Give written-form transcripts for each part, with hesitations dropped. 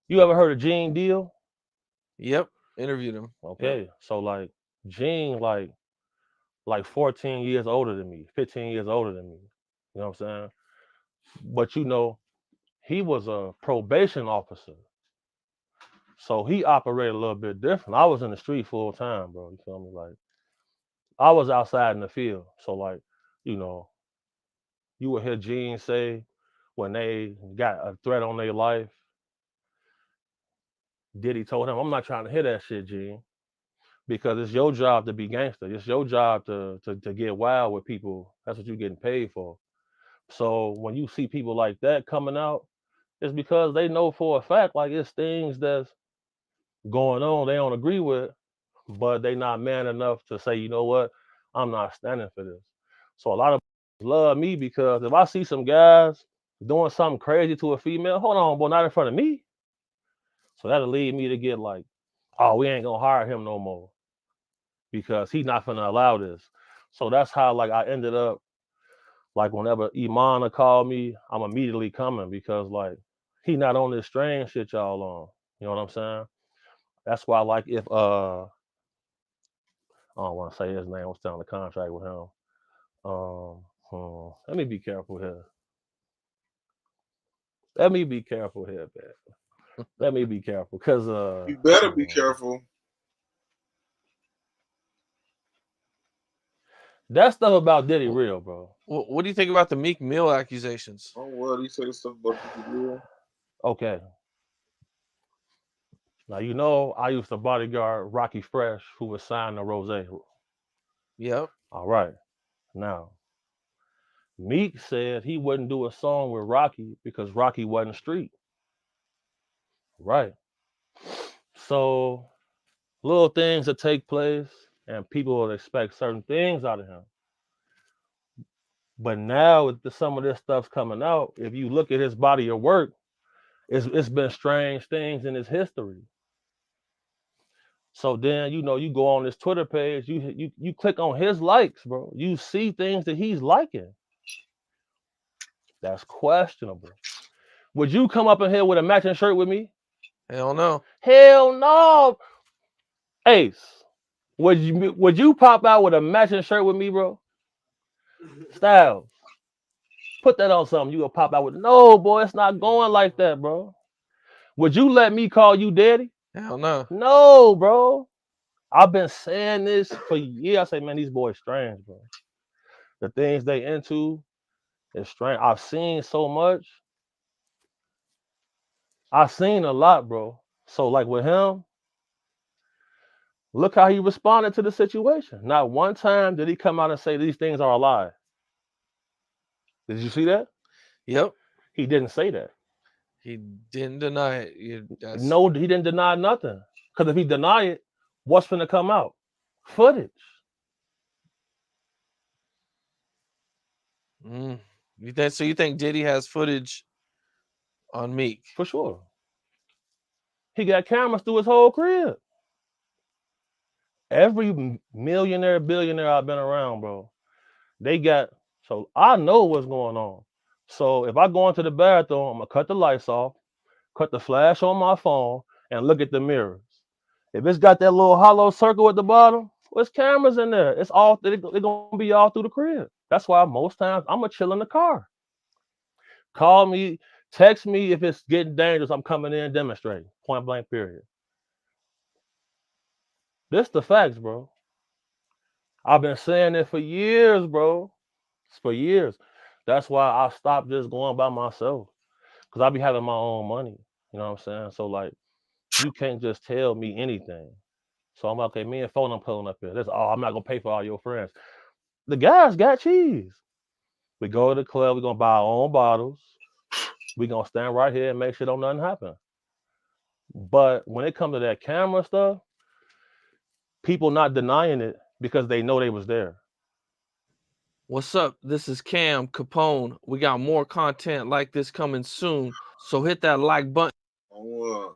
You ever heard of Gene Deal? Yep. Interviewed him. Yep. Okay, so like Gene, like 14 years older than me, 15 years older than me. You know what I'm saying? But he was a probation officer. So he operated a little bit different. I was in the street full time, bro. You feel me? Like I was outside in the field. So like, you know, you would hear Gene say when they got a threat on their life, Diddy told him, I'm not trying to hear that shit, Gene. Because it's your job to be gangster. It's your job to get wild with people. That's what you're getting paid for. So when you see people like that coming out, it's because they know for a fact like it's things that's going on they don't agree with, but they not man enough to say, you know what, I'm not standing for this. So a lot of love me because if I see some guys doing something crazy to a female, hold on, boy, not in front of me. So that'll lead me to get like, oh, we ain't gonna hire him no more because he's not gonna allow this. So that's how like I ended up like whenever Imana called me, I'm immediately coming because like he not on this strange shit y'all on. You know what I'm saying? That's why like if I don't want to say his name, I'm still on the contract with him. Let me be careful here. Let me be careful here, man. Let me be careful, cause You better be hmm, careful. that stuff about Diddy real, bro. What do you think about the Meek Mill accusations? Oh well, you say this stuff about people. Okay, now I used to bodyguard Rocky Fresh, who was signed to Rose. Yep. All right, now Meek said he wouldn't do a song with Rocky because Rocky wasn't street. Right. So little things that take place, and people will expect certain things out of him. But now with some of this stuff's coming out, if you look at his body of work, it's been strange things in his history. So then you go on this Twitter page, you click on his likes, bro. You see things that he's liking. That's questionable. Would you come up in here with a matching shirt with me? Hell no. Hell no. Ace, would you pop out with a matching shirt with me, bro? Styles, put that on something. You gonna pop out with no, boy. It's not going like that, bro. Would you let me call you daddy? Hell no. No, bro. I've been saying this for years. I say, man, these boys strange, bro. The things they into is strange. I've seen so much. I've seen a lot, bro. So like with him, look how he responded to the situation. Not one time did he come out and say these things are a lie. Did you see that? Yep. He didn't say that. He didn't deny it. That's No, he didn't deny nothing. Because if he deny it, what's gonna come out? Footage, mm. You think Diddy has footage on Meek? for sure. He got cameras through his whole crib. Every millionaire, billionaire I've been around, bro, they got. So I know what's going on. So if I go into the bathroom, I'm gonna cut the lights off, cut the flash on my phone, and look at the mirrors. If it's got that little hollow circle at the bottom, there's cameras in there. It's all they're gonna be all through the crib. That's why most times I'm gonna chill in the car. Call me, text me if it's getting dangerous. I'm coming in demonstrating. Point blank. Period. This the facts, bro. I've been saying it for years, bro. For years. That's why I stopped just going by myself. Cause I be having my own money. You know what I'm saying? So like you can't just tell me anything. So I'm like, okay, me and phone I'm pulling up here. That's all. I'm not gonna pay for all your friends. The guys got cheese. We go to the club, we're gonna buy our own bottles. We're gonna stand right here and make sure don't nothing happen. But when it comes to that camera stuff, people not denying it because they know they was there. What's up? This is Cam Capone. We got more content like this coming soon. So hit that like button. Oh,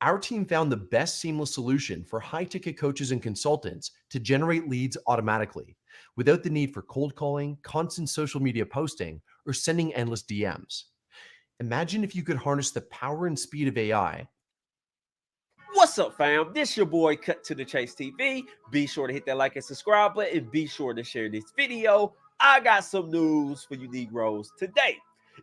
Our team found the best seamless solution for high-ticket coaches and consultants to generate leads automatically without the need for cold calling, constant social media posting, or sending endless DMs. Imagine if you could harness the power and speed of AI. What's up, fam? This your boy Cut to the Chase TV. Be sure to hit that like and subscribe button, and be sure to share this video. I got some news for you Negroes today.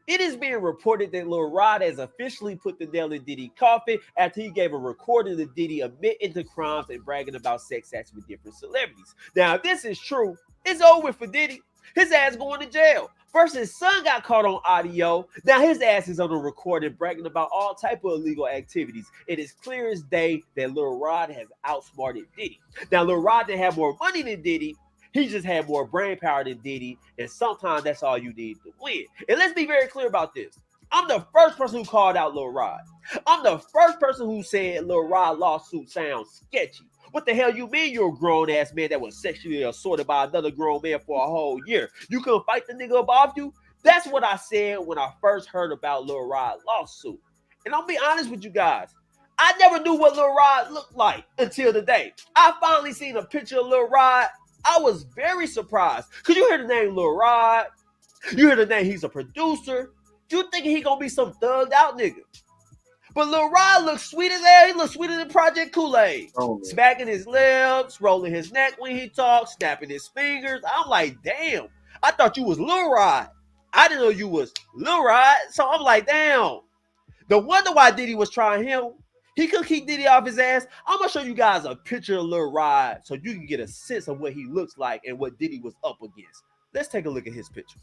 It is being reported that Lil Rod has officially put the nail in Diddy's coffin after he gave a recording of Diddy admitting to crimes and bragging about sex acts with different celebrities. Now, if this is true, it's over for Diddy. His ass going to jail. First, his son got caught on audio. Now his ass is on a recording bragging about all type of illegal activities. It is clear as day that Lil Rod has outsmarted Diddy. Now Lil Rod didn't have more money than Diddy. He just had more brain power than Diddy. And sometimes that's all you need to win. And let's be very clear about this. I'm the first person who called out Lil Rod. I'm the first person who said Lil Rod lawsuit sounds sketchy. What the hell you mean you're a grown-ass man that was sexually assaulted by another grown man for a whole year? You couldn't fight the nigga above you? That's what I said when I first heard about Lil Rod lawsuit. And I'll be honest with you guys. I never knew what Lil Rod looked like until today. I finally seen a picture of Lil Rod. I was very surprised. Because you hear the name Lil Rod. You hear the name he's a producer. You thinking he gonna be some thugged out nigga. But Lil Rod looks sweet as hell. He looks sweeter than Project Kool-Aid. Oh, Smacking his lips, rolling his neck when he talks, snapping his fingers. I'm like, damn. I thought you was Lil Rod. I didn't know you was Lil Rod. So I'm like, damn. No wonder why Diddy was trying him. He could keep Diddy off his ass. I'm going to show you guys a picture of Lil Rod so you can get a sense of what he looks like and what Diddy was up against. Let's take a look at his picture.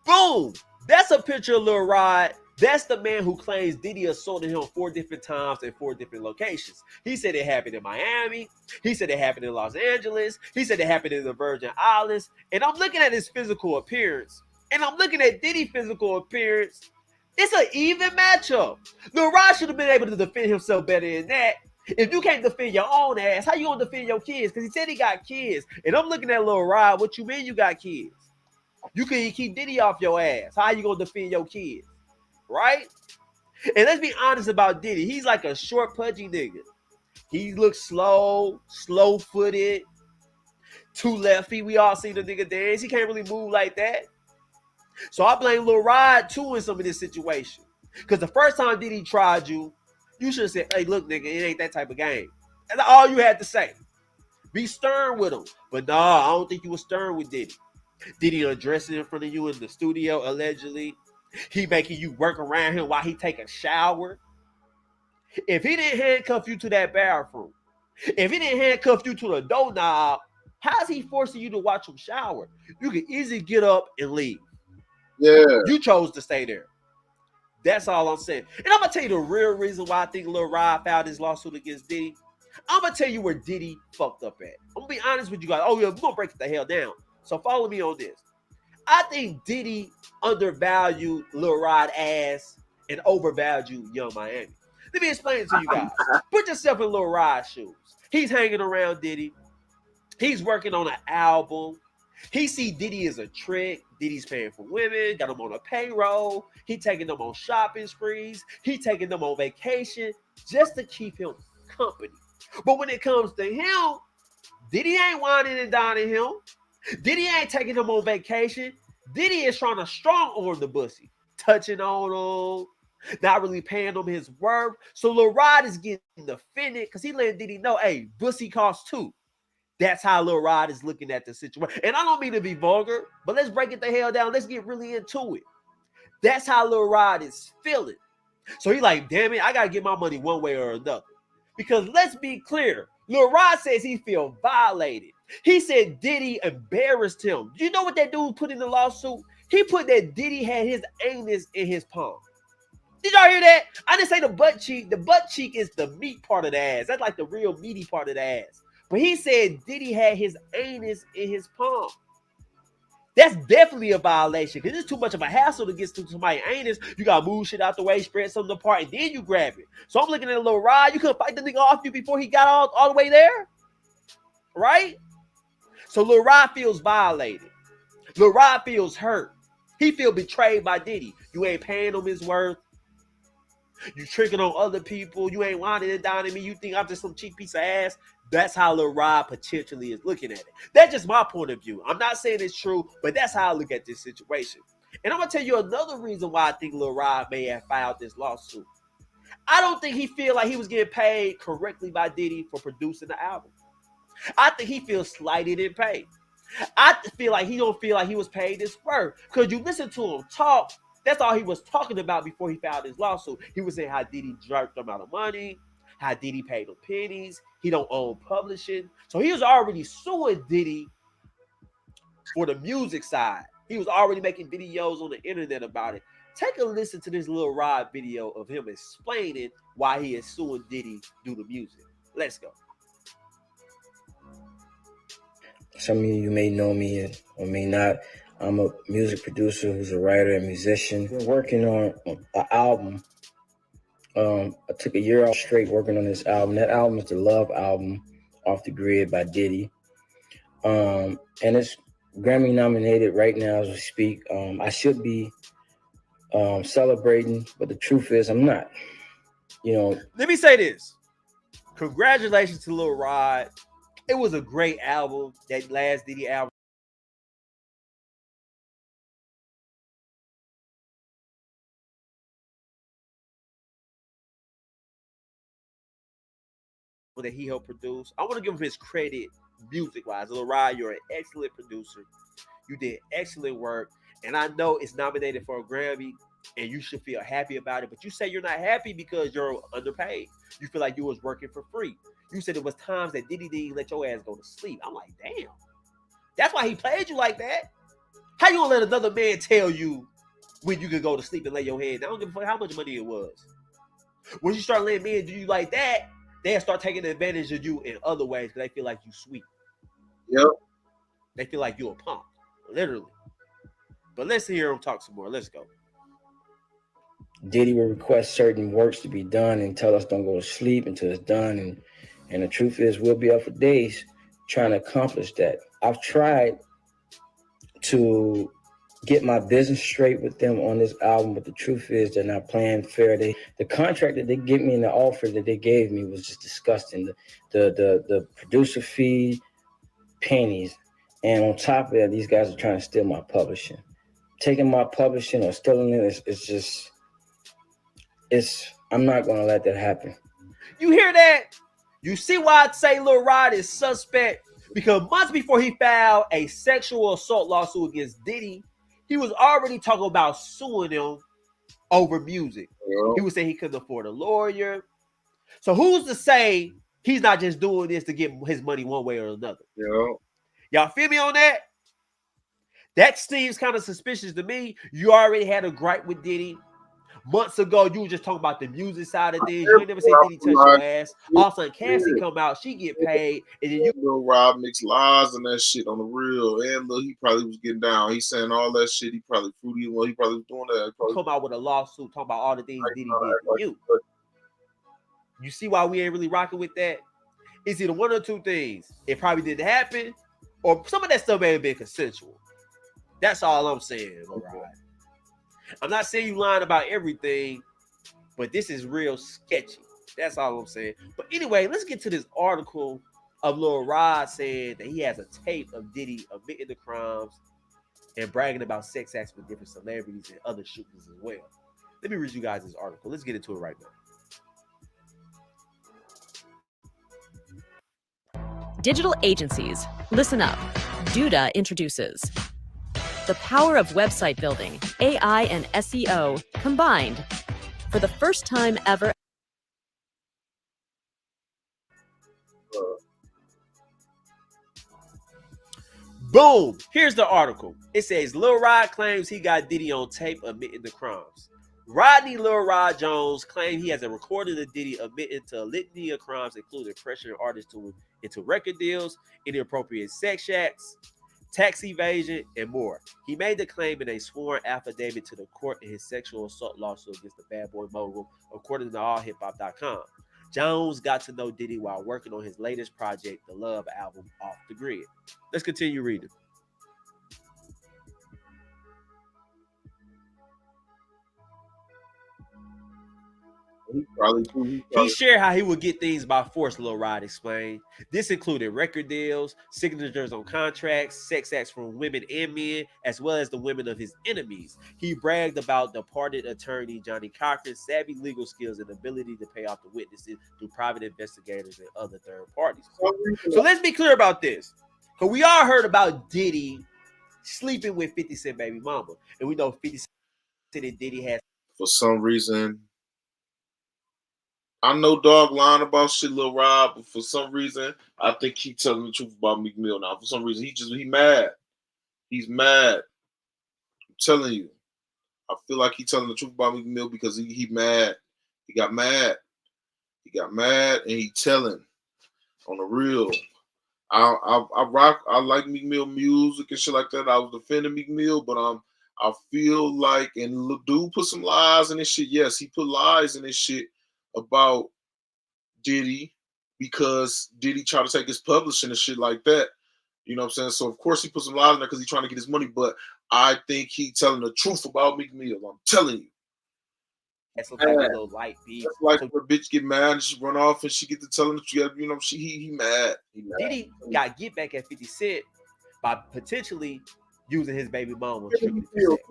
Boom. That's a picture of Lil Rod. That's the man who claims Diddy assaulted him 4 different times in 4 different locations. He said it happened in Miami. He said it happened in Los Angeles. He said it happened in the Virgin Islands. And I'm looking at his physical appearance. And I'm looking at Diddy's physical appearance. It's an even matchup. Lil Rod should have been able to defend himself better than that. If you can't defend your own ass, how you gonna defend your kids? Because he said he got kids. And I'm looking at Lil Rod. What you mean you got kids? You can keep Diddy off your ass. How you gonna defend your kids? Right? And let's be honest about Diddy. He's like a short, pudgy nigga. He looks slow, slow-footed, 2 left feet. We all see the nigga dance. He can't really move like that. So I blame Lil Rod too in some of this situation. Because the first time Diddy tried you, you should have said, hey, look, nigga, it ain't that type of game. That's all you had to say. Be stern with him. But nah, I don't think you were stern with Diddy. Diddy undressing in front of you in the studio, allegedly. He making you work around him while he take a shower. If he didn't handcuff you to that bathroom, if he didn't handcuff you to the doorknob, how's he forcing you to watch him shower? You can easily get up and leave. yeah. You chose to stay there. That's all I'm saying. And I'm going to tell you the real reason why I think Lil Rod filed his lawsuit against Diddy. I'm going to tell you where Diddy fucked up at. I'm going to be honest with you guys. Oh, yeah, we're going to break it the hell down. So follow me on this. I think Diddy undervalued Lil Rod ass and overvalued Young Miami. Let me explain it to you guys. Put yourself in Lil Rod's shoes. He's hanging around Diddy. He's working on an album. He see Diddy as a trick. Diddy's paying for women, got him on a payroll. He taking them on shopping sprees. He taking them on vacation just to keep him company. But when it comes to him, Diddy ain't whining and dining him. Diddy ain't taking him on vacation. Diddy is trying to strong arm the bussy, touching on him, not really paying him his worth. So Lil Rod is getting offended because he letting Diddy know, hey, bussy costs too. That's how Lil Rod is looking at the situation. And I don't mean to be vulgar, but let's break it the hell down. Let's get really into it. That's how Lil Rod is feeling. So he like, damn it, I got to get my money one way or another. Because let's be clear. Lil Rod says he feel violated. He said Diddy embarrassed him. You know what that dude put in the lawsuit? He put that Diddy had his anus in his palm. Did y'all hear that? I didn't say the butt cheek. The butt cheek is the meat part of the ass. That's like the real meaty part of the ass. But he said Diddy had his anus in his palm. That's definitely a violation because it's too much of a hassle to get to somebody's anus. You got to move shit out the way, spread something apart, and then you grab it. So I'm looking at a Lil Rod. You couldn't fight the nigga off you before he got all the way there? Right? So Lil Rod feels violated. Lil Rod feels hurt. He feel betrayed by Diddy. You ain't paying him his worth. You tricking on other people. You ain't whining and dining me. You think I'm just some cheap piece of ass. That's how Lil Rod potentially is looking at it. That's just my point of view. I'm not saying it's true, but that's how I look at this situation. And I'm gonna tell you another reason why I think Lil Rod may have filed this lawsuit. I don't think he feel like he was getting paid correctly by Diddy for producing the album. I think he feels slighted in pay. I feel like he don't feel like he was paid this spur. Because you listen to him talk, that's all he was talking about before he filed his lawsuit. He was saying how Diddy jerked him out of money, how Diddy paid him pennies, he don't own publishing. So he was already suing Diddy for the music side. He was already making videos on the internet about it. Take a listen to this Lil Rod video of him explaining why he is suing Diddy due to music. Let's go. Some of you may know me or may not. I'm a music producer who's a writer and musician. Been working on an album. I took a year off straight working on this album. That album is the Love album, Off the Grid by Diddy. And it's Grammy nominated right now as we speak. I should be celebrating, but the truth is I'm not. You know. Let me say this. Congratulations to Lil Rod. It was a great album, that last Diddy album. That he helped produce. I want to give him his credit music-wise. Lil Rod, you're an excellent producer. You did excellent work. And I know it's nominated for a Grammy, and you should feel happy about it. But you say you're not happy because you're underpaid. You feel like you was working for free. You said it was times that Diddy didn't let your ass go to sleep. I'm like, damn. That's why he played you like that. How you gonna let another man tell you when you can go to sleep and lay your head down? I don't give a fuck how much money it was. When you start letting men do you like that, they'll start taking advantage of you in other ways because they feel like you sweet. Yep. They feel like you a punk, literally. But let's hear him talk some more. Let's go. Diddy will request certain works to be done and tell us don't go to sleep until it's done. And the truth is we'll be up for days trying to accomplish that. I've tried to get my business straight with them on this album, but the truth is they're not playing fair. The contract that they give me and the offer that they gave me was just disgusting. The producer fee, pennies. And on top of that, these guys are trying to steal my publishing. Taking my publishing or stealing it I'm not gonna let that happen. You hear that? You see why I'd say Lil Rod is suspect? Because months before he filed a sexual assault lawsuit against Diddy, he was already talking about suing him over music. Yep. He was saying he couldn't afford a lawyer. So who's to say he's not just doing this to get his money one way or another? Yep. Y'all feel me on that? That seems kind of suspicious to me. You already had a gripe with Diddy. Months ago, you were just talking about the music side of things. You ain't never seen Diddy touch your ass. All of a sudden, Cassie come out, she get paid, and then you Lil Rob mixed lies and that shit on the real. And look, he probably was getting down. He's saying all that shit. He probably fruity. Well, he probably was doing that. come out with a lawsuit talking about all the things Diddy did to you. You see why we ain't really rocking with that? It's either one or two things. It probably didn't happen, or some of that stuff may have been consensual. That's all I'm saying, all right? I'm not saying you lying about everything, but this is real sketchy. That's all I'm saying. But anyway, let's get to this article of Lil Rod saying that he has a tape of Diddy admitting the crimes and bragging about sex acts with different celebrities and other shooters as well. Let me read you guys this article. Let's get into it right now. Digital agencies, listen up. Duda introduces the power of website building, AI, and SEO combined. For the first time ever. Boom! Here's the article. It says Lil Rod claims he got Diddy on tape admitting the crimes. Rodney Lil Rod Jones claimed he has a recording of Diddy admitting to a litany of crimes, including pressuring artists into record deals, inappropriate sex acts, tax evasion, and more. He made the claim in a sworn affidavit to the court in his sexual assault lawsuit against the Bad Boy Mogul, according to allhiphop.com. Jones got to know Diddy while working on his latest project, the Love album, Off the Grid. Let's continue reading. He shared how he would get things by force, Lil Rod explained. This included record deals, signatures on contracts, sex acts from women and men, as well as the women of his enemies. He bragged about departed attorney Johnny Cochran's savvy legal skills and ability to pay off the witnesses through private investigators and other third parties. So let's be clear about this. Because we all heard about Diddy sleeping with 50 Cent baby mama. And we know 50 Cent and Diddy has. For some reason, I know dog lying about shit, Lil Rob, but for some reason, I think he telling the truth about Meek Mill now. For some reason, he mad. He's mad. I'm telling you. I feel like he telling the truth about Meek Mill because he mad. He got mad. He got mad and he telling on the real. I like Meek Mill music and shit like that. I was defending Meek Mill, but I feel like, and dude put some lies in this shit. Yes, he put lies in this shit about Diddy because Diddy tried to take his publishing and shit like that. You know what I'm saying? So of course he put some lies in there because he's trying to get his money, but I think he telling the truth about Meek Mill. I'm telling you. That's like a little light beat. That's like when a bitch get mad and she run off and she get to telling the truth. You know, he mad. Diddy got get back at 50 Cent by potentially using his baby mama.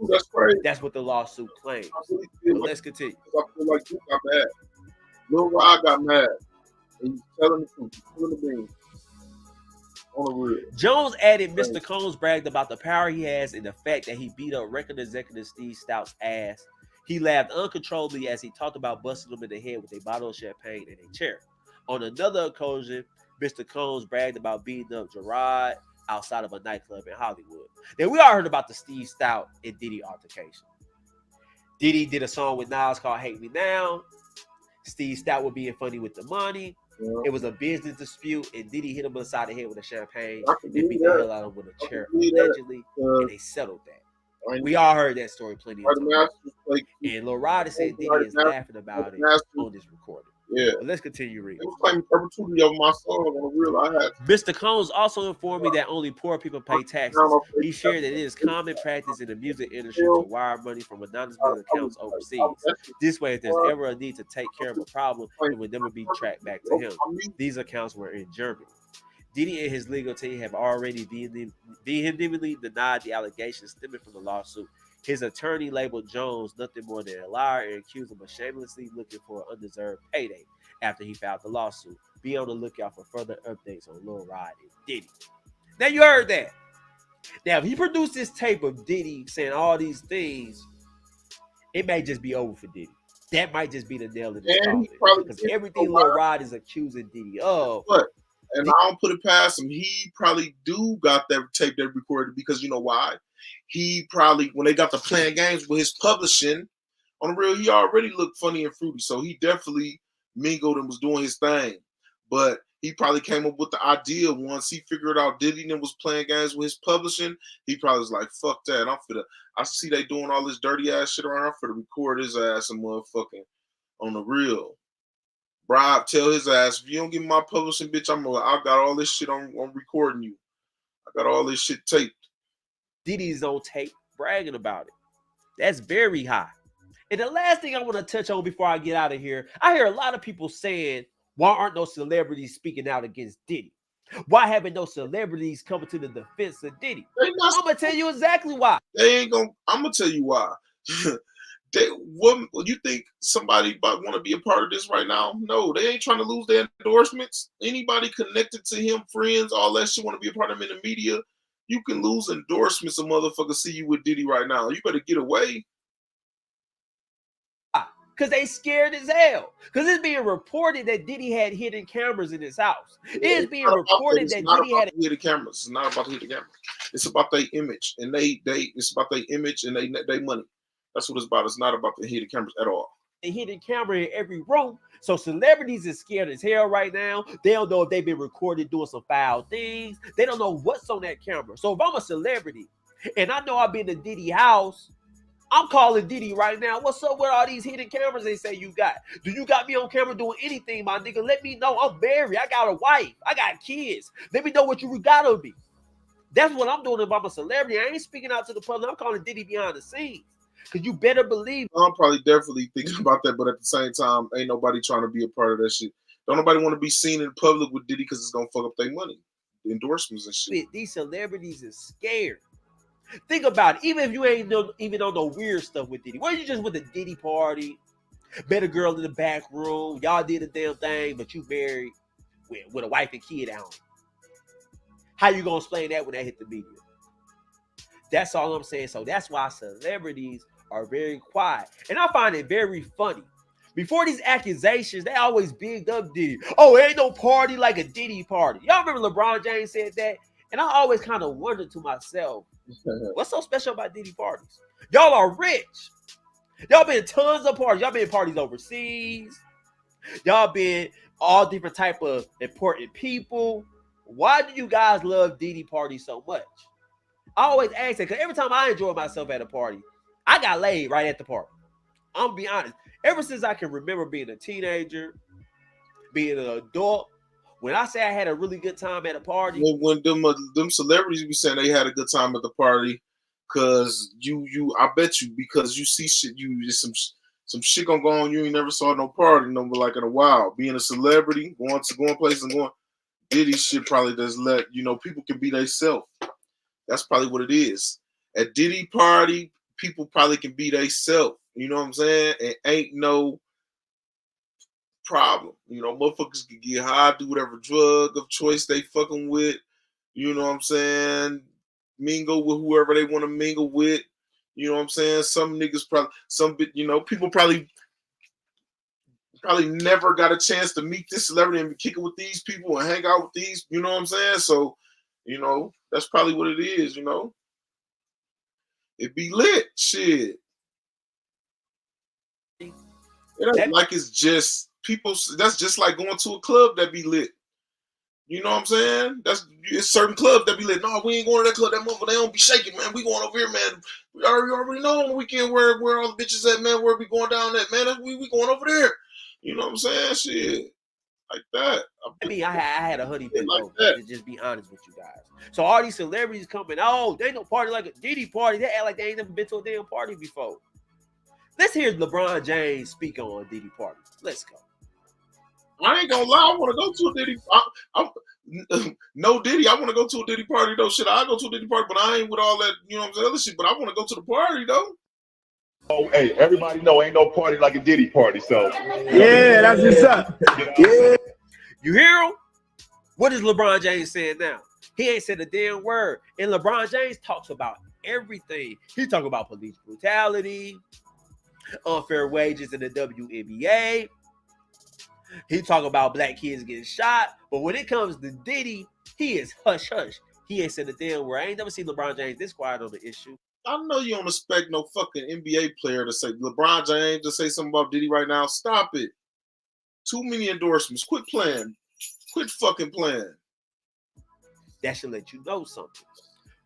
That's crazy. That's what the lawsuit claims. But let's continue. I feel like you got mad. Lil Rod got mad. And he's telling the truth. He's telling the beans. On the real. Jones added Mr. Combs bragged about the power he has and the fact that he beat up record executive Steve Stout's ass. He laughed uncontrollably as he talked about busting him in the head with a bottle of champagne and a chair. On another occasion, Mr. Combs bragged about beating up Gerard outside of a nightclub in Hollywood. Then we all heard about the Steve Stout and Diddy altercation. Diddy did a song with Nas called Hate Me Now. Steve Stout was being funny with the money. Yeah. It was a business dispute, and Diddy hit him upside the head with a champagne and beat the hell out of him with a chair, allegedly, and they settled that. We all heard that story plenty of times. And Lil Rod said Diddy is laughing about it on this recording. Yeah. But let's continue reading. It was claiming perpetuity of my soul on the real I had. Mr. Combs also informed me that only poor people pay taxes. He shared that it is common practice in the music industry to wire money from anonymous accounts overseas. This way, if there's ever a need to take care of a problem, it would never be tracked back to him. These accounts were in Germany. Diddy and his legal team have already vehemently denied the allegations stemming from the lawsuit. His attorney labeled Jones nothing more than a liar and accused him of shamelessly looking for an undeserved payday after he filed the lawsuit. Be on the lookout for further updates on Lil Rod and Diddy. Now you heard that. Now if he produced this tape of Diddy saying all these things, it may just be over for Diddy. That might just be the nail in the coffin. Because everything Lil Rod is accusing Diddy of. What? And I don't put it past him. He probably do got that tape that recorded because you know why? He probably, when they got to playing games with his publishing, on the real, he already looked funny and fruity. So he definitely mingled and was doing his thing. But he probably came up with the idea once he figured out Diddy and was playing games with his publishing. He probably was like, fuck that. I see they doing all this dirty ass shit around. I'm finna record his ass and motherfucking on the real. Bribe, tell his ass, if you don't give me my publishing, bitch, I got all this shit on recording you. I got all this shit taped. Diddy's on tape bragging about it. That's very high. And the last thing I want to touch on before I get out of here, I hear a lot of people saying, why aren't no celebrities speaking out against Diddy? Why haven't no celebrities coming to the defense of Diddy? I'm going to tell you exactly why. I'm going to tell you why. You think somebody want to be a part of this right now? No, they ain't trying to lose their endorsements. Anybody connected to him, friends, all that shit want to be a part of him in the media. You can lose endorsements. A motherfucker see you with Diddy right now. You better get away. Because they scared as hell. Because it's being reported that Diddy had hidden cameras in his house. It's being reported that Diddy had hidden cameras. It's not about the hidden cameras. It's about their image, and it's about their image and they money. That's what it's about. It's not about the hidden cameras at all. A hidden camera in every room. So celebrities is scared as hell right now. They don't know if they've been recorded doing some foul things. They don't know what's on that camera. So if I'm a celebrity and I know I've been to Diddy house, I'm calling Diddy right now. What's up with all these hidden cameras they say you got? Do you got me on camera doing anything, my nigga? Let me know. I'm married. I got a wife. I got kids. Let me know what you got on me. That's what I'm doing if I'm a celebrity. I ain't speaking out to the public. I'm calling Diddy behind the scenes. Because you better believe. I'm probably definitely thinking about that, but at the same time, ain't nobody trying to be a part of that shit. Don't nobody want to be seen in public with Diddy because it's gonna fuck up their money, endorsements and shit. These celebrities is scared. Think about it. Even if you ain't even on no weird stuff with Diddy, what if you just with a Diddy party, met a girl in the back room, y'all did a damn thing, but you married with a wife and kid at home? How you gonna explain that when that hit the media? That's all I'm saying. So that's why celebrities are very quiet. And I find it very funny. Before these accusations, they always bigged up Diddy. Oh, ain't no party like a Diddy party. Y'all remember LeBron James said that? And I always kind of wondered to myself, what's so special about Diddy parties? Y'all are rich. Y'all been tons of parties. Y'all been parties overseas. Y'all been all different type of important people. Why do you guys love Diddy parties so much? I always ask that because every time I enjoy myself at a party, I got laid right at the party. I'm gonna be honest. Ever since I can remember being a teenager, being an adult, when I say I had a really good time at a party, when them celebrities be saying they had a good time at the party, cause I bet you because you see shit, you just some shit gonna go on. You ain't never saw no party number like in a while. Being a celebrity, going places and going, Diddy shit probably does let people can be themselves. That's probably what it is. At Diddy party, people probably can be themselves. You know what I'm saying? It ain't no problem. Motherfuckers can get high, do whatever drug of choice they fucking with. You know what I'm saying? Mingle with whoever they want to mingle with. You know what I'm saying? Some niggas people probably never got a chance to meet this celebrity and kick it with these people and hang out with these. You know what I'm saying? So, that's probably what it is. It be lit, shit. It ain't like it's just people. That's just like going to a club that be lit. You know what I'm saying? It's certain clubs that be lit. No, we ain't going to that club. That motherfucker, they don't be shaking, man. We going over here, man. We already know on the weekend where all the bitches at, man. Where we going down at, man? We going over there. You know what I'm saying? Shit, like that. I had a hoodie bit like over, that. to just be honest with you guys. So all these celebrities coming, oh, they ain't no party like a Diddy party. They act like they ain't never been to a damn party before. Let's hear LeBron James speak on Diddy party. Let's go. I ain't gonna lie. I want to go to a Diddy. No Diddy. I want to go to a Diddy party though. Shit, I go to a Diddy party, but I ain't with all that. You know what I'm saying? Other shit. But I want to go to the party though. Oh, hey, everybody know ain't no party like a Diddy party. So yeah, that's what's up. Yeah. You hear him? What is LeBron James saying now? He ain't said a damn word. And LeBron James talks about everything. He talk about police brutality, unfair wages in the WNBA. He talk about black kids getting shot. But when it comes to Diddy, he is hush hush. He ain't said a damn word. I ain't never seen LeBron James this quiet on the issue. I know you don't expect no fucking NBA player to say LeBron James to say something about Diddy right now. Stop it. Too many endorsements. Quit playing. Quit fucking playing. That should let you know something.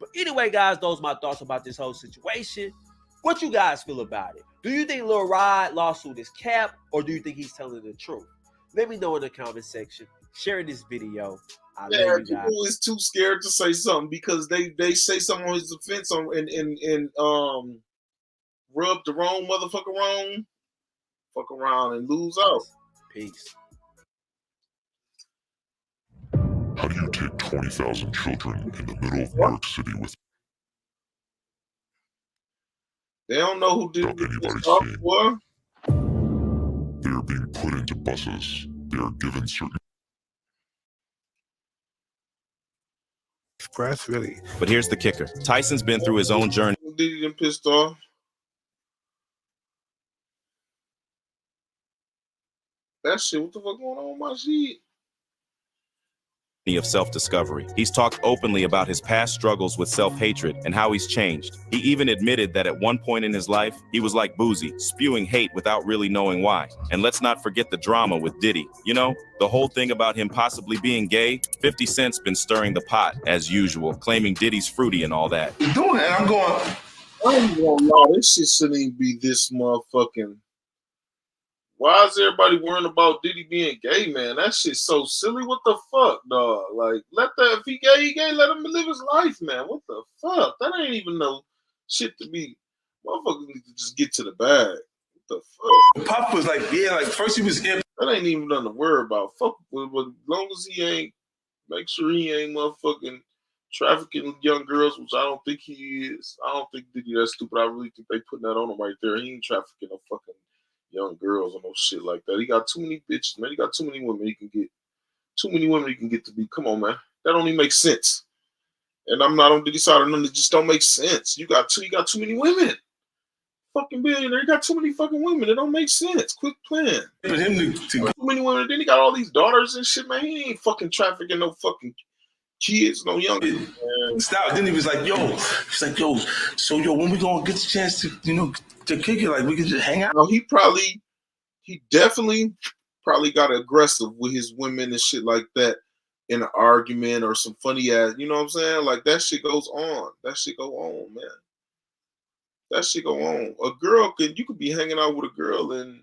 But anyway, guys, those are my thoughts about this whole situation. What you guys feel about it? Do you think Lil Rod lawsuit is cap, or do you think he's telling the truth? Let me know in the comment section. Share this video. I love you guys. People is too scared to say something because they say something on his defense and rub the wrong motherfucker wrong. Fuck around and lose out. Peace. How do you take 20,000 children in the middle of New York City with They don't know who did anybody this seeing? What? They are being put into buses. They are given certain Express, really. But here's the kicker. Tyson's been through his own journey Diddy done pissed off. That shit, what the fuck going on with my shit? of self-discovery. He's talked openly about his past struggles with self-hatred and how he's changed. He even admitted that at one point in his life, he was like Boozy, spewing hate without really knowing why. And let's not forget the drama with Diddy. You know, the whole thing about him possibly being gay. 50 Cent's been stirring the pot, as usual, claiming Diddy's fruity and all that. You're doing it, I'm going. I ain't gonna lie, this shit shouldn't even be this motherfucking. Why is everybody worrying about Diddy being gay, man? That shit's so silly. What the fuck, dog? Like, if he gay, let him live his life, man. What the fuck? That ain't even no shit to be Motherfuckers need to just get to the bag. What the fuck? Puff was like, yeah, like first he was in. That ain't even nothing to worry about. Fuck, but as long as he ain't, make sure he ain't motherfucking trafficking young girls, which I don't think he is. I don't think Diddy that stupid. I really think they putting that on him right there. He ain't trafficking no fucking young girls or no shit like that. He got too many bitches, man. He got too many women he can get. Too many women he can get to be. Come on, man. That don't even make sense. And I'm not on Diddy side or none. It just don't make sense. You got too many women. Fucking billionaire. You got too many fucking women. It don't make sense. Quit playing. But him to Too many women. Then he got all these daughters and shit, man. He ain't fucking trafficking no fucking kids, no young. stop. Then he was like, yo, he's like, yo, so yo, when we gonna get the chance to, you know, to kick it? Like we can just hang out. No, he definitely got aggressive with his women and shit like that in an argument or some funny ass, you know what I'm saying? Like that shit goes on. That shit go on, man. That shit go on. You could be hanging out with a girl and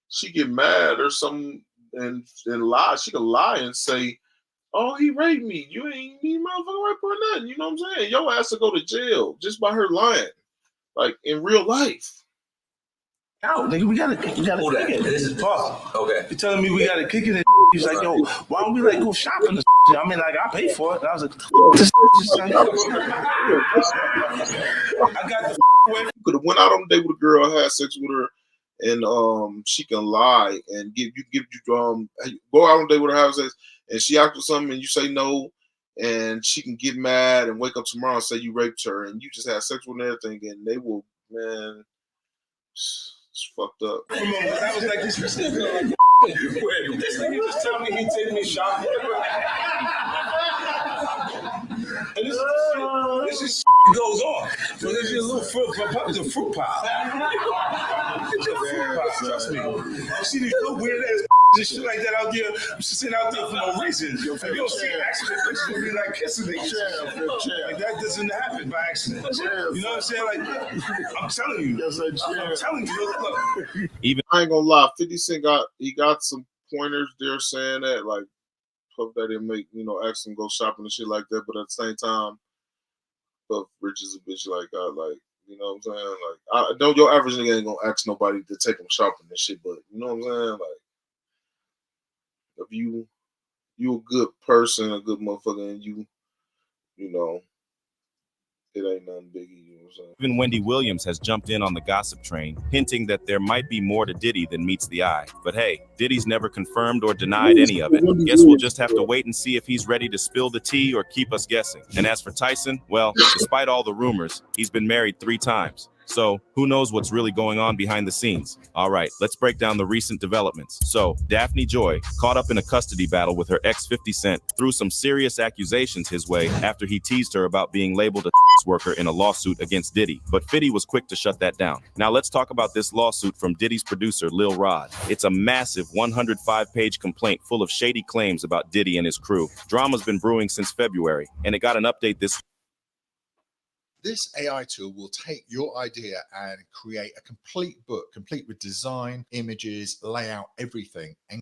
she get mad or something and lie. She could lie and say, oh, he raped me. You ain't motherfucking rape or nothing. You know what I'm saying? Your ass to go to jail just by her lying. Like in real life. Out, nigga, we gotta kick it. This is Paul. Okay. You're telling me we gotta kick it. He's like, yo, why don't we like go shopping? I mean, like I pay for it. And I was like, I got the way. Could have went out on a date with a girl, had sex with her, and she can lie and go out on a date with her, have sex, and she asked for something and you say no, and she can get mad and wake up tomorrow and say you raped her and you just had sex with her and everything, and they will, man. It's fucked up. I was like, this nigga just tell me he take me shopping. And this is goes on. So there's your little fruit pile. It's a fruit pile. Trust me. You see these little weird ass and shit like that out there, sitting out there for no reason. You don't see accident pictures of me like kissing niggas. Like that doesn't happen by accident. You know what I'm saying? Like, I'm telling you. I'm telling you. Look. Even I ain't gonna lie, 50 Cent got some pointers there saying that, like, Puff that didn't make, ask him go shopping and shit like that, but at the same time, Puff Rich is a bitch like God, like, you know what I'm saying? Like, I know your average nigga ain't gonna ask nobody to take him shopping and shit, but you know what I'm saying? Like, if you a good person, a good motherfucker, and you know, it ain't nothing biggie, you know what I'm saying? Even Wendy Williams has jumped in on the gossip train, hinting that there might be more to Diddy than meets the eye. But hey, Diddy's never confirmed or denied any of it. Guess we'll just have to wait and see if he's ready to spill the tea or keep us guessing. And as for Tyson, well, despite all the rumors, he's been married 3 times. So who knows what's really going on behind the scenes? All right, let's break down the recent developments. So Daphne Joy, caught up in a custody battle with her ex 50 Cent, threw some serious accusations his way after he teased her about being labeled a worker in a lawsuit against Diddy. But 50 was quick to shut that down. Now let's talk about this lawsuit from Diddy's producer, Lil Rod. It's a massive 105-page complaint full of shady claims about Diddy and his crew. Drama's been brewing since February, and it got an update this This AI tool will take your idea and create a complete book, complete with design, images, layout, everything. And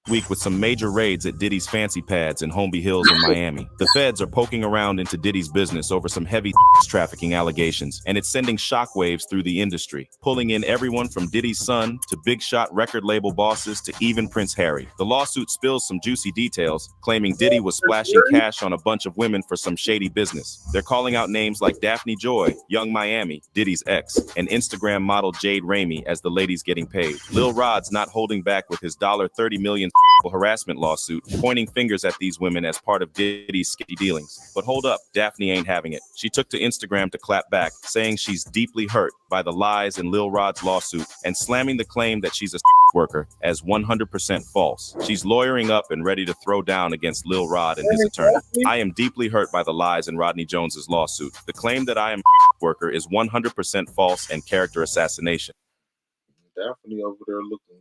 week with some major raids at Diddy's fancy pads in Holmby Hills in Miami. The feds are poking around into Diddy's business over some heavy trafficking allegations, and it's sending shockwaves through the industry, pulling in everyone from Diddy's son to big shot record label bosses to even Prince Harry. The lawsuit spills some juicy details, claiming Diddy was splashing cash on a bunch of women for some shady business. They're calling out names like Daphne Joy, Young Miami, Diddy's ex, and Instagram model Jade Ramey as the ladies getting paid. Lil Rod's not holding back with his $30 million harassment lawsuit, pointing fingers at these women as part of Diddy's sketchy dealings. But hold up, Daphne ain't having it. She took to Instagram to clap back, saying she's deeply hurt by the lies in Lil Rod's lawsuit and slamming the claim that she's a worker as 100% false. She's lawyering up and ready to throw down against Lil Rod and his attorney. I am deeply hurt by the lies in Rodney Jones's lawsuit. The claim that I am a worker is 100% false and character assassination. Daphne over there looking.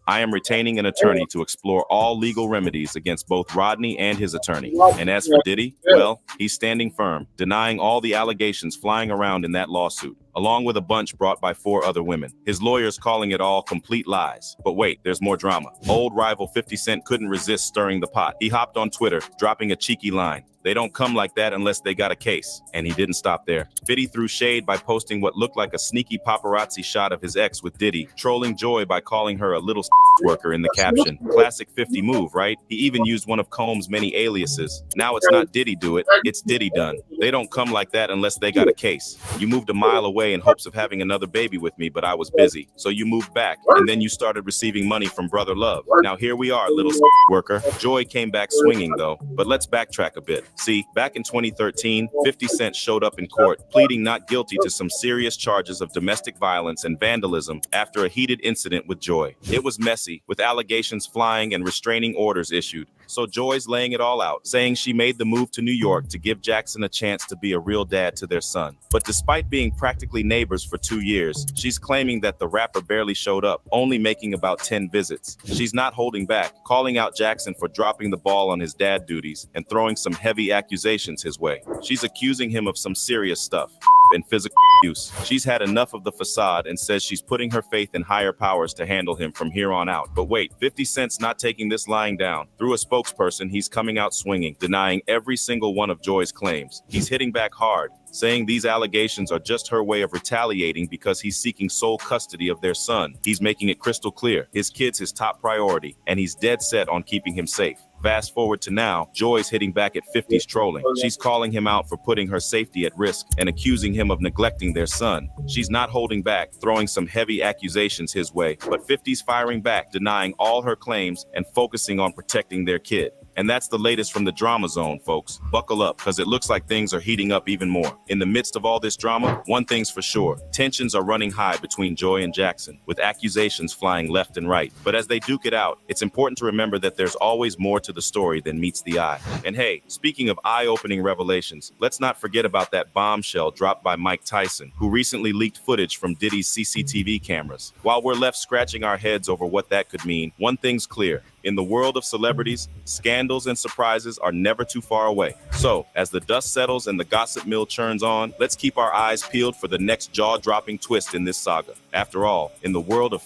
I am retaining an attorney to explore all legal remedies against both Rodney and his attorney. And as for Diddy, well, He's standing firm, denying all the allegations flying around in that lawsuit, along with a bunch brought by 4 other women. His lawyers calling it all complete lies. But wait, there's more drama. Old rival 50 Cent couldn't resist stirring the pot. He hopped on Twitter, dropping a cheeky line. They don't come like that unless they got a case. And he didn't stop there. 50 threw shade by posting what looked like a sneaky paparazzi shot of his ex with Diddy, trolling Joy by calling her a little worker in the caption. Classic 50 move, right? He even used one of Combs' many aliases. Now it's not Diddy do it, it's Diddy done. They don't come like that unless they got a case. You moved a mile away in hopes of having another baby with me, but I was busy. So you moved back, and then you started receiving money from Brother Love. Now here we are, little worker. Joy came back swinging though, but let's backtrack a bit. See, back in 2013, 50 Cent showed up in court, pleading not guilty to some serious charges of domestic violence and vandalism after a heated incident with Joy. It was messy, with allegations flying and restraining orders issued. So Joy's laying it all out, saying she made the move to New York to give Jackson a chance to be a real dad to their son. But despite being practically neighbors for 2 years, she's claiming that the rapper barely showed up, only making about 10 visits. She's not holding back, calling out Jackson for dropping the ball on his dad duties and throwing some heavy accusations his way. She's accusing him of some serious stuff and physical abuse. She's had enough of the facade and says she's putting her faith in higher powers to handle him from here on out. But wait, 50 Cent's not taking this lying down. Through a spokesperson, he's coming out swinging, denying every single one of Joy's claims. He's hitting back hard, saying these allegations are just her way of retaliating because he's seeking sole custody of their son. He's making it crystal clear his kid's his top priority, and he's dead set on keeping him safe. Fast forward to now, Joy's hitting back at 50's trolling. She's calling him out for putting her safety at risk and accusing him of neglecting their son. She's not holding back, throwing some heavy accusations his way, but 50's firing back, denying all her claims and focusing on protecting their kid. And that's the latest from the drama zone, folks. Buckle up, because it looks like things are heating up even more. In the midst of all this drama, one thing's for sure. Tensions are running high between Joy and Jackson, with accusations flying left and right. But as they duke it out, it's important to remember that there's always more to the story than meets the eye. And hey, speaking of eye-opening revelations, let's not forget about that bombshell dropped by Mike Tyson, who recently leaked footage from Diddy's CCTV cameras. While we're left scratching our heads over what that could mean, one thing's clear. In the world of celebrities, scandals and surprises are never too far away. So, as the dust settles and the gossip mill churns on, let's keep our eyes peeled for the next jaw-dropping twist in this saga. After all, in the world of...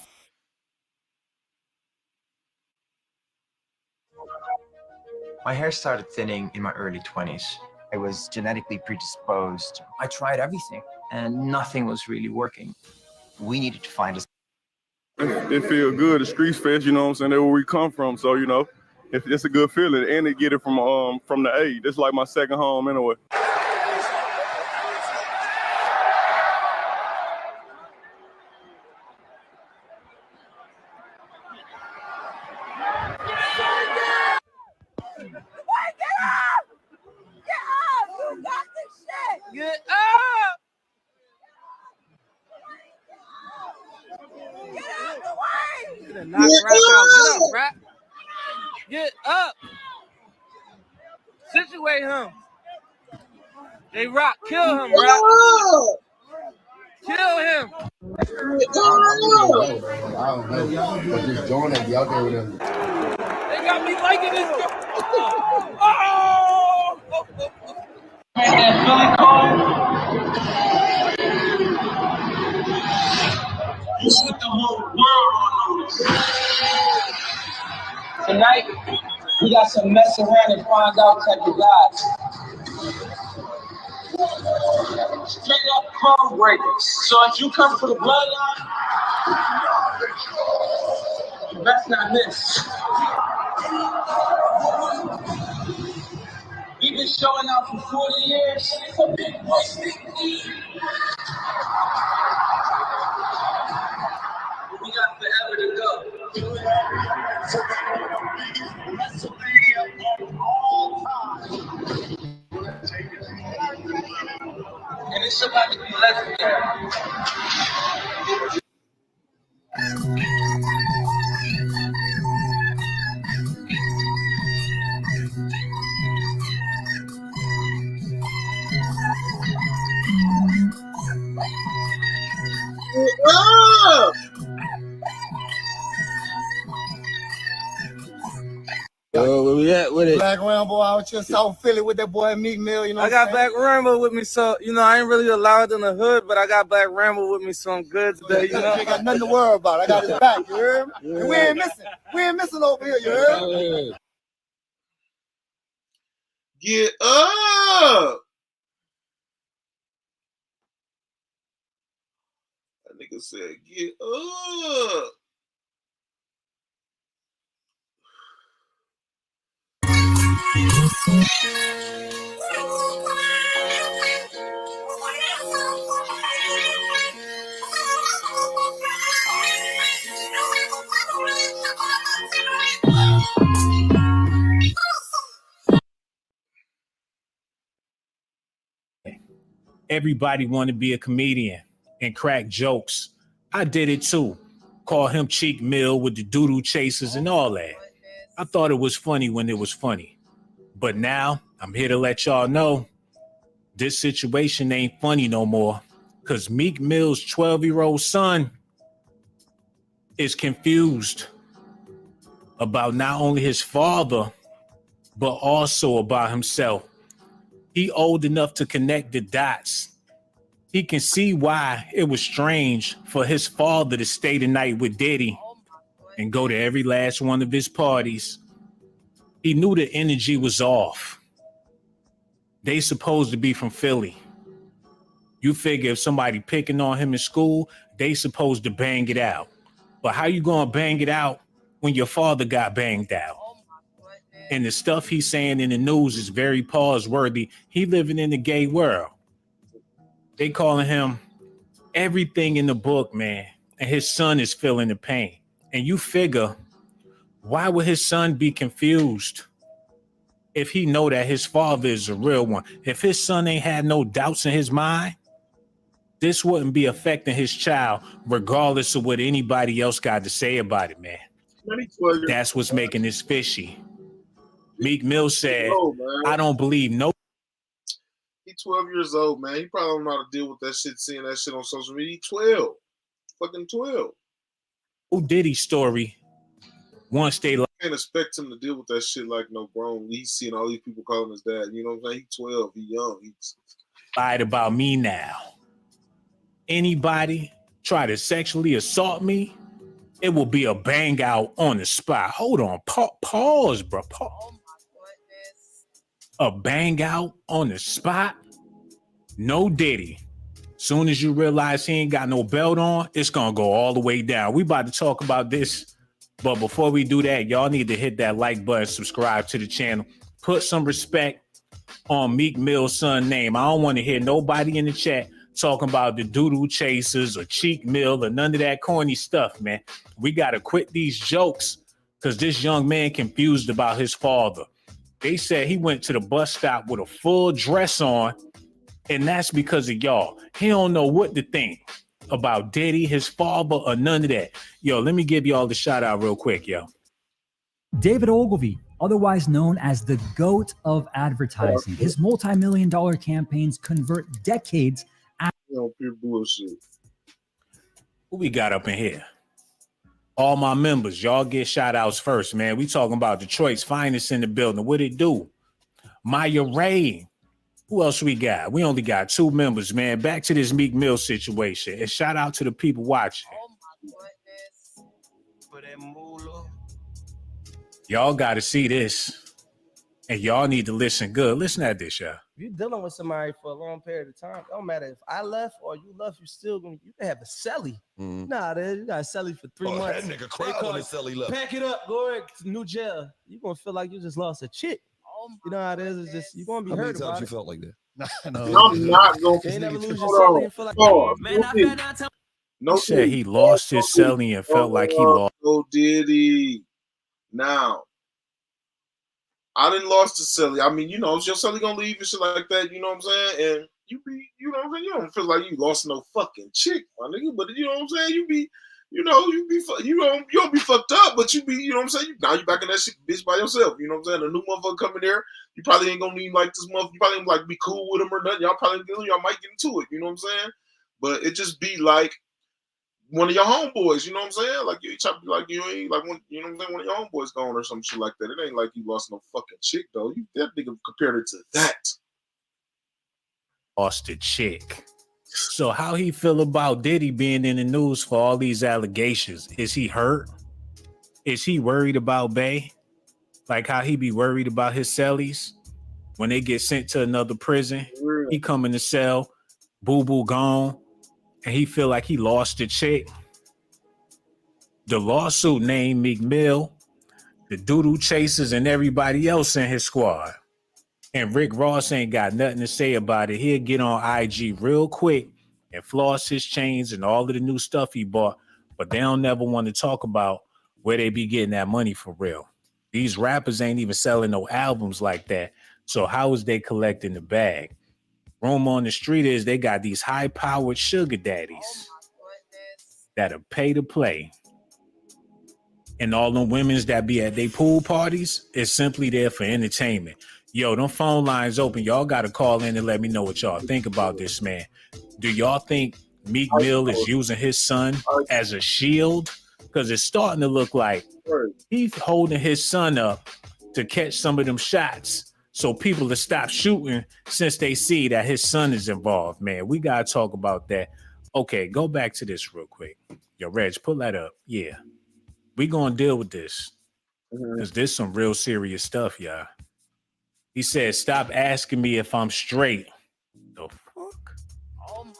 My hair started thinning in my early 20s. I was genetically predisposed. I tried everything, and nothing was really working. We needed to find a... It feel good. The Streets Fest, you know what I'm saying? That's where we come from. So, you know, it's a good feeling. And they get it from the A. That's like my second home anyway. Get up! Get out the way! Get knock rap out. Get up, rap. Get up. Situate him. They rock. Kill him, rap. Kill him. I don't know. But just join and be out there with him. They got me liking this. Oh! You put the whole world on notice. Tonight, we got some mess around and find out type of guys. Straight up code breakers. So if you come for the bloodline, you best not miss. We've been showing out for 40 years. It's a big boy. We got forever to go. And it's about to be legendary. Yo, where we at? with it. Black Rambo out here, South Philly with that boy Meek Mill. You know, I got Black Rambo with me, so you know I ain't really allowed in the hood, but I got Black Rambo with me, so I'm good today. You know, you ain't got nothing to worry about. I got his back. You heard me? Yeah. And we ain't missing. We ain't missing over here. You heard me? Get up. That nigga said, get up. Everybody want to be a comedian and crack jokes. I did it too. Call him Cheek Mill with the doodoo chasers and all that. I thought it was funny when it was funny. But now I'm here to let y'all know this situation ain't funny no more, because Meek Mill's 12-year-old son is confused about not only his father, but also about himself. He old enough to connect the dots. He can see why it was strange for his father to stay the night with Diddy and go to every last one of his parties. He knew the energy was off. They supposed to be from Philly. You figure if somebody picking on him in school, they supposed to bang it out. But how you gonna bang it out when your father got banged out? And the stuff he's saying in the news is very pause-worthy. He living in the gay world. They calling him everything in the book, man. And his son is feeling the pain. And you figure, why would his son be confused if he know that his father is a real one? If his son ain't had no doubts in his mind, this wouldn't be affecting his child, regardless of what anybody else got to say about it, man. That's what's making this fishy. Meek Mill said, I don't believe no. He 12 years old, man. He probably don't know how to deal with that shit, seeing that shit on social media. He 12. Fucking 12. Diddy story. Once they can't expect him to deal with that shit like no grown. He's seeing all these people calling his dad. You know what I'm saying? He's 12. He's young. He's lied about me now. Anybody try to sexually assault me, it will be a bang out on the spot. Hold on. Pause, bro. Pause. A bang out on the spot? No Diddy. Soon as you realize he ain't got no belt on, it's gonna go all the way down. We about to talk about this, but before we do that, y'all need to hit that like button, subscribe to the channel, put some respect on Meek Mill's son name. I don't want to hear nobody in the chat talking about the doodoo chasers or Cheek Mill or none of that corny stuff, man. We gotta quit these jokes because this young man confused about his father. They said he went to the bus stop with a full dress on, and that's because of y'all. He don't know what to think about Diddy, his father, or none of that. Yo, let me give y'all the shout out real quick, yo. David Ogilvy, otherwise known as the GOAT of advertising. His multi-million-dollar campaigns convert decades pure bullshit. Who we got up in here? All my members, y'all get shout outs first, man. We talking about Detroit's finest in the building. What it do? Maya Ray. Who else we got? We only got 2 members, man. Back to this Meek Mill situation. And shout out to the people watching. Y'all got to see this. And y'all need to listen good. Listen at this, y'all. If you're dealing with somebody for a long period of time, it don't matter if I left or you left, you can have a celly. Nah, you got a celly for 3 months. That nigga cried when the celly left. Pack it up, go to new jail. You're gonna feel like you just lost a chick. You know how it is. It's just you're gonna be hurt about it. You felt like that? I'm not going to never lose your celly and feel like He said he lost his celly and felt like he lost. No Diddy. Now, I didn't lost the celly. I mean, you know, is your celly gonna leave and shit like that? You know what I'm saying? And you know what I'm saying? You don't feel like you lost no fucking chick, my nigga. But you know what I'm saying? You don't be fucked up, but you know what I'm saying? Now you back in that shit bitch by yourself. You know what I'm saying? A new motherfucker coming there, you probably ain't gonna need like this motherfucker. You probably ain't like be cool with him or nothing. Y'all might get into it. You know what I'm saying? But it just be like one of your homeboys, you know what I'm saying? Like you chop like you ain't like one, you know what I'm saying? One of your homeboys gone or some shit like that. It ain't like you lost no fucking chick though. You that nigga compared it to that. Lost a chick. So how he feel about Diddy being in the news for all these allegations? Is he hurt? Is he worried about Bay? Like how he be worried about his cellies when they get sent to another prison? He come in the cell, boo-boo gone, and he feel like he lost a chick. The lawsuit named Meek Mill, the doodoo chasers, and everybody else in his squad. And Rick Ross ain't got nothing to say about it. He'll get on IG real quick and floss his chains and all of the new stuff he bought, but they don't never want to talk about where they be getting that money for real. These rappers ain't even selling no albums like that. So how is they collecting the bag? Rumor on the street is they got these high-powered sugar daddies that'll pay to play. And all the women's that be at their pool parties is simply there for entertainment. Yo, them phone lines open. Y'all got to call in and let me know what y'all think about this, man. Do y'all think Meek Mill is using his son as a shield? Because it's starting to look like he's holding his son up to catch some of them shots so people to stop shooting since they see that his son is involved, man. We got to talk about that. Okay, go back to this real quick. Yo, Reg, pull that up. Yeah. We going to deal with this because this some real serious stuff, y'all. He said, stop asking me if I'm straight. The fuck? Oh, my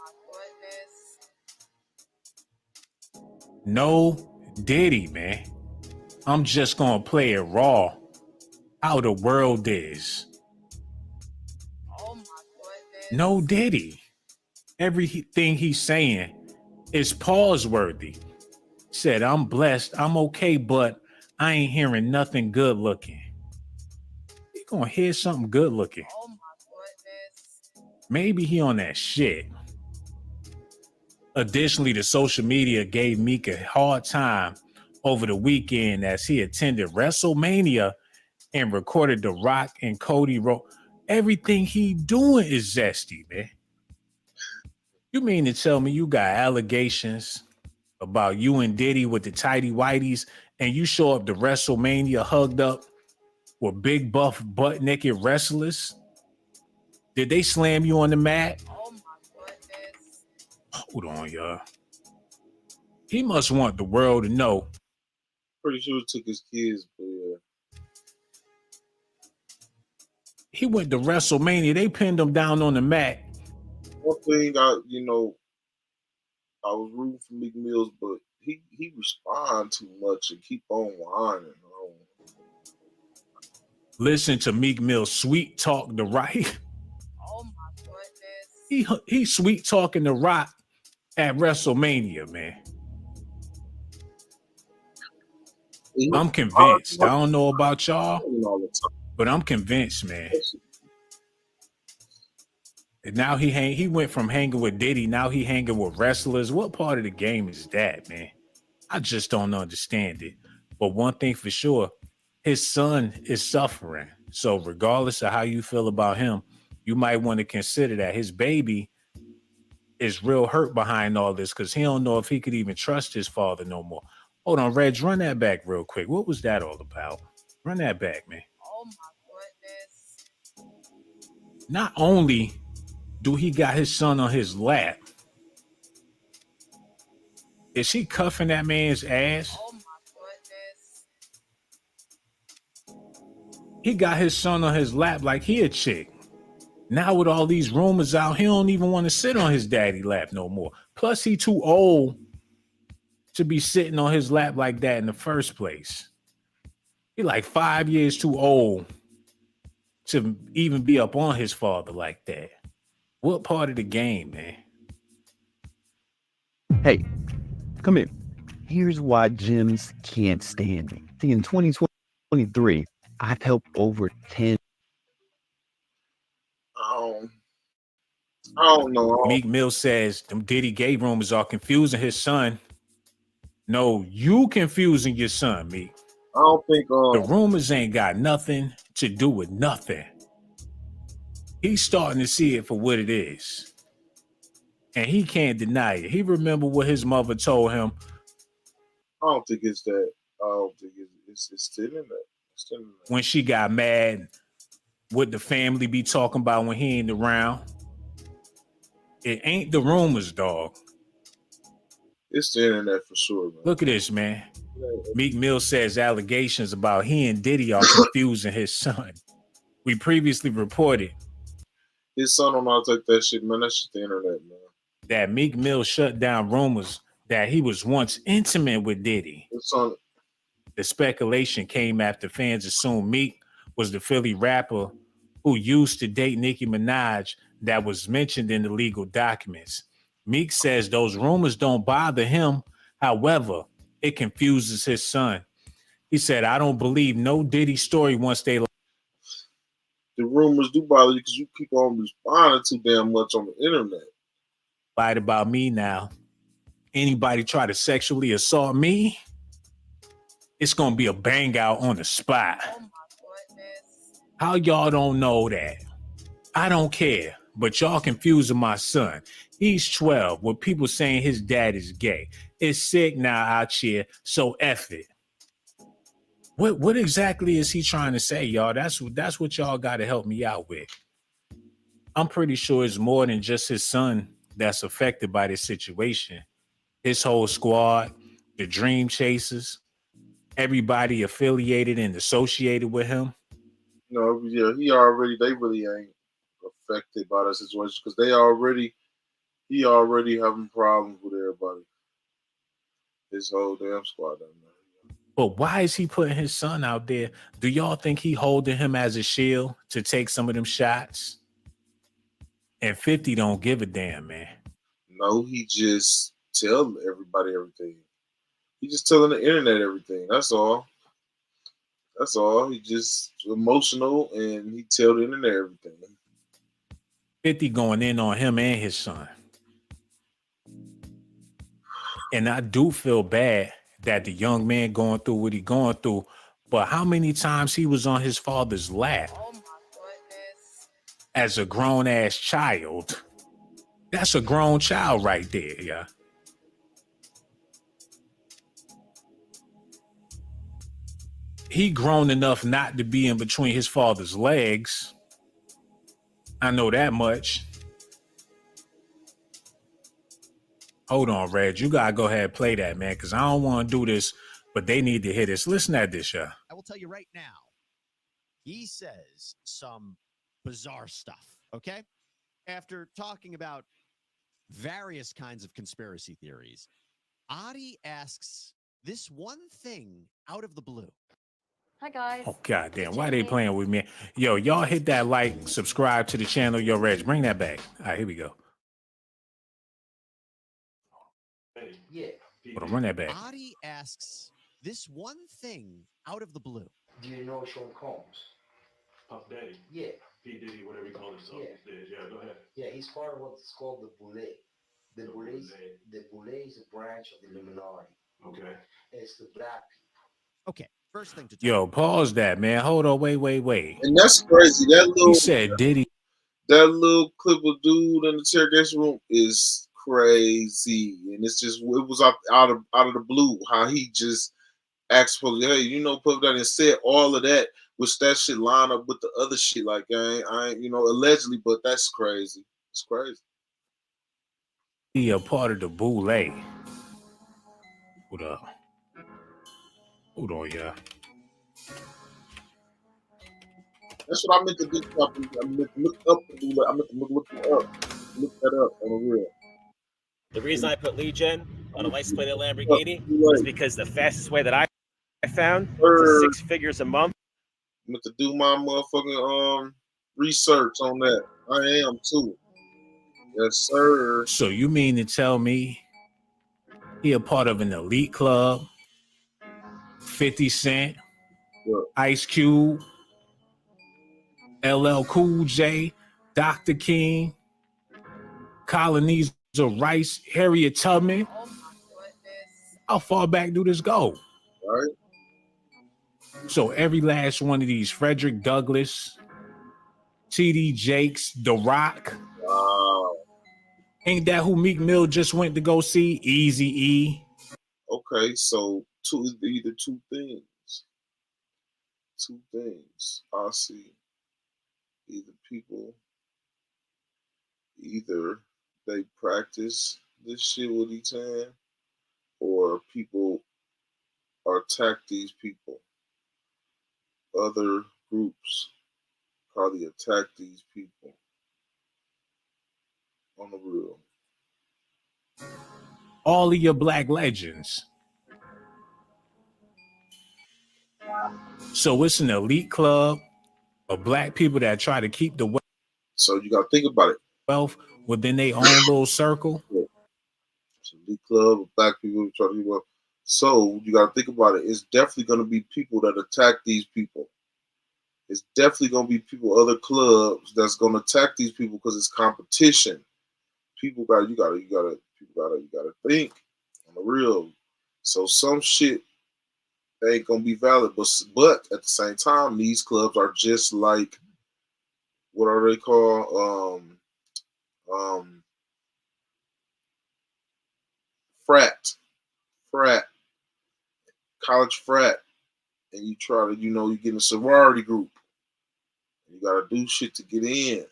goodness. No Diddy, man. I'm just going to play it raw. How the world is. Oh, my goodness. No Diddy. Everything he's saying is pause-worthy. Said, I'm blessed. I'm okay, but I ain't hearing nothing good looking. You gonna hear something good looking. Oh my goodness. Maybe he on that shit. Additionally, the social media gave Meek a hard time over the weekend as he attended WrestleMania and recorded The Rock and Cody Rhodes. Everything he doing is zesty, man. You mean to tell me you got allegations about you and Diddy with the tighty whities and you show up to WrestleMania hugged up with big buff butt naked wrestlers? Did they slam you on the mat? Oh my goodness. Hold on, y'all. He must want the world to know. Pretty sure he took his kids, but yeah. He went to WrestleMania. They pinned him down on the mat. One thing I was rooting for Meek Mills, but he respond too much and keep on whining. Listen to Meek Mill sweet talk the right. Oh my goodness. He sweet talking the Rock at WrestleMania, man. I'm convinced. I don't know about y'all, but I'm convinced, man. And now he went from hanging with Diddy, now he hanging with wrestlers. What part of the game is that, man? I just don't understand it. But one thing for sure, his son is suffering. So regardless of how you feel about him, you might want to consider that his baby is real hurt behind all this because he don't know if he could even trust his father no more. Hold on, Reg, run that back real quick. What was that all about? Run that back, man. Oh my goodness. Not only do he got his son on his lap, is he cuffing that man's ass? Oh my goodness. He got his son on his lap like he a chick. Now with all these rumors out, he don't even want to sit on his daddy lap no more. Plus he too old to be sitting on his lap like that in the first place. He like 5 years too old to even be up on his father like that. What part of the game, man? Hey, come here. Here's why gyms can't stand me. See, in 2023, I've helped over 10. I don't know. Meek Mill says them Diddy gay rumors are confusing his son. No, you confusing your son, Meek. I don't think the rumors ain't got nothing to do with nothing. He's starting to see it for what it is. And he can't deny it. He remember what his mother told him. I don't think it's that. I don't think it's still in that. It's still in that. When she got mad, what the family be talking about when he ain't around. It ain't the rumors, dog. It's the internet for sure, man. Look at this, man. Meek Mill says allegations about he and Diddy are confusing his son. We previously reported his son don't know how to take that shit, man. That's just the internet, man. That Meek Mill shut down rumors that he was once intimate with Diddy. The speculation came after fans assumed Meek was the Philly rapper who used to date Nicki Minaj that was mentioned in the legal documents. Meek says those rumors don't bother him. However, it confuses his son. He said, I don't believe no Diddy story once they... The rumors do bother you because you keep on responding too damn much on the internet. Lied about me now. Anybody try to sexually assault me, it's going to be a bang out on the spot. Oh my goodness. How y'all don't know that? I don't care, but y'all confusing my son. He's 12 with people saying his dad is gay. It's sick now out here, so F it. What exactly is he trying to say, y'all? That's what y'all got to help me out with. I'm pretty sure it's more than just his son that's affected by this situation. His whole squad, the Dream Chasers, everybody affiliated and associated with him. No, yeah, they really ain't affected by that situation because he already having problems with everybody. His whole damn squad down there. But why is he putting his son out there? Do y'all think he holding him as a shield to take some of them shots? And 50 don't give a damn, man. No, he just tell everybody everything. He just telling the internet everything. That's all. That's all. He just emotional and he tell the internet everything. 50 going in on him and his son. And I do feel bad that the young man going through what he going through, but how many times he was on his father's lap as a grown-ass child? That's a grown child right there, yeah. He grown enough not to be in between his father's legs. I know that much. Hold on, Reg. You gotta go ahead and play that, man, because I don't want to do this, but they need to hear this. Listen at this, yeah. I will tell you right now, he says some bizarre stuff, okay? After talking about various kinds of conspiracy theories, Adi asks this one thing out of the blue. Hi, guys. Oh, goddamn. Why they playing with me? Yo, y'all hit that like, subscribe to the channel. Yo, Reg, bring that back. All right, here we go. Yeah. Hold on, run that back. Adi asks this one thing out of the blue. Do you know Sean Combs? Puff Daddy. Yeah. P. Diddy, whatever he called himself. Yeah, go ahead. Yeah, he's part of what's called the Boule. The Boule is a branch of the Illuminati. Okay. It's the black people. Okay, first thing to Yo, pause that, man. Hold on, wait. And that's crazy. That little, he said Diddy. That little clip of dude in the interrogation room is crazy, and it's just it was out of the blue how he just asked for, hey, you know, Puff Daddy, and said all of that, which that shit line up with the other shit, like I ain't, you know, allegedly, but that's crazy. It's crazy. He a part of the Boule. Hold up. Hold on, yeah. That's what I meant to do. I meant to look up. I meant to look it up. Look that up on the real. The reason I put lead gen on a license plate Lamborghini is because the fastest way that I found is 6 figures a month. I meant to do my motherfucking research on that. I am too. Yes, sir. So you mean to tell me he a part of an elite club? 50 Cent, Ice Cube, LL Cool J, Dr. King, Colonies of Rice, Harriet Tubman. Oh my goodness. How far back do this go? Right. So every last one of these, Frederick Douglass, T.D. Jakes, The Rock, wow, Ain't that who Meek Mill just went to go see? Easy-E. Okay, so either two things. Two things I see. Either they practice this shit with each hand, or people attack these people. Other groups probably attack these people on the real. All of your black legends. So it's an elite club of black people that try to keep the So you got to think about it. Wealth within their own little circle. Yeah. It's an elite club of black people who try to keep up. So you got to think about it. It's definitely going to be people that attack these people. It's definitely going to be people, other clubs that's going to attack these people because it's competition. You gotta think on the real. So some shit ain't gonna be valid, but at the same time, these clubs are just like, what are they called? Frat, college frat, and you try to, you get in a sorority group. You gotta do shit to get in.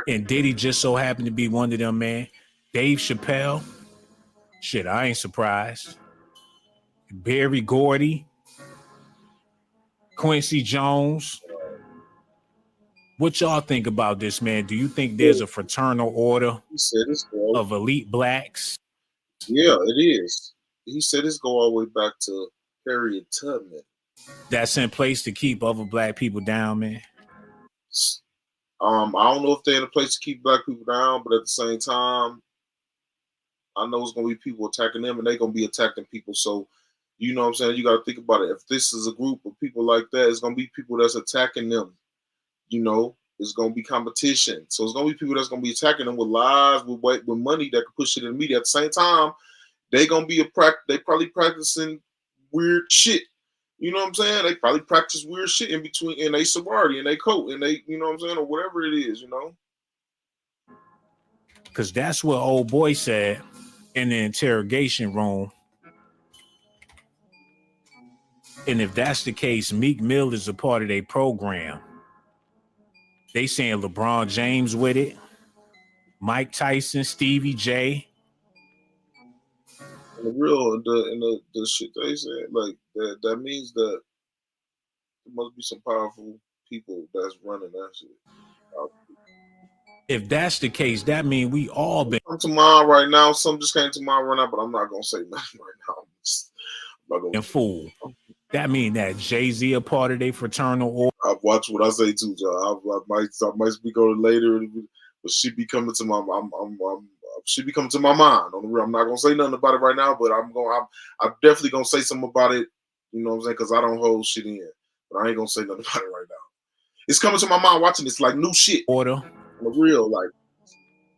And Diddy just so happened to be one of them, man. Dave Chappelle. Shit, I ain't surprised. Barry Gordy. Quincy Jones. What y'all think about this, man? Do you think there's a fraternal order of elite blacks? Yeah, it is. He said it's go all the way back to Harriet Tubman. That's in place to keep other black people down, man. I don't know if they're in a place to keep black people down, but at the same time, I know it's gonna be people attacking them, and they're gonna be attacking people. So, you know what I'm saying? You got to think about it. If this is a group of people like that, it's gonna be people that's attacking them. It's gonna be competition. So it's gonna be people that's gonna be attacking them with lies, with money that can push it in the media. At the same time, they gonna be they probably practicing weird shit. You know what I'm saying? They probably practice weird shit in between, in a sorority, in a coat, and they, you know what I'm saying, or whatever it is, Because that's what old boy said in the interrogation room. And if that's the case, Meek Mill is a part of their program. They saying LeBron James with it, Mike Tyson, Stevie J. In the real, in the shit they said, like that means that there must be some powerful people that's running that shit. If that's the case, that means we all been come to mind right now. Some just came to mind right now, but I'm not gonna say nothing right now. Fool. That mean that Jay-Z a part of their fraternal order. I've watched what I say too, John. I might speak on it later, but she be coming to my she be coming to my mind. On the real, I'm not gonna say nothing about it right now, but I'm definitely gonna say something about it. You know what I'm saying? Because I don't hold shit in, but I ain't gonna say nothing about it right now. It's coming to my mind watching this like new shit. Order. On the real, like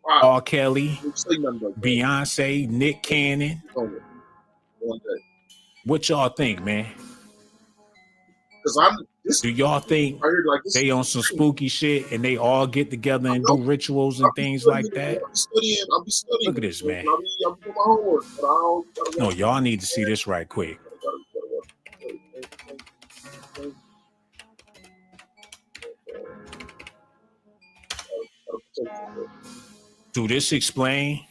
wow. R. Kelly, Beyonce, Nick Cannon. One day. What y'all think, man? Because do y'all think they on some spooky shit and they all get together and do rituals and things like that? I'll be studying. Look at this, man. I'll be doing my homework, but no, y'all need to see this right quick. Do this explain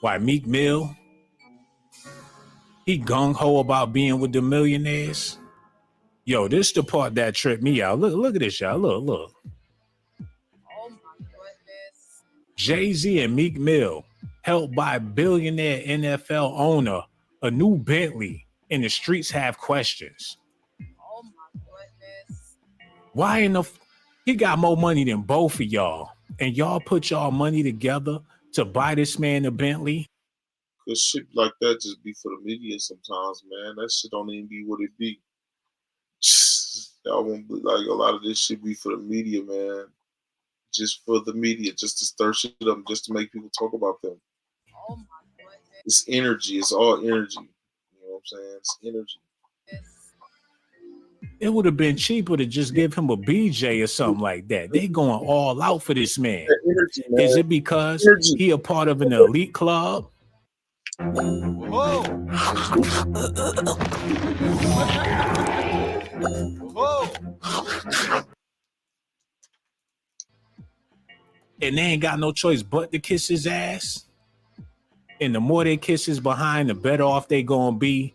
why Meek Mill, he gung-ho about being with the millionaires? Yo, this the part that tripped me out. Look at this, y'all. Look. Oh my goodness. Jay-Z and Meek Mill helped buy billionaire NFL owner a new Bentley, and the streets have questions. Oh my goodness. Why in the he got more money than both of y'all, and y'all put y'all money together to buy this man a Bentley? Cause shit like that just be for the media sometimes, man. That shit don't even be what it be. Y'all won't be like a lot of this shit be for the media, man. Just for the media, just to stir shit up, just to make people talk about them. Oh my goodness. It's energy. It's all energy. You know what I'm saying? It's energy. It would have been cheaper to just give him a BJ or something like that. They going all out for this man. Energy, man. Is it because he a part of an elite club? Whoa. Whoa. And they ain't got no choice but to kiss his ass? And the more they kiss his behind, the better off they gonna be.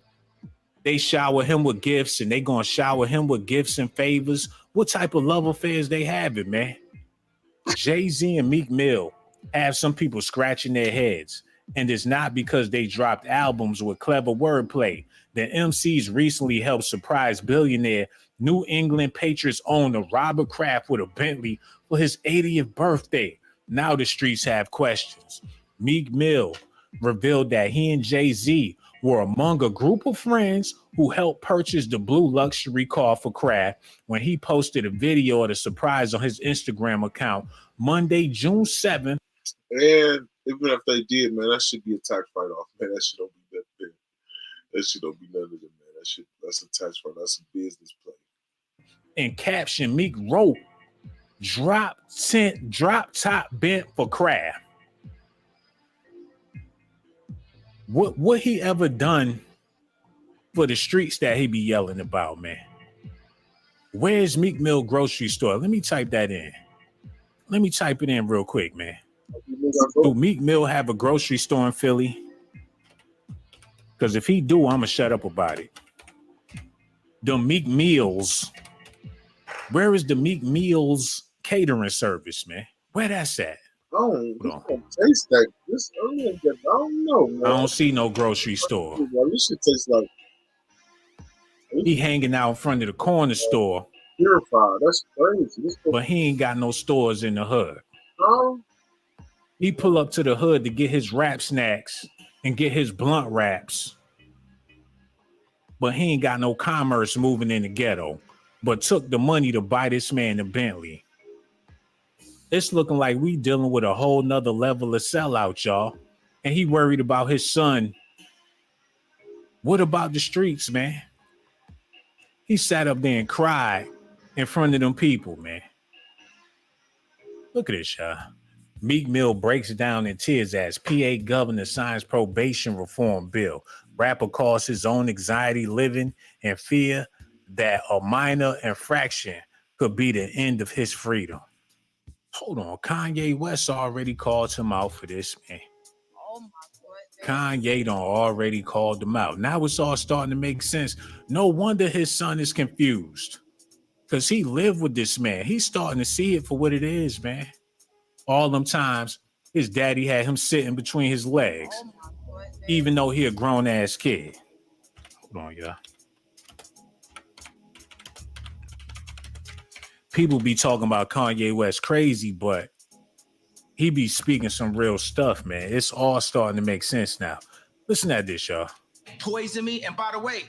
They shower him with gifts and they gonna shower him with gifts and favors. What type of love affairs they having, man? Jay-Z and Meek Mill have some people scratching their heads. And it's not because they dropped albums with clever wordplay. The MCs recently helped surprise billionaire New England Patriots owner Robert Kraft with a Bentley for his 80th birthday. Now the streets have questions. Meek Mill revealed that he and Jay-Z were among a group of friends who helped purchase the blue luxury car for Kraft when he posted a video of the surprise on his Instagram account Monday, June 7th. And even if they did, man, that should be a tax write-off. Man, that shit don't be that big. That shit don't be none of them, man. That's a tax write-off. That's a business play. And caption Meek wrote, drop top bent for Kraft. What he ever done for the streets that he be yelling about, man? Where's Meek Mill grocery store? Let me type that in. Let me type it in real quick, man. Do Meek Mill have a grocery store in Philly? Because if he do, I'm going to shut up about it. The Meek Mills. Where is the Meek Mills catering service, man? Where that's at? I don't taste that. I don't know, man. I don't see no grocery store. This shit tastes like he hanging out in front of the corner store. Purified. That's crazy. But he ain't got no stores in the hood. No. He pull up to the hood to get his rap snacks and get his blunt wraps. But he ain't got no commerce moving in the ghetto. But took the money to buy this man a Bentley. It's looking like we dealing with a whole nother level of sellout, y'all. And he worried about his son. What about the streets, man? He sat up there and cried in front of them people, man. Look at this, y'all. Meek Mill breaks down in tears as PA governor signs probation reform bill. Rapper calls his own anxiety living and fear that a minor infraction could be the end of his freedom. Hold on, Kanye West already called him out for this, man. Oh my goodness. Kanye done already called him out. Now it's all starting to make sense. No wonder his son is confused. Because he lived with this man. He's starting to see it for what it is, man. All them times his daddy had him sitting between his legs. Oh even though he a grown-ass kid. Hold on, y'all. People be talking about Kanye West crazy, but he be speaking some real stuff, man. It's all starting to make sense now. Listen at this, y'all. Poison me, and by the way,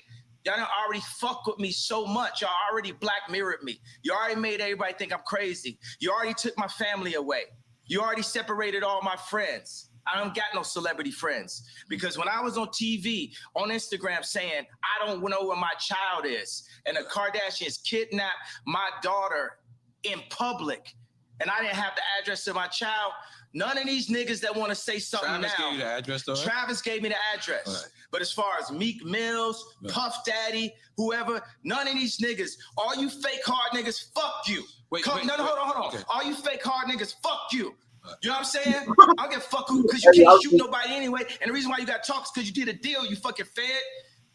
y'all done already fuck with me so much. Y'all already black mirrored me. You already made everybody think I'm crazy. You already took my family away. You already separated all my friends. I don't got no celebrity friends because when I was on TV, on Instagram saying, I don't know where my child is, and the Kardashians kidnapped my daughter in public, and I didn't have the address of my child, none of these niggas that want to say something Travis now. gave you the address, though, right? Travis gave me the address. Right. But as far as Meek Mills, Puff Daddy, whoever, none of these niggas, all you fake hard niggas, fuck you. Wait, hold on. Okay. All you fake hard niggas, fuck you. You know what I'm saying? I don't give a fuck who, because you can't shoot nobody anyway. And the reason why you got talks is because you did a deal, you fucking fed.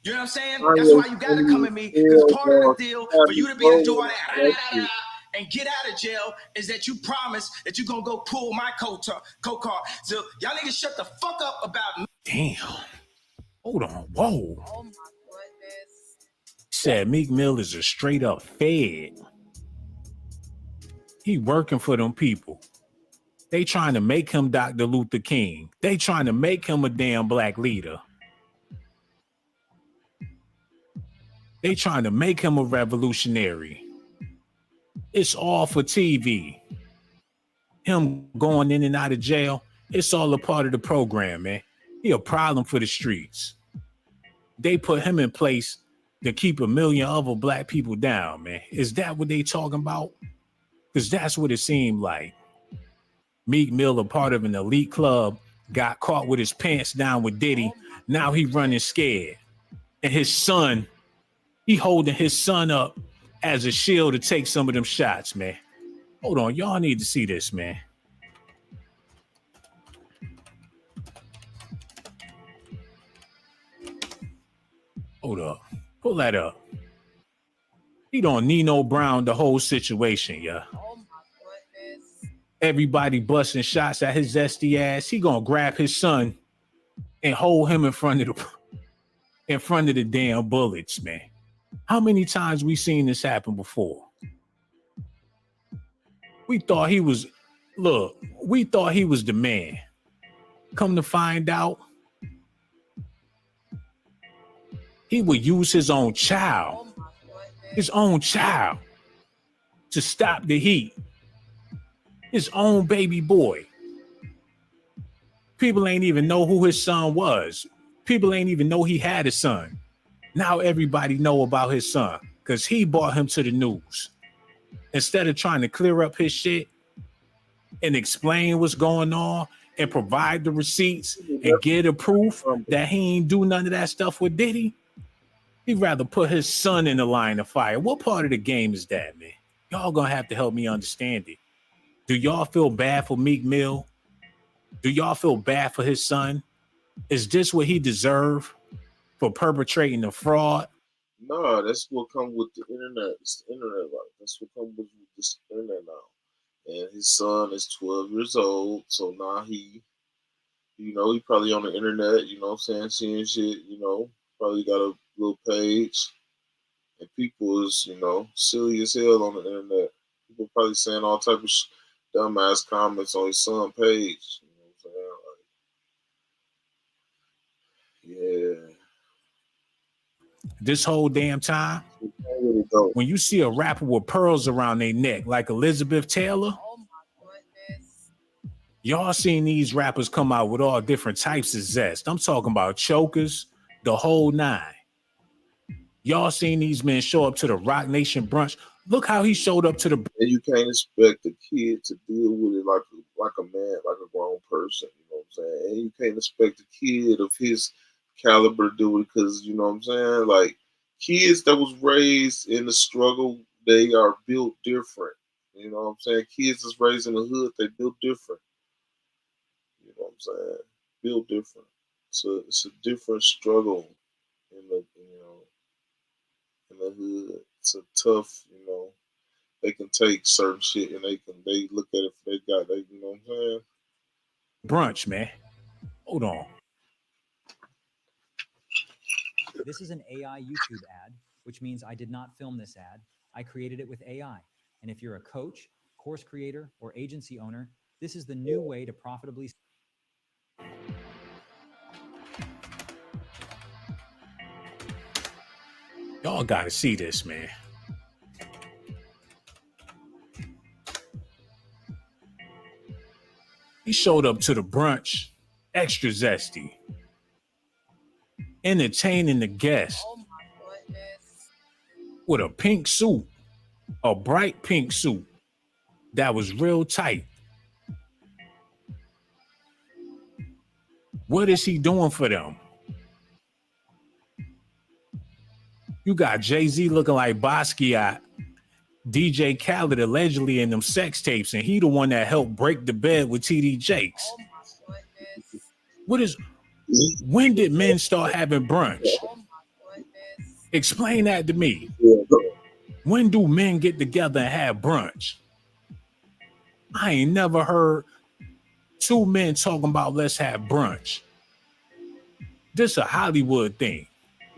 You know what I'm saying? That's why you gotta come at me. Because part of the deal for you to be the door and get out of jail is that you promise that you're gonna go pull my co-car. So y'all niggas shut the fuck up about me. Damn. Hold on. Whoa. Oh my goodness. Said Meek Mill is a straight up fed. He working for them people. They trying to make him Dr. Luther King. They trying to make him a damn black leader. They trying to make him a revolutionary. It's all for TV. Him going in and out of jail, it's all a part of the program, man. He a problem for the streets. They put him in place to keep a million other black people down, man. Is that what they talking about? Because that's what it seemed like. Meek Mill, a part of an elite club, got caught with his pants down with Diddy. Now he running scared. And his son, he holding his son up as a shield to take some of them shots, man. Hold on, y'all need to see this, man. Hold up. Pull that up. He don't Nino Brown the whole situation, yeah. Oh my goodness. Everybody busting shots at his zesty ass. He gonna grab his son and hold him in front of the damn bullets, man. How many times we seen this happen before? We thought he was the man. Come to find out, he would use his own child, to stop the heat. His own baby boy. People ain't even know who his son was. People ain't even know he had a son. Now everybody know about his son because he brought him to the news. Instead of trying to clear up his shit and explain what's going on and provide the receipts and get a proof that he ain't do none of that stuff with Diddy, he'd rather put his son in the line of fire. What part of the game is that, man? Y'all gonna have to help me understand it. Do y'all feel bad for Meek Mill? Do y'all feel bad for his son? Is this what he deserved for perpetrating the fraud? No, that's what comes with the internet. It's the internet life. That's what comes with this internet now. And his son is 12 years old, so now he probably on the internet, you know what I'm saying, seeing shit, probably got a little page. And people is, silly as hell on the internet. People probably saying all type of dumbass comments on his son page. You know what I'm saying? Like, yeah. This whole damn time, when you see a rapper with pearls around their neck like Elizabeth Taylor, Oh my goodness. y'all seen these rappers come out with all different types of zest. I'm talking about chokers, the whole nine. Y'all seen these men show up to the Rock Nation brunch. Look how he showed up to the. And you can't expect a kid to deal with it like a man, like a grown person. You know what I'm saying? And you can't expect a kid of his caliber to do it because, you know what I'm saying? Like, kids that was raised in the struggle, they are built different. You know what I'm saying? Kids that's raised in the hood, they built different. You know what I'm saying? Built different. So it's a different struggle in the hood. It's a tough, they can take certain shit and they look at it if they got that, you know what I'm saying? Brunch, man. Hold on. This is an AI YouTube ad, which means I did not film this ad. I created it with AI. And if you're a coach, course creator, or agency owner, this is the new way to profitably. Y'all gotta see this, man. He showed up to the brunch, extra zesty, entertaining the guests Oh my goodness. with a pink suit, a bright pink suit that was real tight. What is he doing for them? You got Jay-Z looking like Basquiat, DJ Khaled allegedly in them sex tapes, and he the one that helped break the bed with TD Jakes. Oh my goodness. When did men start having brunch? Oh my goodness. Explain that to me. When do men get together and have brunch? I ain't never heard two men talking about let's have brunch. This a Hollywood thing.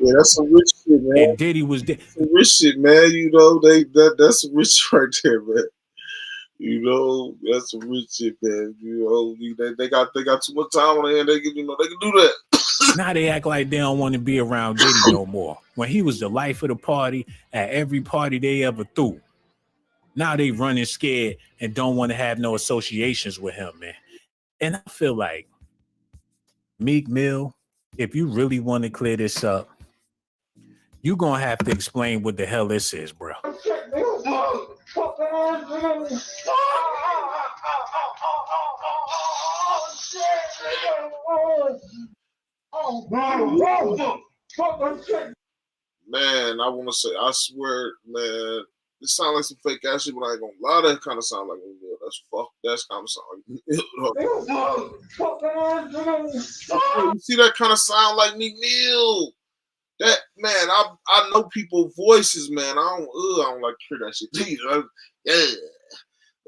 Yeah, that's some rich shit, man. And Diddy was there. Some rich shit, man. That's some rich right there, man. That's some rich shit, man. They got too much time on their hand. They can do that. Now they act like they don't want to be around Diddy no more. When he was the life of the party at every party they ever threw. Now they running scared and don't want to have no associations with him, man. And I feel like Meek Mill, if you really want to clear this up, You gonna have to explain what the hell this is, bro. Man, I want to say, I swear, man, it sounds like some fake ass shit, but I ain't gonna lie, that kind of sound like Meek Mill. That's kind of sound like Meek Mill. You see that kind of sound like Meek Mill? That, man, I know people's voices, man. I don't like to hear that shit either. Yeah.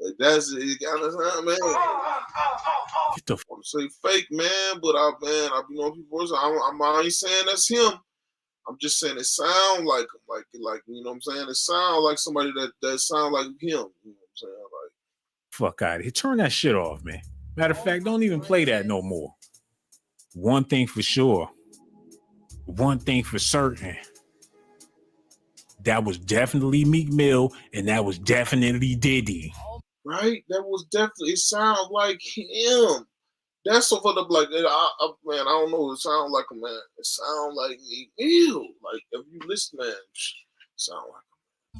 Like that's it kind of sound, man. Get the I say fake, man, but I be knowing people's voices. I ain't saying that's him. I'm just saying it sound like him, like you know what I'm saying? It sound like somebody that sound like him. You know what I'm saying? Like, fuck out of here. Turn that shit off, man. Matter of fact, don't even play that no more. One thing for sure. One thing for certain. That was definitely Meek Mill, and that was definitely Diddy. Right? That was definitely, it sound like him. That's so fucked up. Like, man, I don't know. It sound like a man. It sound like Meek Mill. Like, if you listen, man, sound like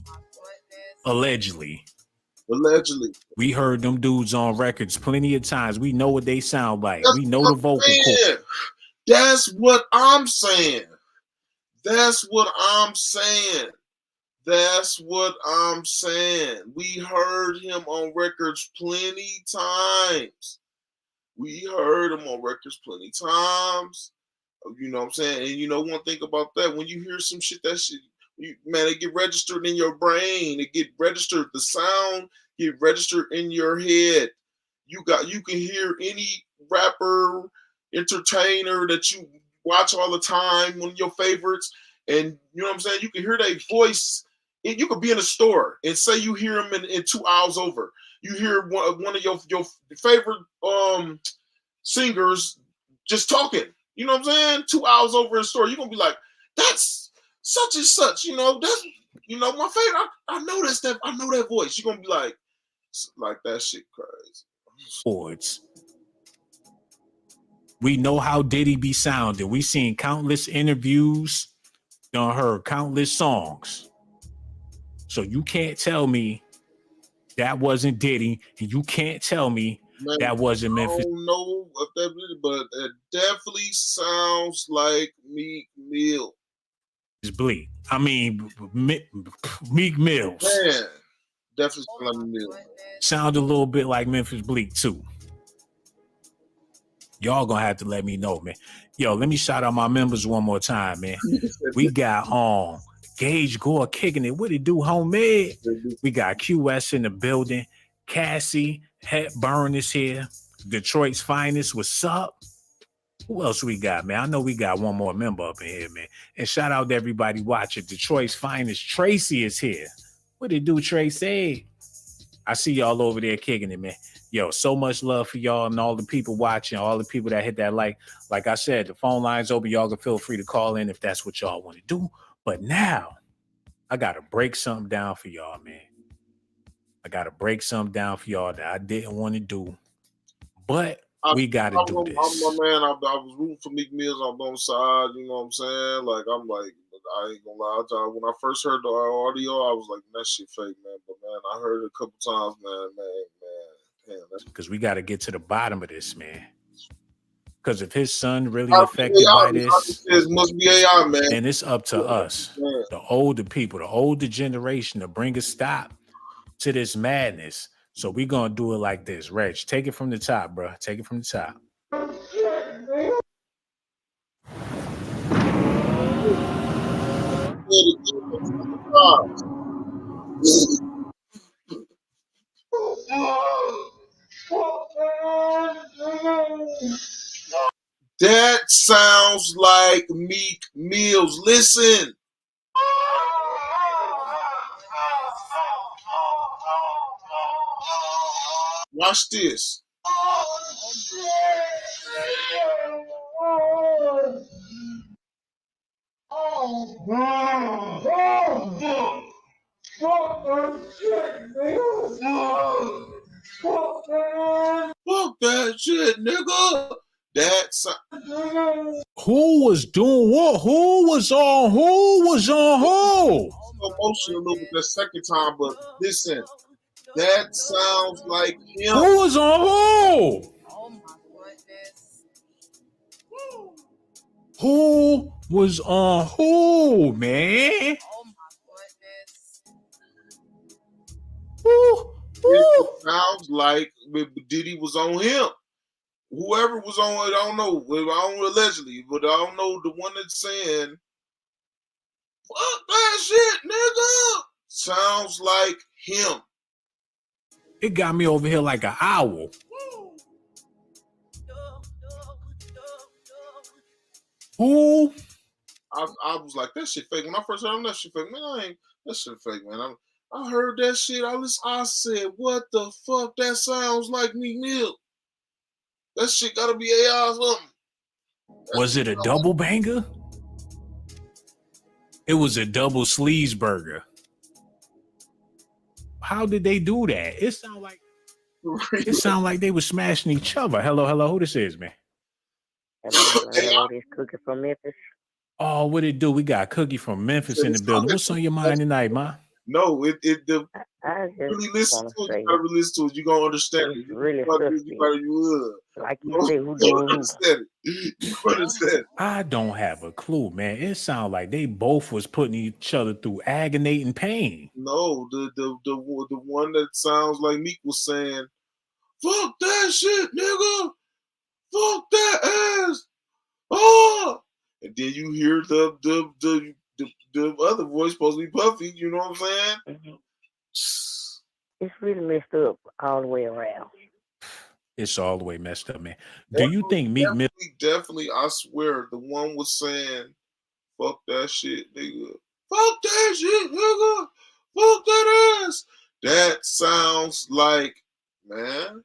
him. Allegedly. We heard them dudes on records plenty of times. We know what they sound like. We know the vocal cord. That's what I'm saying. That's what I'm saying. That's what I'm saying. We heard him on records plenty times. We heard him on records plenty times. You know what I'm saying? And you know one thing about that, when you hear some shit, that shit, man, it get registered in your brain. It get registered. The sound get registered in your head. You can hear any rapper, entertainer that you watch all the time, one of your favorites, and you know what I'm saying? You can hear their voice. You could be in a store and say you hear them in 2 hours over. You hear one of your favorite singers just talking. You know what I'm saying? 2 hours over in a store. You're gonna be like, that's such and such, you know, that's my favorite. I know that's that, I know that voice. You're gonna be like that shit crazy. Boards. We know how Diddy be sounding. We seen countless interviews, done heard countless songs. So you can't tell me that wasn't Diddy, and you can't tell me that wasn't Memphis. I don't know if that really, but it definitely sounds like Meek Mill. It's Bleak. I mean, Meek Mills. Man, definitely sounds like Meek Mill. Sound a little bit like Memphis Bleak too. Y'all gonna have to let me know, man. Yo, let me shout out my members one more time, man. We got Gage Gore kicking it. What it do, homemade? We got QS in the building. Cassie Hepburn is here. Detroit's finest. What's up? Who else we got, man? I know we got one more member up in here, man. And shout out to everybody watching. Detroit's finest. Tracy is here. What it do, Tracy? I see y'all over there kicking it, man. Yo, so much love for y'all and all the people watching, all the people that hit that like. Like I said, the phone line's open. Y'all can feel free to call in if that's what y'all want to do. But now, I got to break something down for y'all, man. I got to break something down for y'all that I didn't want to do. But we got to do this. I was rooting for Meek Mills on both sides, you know what I'm saying? Like, I'm like, I ain't gonna lie to you. When I first heard the audio, I was like, that shit fake, man. But, man, I heard it a couple times, man. Because we got to get to the bottom of this, man. Because if his son really affected by this, it must be AI, man. And it's up to us, the older people, the older generation, to bring a stop to this madness. So we're going to do it like this. Reg, take it from the top, bro. Take it from the top. That sounds like Meek Mills. Listen. Watch this. Fuck that shit, nigga. That's Who was doing what? Who was on who? Slow motion a little bit that second time, but listen, that sounds like him. Who was on who? Oh my goodness. Who was on who, man? Oh my goodness. It sounds like Diddy was on him. Whoever was on it, I don't know. I don't allegedly, but I don't know the one that's saying, "Fuck that shit, nigga." Sounds like him. It got me over here like an owl. Who? I was like, that shit fake. When I first heard him, that shit fake. Man, that shit fake, man. I heard that shit. I said, what the fuck? That sounds like Meek Mill. That shit gotta be AI or something. Was it a double banger? It was a double sleaze burger. How did they do that? It sound like they were smashing each other. Hello, who this is, man? Hello, this Cookie from Memphis. Oh, what it do? We got Cookie from Memphis in the building. What's on your mind tonight, man? No, I just really listen want to to it. say You gotta really listen to it. You're gonna understand it's it. really You like you say, who doing who? understand it. You understand. I don't have a clue, man. It sounds like they both was putting each other through aggravating pain. No, the one that sounds like Meek was saying, "Fuck that shit, nigga. Fuck that ass." Oh, and then you hear the other voice supposed to be Puffy. You know what I'm saying? Mm-hmm. It's really messed up all the way around. It's all the way messed up, man. Do you think Meek Mill? Definitely, I swear, the one was saying, "Fuck that shit, nigga. Fuck that shit, nigga. Fuck that ass." That sounds like, man.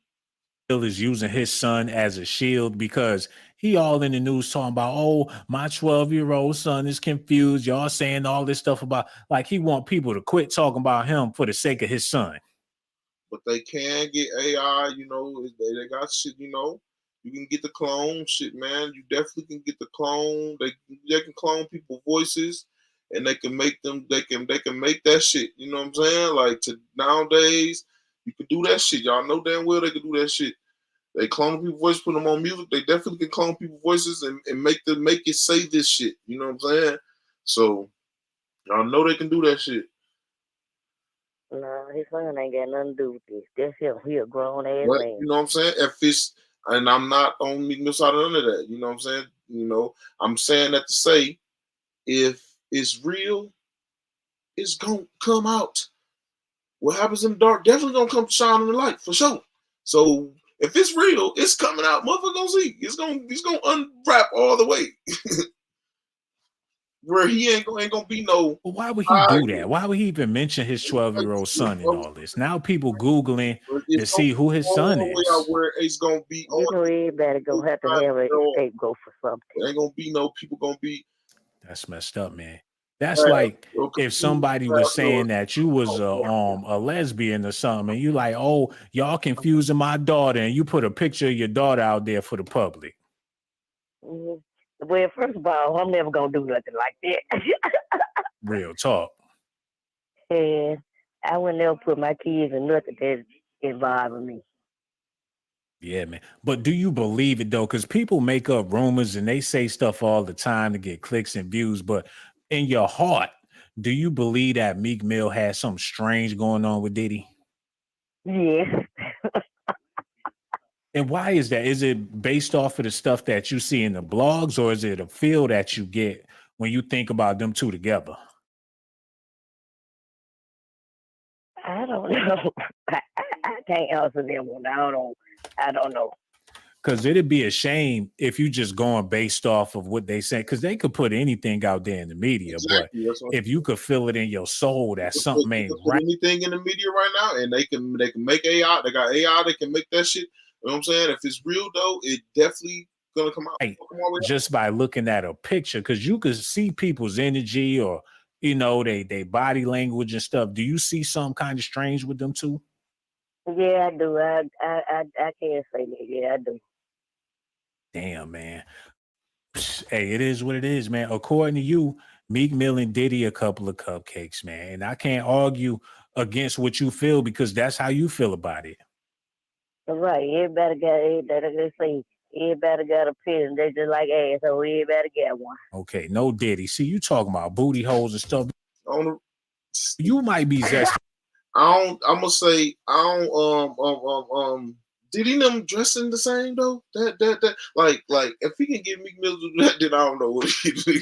Is using his son as a shield because he all in the news talking about, oh, my 12-year-old son is confused. Y'all saying all this stuff about, like, he want people to quit talking about him for the sake of his son. But they can get AI, you know, they got shit, you know. You can get the clone shit, man. You definitely can get the clone. They can clone people's voices and they can make them, they can make that shit. You know what I'm saying? Like nowadays, you can do that shit. Y'all know damn well they can do that shit. They clone people's voices, put them on music. They definitely can clone people's voices and make it say this shit. You know what I'm saying? So y'all know they can do that shit. No, his son ain't got nothing to do with this. That's him. He a grown ass But, man. you know what I'm saying? If it's, and I'm not on Meek Mill side of none of that. You know what I'm saying? You know, I'm saying that to say, if it's real, it's gonna come out. What happens in the dark definitely gonna come shine in the light for sure. So if it's real, it's coming out. Motherfucker gonna see. It's gonna unwrap all the way. Where he ain't gonna be no. Well, why would he do that? Why would he even mention his 12-year-old son and all this? Now people Googling to see who his son is. Where it's gonna be. You know, everybody gonna have to have a scapegoat for something. There ain't gonna be no people gonna be. That's messed up, man. That's like if somebody was saying that you was a lesbian or something, and you like, oh, y'all confusing my daughter, and you put a picture of your daughter out there for the public. Mm-hmm. Well, first of all, I'm never gonna do nothing like that. Real talk. And I would never put my kids in nothing that involves me. Yeah, man. But do you believe it though? Because people make up rumors and they say stuff all the time to get clicks and views. But in your heart, do you believe that Meek Mill has something strange going on with Diddy? Yes. And why is that? Is it based off of the stuff that you see in the blogs, or is it a feel that you get when you think about them two together? I don't know. I can't answer that one. I don't know. Because it'd be a shame if you just going based off of what they say, because they could put anything out there in the media. Exactly. But if you could feel it in your soul that something ain't right. Anything in the media right now, and they can make AI. They got AI. They can make that shit. You know what I'm saying? If it's real though, it definitely gonna come out. Right. Just by looking at a picture, because you could see people's energy or they body language and stuff. Do you see some kind of strange with them too? Yeah, I do. I can't say that. Yeah, I do. Damn, man. Hey, it is what it is, man. According to you, Meek Mill and Diddy a couple of cupcakes, man. And I can't argue against what you feel because that's how you feel about it. Right. Everybody got a opinion. They just like ass, so everybody got one. Okay, no Diddy. See, you talking about booty holes and stuff. You might be zesty. I'm gonna say did he them dressing the same though? That like if he can get Meek Mill to do that, then I don't know what he do.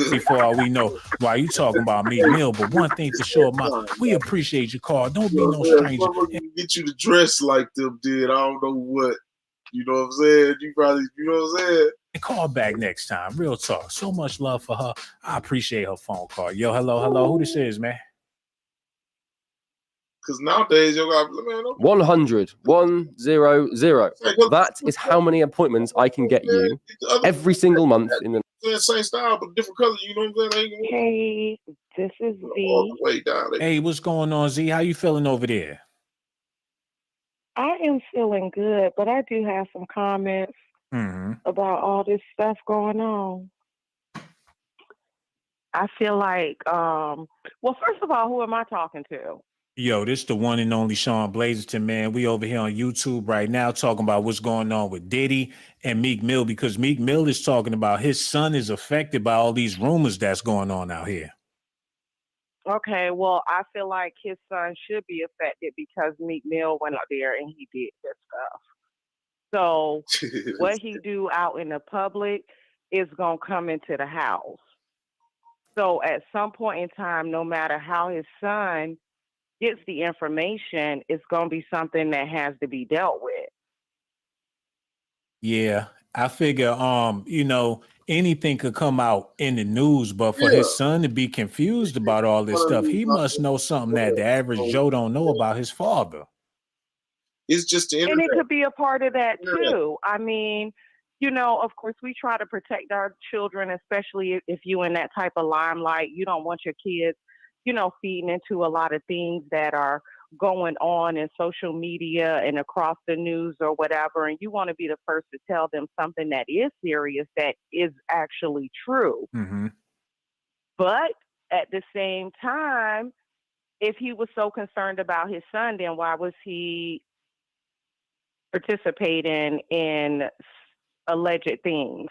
Before all we know, why you talking about Meek Mill? But one thing for sure, we appreciate your call. Don't be no stranger. Get you to dress like them did. I don't know what. You know what I'm saying? You probably, you know what I'm saying? Call back next time. Real talk. So much love for her. I appreciate her phone call. Yo, hello. Who this is, man? Because nowadays, yo, got 100. That is how many appointments I can get you every single month in the same style but different color. You know what I'm saying? Hey, this is all the way down. Hey, what's going on, Z? How you feeling over there? I am feeling good, but I do have some comments about all this stuff going on. I feel like, well, first of all, who am I talking to? Yo, this the one and only Sean Blazerton, man. We over here on YouTube right now talking about what's going on with Diddy and Meek Mill because Meek Mill is talking about his son is affected by all these rumors that's going on out here. Okay, well, I feel like his son should be affected because Meek Mill went out there and he did this stuff. So what he do out in the public is going to come into the house. So at some point in time, no matter how his son gets the information, it's going to be something that has to be dealt with. Yeah, I figure, anything could come out in the news, but for his son to be confused about all this stuff, he must know something that the average Joe don't know about his father. It's just the internet. And it could be a part of that too. I mean, of course, we try to protect our children, especially if you're in that type of limelight. You don't want your kids, feeding into a lot of things that are going on in social media and across the news or whatever. And you want to be the first to tell them something that is serious, that is actually true. Mm-hmm. But at the same time, if he was so concerned about his son, then why was he participating in alleged things?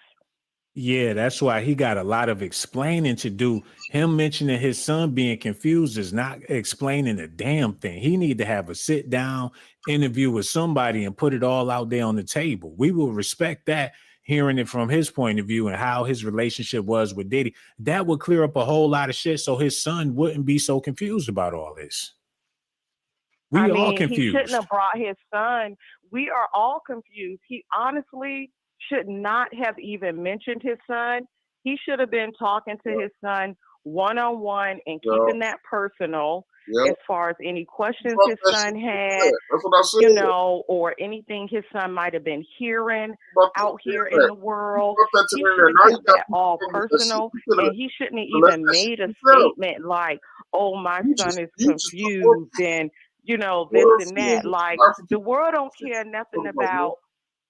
Yeah, that's why he got a lot of explaining to do. Him mentioning his son being confused is not explaining a damn thing. He need to have a sit down interview with somebody and put it all out there on the table. We will respect that, hearing it from his point of view and how his relationship was with Diddy. That would clear up a whole lot of shit so his son wouldn't be so confused about all this. We all confused. He shouldn't have brought his son. We are all confused. He honestly should not have even mentioned his son. He should have been talking to his son one-on-one and keeping that personal as far as any questions his son had, or anything his son might have been hearing out here in the world. He should have kept that all personal, and he shouldn't have even made a statement like, oh, my son is confused and, this and that. Like, the world don't care nothing about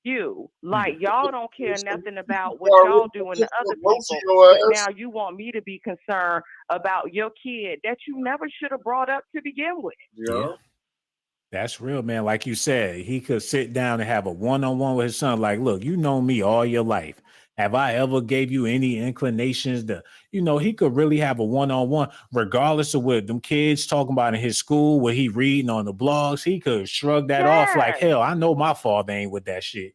you. Like, y'all don't care nothing about what y'all doing to other people. But now you want me to be concerned about your kid that you never should have brought up to begin with. Yeah. That's real, man. Like you said, he could sit down and have a one-on-one with his son. Like, look, you know me all your life. Have I ever gave you any inclinations to, he could really have a one-on-one, regardless of what them kids talking about in his school, what he reading on the blogs. He could shrug that off like, hell, I know my father ain't with that shit.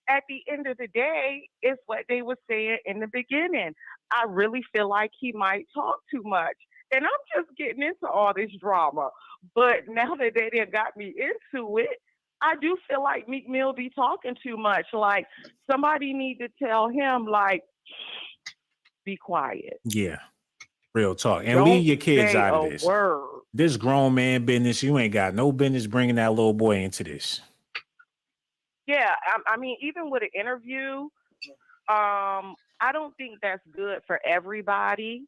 At the end of the day, it's what they were saying in the beginning. I really feel like he might talk too much. And I'm just getting into all this drama. But now that they done got me into it, I do feel like Meek Mill be talking too much. Like, somebody need to tell him, like, be quiet. Yeah, real talk. And Don't leave your kids say out of a this. word. This grown man business, you ain't got no business bringing that little boy into this. Yeah, I mean, even with an interview, I don't think that's good for everybody.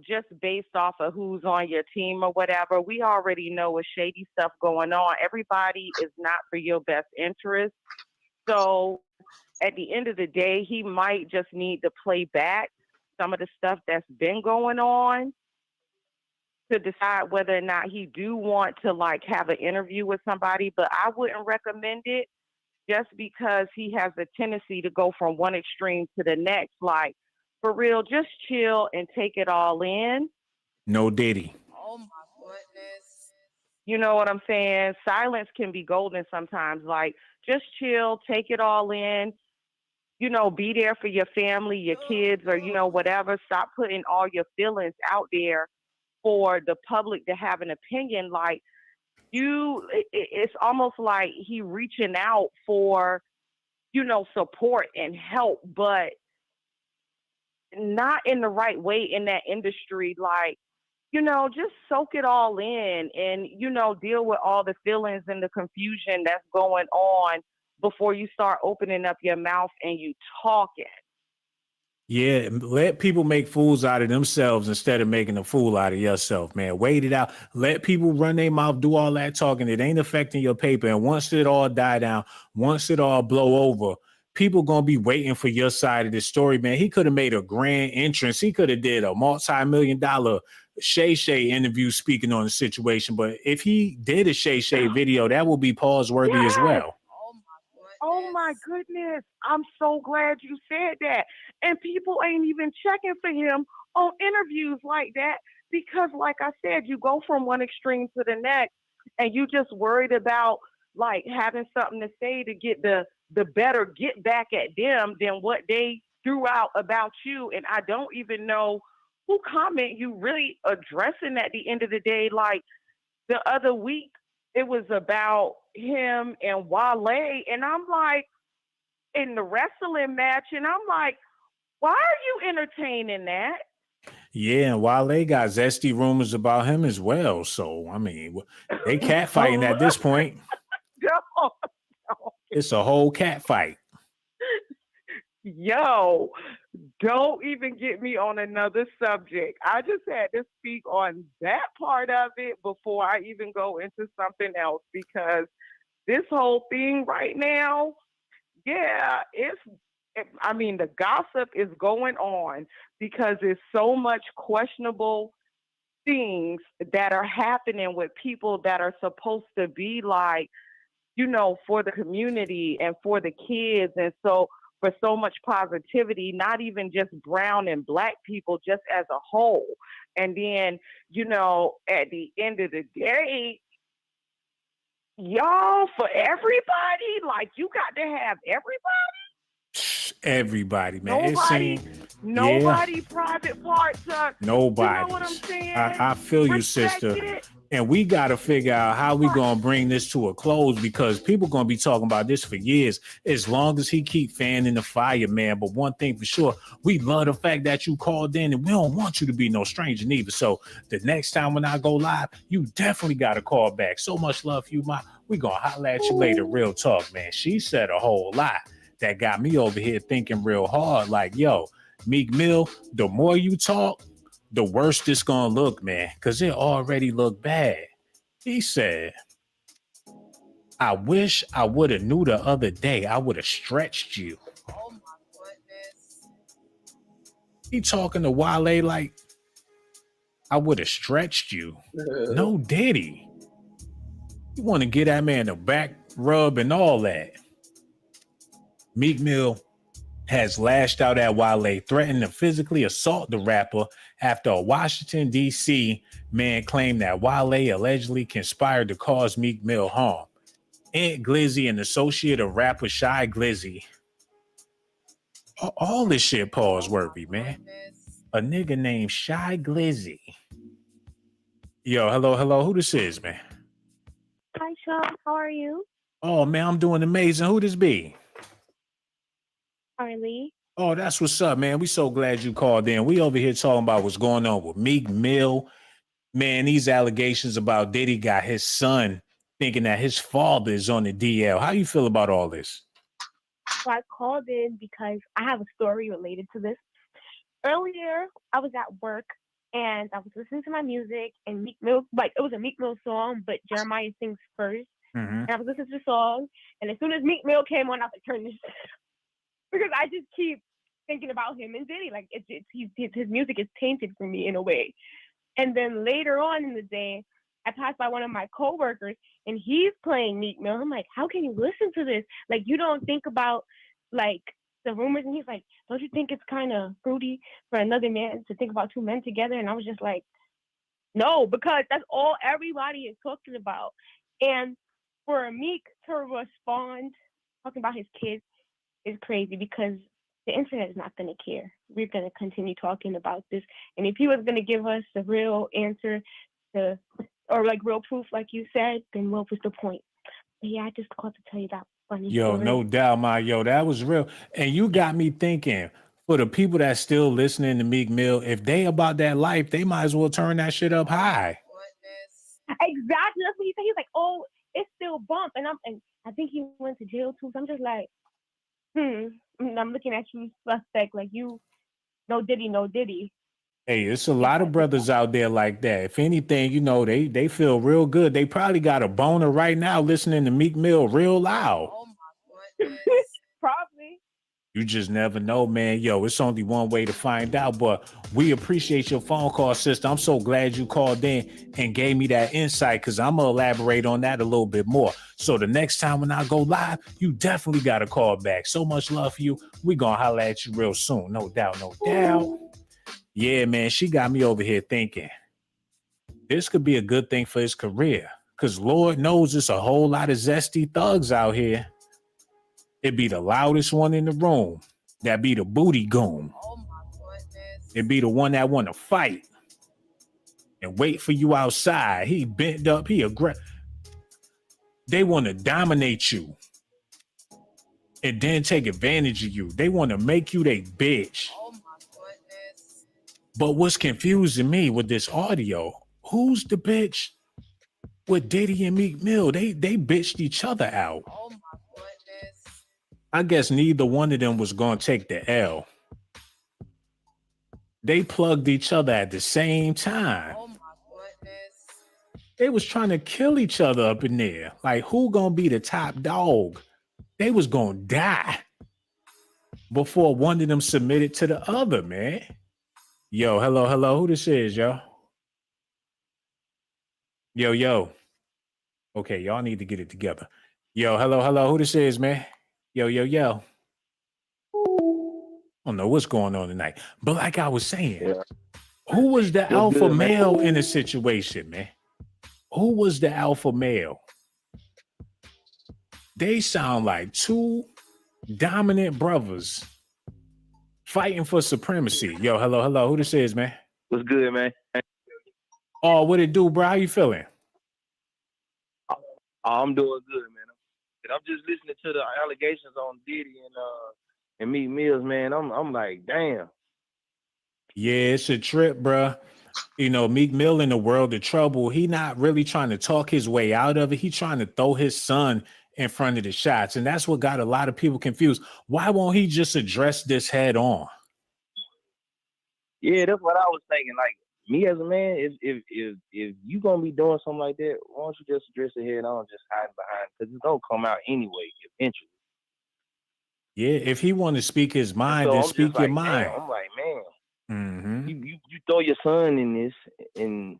Just based off of who's on your team or whatever. We already know with shady stuff going on. Everybody is not for your best interest. So at the end of the day, he might just need to play back some of the stuff that's been going on to decide whether or not he do want to like have an interview with somebody. But I wouldn't recommend it just because he has a tendency to go from one extreme to the next. Like, for real, just chill and take it all in. No Diddy. Oh my goodness. You know what I'm saying? Silence can be golden sometimes. Like, just chill, take it all in. You know, be there for your family, your kids, or, you know, whatever. Stop putting all your feelings out there for the public to have an opinion. Like, it's almost like he reaching out for, you know, support and help, but not in the right way in that industry. Like, you know, just soak it all in and, you know, deal with all the feelings and the confusion that's going on before you start opening up your mouth and you talking. Yeah, let people make fools out of themselves instead of making a fool out of yourself, man. Wait it out. Let people run their mouth, do all that talking. It ain't affecting your paper. And once it all die down, once it all blow over, people gonna be waiting for your side of the story, man. He could have made a grand entrance. He could have did a multi-million-dollar Shay Shay interview speaking on the situation. But if he did a Shay Shay video, that will be pause worthy as well. Oh my goodness. I'm so glad you said that. And people ain't even checking for him on interviews like that because, like I said, you go from one extreme to the next and you just worried about like having something to say to get the better get back at them than what they threw out about you. And I don't even know who comment you really addressing at the end of the day. Like the other week, it was about him and Wale, and I'm like, in the wrestling match, and I'm like, why are you entertaining that? Yeah, and Wale got zesty rumors about him as well. So, I mean, they catfighting at this point. No. It's a whole cat fight. Yo, don't even get me on another subject. I just had to speak on that part of it before I even go into something else because this whole thing right now, yeah, the gossip is going on because there's so much questionable things that are happening with people that are supposed to be like, you know, for the community and for the kids. And so for so much positivity, not even just brown and black people, just as a whole. And then, you know, at the end of the day, y'all, for everybody, like you got to have everybody. Everybody, man. Nobody private parts are. Nobody. You know what I'm saying? I feel you, sister. And we got to figure out how we going to bring this to a close because people going to be talking about this for years as long as he keep fanning the fire, man. But one thing for sure, we love the fact that you called in and we don't want you to be no stranger neither. So the next time when I go live, you definitely got to call back. So much love for you, Ma. We going to holler at you later. Real talk, man. She said a whole lot that got me over here thinking real hard. Like, yo, Meek Mill, the more you talk, the worse this gonna look, man, because it already looked bad. He said, I wish I would have knew the other day. I would have stretched you. Oh my goodness. He talking to Wale like, I would have stretched you. No Diddy. You want to get that man a back rub and all that. Meek Mill has lashed out at Wale, threatening to physically assault the rapper after a Washington, D.C. man claimed that Wale allegedly conspired to cause Meek Mill harm. Aunt Glizzy, an associate of rapper Shy Glizzy. All this shit pause worthy, man. A nigga named Shy Glizzy. Yo, hello. Who this is, man? Hi, Sean. How are you? Oh, man, I'm doing amazing. Who this be? Arlie. Oh, that's what's up, man. We so glad you called in. We over here talking about what's going on with Meek Mill. Man, these allegations about Diddy got his son thinking that his father is on the DL. How you feel about all this? So I called in because I have a story related to this. Earlier, I was at work and I was listening to my music and Meek Mill, like it was a Meek Mill song, but Jeremiah sings first. Mm-hmm. And I was listening to the song, and as soon as Meek Mill came on, I was like, turn this because I just keep thinking about him and Diddy. Like his music is tainted for me in a way. And then later on in the day, I passed by one of my coworkers and he's playing Meek Mill. I'm like, how can you listen to this? Like, you don't think about like the rumors. And he's like, don't you think it's kind of fruity for another man to think about two men together? And I was just like, no, because that's all everybody is talking about. And for Meek to respond talking about his kids is crazy because the internet is not going to care. We're going to continue talking about this. And if he was going to give us the real answer to, or like real proof, like you said, then what was the point? But yeah, I just called to tell you that funny Yo, story. no doubt, that was real. And you got me thinking, for the people that's still listening to Meek Mill, if they about that life, they might as well turn that shit up high. Exactly. That's what he said. He's like, oh, it's still bump. And I think he went to jail too. So I'm just like, I'm looking at you suspect, like you, no Diddy. Hey, it's a lot of brothers out there like that. If anything, you know, they feel real good. They probably got a boner right now listening to Meek Mill real loud. Oh my goodness. Probably. You just never know, man. Yo, it's only one way to find out, but we appreciate your phone call, sister. I'm so glad you called in and gave me that insight because I'm going to elaborate on that a little bit more. So the next time when I go live, you definitely got to call back. So much love for you. We going to holler at you real soon. No doubt, no doubt. Yeah, man, she got me over here thinking this could be a good thing for his career because Lord knows there's a whole lot of zesty thugs out here. It'd be the loudest one in the room. That'd be the booty goon. Oh my goodness. It'd be the one that want to fight and wait for you outside. He bent up. He aggressive. They want to dominate you and then take advantage of you. They want to make you their bitch. Oh my goodness. But what's confusing me with this audio, who's the bitch with Diddy and Meek Mill? They bitched each other out. Oh my goodness. I guess neither one of them was going to take the L. They plugged each other at the same time. Oh my goodness. They was trying to kill each other up in there. Like, who gonna be the top dog? They was gonna die before one of them submitted to the other, man. Yo, hello. Who this is, yo? Yo. Okay, y'all need to get it together. Yo, hello. Who this is, man? Yo. I don't know what's going on tonight. But like I was saying, who was the alpha male in the situation, man? Who was the alpha male? They sound like two dominant brothers fighting for supremacy. Yo, hello. Who this is, man? What's good, man? Oh, what it do, bro? How you feeling? I'm doing good, man. I'm just listening to the allegations on Diddy and Meek Mills, man. I'm like, damn. Yeah, it's a trip, bro. You know, Meek Mill in the world of trouble. He not really trying to talk his way out of it. He trying to throw his son in front of the shots. And that's what got a lot of people confused. Why won't he just address this head on? Yeah, that's what I was thinking. Like, me as a man, if you gonna be doing something like that, why don't you just address it head on, just hide behind, because it's gonna come out anyway eventually. Yeah, if he want to speak his mind, So then I'm speak just your like, mind. damn, I'm like, man, Mm-hmm. you throw your son in this, and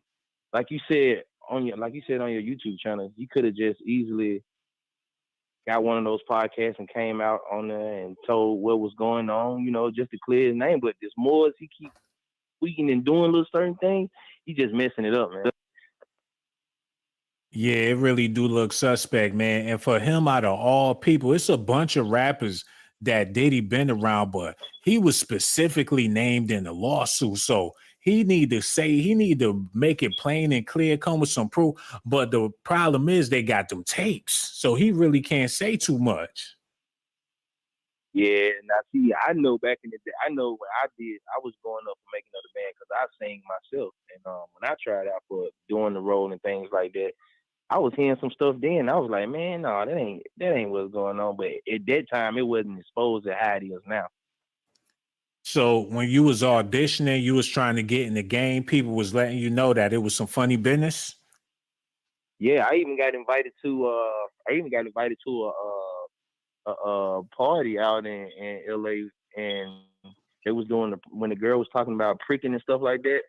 like you said on your YouTube channel, you could have just easily got one of those podcasts and came out on there and told what was going on, you know, just to clear his name. But as more as he keep tweaking and doing little certain things, he just messing it up, man. Yeah, it really do look suspect, man. And for him, out of all people, it's a bunch of rappers that Diddy been around, but he was specifically named in the lawsuit. So he need to make it plain and clear, come with some proof. But the problem is they got them tapes. So he really can't say too much. Yeah, now see, I know back in the day, I know when I was going up for making another band because I sang myself. And when I tried out for doing the role and things like that, I was hearing some stuff then. I was like, man, no, that ain't what's going on. But at that time, it wasn't exposed to how it is now. So when you was auditioning, you was trying to get in the game, people was letting you know that it was some funny business? Yeah, I even got invited to a party out in LA, and they was doing when the girl was talking about pricking and stuff like that.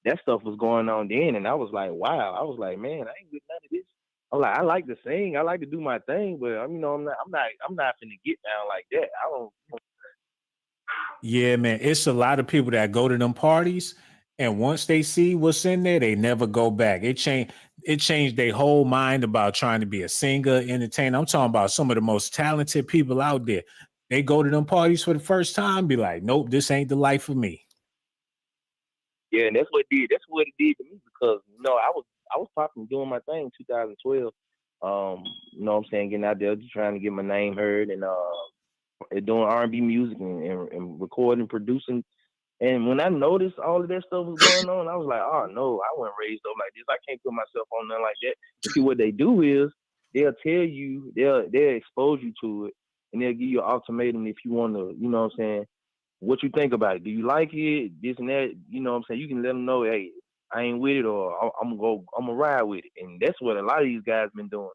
That stuff was going on then, and I was like, wow. I was like, man, I ain't with none of this. I'm like, I like to sing, I like to do my thing, but I'm not finna get down like that. I don't. Yeah, man, it's a lot of people that go to them parties, and once they see what's in there, they never go back. It changed their whole mind about trying to be a singer, entertainer. I'm talking about some of the most talented people out there. They go to them parties for the first time, be like, nope, this ain't the life for me. Yeah, and that's what it did to me, because I was popping, doing my thing in 2012. You know what I'm saying, getting out there, just trying to get my name heard, and doing R&B music and recording, producing. And when I noticed all of that stuff was going on, I was like, oh no, I wasn't raised up like this. I can't put myself on nothing like that. But see, what they do is they'll tell you, they'll expose you to it, and they'll give you an ultimatum if you want to, you know what I'm saying, what you think about it. Do you like it? This and that, you know what I'm saying? You can let them know, hey, I ain't with it, or I'm gonna ride with it. And that's what a lot of these guys been doing.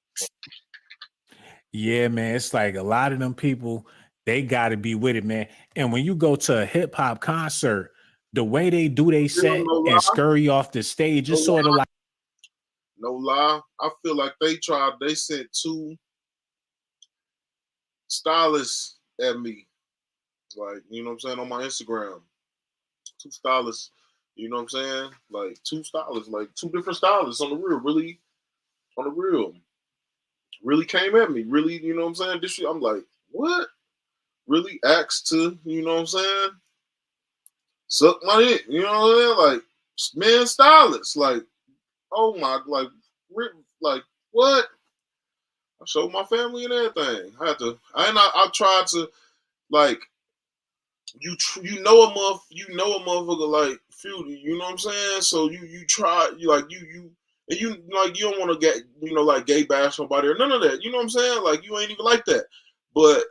Yeah, man, it's like a lot of them people, they got to be with it, man. And when you go to a hip hop concert, the way they do they set and scurry off the stage, it's sort of like. No lie, I feel like they sent 2 stylists at me. Like, you know what I'm saying, on my Instagram. 2 stylists, you know what I'm saying? Like 2 stylists, like 2 different stylists on the real, really, on the real. Really came at me, really, you know what I'm saying? I'm like, what? Really asked to, you know what I'm saying? Suck my dick, you know what I'm saying? Like, man, stylists, like, oh my, like what? I showed my family and everything. I tried to, like, you know a motherfucker like feud, you know what I'm saying? So you try, you like you don't want to get, you know, like gay bash somebody or none of that, you know what I'm saying? Like, you ain't even like that, but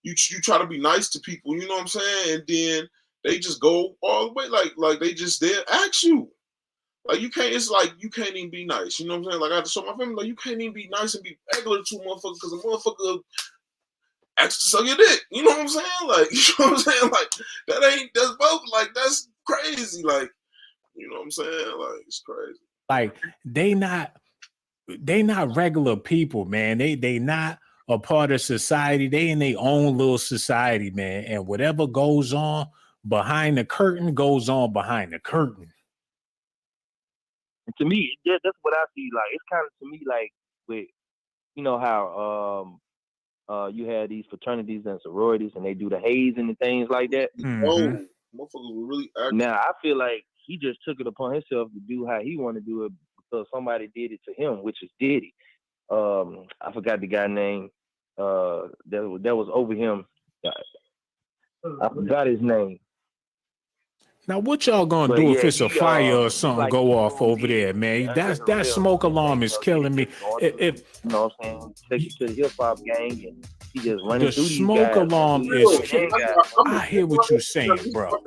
you try to be nice to people, you know what I'm saying? And then they just go all the way, like they just there ask you. Like, you can't, it's like you can't even be nice, you know what I'm saying? Like, I had to show my family, like, you can't even be nice and be regular to a motherfucker, because a motherfucker asks to suck your dick, you know what I'm saying? Like, you know what I'm saying? Like, that's both, like, that's crazy, like, you know what I'm saying? Like, it's crazy. Like, they not regular people, man. They not a part of society. They in their own little society, man. And whatever goes on behind the curtain goes on behind the curtain. And to me, that's what I see. Like, it's kind of, to me, like, with, you know how you had these fraternities and sororities, and they do the hazing and things like that. Oh, motherfuckers were really acting. Now, I feel like he just took it upon himself to do how he wanted to do it, because somebody did it to him, which is Diddy. I forgot the guy name that was over him. I forgot his name. Now, what y'all gonna do if it's a fire or something go off over there, man? That smoke alarm is killing me. If you know what I'm saying, take you to the hip hop gang, and he just running the through these smoke guys. alarm is I hear what you're saying, bro.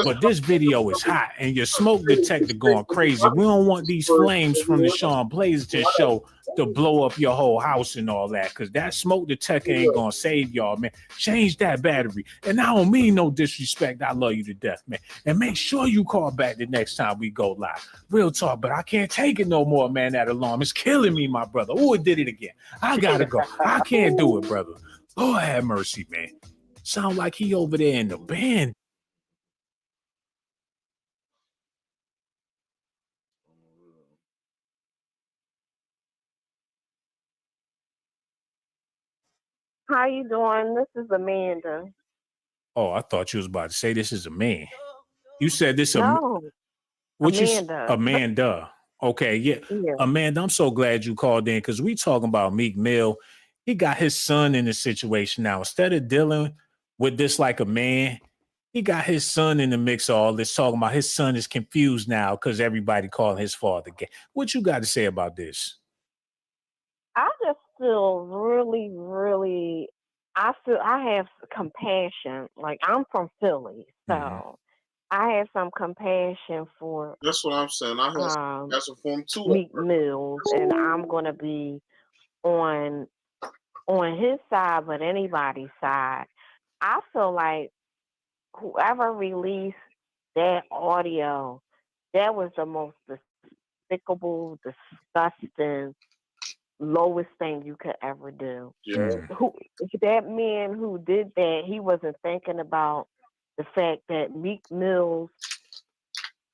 But this video is hot, and your smoke detector going crazy. We don't want these flames from the Sean Blazer show to blow up your whole house and all that, because that smoke detector ain't gonna save y'all, man. Change that battery. And I don't mean no disrespect. I love you to death, man. And make sure you call back the next time we go live. Real talk, but I can't take it no more, man. That alarm is killing me, my brother. Oh, it did it again. I gotta go. I can't do it, brother. Lord have mercy, man. Sound like he over there in the band. How you doing? This is Amanda. Oh, I thought you was about to say this is a man. You said this No, Amanda. Amanda. Okay, yeah. Amanda, I'm so glad you called in, because we talking about Meek Mill. He got his son in the situation now. Instead of dealing with this like a man, he got his son in the mix of all this, talking about his son is confused now because everybody calling his father gay. What you got to say about this? I just feel really, I have compassion. Like, I'm from Philly, so I have some compassion for That's what I'm saying. I have some for him too. Meek Mill, and I'm gonna be on on his side, but anybody's side. I feel like whoever released that audio, that was the most despicable, disgusting, lowest thing you could ever do. Yeah. That man who did that, he wasn't thinking about the fact that Meek Mill,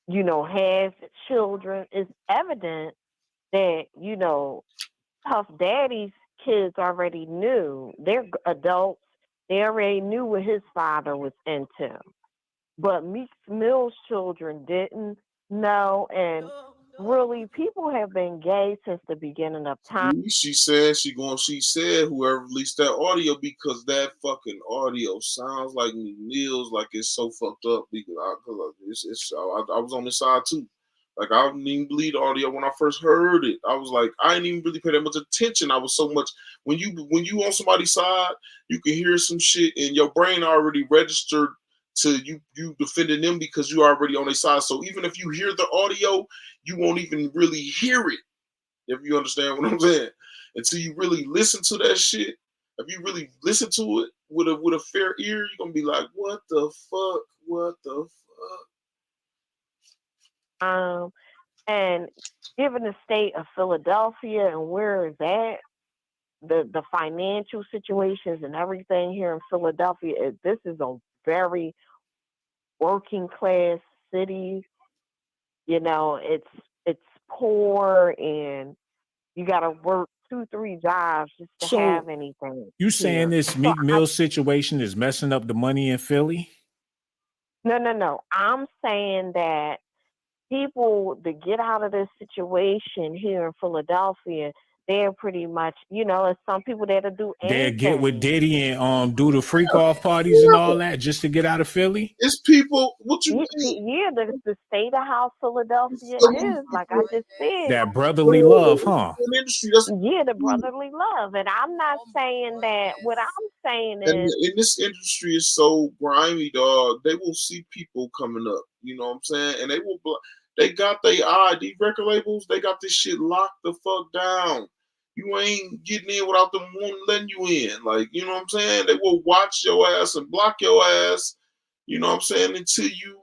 has children. It's evident that, Puff Daddy's kids already knew. They're adults. They already knew what his father was into. But Meek Mill's children didn't know. And really, people have been gay since the beginning of time. She said whoever released that audio, because that fucking audio sounds like Meek Mill's, like it's so fucked up. Because I was on this side too. Like, I didn't even believe the audio when I first heard it. I was like, I didn't even really pay that much attention. I was so much when you on somebody's side, you can hear some shit and your brain already registered to you defending them because you already on their side. So even if you hear the audio, you won't even really hear it. If you understand what I'm saying, until you really listen to that shit. If you really listen to it with a fair ear, you're gonna be like, what the fuck? What the fuck? And given the state of Philadelphia and where is that, the financial situations and everything here in Philadelphia, this is a very working class city. It's poor and you got to work 2-3 jobs just to have anything. You saying this Meek Mill situation is messing up the money in Philly? No. I'm saying that people that get out of this situation here in Philadelphia, they're pretty much, it's some people that'll do anything. They'll get with Diddy and do the freak off parties and all that just to get out of Philly? It's people, what you mean? Yeah, the state of how Philadelphia is, like I just said. That brotherly love, huh? Yeah, the brotherly love. And I'm not saying that. What I'm saying is, in this industry is so grimy, dog. They will see people coming up. You know what I'm saying? And they got their ID record labels. They got this shit locked the fuck down. You ain't getting in without them letting you in. Like, you know what I'm saying? They will watch your ass and block your ass. You know what I'm saying? Until you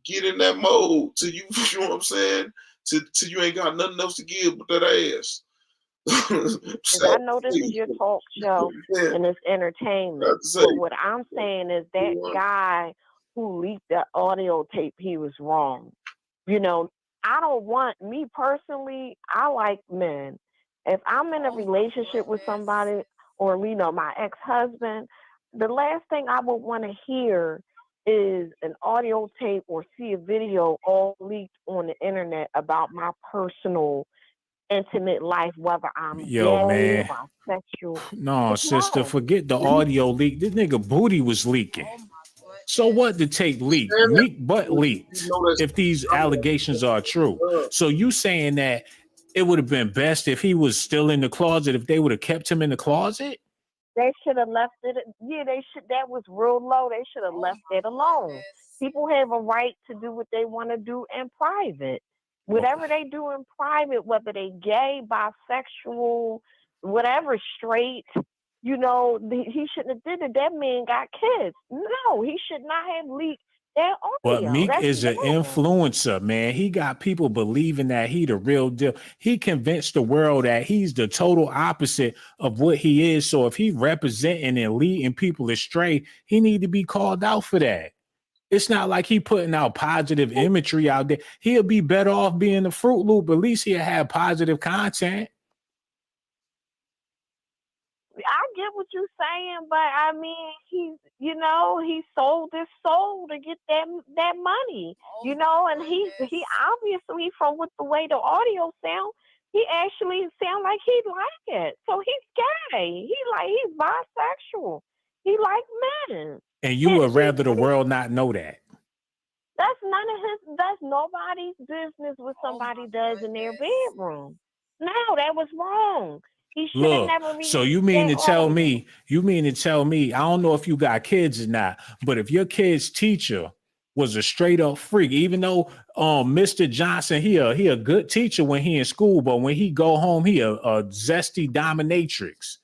get in that mode. Till you, you know what I'm saying? Till you ain't got nothing else to give but that ass. I know this is your talk show and it's entertainment. But what I'm saying is that guy who leaked the audio tape, he was wrong. I don't want, me personally, I like men. If I'm in a relationship with somebody or, my ex-husband, the last thing I would want to hear is an audio tape or see a video all leaked on the internet about my personal intimate life, whether I'm gay, bisexual. No, sister, forget the audio leak. This nigga booty was leaking. So what the tape leaked? Meek butt leaked, if these allegations are true. So you saying that it would have been best if he was still in the closet, if they would have kept him in the closet? They should have left it. Yeah, they should. That was real low. They should have left it alone. People have a right to do what they want to do in private. Whatever they do in private, whether they gay, bisexual, whatever, straight, he shouldn't have did it. That man got kids. No, he should not have leaked that audio. But Meek is an influencer, man. He got people believing that he the real deal. He convinced the world that he's the total opposite of what he is. So if he representing and leading people astray, he need to be called out for that. It's not like he putting out positive imagery out there. He'll be better off being the Fruit Loop. At least he'll have positive content. I get what you're saying, but I mean, he sold his soul to get that money, and he obviously, from the way the audio sound, he actually sound like he like it. So he's gay. He's bisexual. He like men. And you would rather the world not know that. That's nobody's business what somebody does in their bedroom. No, that was wrong. He should have never. So you mean to tell me, I don't know if you got kids or not, but if your kid's teacher was a straight up freak, even though Mr. Johnson, he a good teacher when he in school, but when he go home, he a zesty dominatrix.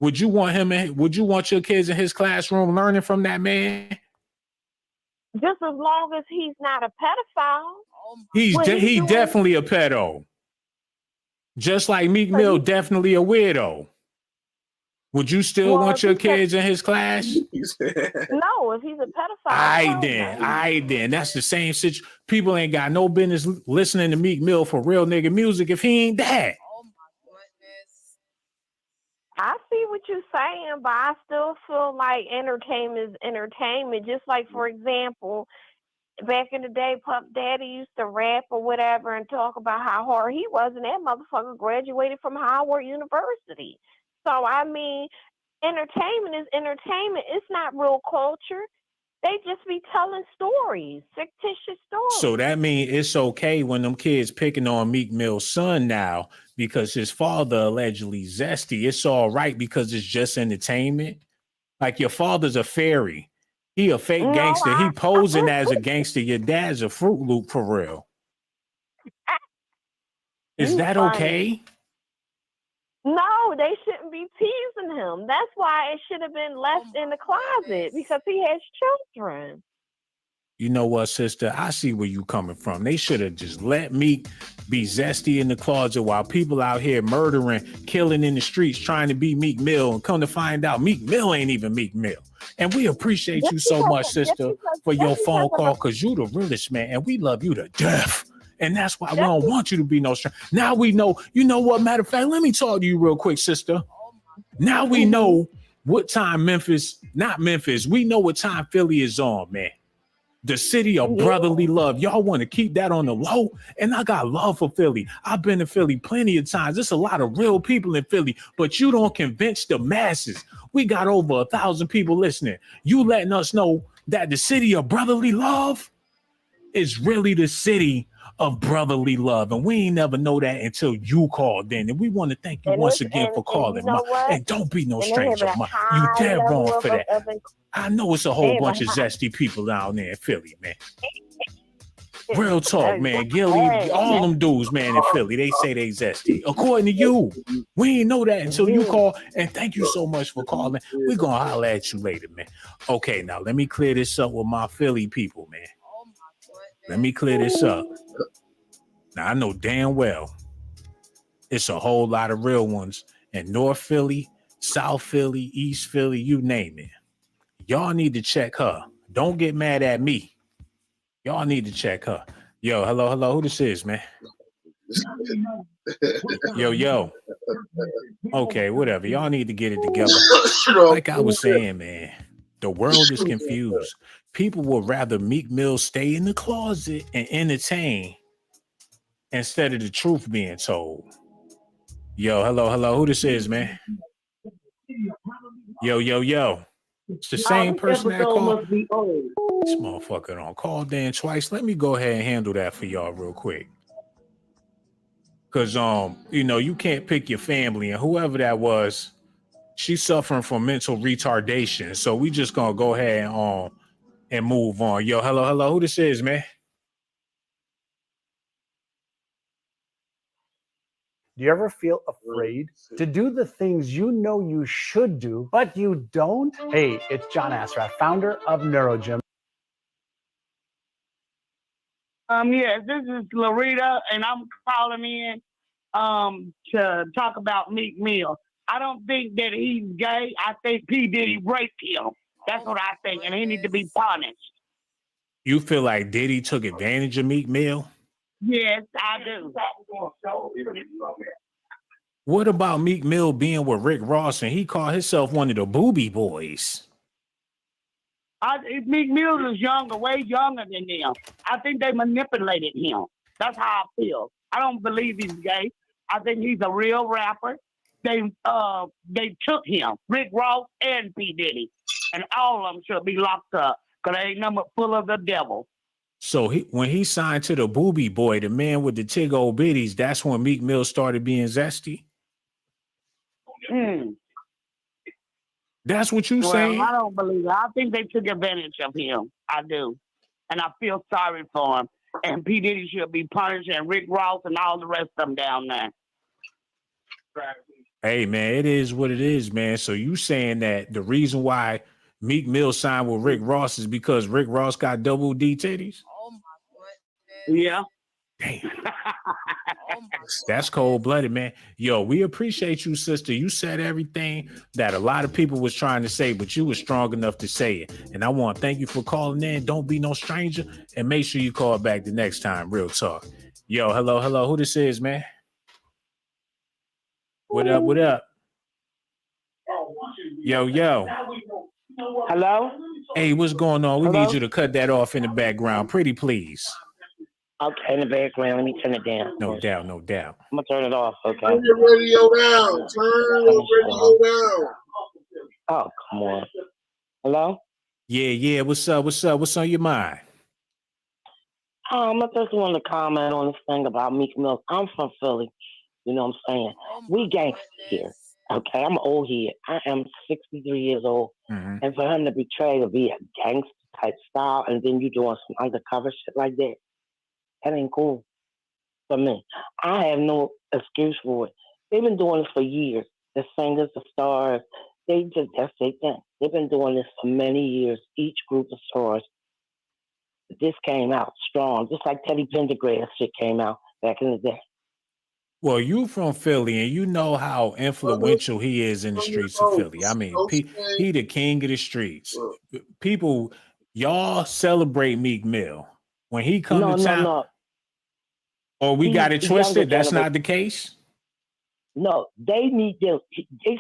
Would you want would you want your kids in his classroom learning from that man? Just as long as he's not a pedophile. He's definitely a pedo. Just like Meek Mill, definitely a weirdo. Would you still want your kids in his class? No, if he's a pedophile. I then. That's the same situation. People ain't got no business listening to Meek Mill for real nigga music if he ain't that. I see what you're saying, but I still feel like entertainment is entertainment. Just like, for example, back in the day, Puff Daddy used to rap or whatever and talk about how hard he was, and that motherfucker graduated from Howard University. So, I mean, entertainment is entertainment. It's not real culture. They just be telling stories, fictitious stories. So that means it's okay when them kids picking on Meek Mill's son now because his father allegedly zesty. It's all right because it's just entertainment. Like your father's a fairy. He a fake gangster. He posing as a gangster. Your dad's a Fruit Loop for real. Is that okay? No, they shouldn't be teasing him. That's why it should have been left in the closet because he has children. You know what, sister? I see where you coming from. They should have just let Meek be zesty in the closet while people out here murdering, killing in the streets, trying to be Meek Mill, and come to find out Meek Mill ain't even Meek Mill. And we appreciate you so much, sister, for your phone call because you the realest, man, and we love you to death. And that's why we don't want you to be no stranger. Now we know, you know what, matter of fact, let me talk to you real quick, sister. Now we know what time we know what time Philly is on, man. The city of brotherly love. Y'all want to keep that on the low? And I got love for Philly. I've been to Philly plenty of times. There's a lot of real people in Philly, but you don't convince the masses. We got over 1,000 people listening. You letting us know that the city of brotherly love is really the city of brotherly love. And we ain't never know that until you called in. And we want to thank you once again for calling. And don't be no stranger. You dead wrong for that. I know it's a whole bunch of zesty people down there in Philly, man. Real talk, man. Gilly, all them dudes, man, in Philly, they say they zesty. According to you, we ain't know that until you call. And thank you so much for calling. We're going to holler at you later, man. Okay, now let me clear this up with my Philly people, man. Let me clear this up. Now, I know damn well it's a whole lot of real ones in North Philly, South Philly, East Philly, you name it. Y'all need to check her. Don't get mad at me. Y'all need to check her. Yo, hello. Who this is, man? Yo. Okay, whatever. Y'all need to get it together. Like I was saying, man, the world is confused. People would rather Meek Mill stay in the closet and entertain instead of the truth being told. Yo, hello. Who this is, man? Yo. It's the same person that called. This motherfucker don't call Dan twice. Let me go ahead and handle that for y'all real quick. Cause you can't pick your family, and whoever that was, she's suffering from mental retardation. So we just gonna go ahead and move on. Yo, hello. Who this is, man? Do you ever feel afraid to do the things you know you should do, but you don't? Hey, it's John Asrath, founder of NeuroGym. Yes, this is Larita, and I'm calling in to talk about Meek Mill. I don't think that he's gay. I think P. Diddy raped him. That's what I think, and he needs to be punished. You feel like Diddy took advantage of Meek Mill? Yes, I do. What about Meek Mill being with Rick Ross and he called himself one of the booby boys? Meek Mill is younger, way younger than them. I think they manipulated him. That's how I feel. I don't believe he's gay. I think he's a real rapper. They took him, Rick Ross and P. Diddy, and all of them should be locked up because they ain't number full of the devil. So when he signed to the booby boy, the man with the tig old bitties, that's when Meek Mill started being zesty? That's what you saying? I don't believe it. I think they took advantage of him. I do. And I feel sorry for him. And P. Diddy should be punished, and Rick Ross and all the rest of them down there. Hey, man, it is what it is, man. So you saying that the reason why Meek Mill signed with Rick Ross is because Rick Ross got double D titties? Yeah. Damn. That's cold-blooded, man. Yo, we appreciate you, sister. You said everything that a lot of people was trying to say, but you were strong enough to say it. And I want to thank you for calling in. Don't be no stranger. And make sure you call back the next time. Real talk. Yo, hello. Who this is, man? What up? Yo. Hello? Hey, what's going on? We Hello? need you to cut that off in the background. Pretty please. Okay, in the background. Let me turn it down. No doubt. I'm gonna turn it off. Okay. Turn your radio down. Turn your radio down. Oh, come on. Hello? Yeah. What's up? What's on your mind? I just wanted to comment on this thing about Meek Mill. I'm from Philly. You know what I'm saying? We gangsters here. Okay, I'm old here. I am 63 years old. Mm-hmm. And for him to betray to be a gangster type style and then you doing some undercover shit like that, that ain't cool for me. I have no excuse for it. They've been doing this for years. The singers, the stars, that's their thing. They've been doing this for many years, each group of stars. This came out strong, just like Teddy Pendergrass shit came out back in the day. Well, you from Philly, and you know how influential he is in the streets of Philly. I mean, he the king of the streets. People, y'all celebrate Meek Mill when he come to town. No. Or we got it twisted. That's not the case. No, they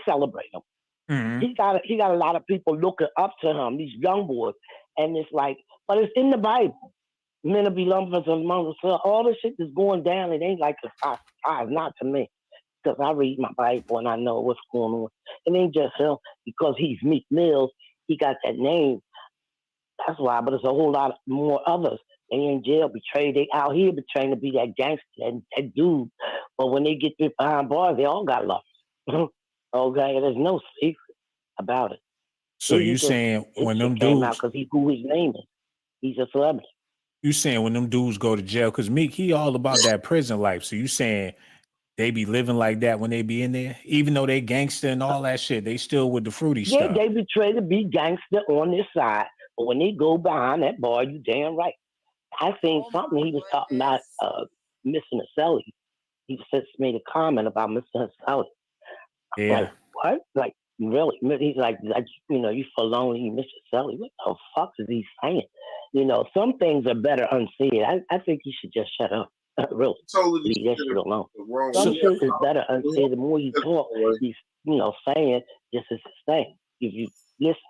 celebrate him. Mm-hmm. He got a lot of people looking up to him. These young boys, and it's like, but it's in the Bible. Men will be lovers among themselves. All this shit is going down. It ain't like a five, not to me. Because I read my Bible and I know what's going on. It ain't just him because he's Meek Mill. He got that name. That's why. But there's a whole lot more others. They in jail, betrayed. They out here betraying to be that gangster, that dude. But when they get behind bars, they all got lovers. Okay, there's no secret about it. So you saying when them dudes, because he who his name is, he's a celebrity. You saying when them dudes go to jail, because Meek, he all about that prison life. So you saying they be living like that when they be in there, even though they gangster and all that shit, they still with the fruity stuff. Yeah, they betray to be gangster on this side, but when they go behind that bar, you damn right. I seen something he was talking about missing a celly. He just made a comment about missing a celly. Yeah. Like, what? Like, really? He's like, you feel lonely, you miss your celly. What the fuck is he saying? Some things are better unsaid. I think he should just shut up. Really. Totally leave that shit alone. Some shit is better unsaid. The more you talk, he's, saying this is his thing. If you listen.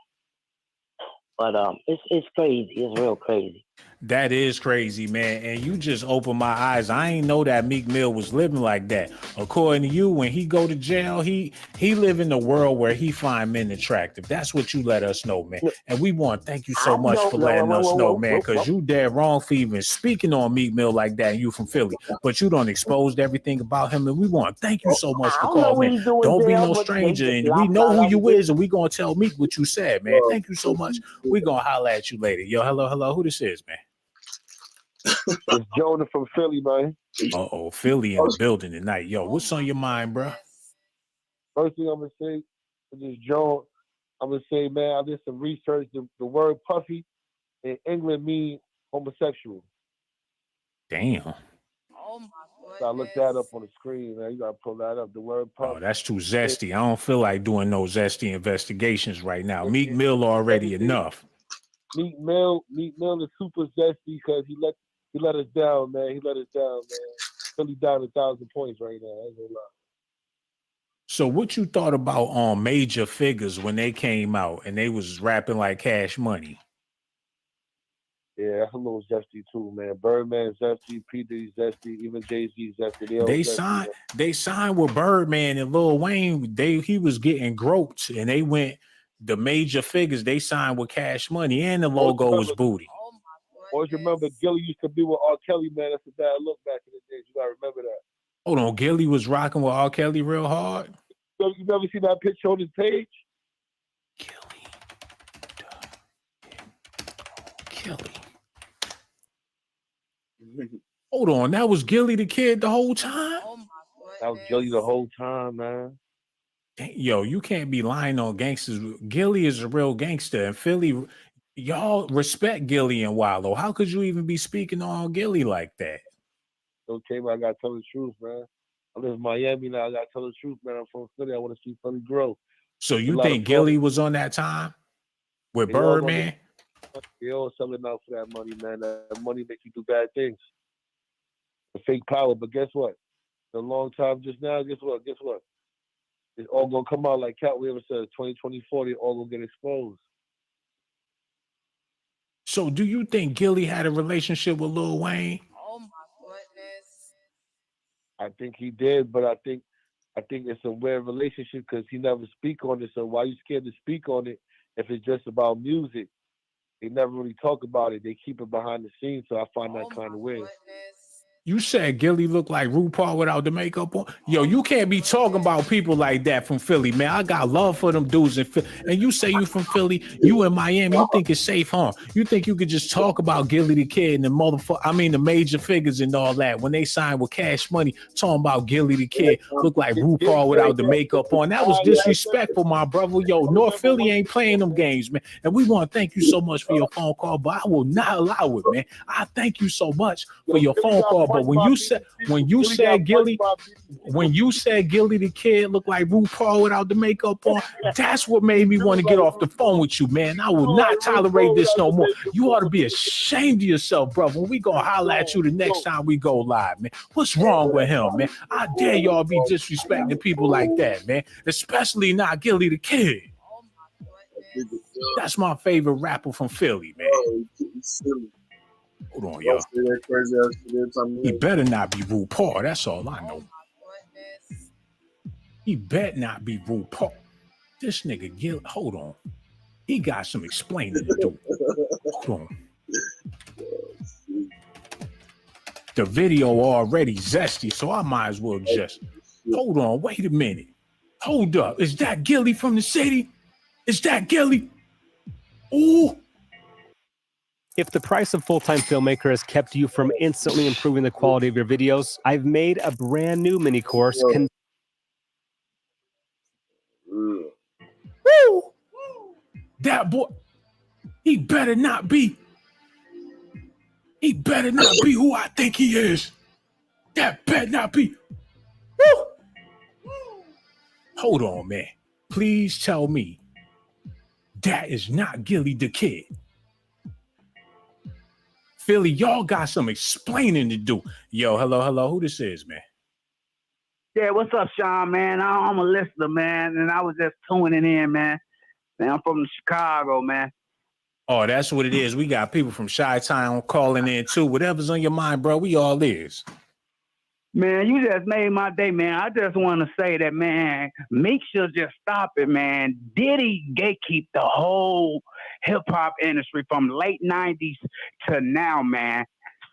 But it's crazy. It's real crazy. That is crazy, man. And you just opened my eyes. I ain't know that Meek Mill was living like that. According to you, when he go to jail, he live in a world where he find men attractive. That's what you let us know, man. And we want to thank you so much for letting us know, man, because you dead wrong for even speaking on Meek Mill like that. And you from Philly, but you done exposed everything about him. And we want to thank you so much for calling, man. Don't be no stranger. And we know who you is, and we going to tell Meek what you said, man. Thank you so much. We going to holler at you later. Yo, hello. Who this is, man? It's Jonah from Philly, man. Uh-oh, Philly in the building tonight. Yo, what's on your mind, bro? First thing I'm going to say, this is Joe. I'm going to say, man, I did some research. The word puffy in England means homosexual. Damn. So I looked that up on the screen, man. You got to pull that up. The word puffy. Oh, that's too zesty. I don't feel like doing no zesty investigations right now. Meek Mill already enough. Meek Mill is super zesty because he let us down, man. He let us down, man. Philly down 1,000 points right now. That's a lot. So what you thought about Major Figures when they came out and they was rapping like Cash Money? Yeah, that's a little zesty too, man. Birdman zesty, P. Diddy zesty, even Jay-Z zesty. They signed with Birdman and Lil Wayne. He was getting groped and they went the Major Figures. They signed with Cash Money and the logo was booty. Always remember Gilly used to be with R. Kelly, man. That's a bad look back in the days. You gotta remember that. Hold on, Gilly was rocking with R. Kelly real hard. You never seen that picture on his page? Gilly. Hold on, that was Gilly the Kid the whole time? That was Gilly the whole time, man. Yo, you can't be lying on gangsters. Gilly is a real gangster. And Philly, y'all respect Gilly and Wallow. How could you even be speaking on Gilly like that? Okay, but I gotta tell the truth, man. I live in Miami now. I gotta tell the truth, man. I'm from Philly. I want to see Philly grow. So you think Gilly was on that time with Birdman? They all selling out for that money, man. That money makes you do bad things. The fake power, but guess what? The long time just now, guess what? It's all gonna come out like Cat Weaver said, 2024, they all gonna get exposed. So do you think Gilly had a relationship with Lil Wayne? Oh my goodness. I think he did, but I think it's a weird relationship because he never speak on it. So why you scared to speak on it if it's just about music? They never really talk about it. They keep it behind the scenes, so I find that kind of weird. You said Gilly looked like RuPaul without the makeup on. Yo, you can't be talking about people like that from Philly, man. I got love for them dudes in Philly. And you say you from Philly, you in Miami, you think it's safe, huh? You think you could just talk about Gilly the Kid and the major figures and all that when they signed with Cash Money, talking about Gilly the Kid look like RuPaul without the makeup on. That was disrespectful, my brother. Yo, North Philly ain't playing them games, man. And we want to thank you so much for your phone call, but I will not allow it, man. I thank you so much for your phone call. But when you said Gilly the Kid looked like RuPaul without the makeup on, that's what made me want to get off the phone with you, man. I will not tolerate this no more. You ought to be ashamed of yourself, brother. When we gonna holler at you the next time we go live, man. What's wrong with him, man? I dare y'all be disrespecting people like that, man. Especially not Gilly the Kid. That's my favorite rapper from Philly, man. Hold on, y'all. He better not be RuPaul. That's all I know. He better not be RuPaul. This nigga Gil, hold on. He got some explaining to do. Hold on. The video already zesty, so I might as well just hold on. Wait a minute. Hold up. Is that Gilly from the city? Is that Gilly? Ooh. If the price of full-time filmmaker has kept you from instantly improving the quality of your videos, I've made a brand new mini course. Woo! That boy, he better not be who I think he is. That better not be. Woo! Hold on, man. Please tell me that is not Gilly the Kid. Philly, y'all got some explaining to do. Yo, hello. Who this is, man? Yeah, what's up, Sean, man? I'm a listener, man, and I was just tuning in, man. I'm from Chicago, man. Oh, that's what it is. We got people from Chi-Town calling in, too. Whatever's on your mind, bro, we all is. Man, you just made my day, man. I just want to say that, man, Meek should just stop it, man. Diddy gatekeep the whole hip-hop industry from late 90s to now, man.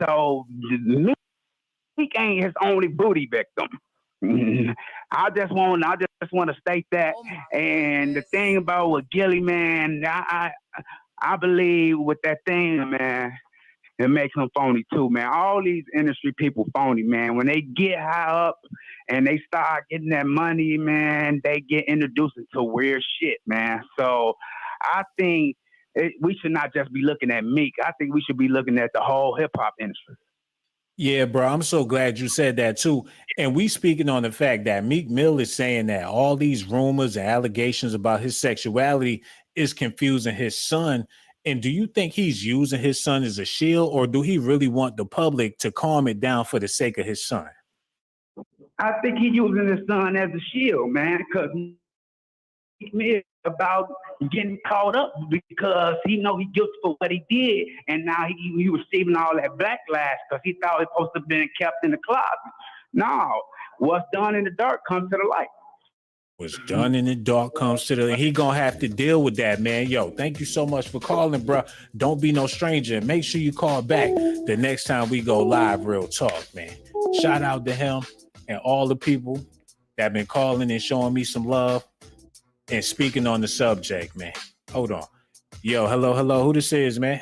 So Meek ain't his only booty victim. I just want to state that. And the thing about with Gilly, man, I believe with that thing, man, it makes them phony too, man. All these industry people phony, man. When they get high up and they start getting that money, man, they get introduced into weird shit, man. So I think we should not just be looking at Meek. I think we should be looking at the whole hip-hop industry. Yeah, bro, I'm so glad you said that too. And we speaking on the fact that Meek Mill is saying that all these rumors and allegations about his sexuality is confusing his son. And do you think he's using his son as a shield, or do he really want the public to calm it down for the sake of his son? I think he's using his son as a shield, man, because he's about getting caught up because he know he guilty for what he did, and now he receiving all that backlash because he thought he was supposed to have been kept in the closet. No, what's done in the dark comes to the light. What's done in the dark comes to the light. He gonna have to deal with that, man. Yo, thank you so much for calling, bro. Don't be no stranger. Make sure you call back the next time we go live. Real talk, man. Shout out to him and all the people that been calling and showing me some love and speaking on the subject, man. Hold on. Yo, hello. Who this is, man?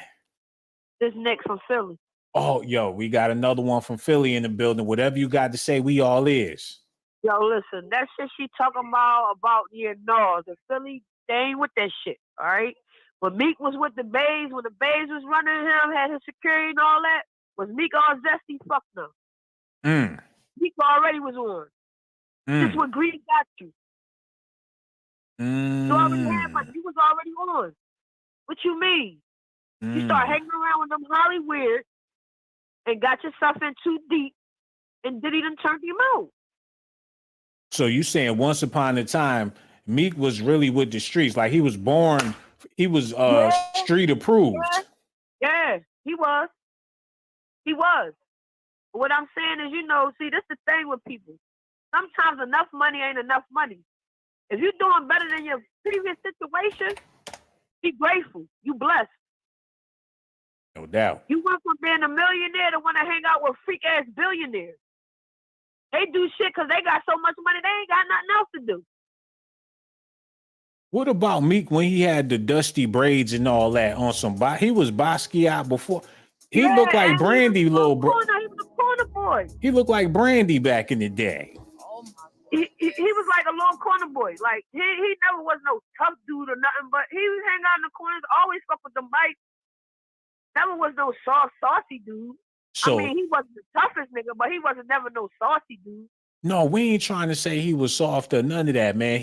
This Nick from Philly. Oh, yo, we got another one from Philly in the building. Whatever you got to say, we all is. Yo, listen, that shit she talking about the Philly, they ain't with that shit, all right? When Meek was with the Bays, when the Bays was running him, had his security and all that, was Meek all zesty? Fuck no. Meek already was on. Just what greed got you. You already had money. You was already on. What you mean? You start hanging around with them Hollywood and got yourself in too deep, and Diddy done turned you out. So you saying once upon a time, Meek was really with the streets. Like he was born, he was street approved. Yeah, he was. He was. What I'm saying is, see, this is the thing with people. Sometimes enough money ain't enough money. If you're doing better than your previous situation, be grateful. You blessed. No doubt. You went from being a millionaire to want to hang out with freak-ass billionaires. They do shit because they got so much money, they ain't got nothing else to do. What about Meek when he had the dusty braids and all that on some he was Basquiat before. He looked like Brandy, little bro. He was a corner boy. He looked like Brandy back in the day. He was like a little corner boy. Like he never was no tough dude or nothing, but he was hang out in the corners, always fuck with them bikes. Never was no soft, saucy dude. So, I mean, he wasn't the toughest nigga, but he wasn't never no saucy dude. No, we ain't trying to say he was soft or none of that, man.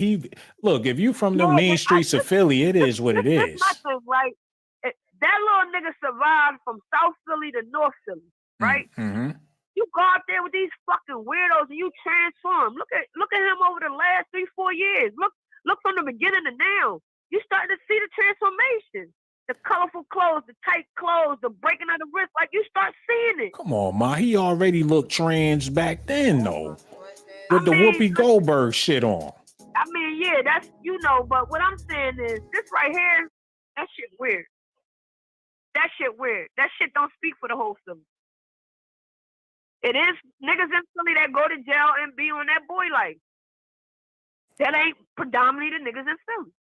Look, if you from the mean streets of Philly, it is what it is. Right? That little nigga survived from South Philly to North Philly, right? Mm-hmm. You go out there with these fucking weirdos and you transform. Look at him over the last 3-4 years. Look from the beginning to now. You starting to see the transformation. The colorful clothes, the tight clothes, the breaking of the wrist, like you start seeing it. Come on, ma. He already looked trans back then, though. With the Whoopi Goldberg shit on. I mean, yeah, that's, but what I'm saying is, this right here, that shit weird. That shit weird. That shit don't speak for the whole Philly. It is niggas in Philly that go to jail and be on that boy life. That ain't predominantly the niggas in Philly.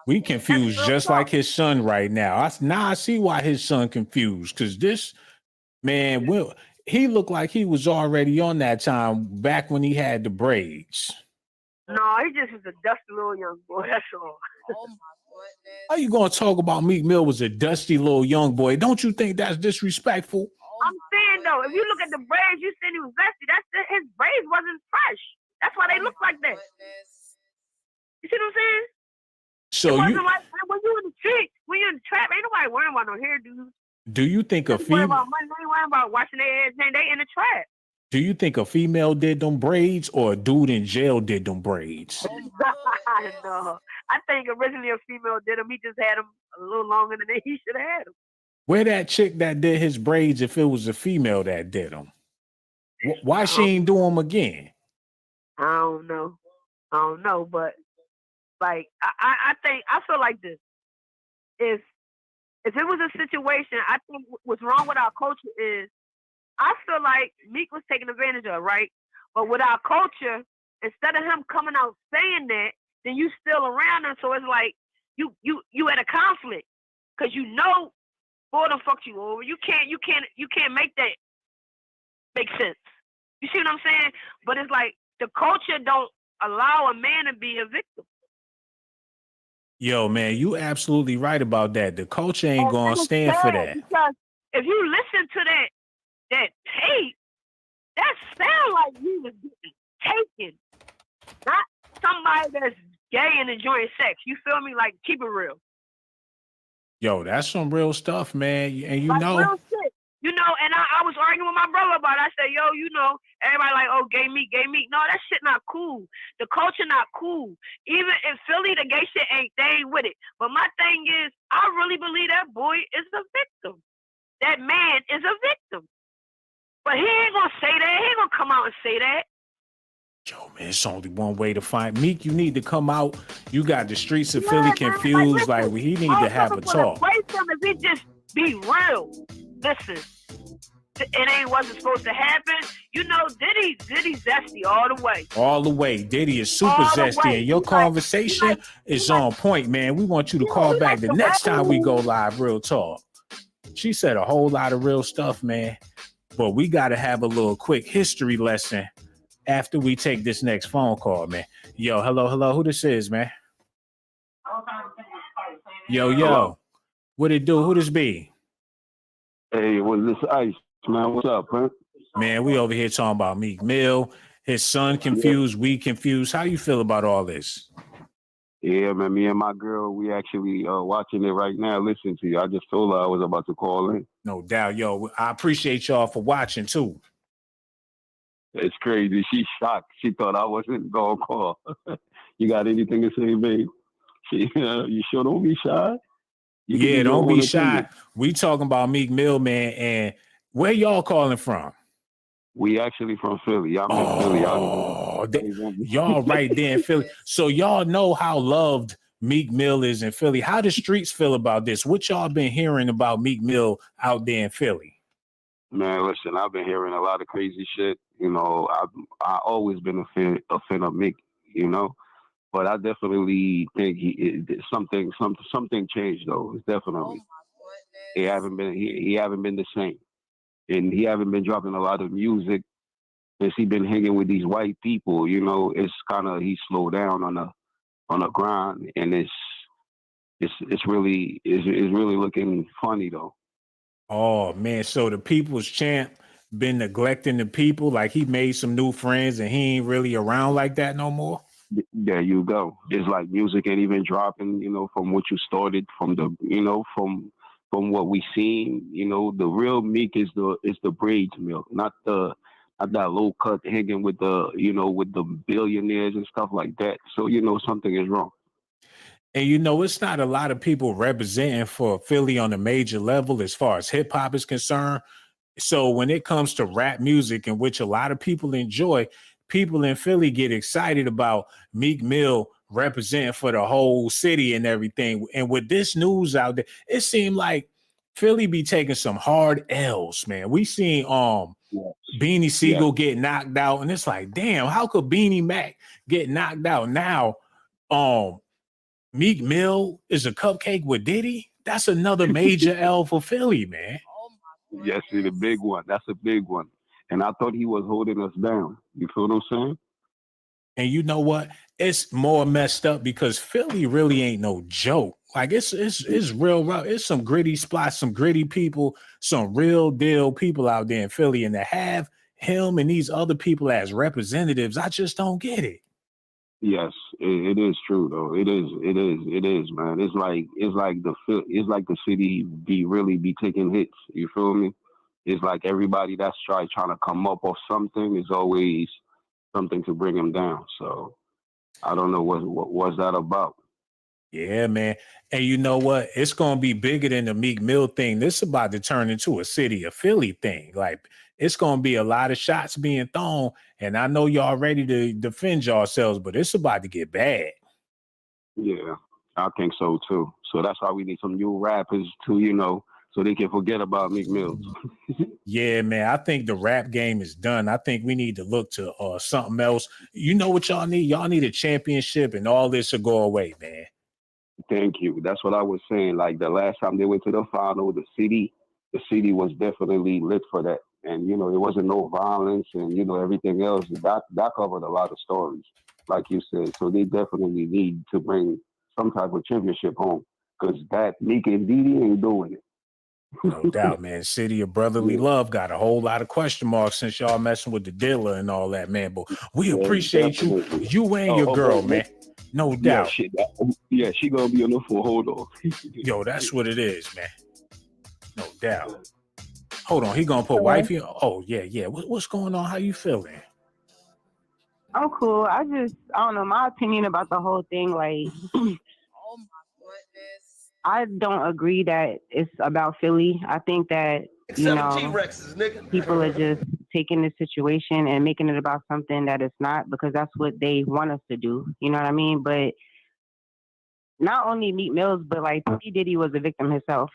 We confused just like his son right now. I see why his son confused. Because this man, he looked like he was already on that time back when he had the braids. No, he just was a dusty little young boy. That's all. How you gonna talk about Meek Mill was a dusty little young boy? Don't you think that's disrespectful? I'm saying though, if you look at the braids, you said he was dusty. His braids wasn't fresh. That's why they look like that. You see what I'm saying? So it wasn't like when you in the street, when you in the trap, ain't nobody worrying about no hairdos. Do you think a They female? about money, they ain't worrying about washing their heads. They in the trap. Do you think a female did them braids or a dude in jail did them braids? No, I think originally a female did them. He just had them a little longer than he should have had them. Where that chick that did his braids if it was a female that did them? Why she ain't do them again? I don't know, but like I feel like this. If it was a situation, I think what's wrong with our culture is I feel like Meek was taken advantage of, right? But with our culture, instead of him coming out saying that, then you still around him. So it's like you at a conflict because boredom fucked you over. You can't make that make sense. You see what I'm saying? But it's like the culture don't allow a man to be a victim. Yo, man, you absolutely right about that. The culture ain't gonna stand for that. Because if you listen to that tape, that sound like he was getting taken. Not somebody that's gay and enjoying sex. You feel me? Like, keep it real. Yo, that's some real stuff, man. And real shit. And I was arguing with my brother about it. I said, yo, everybody like, oh, gay meat. No, that shit not cool. The culture not cool. Even in Philly, the gay shit they ain't with it. But my thing is, I really believe that boy is a victim. That man is a victim. But he ain't gonna say that. He ain't gonna come out and say that. Yo, man, it's only one way to find Meek. You need to come out. You got the streets of Philly confused. Like, he need to have a talk. If he just be real. Listen, it wasn't supposed to happen. Diddy's zesty all the way. All the way. Diddy is super zesty. And your conversation is on point, man. We want you to call back the next time we go live, Real Talk. She said a whole lot of real stuff, man. But we got to have a little quick history lesson after we take this next phone call, man. Yo, hello. Who this is, man? Yo. Hello? What it do? Who this be? Hey, what's this Ice, man? What's up, man? Man, we over here talking about Meek Mill. His son confused, we confused. How you feel about all this? Yeah, man, me and my girl, we actually watching it right now, listening to you. I just told her I was about to call in. No doubt, yo. I appreciate y'all for watching, too. It's crazy. She's shocked. She thought I wasn't going to call. You got anything to say, babe? You sure don't be shy? Yeah, don't be shy. We talking about Meek Mill, man, and where y'all calling from? We actually from Philly. I'm in Philly. Y'all right there in Philly. So y'all know how loved Meek Mill is in Philly. How the streets feel about this? What y'all been hearing about Meek Mill out there in Philly? Man, listen, I've been hearing a lot of crazy shit. You know, I always been a fan of Meek, you know. But I definitely think something changed though. It's definitely he haven't been the same, and he haven't been dropping a lot of music since he been hanging with these white people. You know, it's kind of he slowed down on the grind, and it's really looking funny though. Oh man, so the people's champ been neglecting the people, like he made some new friends and he ain't really around like that no more. There you go. It's like music ain't even dropping, you know, from what you started, from the, you know, from what we seen, you know, the real Meek is the braids milk, not that low cut hanging with the, you know, with the billionaires and stuff like that. So, you know, something is wrong. And you know, it's not a lot of people representing for Philly on a major level as far as hip hop is concerned. So when it comes to rap music, in which a lot of people enjoy, people in Philly get excited about Meek Mill representing for the whole city and everything. And with this news out there, it seemed like Philly be taking some hard L's, man. We seen Beanie Siegel get knocked out, and it's like, damn, how could Beanie Mac get knocked out? Now, Meek Mill is a cupcake with Diddy. That's another major L for Philly, man. Yes, it's a big one. That's a big one. And I thought he was holding us down. You feel what I'm saying? And you know what? It's more messed up because Philly really ain't no joke. Like it's real rough. It's some gritty spots, some gritty people, some real deal people out there in Philly. And to have him and these other people as representatives, I just don't get it. Yes, it is true though. It is, man. It's like the city be taking hits. You feel me? It's like everybody that's trying to come up or something is always something to bring them down. So I don't know what was that about. Yeah, man. And you know what? It's going to be bigger than the Meek Mill thing. This is about to turn into a city of Philly thing. Like it's going to be a lot of shots being thrown. And I know y'all ready to defend yourselves, but it's about to get bad. Yeah, I think so too. So that's why we need some new rappers to, you know, so they can forget about Meek Mill. Yeah, man. I think the rap game is done. I think we need to look to something else. You know what y'all need? Y'all need a championship and all this will go away, man. Thank you. That's what I was saying. Like the last time they went to the final, the city was definitely lit for that. And, you know, there wasn't no violence and, you know, everything else. That covered a lot of stories, like you said. So they definitely need to bring some type of championship home because that Meek and Diddy ain't doing it. No doubt, man. City of brotherly love got a whole lot of question marks since y'all messing with the dealer and all that, man. But we appreciate definitely. you and your girl, man. No doubt. She gonna be on the full hold on. Yo, that's what it is, man. No doubt. Hold on, he gonna put wife here. Oh yeah. What's going on? How you feeling? I'm cool. I don't know my opinion about the whole thing. Like, I don't agree that it's about Philly. I think that, you know, people are just taking this situation and making it about something that it's not because that's what they want us to do. You know what I mean? But not only Meek Mills, but like P. Diddy was a victim himself.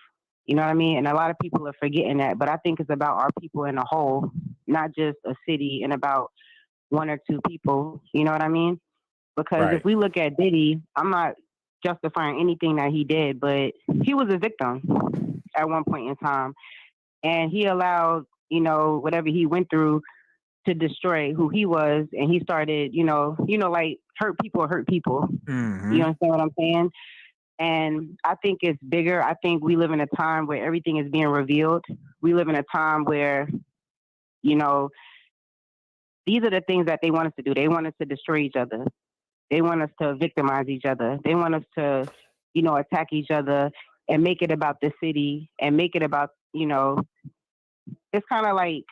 You know what I mean? And a lot of people are forgetting that. But I think it's about our people in a whole, not just a city and about one or two people. You know what I mean? Because if we look at Diddy, I'm not justifying anything that he did, but he was a victim at one point in time. And he allowed, you know, whatever he went through to destroy who he was, and he started, like hurt people. Mm-hmm. You understand what I'm saying? And I think it's bigger. I think we live in a time where everything is being revealed. We live in a time where, these are the things that they want us to do. They want us to destroy each other. They want us to victimize each other. They want us to, attack each other and make it about the city and make it about, it's kind of like.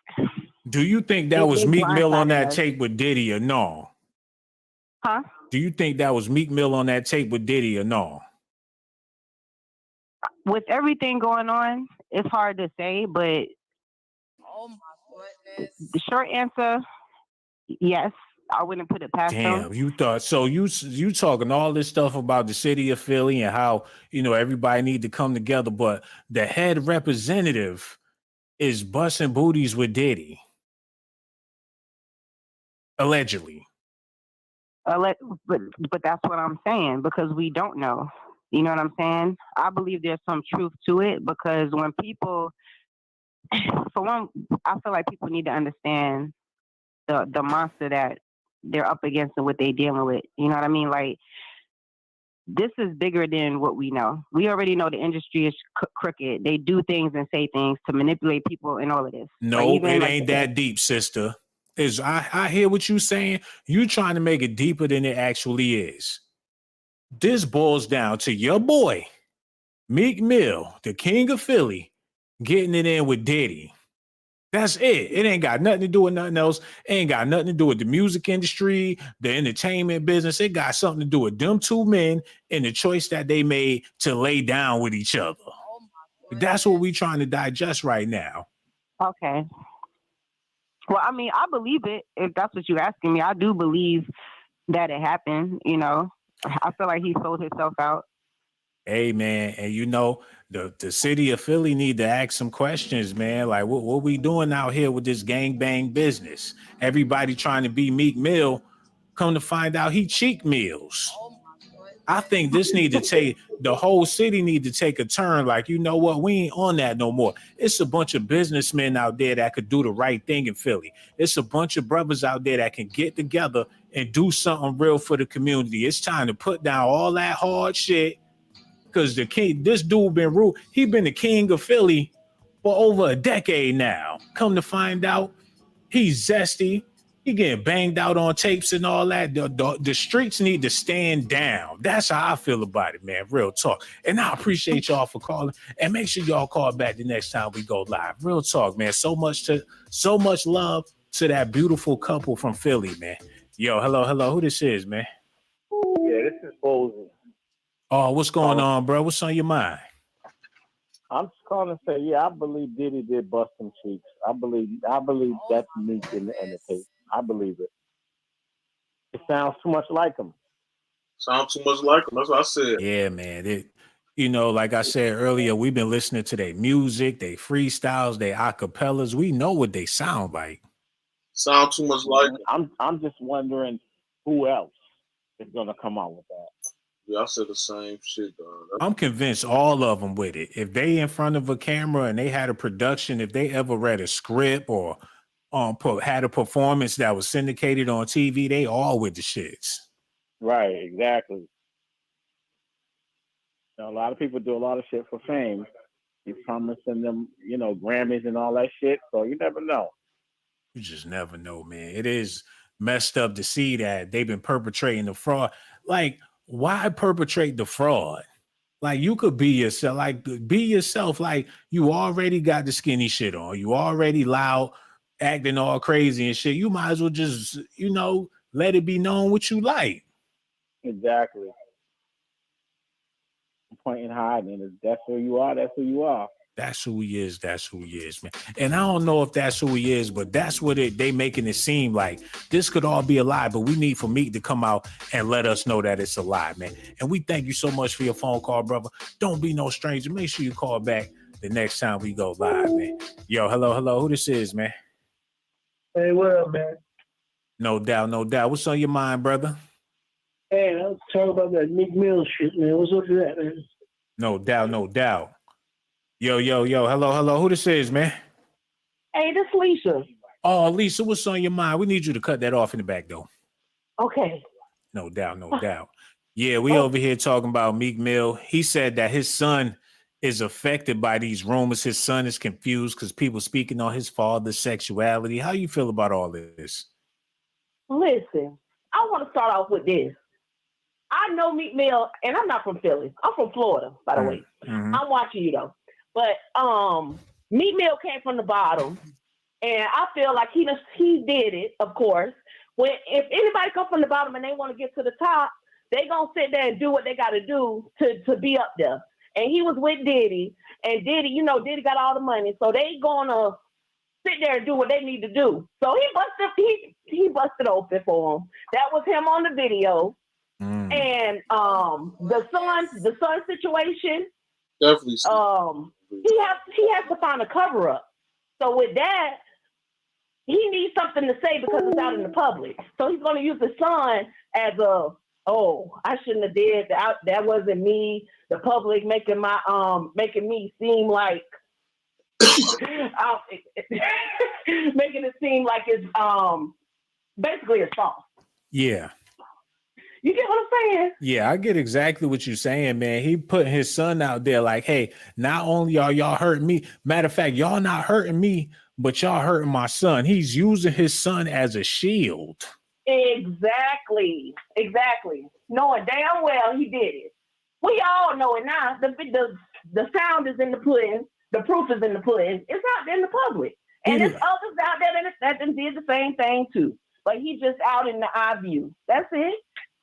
Do you think that was Meek Mill on that tape with Diddy or no? Huh? Do you think that was Meek Mill on that tape with Diddy or no? With everything going on, it's hard to say, but Oh my goodness. the short answer, yes. I wouldn't put it past them. Damn, you thought so? You talking all this stuff about the city of Philly and how everybody need to come together, but the head representative is busting booties with Diddy, allegedly. But that's what I'm saying, because we don't know. You know what I'm saying? I believe there's some truth to it, because when people, for one, I feel like people need to understand the monster that they're up against and what they're dealing with. You know what I mean? Like, this is bigger than what we know. We already know the industry is crooked. They do things and say things to manipulate people and all of this. No, it ain't that deep, sister. I hear what you're saying. You trying to make it deeper than it actually is. This boils down to your boy, Meek Mill, the king of Philly, getting it in with Diddy. That's it. It ain't got nothing to do with nothing else. It ain't got nothing to do with the music industry, the entertainment business. It got something to do with them two men and the choice that they made to lay down with each other. That's what we trying to digest right now. Okay. Well, I mean, I believe it. If that's what you're asking me, I do believe that it happened. I feel like he sold himself out. Hey, man, and the city of Philly need to ask some questions, man. Like, what we doing out here with this gangbang business? Everybody trying to be Meek Mill, come to find out he cheek meals. I think this need to take, the whole city need to take a turn. Like, you know what? We ain't on that no more. It's a bunch of businessmen out there that could do the right thing in Philly. It's a bunch of brothers out there that can get together and do something real for the community. It's time to put down all that hard shit. Because this dude been ruled. He been the king of Philly for over a decade now. Come to find out, he's zesty. He getting banged out on tapes and all that. The streets need to stand down. That's how I feel about it, man. Real talk. And I appreciate y'all for calling. And make sure y'all call back the next time we go live. Real talk, man. So much love to that beautiful couple from Philly, man. Yo, hello. Who this is, man? Yeah, this is Bozy. Oh, what's going on, bro? What's on your mind? I'm just calling to say, yeah, I believe Diddy did bust some cheeks. I believe that's Meek in the tape. I believe it. It sounds too much like him. Sounds too much like him. That's what I said. Yeah, man. Like I said earlier, we've been listening to their music, their freestyles, their acapellas. We know what they sound like. Sound too much like him. I'm just wondering who else is gonna come out with that. Yeah, I said the same shit, dog. I'm convinced all of them with it. If they in front of a camera and they had a production, if they ever read a script or had a performance that was syndicated on TV, they all with the shits. Right, exactly. A lot of people do a lot of shit for fame. He's promising them, Grammys and all that shit. So you never know. You just never know, man. It is messed up to see that they've been perpetrating the fraud. Like, why perpetrate the fraud? Like, you could be yourself. Like, be yourself. Like, you already got the skinny shit on. You already loud, acting all crazy and shit. You might as well just, let it be known what you like. Exactly. Point in hiding. If that's who you are, that's who you are. That's who he is. That's who he is, man. And I don't know if that's who he is, but that's what they making it seem like. This could all be a lie, but we need for Meek to come out and let us know that it's a lie, man. And we thank you so much for your phone call, brother. Don't be no stranger. Make sure you call back the next time we go live, man. Yo, hello. Who this is, man? Hey, what up, man? No doubt. What's on your mind, brother? Hey, I was talking about that Meek Mill shit, man. What's up with that, man? No doubt. Yo. Hello. Who this is, man? Hey, this Lisa. Oh, Lisa, what's on your mind? We need you to cut that off in the back, though. Okay. No doubt, no doubt. Yeah, we over here talking about Meek Mill. He said that his son is affected by these rumors. His son is confused because people speaking on his father's sexuality. How you feel about all this? Listen, I want to start off with this. I know Meek Mill, and I'm not from Philly. I'm from Florida, by the way. Mm-hmm. I'm watching you though. But Meek Mill came from the bottom, and I feel like he did it, of course. If anybody come from the bottom and they want to get to the top, they gonna sit there and do what they got to do to be up there. And he was with Diddy, and Diddy, Diddy got all the money, so they gonna sit there and do what they need to do. So he busted open for him. That was him on the video. And the son situation, definitely. He has to find a cover up. So with that, he needs something to say because it's out in the public. So he's going to use the son as I shouldn't have did that. That wasn't me. The public making me seem like making it seem like it's basically it's false. Yeah. You get what I'm saying? Yeah, I get exactly what you're saying, man. He put his son out there like, hey, not only are y'all hurting me, matter of fact, y'all not hurting me, but y'all hurting my son. He's using his son as a shield. Exactly. Knowing damn well he did it. We all know it now. The sound is in the pudding. The proof is in the pudding. It's out in the public. And there's others out there that did the same thing too. But he just out in the eye view. That's it.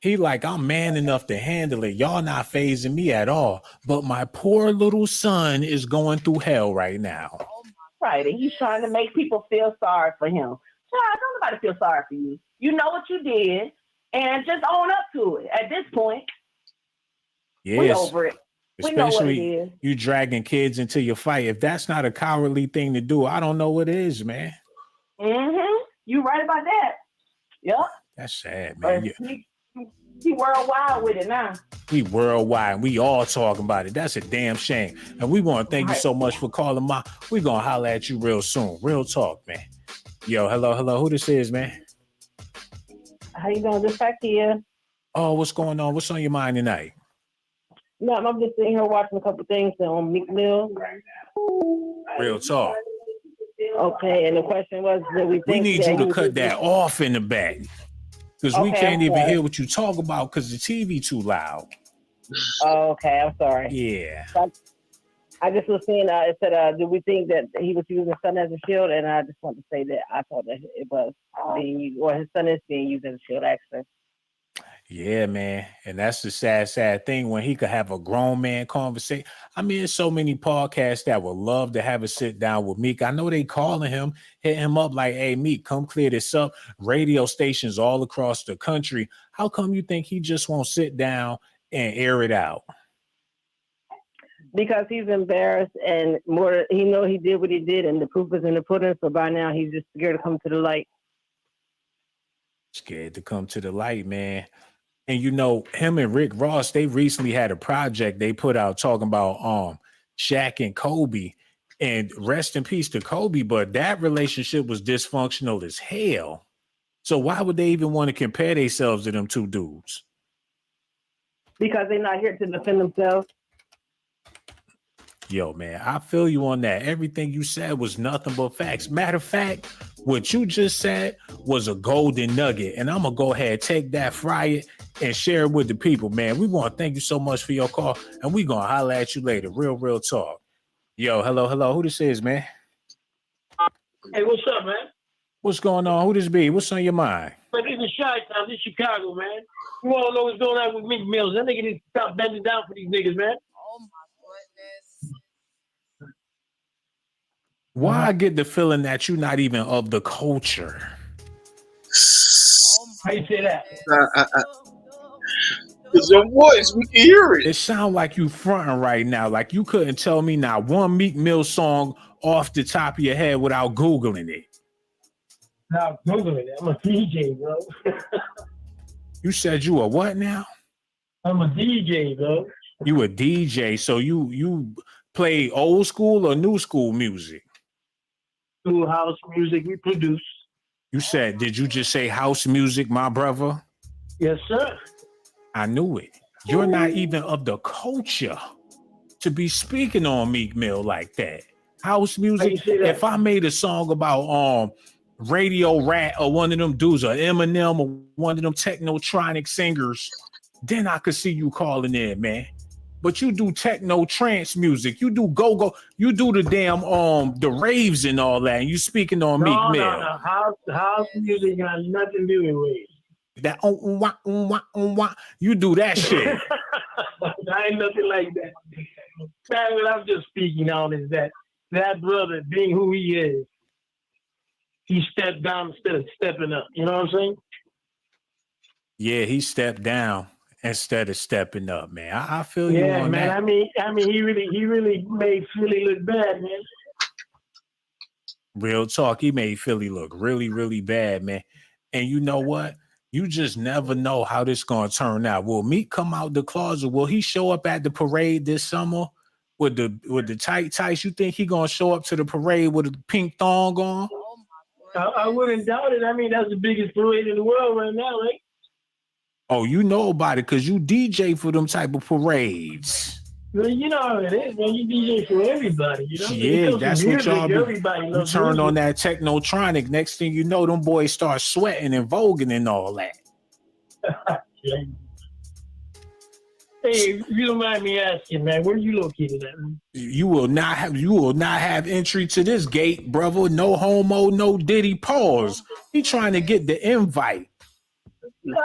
He like, I'm man enough to handle it. Y'all not phasing me at all. But my poor little son is going through hell right now. Right. And he's trying to make people feel sorry for him. Child, don't nobody feel sorry for you. You know what you did. And just own up to it at this point. Yes. We over it. We know what it is. You dragging kids into your fight. If that's not a cowardly thing to do, I don't know what is, man. Mm-hmm. You right about that. Yep. That's sad, man. He worldwide with it now. We worldwide, and we all talking about it. That's a damn shame. And we want to thank you so much for calling. We're going to holler at you real soon. Real talk, man. Yo, hello. Who this is, man? How you doing? Just back here. Oh, what's going on? What's on your mind tonight? No, I'm just sitting here watching a couple things on Meek Mill. Real talk. Okay, and the question was, we need you to cut that off in the back. Because we can't even hear what you talk about because the TV too loud. Oh, okay, I'm sorry. Yeah. I just was saying, it said, do we think that he was using his son as a shield? And I just want to say that I thought that it was being used, or his son is being used as a shield, actually. Yeah, man. And that's the sad thing when he could have a grown man conversation. I mean, there's so many podcasts that would love to have a sit down with Meek. I know they calling him, hit him up like, hey, Meek, come clear this up. Radio stations all across the country. How come you think he just won't sit down and air it out? Because he's embarrassed and he know he did what he did and the proof is in the pudding. So by now he's just scared to come to the light. Scared to come to the light, man. And him and Rick Ross, they recently had a project they put out talking about Shaq and Kobe, and rest in peace to Kobe, but that relationship was dysfunctional as hell. So why would they even want to compare themselves to them two dudes? Because they're not here to defend themselves. Yo, man, I feel you on that. Everything you said was nothing but facts. Matter of fact, what you just said was a golden nugget. And I'm going to go ahead, take that, fry it, and share it with the people, man. We want to thank you so much for your call, and we're going to holler at you later. Real talk. Yo, hello. Who this is, man? Hey, what's up, man? What's going on? Who this be? What's on your mind? Man, this is Chi-Town. This is Chicago, man. You all know what's going on with Meek Mill. That nigga needs to stop bending down for these niggas, man. Oh, my goodness. Why I get the feeling that you're not even of the culture? How you say that? It's your voice. We can hear it. It sounds like you fronting right now. Like you couldn't tell me not one Meek Mill song off the top of your head without Googling it. Now Googling it. I'm a DJ, bro. You said you a what now? I'm a DJ, bro. You a DJ, so you play old school or new school music? do house music. We produce. You said, did you just say house music, my brother? Yes, sir. I knew it. You're not even of the culture to be speaking on Meek Mill like that. House music. If I made a song about Radio Rat or one of them dudes or Eminem or one of them technotronic singers, then I could see you calling in, man. But you do techno trance music, you do go, you do the damn the raves and all that, and you speaking on Meek Mill. No. House music got nothing to do with raves. That you do that shit. I ain't nothing like that. That's what I'm just speaking on is that brother, being who he is, he stepped down instead of stepping up. You know what I'm saying? Yeah, he stepped down instead of stepping up, man. I feel you on man. that. I mean, he really made Philly look bad, man. Real talk, he made Philly look really, really bad, man. And you know what? You just never know how this gonna turn out. Will Meek come out the closet? Will he show up at the parade this summer with the tight tights? You think he gonna show up to the parade with a pink thong on? I wouldn't doubt it. I mean, that's the biggest parade in the world right now, right? Oh, you know about it because you DJ for them type of parades. Well, you know how it is, man. You DJ for everybody, you know? Yeah, that's what y'all do. Everybody You loves turned music. on that technotronic. Next thing you know, them boys start sweating and voguing and all that. Hey, if you don't mind me asking, man, where are you located at, man? You will not have entry to this gate, brother. No homo, no Diddy. Pause. He trying to get the invite. Nah,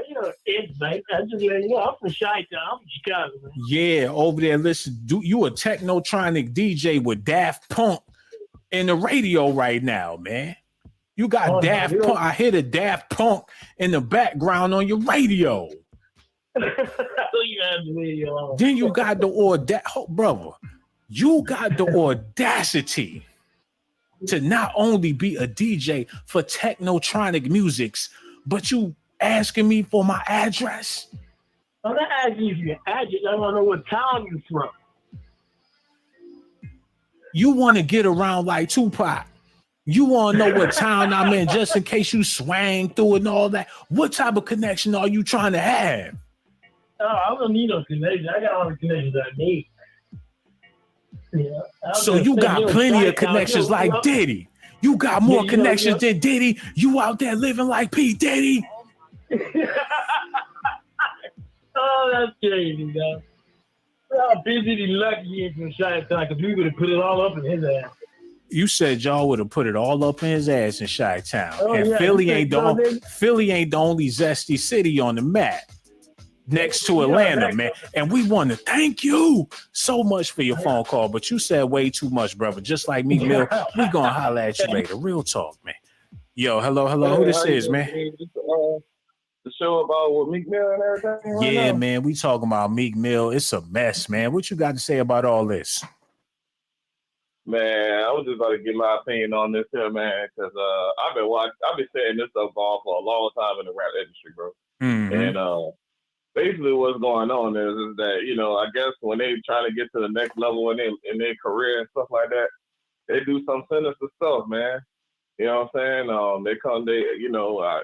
you know, invite. I just let you know, I'm from Chi-Town. I'm from Chicago, man. Yeah, over there. Listen, you a technotronic DJ with Daft Punk in the radio right now, man. You got Daft Punk. I hear the Daft Punk in the background on your radio. Then you got the brother. You got the audacity to not only be a DJ for technotronic musics, but you asking me for my address. I'm not asking you for your address. I want to know what town you from. You want to get around like Tupac. You want to know what town I'm in just in case you swang through it and all that. What type of connection are you trying to have? Oh, I don't need no connection. I got all the connections I need. Yeah, so you got plenty of connections like Diddy. You got more connections than Diddy. You out there living like P. Diddy. Oh, that's crazy, though. How busy he lucky he ain't from Chi-Town because we would have put it all up in his ass. You said y'all would have put it all up in his ass in Chi-Town. Oh, and yeah, Philly ain't the only zesty city on the map next to Atlanta, man. And we want to thank you so much for your phone call, but you said way too much, brother. Just like Meek Mill, we gonna holler at you later. Real talk, man. Yo, hello. Who this is, man? The show about what Meek Mill and everything right Yeah, now? man, we talking about Meek Mill. It's a mess, man. What you got to say about all this? Man, I was just about to get my opinion on this here, man, because I've been saying this stuff for a long time in the rap industry, bro. Mm-hmm. And basically what's going on is that, you know, I guess when they try to get to the next level in their career and stuff like that, they do some sinister stuff, man. You know what I'm saying?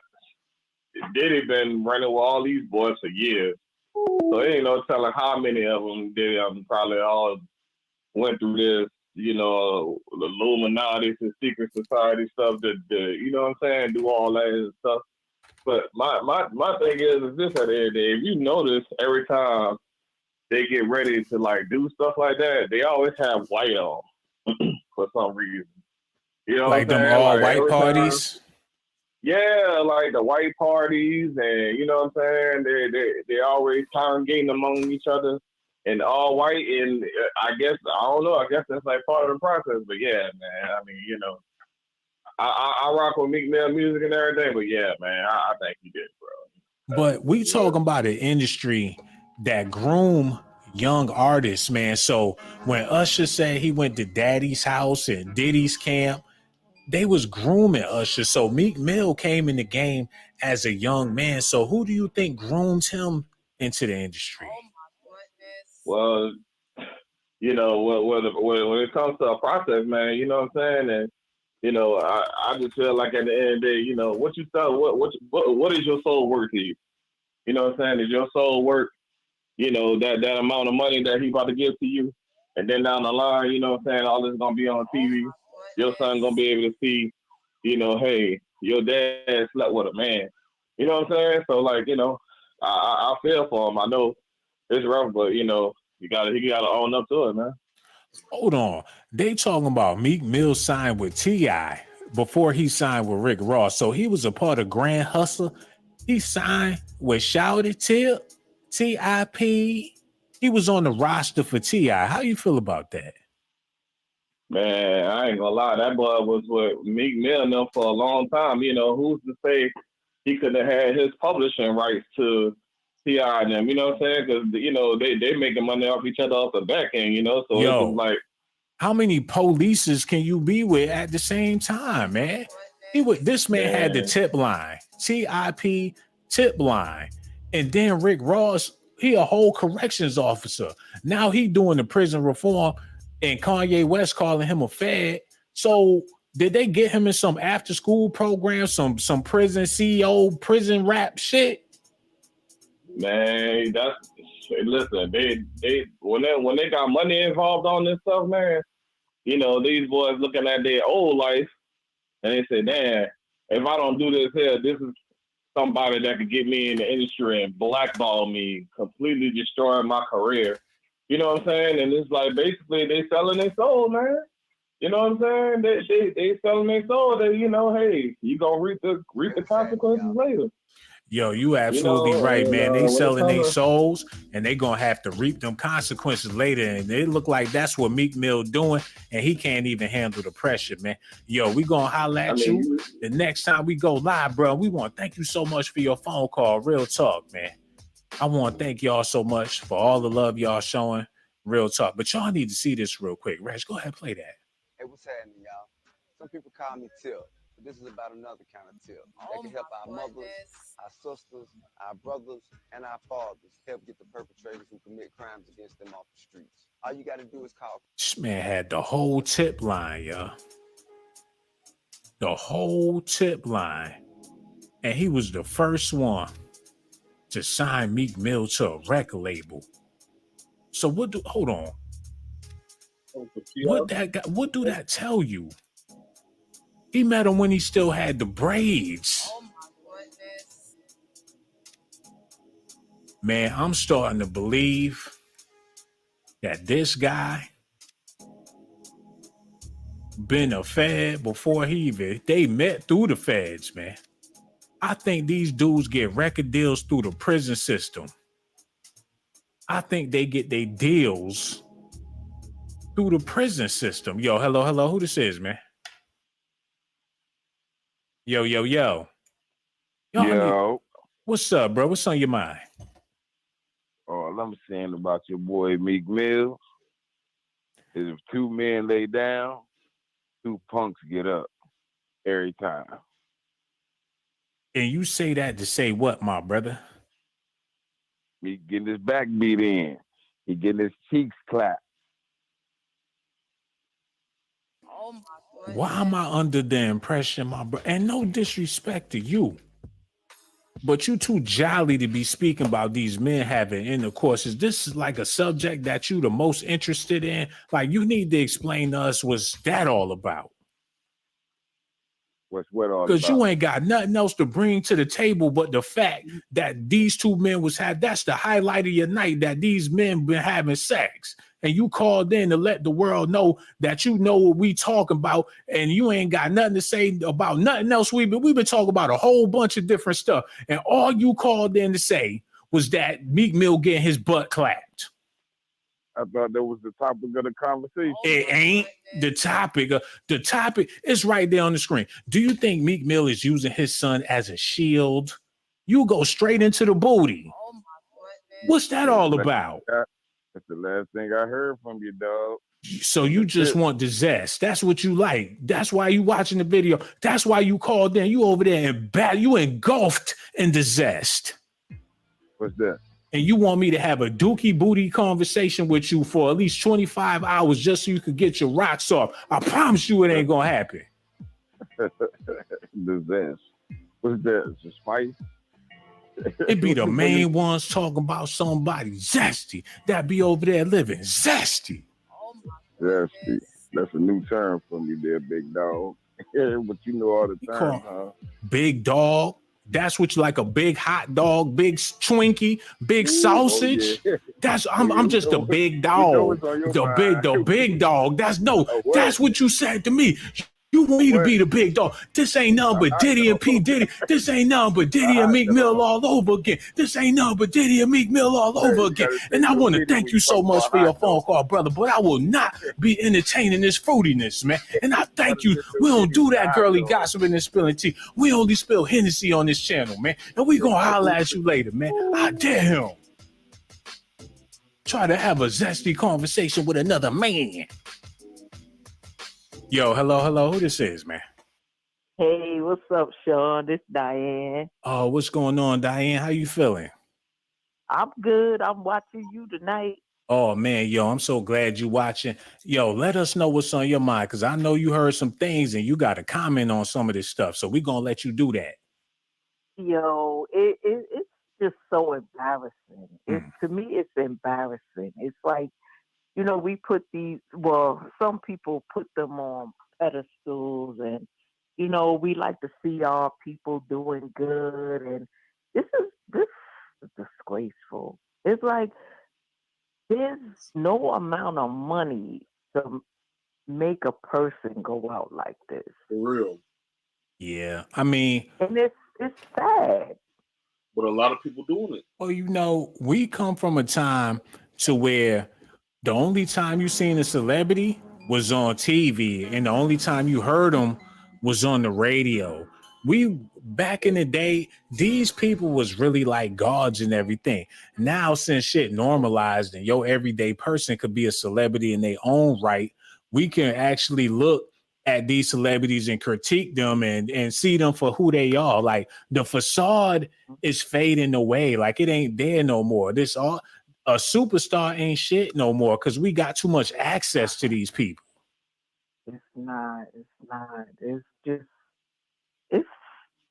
Diddy been running with all these boys for years. So there ain't no telling how many of them Diddy probably all went through this, you know, the Illuminati and secret society stuff that you know what I'm saying, do all that and stuff. But my thing is this at the end of the day, if you notice every time they get ready to like do stuff like that, they always have white on for some reason. You know like what I'm them saying? all Like, white parties? Yeah, like the white parties, and you know what I'm saying? They always congregating among each other and all white, and I guess that's like part of the process. But yeah, man, I mean, you know, I rock with Meek Mill music and everything, but yeah, man, I think he did, bro. But we talking about an industry that groom young artists, man. So when Usher said he went to Daddy's house and Diddy's camp, they was grooming Usher. So Meek Mill came in the game as a young man. So who do you think grooms him into the industry? Well, you know, when it comes to a process, man, you know what I'm saying? And You know, I just feel like at the end of the day, you know, what you sell, what is your soul worth to you? You know what I'm saying? Is your soul worth, you know, that amount of money that he about to give to you? And then down the line, you know what I'm saying, all this is gonna be on TV. Your son gonna be able to see, you know, hey, your dad slept with a man. You know what I'm saying? So like, you know, I feel for him. I know it's rough, but you know, he gotta own up to it, man. Hold on. They talking about Meek Mill signed with T.I. before he signed with Rick Ross. So he was a part of Grand Hustle. He signed with Shouted Tip, T.I.P. He was on the roster for T.I. How you feel about that? Man, I ain't gonna lie. That boy was with Meek Mill now for a long time. You know, who's to say he could have had his publishing rights to T.I. and them, you know what I'm saying? Because, you know, they making money off each other off the back end, you know? So Yo, it's just like, how many polices can you be with at the same time, man? This man had the tip line, T.I.P. tip line. And then Rick Ross, he a whole corrections officer. Now he doing the prison reform and Kanye West calling him a fed. So did they get him in some after school program, some prison CEO, prison rap shit? man, listen, they when they got money involved on this stuff, man, you know, these boys looking at their old life and they say, damn, if I don't do this here, this is somebody that could get me in the industry and blackball me, completely destroying my career. You know what I'm saying? And it's like basically they selling their soul, man. You know what I'm saying? They selling their soul. That, you know, hey, you gonna reap the consequences later. Yo, you absolutely right, man. They selling their souls and they gonna have to reap them consequences later. And it look like that's what Meek Mill doing, and he can't even handle the pressure, man. Yo, we gonna holler at you the next time we go live, bro. We want to thank you so much for your phone call. Real talk, man. I want to thank y'all so much for all the love y'all showing. Real talk. But y'all need to see this real quick. Reg, go ahead, play that. Hey, what's happening, y'all? Some people call me Tip, but this is about another kind of tip that can help our mothers, our sisters, our brothers, and our fathers help get the perpetrators who commit crimes against them off the streets. All you got to do is call. This man had the whole tip line, y'all. The whole tip line. And he was the first one to sign Meek Mill to a record label. So hold on. What do that tell you? He met him when he still had the braids. Oh my goodness. Man, I'm starting to believe that this guy been a fed before they met through the feds, man. I think these dudes get record deals through the prison system. I think they get their deals through the prison system. Yo, hello. Who this is, man? Yo. Yo. What's up, bro? What's on your mind? All I'm saying about your boy Meek Mill is if two men lay down, two punks get up every time. And you say that to say what, my brother? He getting his back beat in. He getting his cheeks clapped. Oh my goodness. Why am I under the impression, my bro? And no disrespect to you, but you too jolly to be speaking about these men having intercourse. Is this like a subject that you the most interested in? Like, you need to explain to us what's that all about. What's what all about? Because you ain't got nothing else to bring to the table but the fact that these two men that's the highlight of your night, that these men been having sex. And you called in to let the world know that you know what we talking about, and you ain't got nothing to say about nothing else. We've been talking about a whole bunch of different stuff, and all you called in to say was that Meek Mill getting his butt clapped. I thought that was the topic of the conversation. It ain't the topic. The topic is right there on the screen. Do you think Meek Mill is using his son as a shield? You go straight into the booty. Oh my goodness. What's that all about? That's the last thing I heard from you, dog. So you just want the zest. That's what you like. That's why you watching the video. That's why you called in. You over there and you engulfed in the zest. What's that? And you want me to have a dookie booty conversation with you for at least 25 hours just so you could get your rocks off. I promise you it ain't gonna happen. The zest. What's that? The spice? It be the main ones talking about somebody zesty that be over there living zesty. Zesty. That's a new term for me there, big dog. But you know all the time, huh? Big dog. That's what you like, a big hot dog, big Twinkie, big sausage. Oh, yeah. That's I'm just a big dog. The big dog. That's what you said to me. You want me to be the big dog. This ain't nothing but Diddy and P. Diddy. This ain't nothing but Diddy and Meek Mill all over again. This ain't nothing but Diddy and Meek Mill all over again. And I want to thank you so much for your phone call, brother, but I will not be entertaining this fruitiness, man. And I thank you. We don't do that girly gossiping and spilling tea. We only spill Hennessy on this channel, man. And we gonna holler at you later, man. I dare him. Try to have a zesty conversation with another man. Yo, hello. Who this is, man? Hey, what's up, Sean? This Diane. Oh, what's going on, Diane? How you feeling? I'm good. I'm watching you tonight. Oh, man, yo, I'm so glad you watching. Yo, let us know what's on your mind, because I know you heard some things and you got to comment on some of this stuff. So we're going to let you do that. Yo, it's just so embarrassing. To me, it's embarrassing. It's like, you know, we put some people put them on pedestals, and, you know, we like to see our people doing good, and this is disgraceful. It's like there's no amount of money to make a person go out like this. For real. Yeah, I mean, and it's sad. But a lot of people doing it. Well, you know, we come from a time to where the only time you seen a celebrity was on TV, and the only time you heard them was on the radio. Back in the day, these people was really like gods and everything. Now, since shit normalized and your everyday person could be a celebrity in their own right, we can actually look at these celebrities and critique them and see them for who they are. Like, the facade is fading away. Like, it ain't there no more. A superstar ain't shit no more because we got too much access to these people. It's not. It's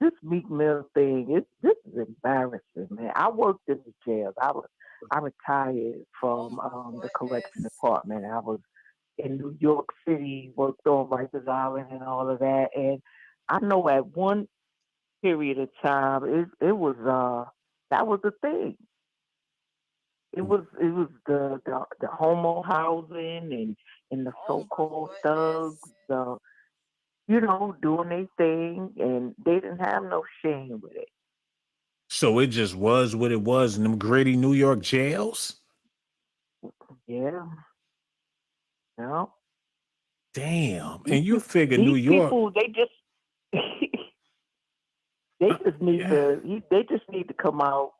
this Meek Mill thing. This is embarrassing, man. I worked in the jails. I retired from the correction department. I was in New York City, worked on Rikers Island and all of that. And I know at one period of time, it was that was the thing. It was the homo housing and the so-called thugs, you know, doing their thing, and they didn't have no shame with it. So it just was what it was in them gritty New York jails? Yeah. No. Damn. And you figure New These York. people, they just need to come out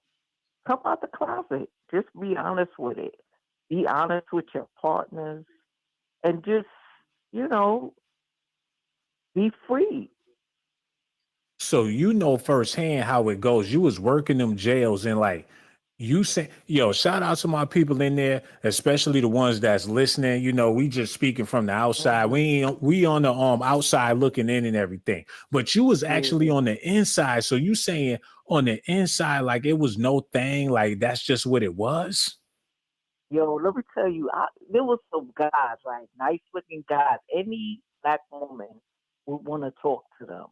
the closet. Just be honest with it. Be honest with your partners, and just, you know, be free. So you know firsthand how it goes. You was working them jails, and like you say, yo, shout out to my people in there, especially the ones that's listening. You know, we just speaking from the outside. We on the outside looking in and everything. But you was actually on the inside. So you saying on the inside, like it was no thing, like that's just what it was? Yo, let me tell you, there was some guys, right? Nice looking guys. Any black woman would want to talk to them.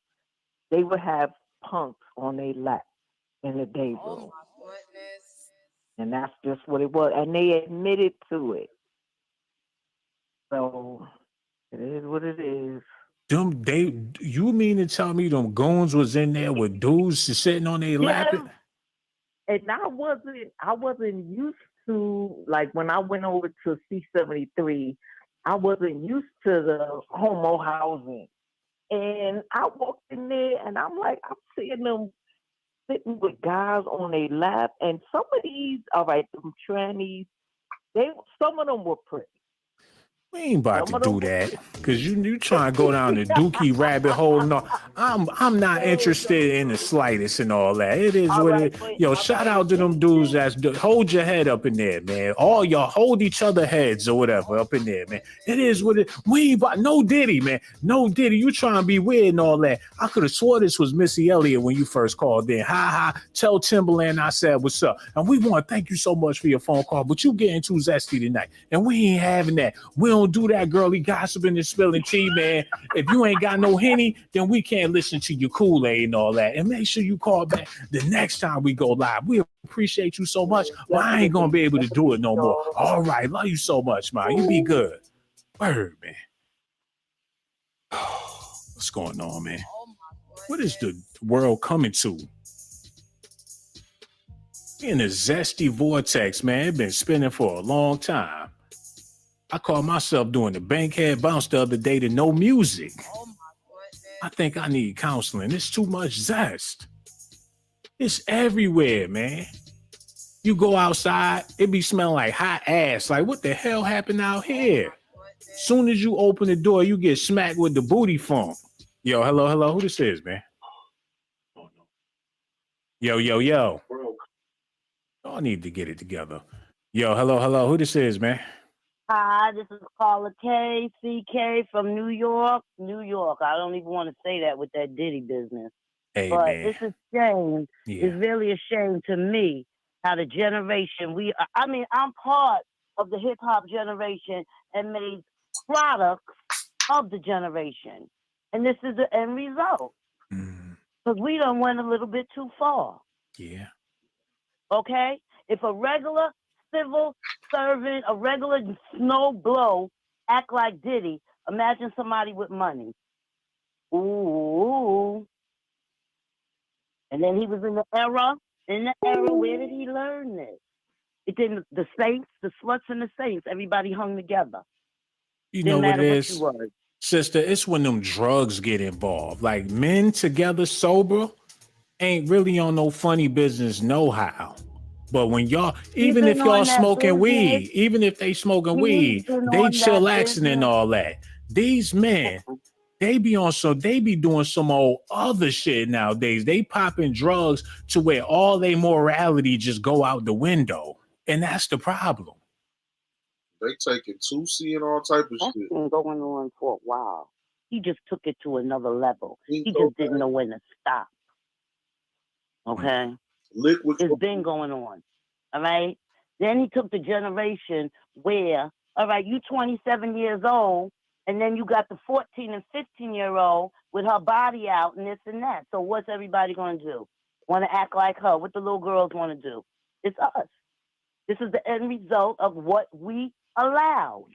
They would have punks on their lap in the day room. Oh my goodness. And that's just what it was. And they admitted to it. So it is what it is. You mean to tell me them goons was in there with dudes sitting on their lap? And I wasn't used to, like, when I went over to C-73, I wasn't used to the homo housing. And I walked in there, and I'm like, I'm seeing them sitting with guys on their lap. And some of these, all right, them trannies, some of them were pretty. We ain't about to do that because you trying to go down the Dookie rabbit hole and all. I'm not interested in the slightest and all that. It is what it is. Yo, shout out to them dudes hold your head up in there, man. All y'all hold each other heads or whatever up in there, man. It is what it. We ain't about no Diddy, man. No Diddy. You trying to be weird and all that. I could have swore this was Missy Elliott when you first called in. Ha ha. Tell Timberland I said what's up. And we want to thank you so much for your phone call, but you getting too zesty tonight, and we ain't having that. We don't do that girly gossiping and spilling tea, man. If you ain't got no Henny, then we can't listen to your Kool-Aid and all that. And make sure you call back the next time we go live. We appreciate you so much, but I ain't gonna be able to do it no more. All right, love you so much, man. You be good. Word, man. What's going on, man? What is the world coming to? In a zesty vortex, man. It's been spinning for a long time. I caught myself doing the bankhead bounce the other day to no music. I think I need counseling. It's too much zest. It's everywhere, man. You go outside, it be smelling like hot ass. Like, what the hell happened out here? Soon as you open the door, you get smacked with the booty funk. Yo, hello. Who this is, man? Yo. I need to get it together. Yo, hello. Who this is, man? Hi, this is Carla K, CK from New York. I don't even want to say that with that Diddy business. Hey, but man. it's a shame. Yeah. It's really a shame to me how the generation I'm part of the hip hop generation and made products of the generation. And this is the end result. Because we done went a little bit too far. Yeah. Okay? If a regular civil servant, a regular snow blow act like Diddy, imagine somebody with money. Ooh. And then he was in the era, where did he learn this? It didn't, the saints, the sluts and the saints, everybody hung together. You Didn't know what matter it what is? you were. Sister, it's when them drugs get involved. Like men together sober ain't really on no funny business know-how. But when y'all, even if y'all smoking weed, even if they smoking weed, they chillaxing and all that. These men, they be doing some old other shit nowadays. They popping drugs to where all their morality just go out the window. And that's the problem. They taking 2C and all type of That's shit. been going on for a while. He just took it to another level. He just didn't know when to stop. Okay? It's been going on. All right? Then he took the generation where, all right, you 27 years old, and then you got the 14 and 15-year-old with her body out and this and that. So what's everybody going to do? Want to act like her? What the little girls want to do? It's us. This is the end result of what we allowed.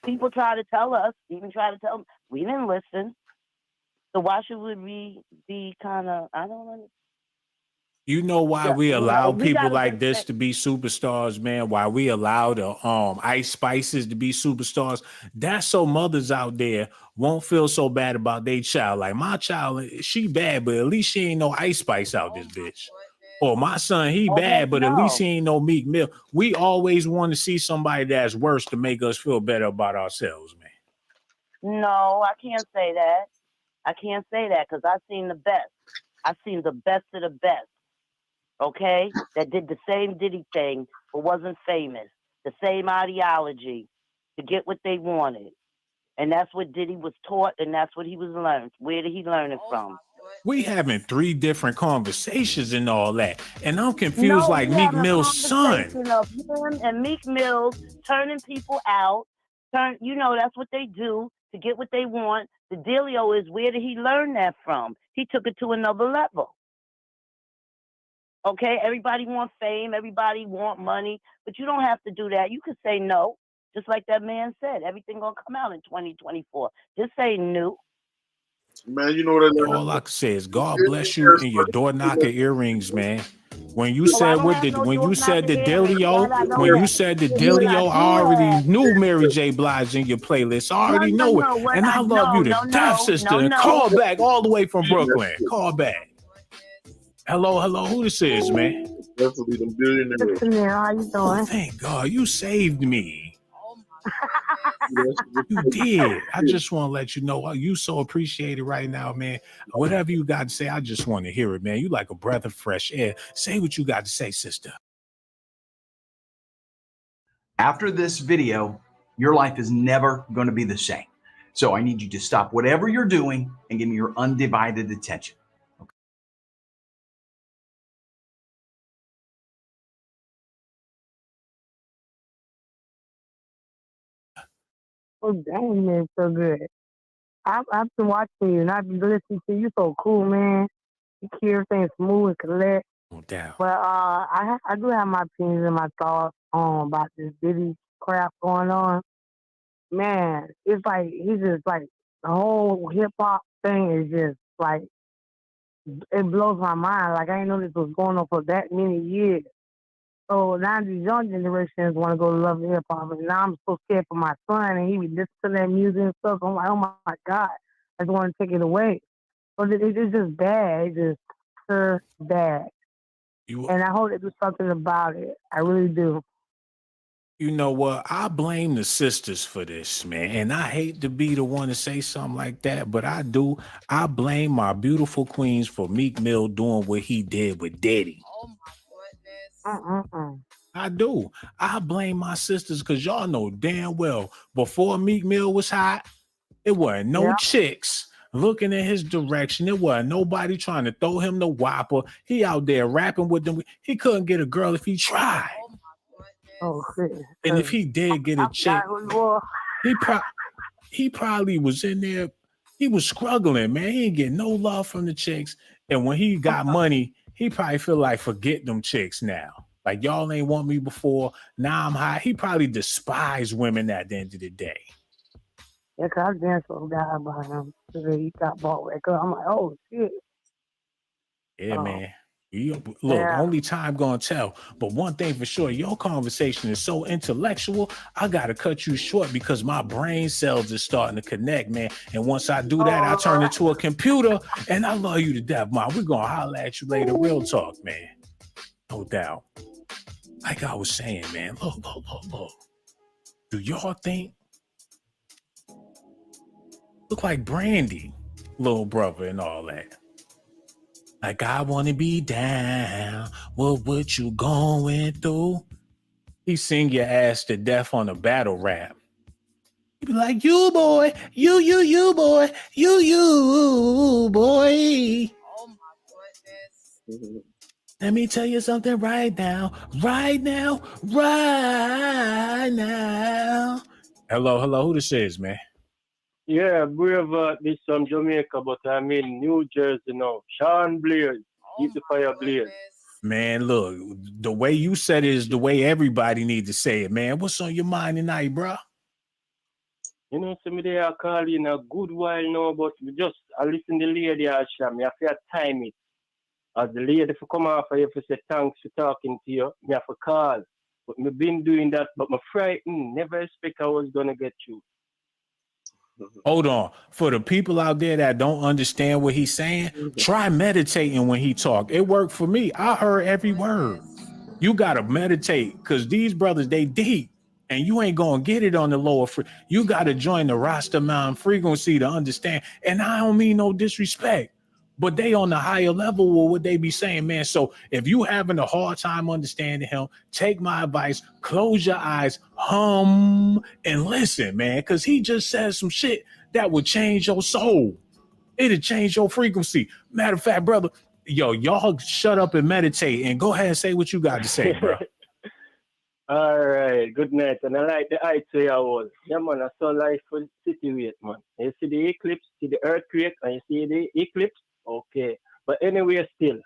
People try to tell us, even try to tell them, we didn't listen. So why should we be kind of, I don't understand. You know why we allow people like this to be superstars, man? Why we allow the Ice Spices to be superstars? That's so mothers out there won't feel so bad about their child. Like my child, she bad, but at least she ain't no Ice Spice out this bitch. Or my son, he bad, but at least he ain't no Meek Mill. We always want to see somebody that's worse to make us feel better about ourselves, man. No, I can't say that. I can't say that because I've seen the best. I've seen the best of the best. Okay, that did the same Diddy thing, but wasn't famous. The same ideology to get what they wanted. And that's what Diddy was taught, and that's what he was learned. Where did he learn it from? We having 3 different conversations and all that. And I'm confused like Meek Mill's son. Of him and Meek Mill turning people out. That's what they do to get what they want. The dealio is, where did he learn that from? He took it to another level. Okay, everybody want fame, everybody want money, but you don't have to do that. You could say no, just like that man said. Everything gonna come out in 2024. Just say no. Man, you know what I all I can say is God bless you and your door knocker earrings, man. When you said when you said the Dealio, I already knew Mary J. Blige in your playlist. I already know it. And I love you to death, sister. Call back all the way from Brooklyn. Call back. Hello, who this is, man? Definitely them billionaires. How you doing? Oh, thank God, you saved me. You did. I just want to let you know you so appreciated right now, man. Whatever you got to say, I just want to hear it, man. You like a breath of fresh air. Say what you got to say, sister. After this video, your life is never going to be the same. So I need you to stop whatever you're doing and give me your undivided attention. Oh, dang, man, so good. I've been watching you and I've been listening to you. So cool, man. You keep everything smooth and collect. No doubt. But I do have my opinions and my thoughts about this Diddy crap going on. Man, it's like he's just like the whole hip hop thing is just like it blows my mind. Like I didn't know this was going on for that many years. So now these young generations want to go to love hip hop, and now I'm so scared for my son, and he be listening to that music and stuff. I'm like, oh my God, I just want to take it away. But it's just bad. It's just pure bad. And I hope they do something about it. I really do. You know what? I blame the sisters for this, man. And I hate to be the one to say something like that, but I do. I blame my beautiful queens for Meek Mill doing what he did with Diddy. Oh my goodness. I do. I blame my sisters because y'all know damn well before Meek Mill was hot, it wasn't no chicks looking in his direction. It wasn't nobody trying to throw him the whopper. He out there rapping with them. He couldn't get a girl if he tried. Oh, shit. And if he did get a chick, he probably was in there. He was struggling, man. He ain't getting no love from the chicks. And when he got money, he probably feel like forget them chicks now. Like y'all ain't want me before. Now I'm high. He probably despised women at the end of the day. Yeah, cause I danced with a guy about him. He got bought with. I'm like, oh shit. Yeah, man. Look, only time gonna tell. But one thing for sure, your conversation is so intellectual. I gotta cut you short because my brain cells are starting to connect, man. And once I do that, I turn into a computer. And I love you to death, man. We're gonna holler at you later. Real talk, man. No doubt. Like I was saying, man. Look. Do y'all think? Look like Brandy, little brother, and all that. Like I wanna be down. What you going through? He sing your ass to death on a battle rap. He be like, you boy, you boy, you boy. Oh my goodness. Let me tell you something right now. Hello, who this is, man? Yeah, brave, this from Jamaica, but I'm in New Jersey now. Sean Blaze, keep the fire blaze. Man, look, the way you said it is the way everybody needs to say it, man. What's on your mind tonight, bro? You know, some day I call in a good while now, but I listen to the lady, I have to time it. As the lady for come off, I have to say thanks for talking to you. I have to call. But I've been doing that, but I'm frightened. Never expect I was going to get you. Hold on. For the people out there that don't understand what he's saying, try meditating when he talk. It worked for me. I heard every word. You got to meditate because these brothers, they deep. And you ain't going to get it on the lower you got to join the Rasta Mountain frequency to understand. And I don't mean no disrespect, but they on the higher level with what they be saying, man. So if you having a hard time understanding him, take my advice, close your eyes, hum, and listen, man, because he just said some shit that would change your soul. It'll change your frequency. Matter of fact, brother, y'all shut up and meditate and go ahead and say what you got to say, bro. All right, good night. And I like the heights where I was. Yeah, man, I saw life for the situation, man. You see the eclipse, see the earthquake, and you see the eclipse? Okay. But anyway, still.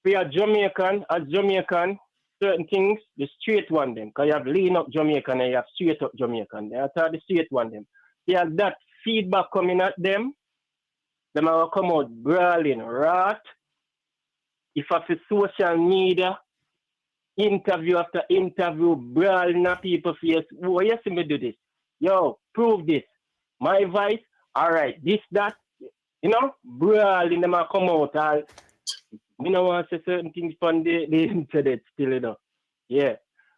We are Jamaican, as Jamaican, certain things, the straight one them. Because you have lean up Jamaican and you have straight up Jamaican. They are the straight one them. They have that feedback coming at them. Them will come out brawling, right? If I feel social media, interview after interview, brawling at people's face. Oh, yes, me do this. Yo, prove this. My voice, all right, this, that. You know, brawling them will come out. You know, want to say certain things on the internet still, you know. Yeah.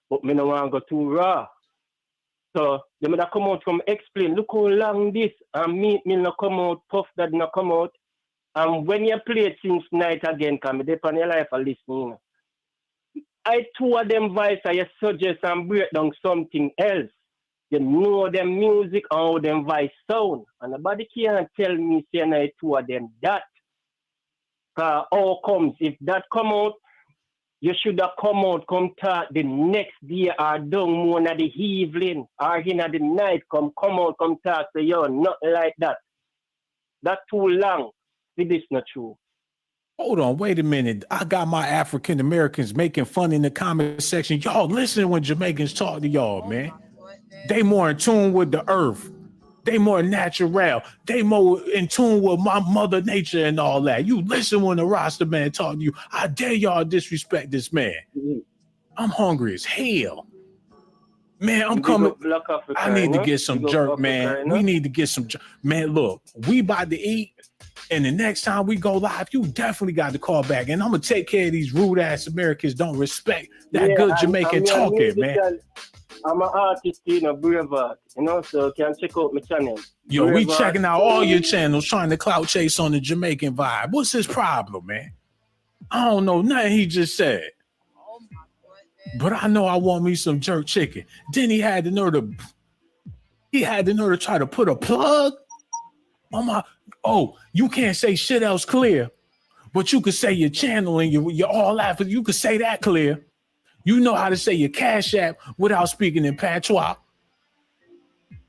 but me no want to go too raw. So they might come out from explain, look how long this, and Meek Mill no come out, Puff Daddy no come out. And when you play it since night again, come they on your life and listening. I two of them voice, I suggest and break down something else. You know them music and how them voice sound. And nobody can't tell me saying I two of them that. How comes, if that come out, you should have come out, come talk the next day or down more in the evening or in the night, come out, come talk, say, yo, nothing like that. That's too long. This is not true. Hold on, wait a minute. I got my African Americans making fun in the comment section. Y'all listen when Jamaicans talk to y'all, man. They more in tune with the earth. They more natural. They more in tune with my mother nature and all that. You listen when the Rasta man talk to you. I dare y'all disrespect this man. I'm hungry as hell. Man, I'm coming. I need to get some jerk, man. We need to get some jerk. Man, look, we about to eat. And the next time we go live, you definitely got to call back. And I'm going to take care of these rude-ass Americans don't respect that good Jamaican talking, man. I'm an artist, Boulevard, so you can check out my channel. Yo, Boulevard. We checking out all your channels, trying to clout chase on the Jamaican vibe. What's his problem, man? I don't know nothing he just said. But I know I want me some jerk chicken. Then he had the nerve to try to put a plug on my... Oh, you can't say shit else clear, but you could say your channel and you're all that. You could say that clear. You know how to say your Cash App without speaking in patois.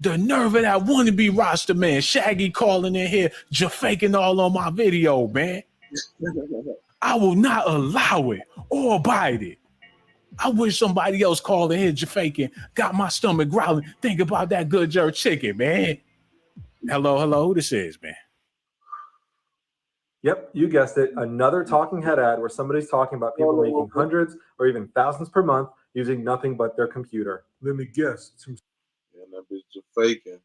The nerve of that wannabe Rasta man, Shaggy calling in here, faking all on my video, man. I will not allow it or abide it. I wish somebody else called in here faking, got my stomach growling. Think about that good jerk chicken, man. Hello, who this is, man? Yep, you guessed it. Another talking head ad where somebody's talking about people making hundreds or even thousands per month using nothing but their computer. Let me guess. Yeah, that bitch just faking.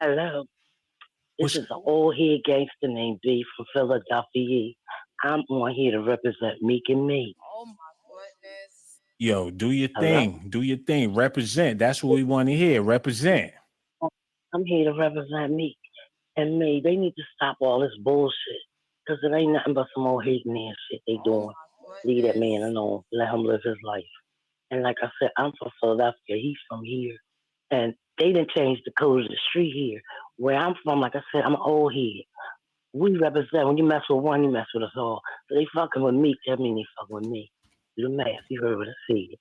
Hello. This is an old head gangster named B from Philadelphia. I'm on here to represent Meek and me. Oh my goodness. Yo, do your thing. Do your thing. Represent. That's what we want to hear. Represent. I'm here to represent Meek and me. They need to stop all this bullshit because it ain't nothing but some old hating ass shit they doing. Leave that man alone. Let him live his life. And like I said, I'm from Philadelphia. He's from here. And they didn't change the code of the street here. Where I'm from, like I said, I'm an old head. We represent. When you mess with one, you mess with us all. So they fucking with me. That mean they fucking with me. You the math. You heard what I said.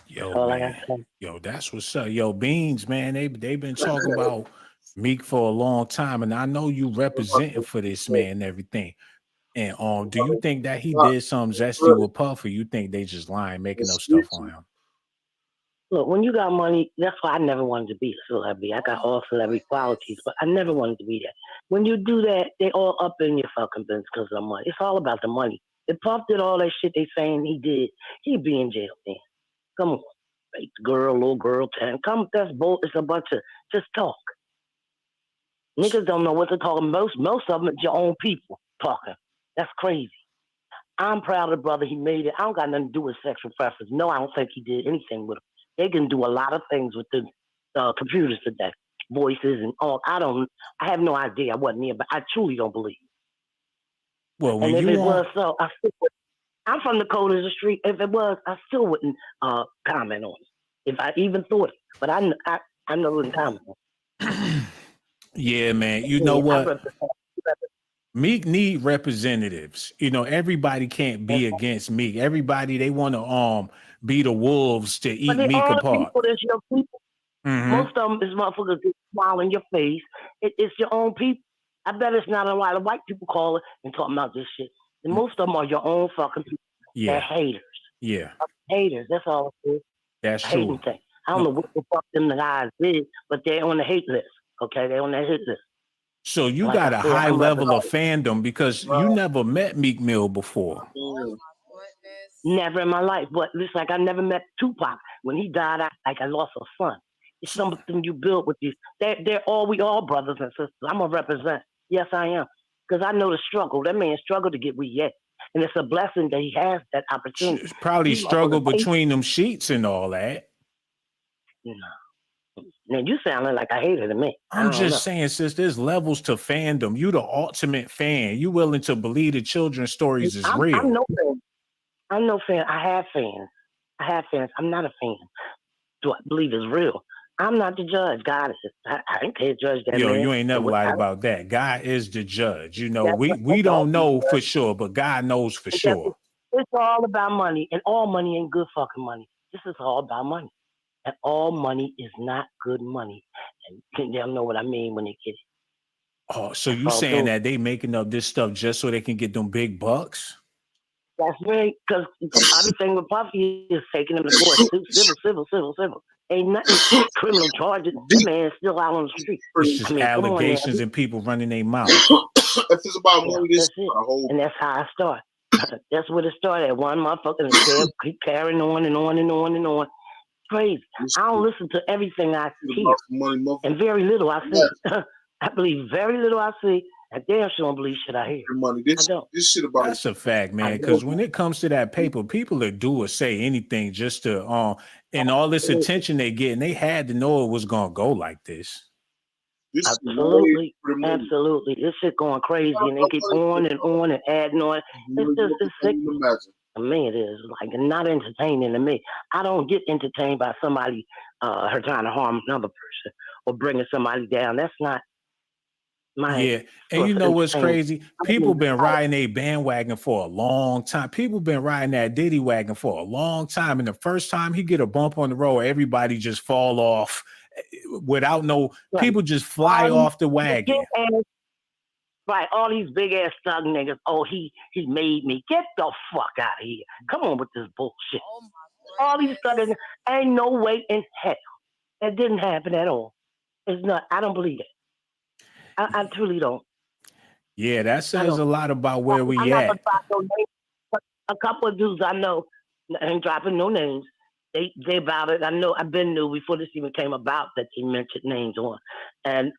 Yo, man. Yo, that's what's up. Yo, Beans, man, they been talking about Meek for a long time, and I know you representing for this man and everything. And do you think that he did something zesty with Puff, or you think they just lying, making up stuff on him? Look, when you got money, that's why I never wanted to be a celebrity. I got all celebrity qualities, but I never wanted to be that. When you do that, they all up in your fucking business because of the money. It's all about the money. If Puff did all that shit they saying he did, he'd be in jail then. Come on. Big girl, little girl, 10. Come, that's both. It's a bunch of just talk. Niggas don't know what to talk about. Most of them are your own people talking. That's crazy. I'm proud of the brother. He made it. I don't got nothing to do with sexual preference. No, I don't think he did anything with them. They can do a lot of things with the computers today. Voices and all. I have no idea. I wasn't there, but I truly don't believe. Well, when and if you it was so, I'm from the code of the street. If it was, I still wouldn't comment on it. If I even thought it. But I wouldn't comment on it. Yeah, man. You know what? Meek need representatives. You know, everybody can't be against Meek. Everybody, they want to be the wolves to eat Meek apart. People, that's your people. Mm-hmm. Most of them is motherfuckers that smile in your face. It's your own people. I bet it's not a lot of white people calling and talking about this shit. And most of them are your own fucking people. Yeah. They're haters. Yeah. Haters. That's all it is. That's true. Thing. I don't know what the fuck them guys did, but they're on the hate list. Okay, they're on that hit list. So you got a high level of fandom because you never met Meek Mill before. Never in my life. But it's like I never met Tupac. When he died, I lost a son. It's something you build with these. We all brothers and sisters. I'm gonna represent. Yes, I am. Because I know the struggle. That man struggled to get where he at. and it's a blessing that he has that opportunity. Probably struggle between them sheets and all that. Now you sounding like I hated to me. I'm just saying, sis, there's levels to fandom. You the ultimate fan. You willing to believe the children's stories is real. I'm no fan. I'm no fan. I have fans. I'm not a fan. Do I believe it's real? I'm not the judge. God is. I can't judge that. Yo, man. you ain't never lied about that. God is the judge. You know, we don't know for sure, but God knows for sure. It's all about money, and all money ain't good fucking money. This is all about money, and all money is not good money. And they'll know what I mean when they get it. Oh, so you saying that they making up this stuff just so they can get them big bucks? That's right, because everything with Puffy is taking him to court. Civil. Ain't nothing criminal charges. This man is still out on the street. It's just allegations and people running their mouth. If it's about money, this and that's how I start. That's where it started. One motherfucker keep carrying on and on and on and on. Crazy. I don't listen to everything I hear, and very little I see. I believe very little I see. I damn sure don't believe shit I hear. Money. This shit about that's a fact, man. Because when it comes to that paper, people that do or say anything just to and all this attention they get, and they had to know it was gonna go like this. Absolutely. This shit going crazy, and they keep on and adding on. It's sick. To me, it is like not entertaining to me. I don't get entertained by somebody her trying to harm another person or bringing somebody down. That's not. And you know what's crazy? People been riding a bandwagon for a long time. People been riding that Diddy wagon for a long time. And the first time he get a bump on the road, everybody just fall off without people just fly off the wagon. Right, all these big ass thug niggas. Oh, he made me. Get the fuck out of here. Come on with this bullshit. All these thuggers, ain't no way in hell. That didn't happen at all. It's not. I don't believe it. I truly don't. Yeah, that says a lot about where we at. A couple of dudes I know, I ain't dropping no names. They about it. I know. I've been knew before this even came about that they mentioned names on,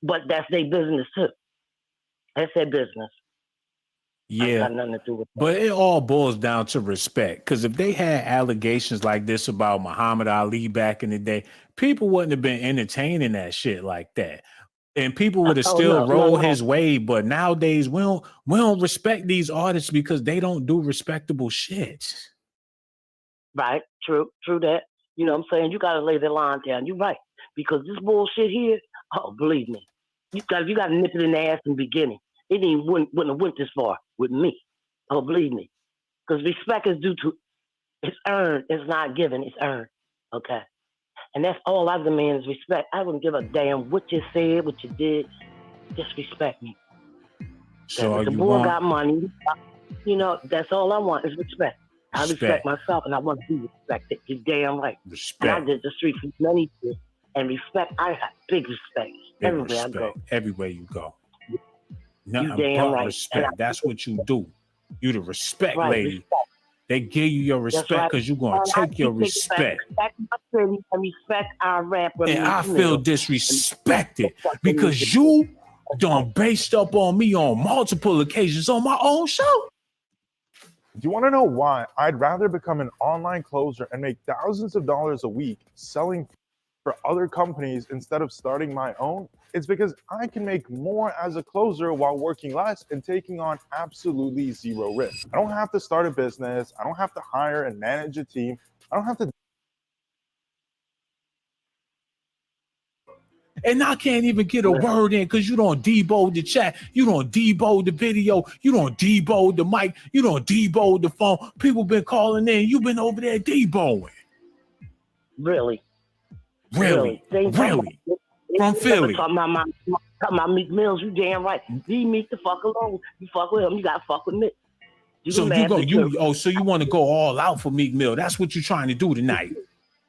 but that's their business too. That's their business. Yeah, got nothing to do with that. But it all boils down to respect. Because if they had allegations like this about Muhammad Ali back in the day, people wouldn't have been entertaining that shit like that. And people would have still rolled his way, but nowadays we don't respect these artists because they don't do respectable shit. Right, true that. You know what I'm saying? You gotta lay the line down. You're right. Because this bullshit here, believe me, you gotta nip it in the ass in the beginning. It wouldn't have went this far with me. Believe me. Because respect is due to, it's earned, it's not given, it's earned. Okay. And that's all I demand is respect. I wouldn't give a damn what you said, what you did. Just respect me. So if the boy got money, that's all I want is respect. I respect myself, and I want to be respected. You're damn right. Respect. And I did the street for many years. And respect, I have big respect. Everywhere I go. Everywhere you go. Nothing damn but right. respect. That's what you do. You the respect lady. Respect. They give you your respect because you're going to take your respect. Respect my city and respect our rapper. And I feel disrespected because you done based up on me on multiple occasions on my own show. Do you want to know why I'd rather become an online closer and make thousands of dollars a week selling for other companies instead of starting my own? It's because I can make more as a closer while working less and taking on absolutely zero risk. I don't have to start a business. I don't have to hire and manage a team. I don't have to. And I can't even get a word in because you don't debo the chat. You don't debo the video. You don't debo the mic. You don't debo the phone. People been calling in. You've been over there deboing. Really? From Philly. Talking about Meek Mills, you damn right. Leave Meek the fuck alone. You fuck with him, you gotta fuck with Meek. So you want to go all out for Meek Mill. That's what you're trying to do tonight.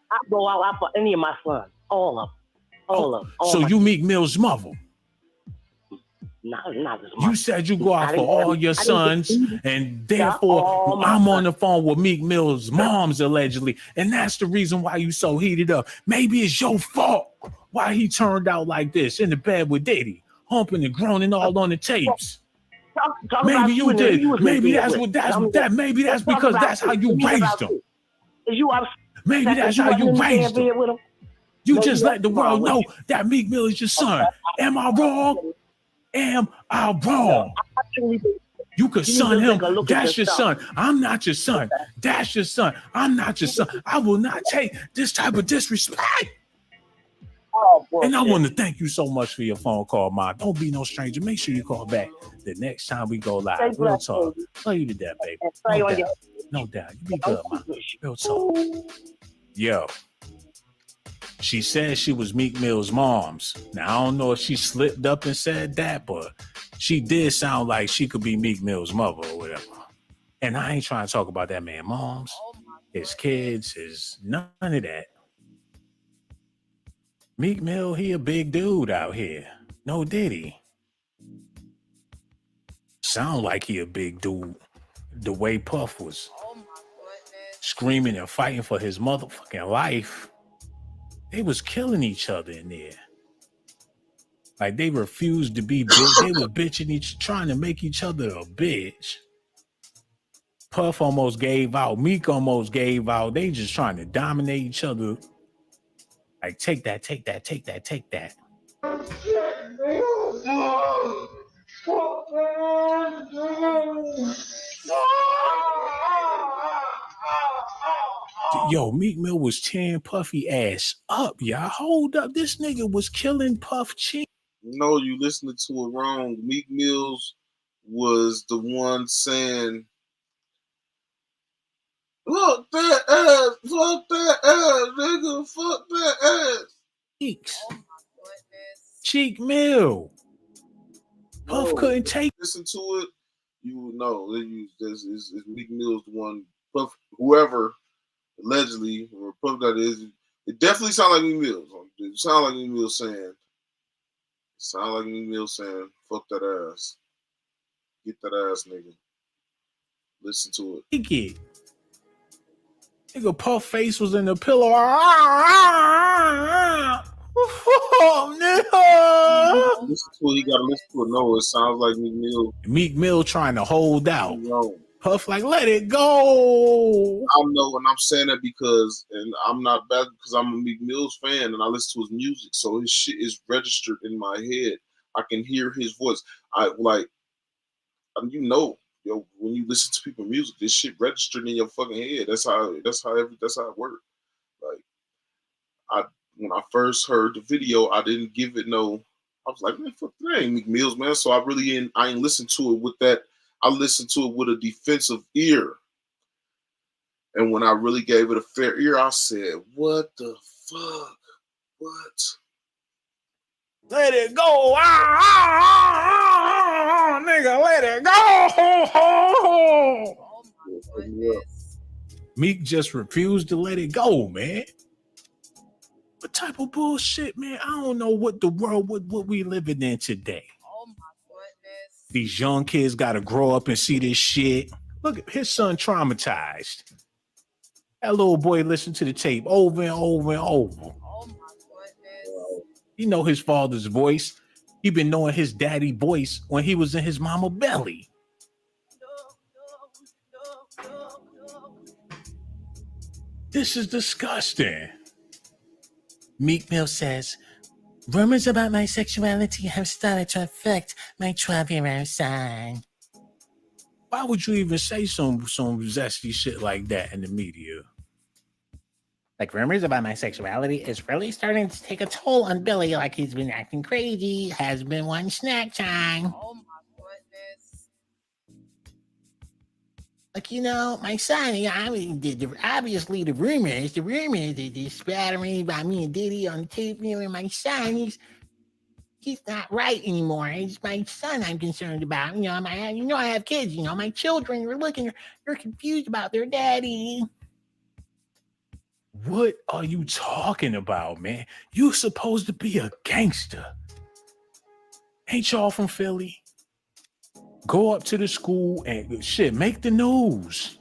I go out for any of my sons. All of them. So you Meek Mill's mother. Not as much. You said you go out for all your sons, and therefore I'm on the phone with Meek Mill's moms allegedly, and that's the reason why you so heated up. Maybe it's your fault why he turned out like this in the bed with Diddy, humping and groaning all on the tapes. talk Maybe about you and did. who was Maybe in bed that's with. what that's Tell me that. Maybe that's let's talk because about that's how it. you Think raised about them. it. Is you upset Maybe that's you how you wasn't in raised bed them. with him? You Maybe just that's let the wrong world with know you. that Meek Mill is your son. Am I wrong? Am I No, wrong? I actually think You could you need son to him. take a look at That's your yourself. son. I'm not your son. That's your son. I'm not your son. I will not take this type of disrespect. Oh, and I bullshit. want to thank you so much for your phone call, Ma. Don't be no stranger. Make sure you call back the next time we go live. Stay Real blessed, talk. baby. Love you to death, baby. And stay No on doubt. your No doubt. You be good, Ma. Real talk. Yo. She said she was Meek Mill's mom's. Now, I don't know if she slipped up and said that, but she did sound like she could be Meek Mill's mother or whatever. And I ain't trying to talk about that man moms, his kids, his none of that. Meek Mill, he a big dude out here. No Diddy. Sound like he a big dude. The way Puff was screaming and fighting for his motherfucking life. They was killing each other in there. Like they refused to be bitch. They was bitching trying to make each other a bitch. Puff almost gave out. Meek almost gave out. They just trying to dominate each other. Like take that, take that, take that, take that. Yo, Meek Mill was tearing Puffy ass up, y'all. Hold up. This nigga was killing Puff Cheek. No, you listening to it wrong. Meek Mills was the one saying, fuck that ass, nigga, fuck that ass. Cheeks. Cheek Mill. Puff couldn't take. Listen to it, you would know. Is Meek Mill's the one, Puff, whoever, allegedly, or Puff that is, it definitely sounds like Meek Mills. It sounds like Meek Mill saying, fuck that ass. Get that ass, nigga. Listen to it. Take it. Nigga, Puff face was in the pillow. Oh, nigga. Listen to it. You gotta listen to it. No, it sounds like Meek Mill. Meek Mill trying to hold out. Puff like, let it go. I know, and I'm saying that because, and I'm not bad because I'm a Meek Mill's fan and I listen to his music, so his shit is registered in my head. I can hear his voice. Yo, when you listen to people's music, this shit registered in your fucking head. That's how it works. Like, when I first heard the video, I didn't give it no. I was like, man, fuck that ain't Meek Mills, man. So I ain't listened to it with that. I listened to it with a defensive ear. And when I really gave it a fair ear, I said, what the fuck? What? Let it go. Nigga, let it go. Meek just refused to let it go, man. What type of bullshit, man? I don't know what the world, what we living in today. Oh my goodness. These young kids got to grow up and see this shit. Look at his son traumatized. That little boy listened to the tape over and over and over. Oh my goodness. He know his father's voice. He been knowing his daddy voice when he was in his mama belly. This is disgusting. Meek Mill says, rumors about my sexuality have started to affect my 12-year-old son. Why would you even say some zesty shit like that in the media? Like, rumors about my sexuality is really starting to take a toll on Billy, like he's been acting crazy. Has been one snack time. Oh my goodness. Like, my son, obviously the rumors that they're spattering about me and Diddy on the tape, and my son, he's not right anymore. It's my son I'm concerned about. I have kids, my children they're confused about their daddy. What are you talking about, man? You supposed to be a gangster. Ain't y'all from Philly? Go up to the school and make the news.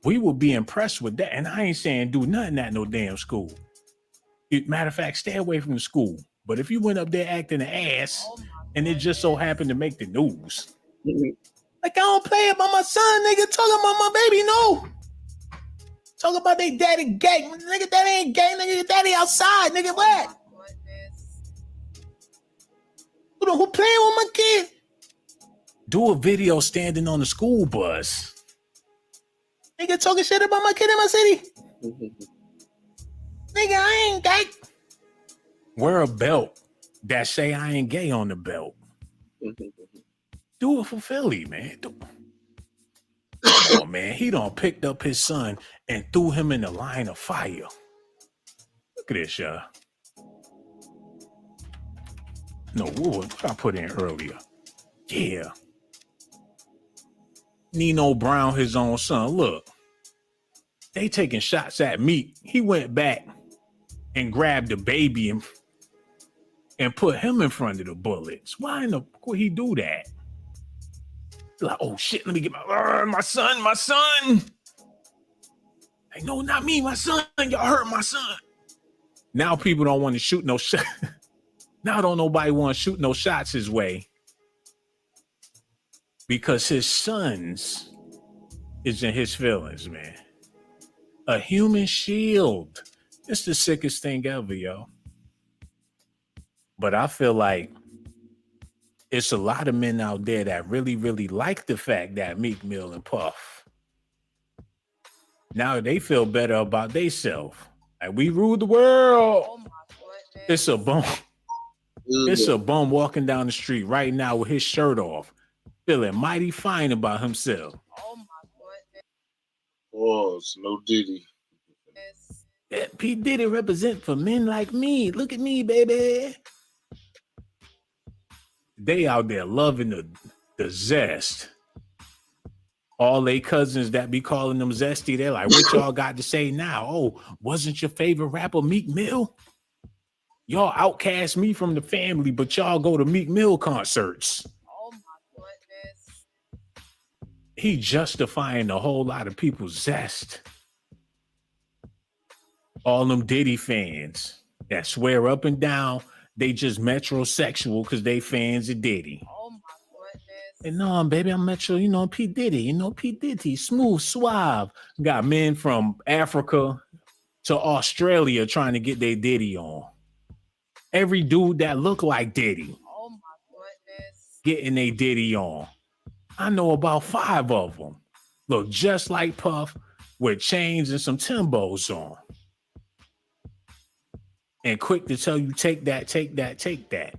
We will be impressed with that. And I ain't saying do nothing at no damn school. Matter of fact, stay away from the school. But if you went up there acting an ass and it just so happened to make the news. Like, I don't play about my son, nigga. Talking about my baby, no. Talk about they daddy gay. Nigga, daddy ain't gay, nigga. Your daddy outside, nigga. What? Who playing with my kid? Do a video standing on the school bus. Nigga talking shit about my kid in my city. Nigga, I ain't gay. Wear a belt that say I ain't gay on the belt. Do it for Philly, man. Oh man, he done picked up his son and threw him in the line of fire. Look at this, y'all. No, what I put in earlier? Yeah. Nino Brown, his own son. Look, they taking shots at Meek. He went back and grabbed the baby and put him in front of the bullets. Why in the fuck would he do that? Like, oh shit, let me get my son. Hey, no, not me, my son. Y'all hurt my son. Now people don't want to shoot no shot. Now don't nobody want to shoot no shots his way because his sons is in his feelings, man. A human shield. It's the sickest thing ever, yo. But I feel like it's a lot of men out there that really, really like the fact that Meek Mill and Puff. Now they feel better about themselves. Like, we rule the world. It's a bum. It's a bum walking down the street right now with his shirt off, feeling mighty fine about himself. Oh, it's no Diddy. Yeah, P. Diddy represent for men like me. Look at me, baby. They out there loving the zest. All they cousins that be calling them zesty, they're like, what y'all got to say now? Oh, wasn't your favorite rapper Meek Mill? Y'all outcast me from the family, but y'all go to Meek Mill concerts. Oh my goodness. He justifying a whole lot of people's zest. All them Diddy fans that swear up and down they just metrosexual because they fans of Diddy. Oh my goodness. And no, baby, I'm metro, P. Diddy, P. Diddy, smooth, suave. Got men from Africa to Australia trying to get their Diddy on. Every dude that look like Diddy. Oh my goodness. Getting their Diddy on. I know about 5 of them. Look just like Puff with chains and some Timbos on. And quick to tell you, take that, take that, take that.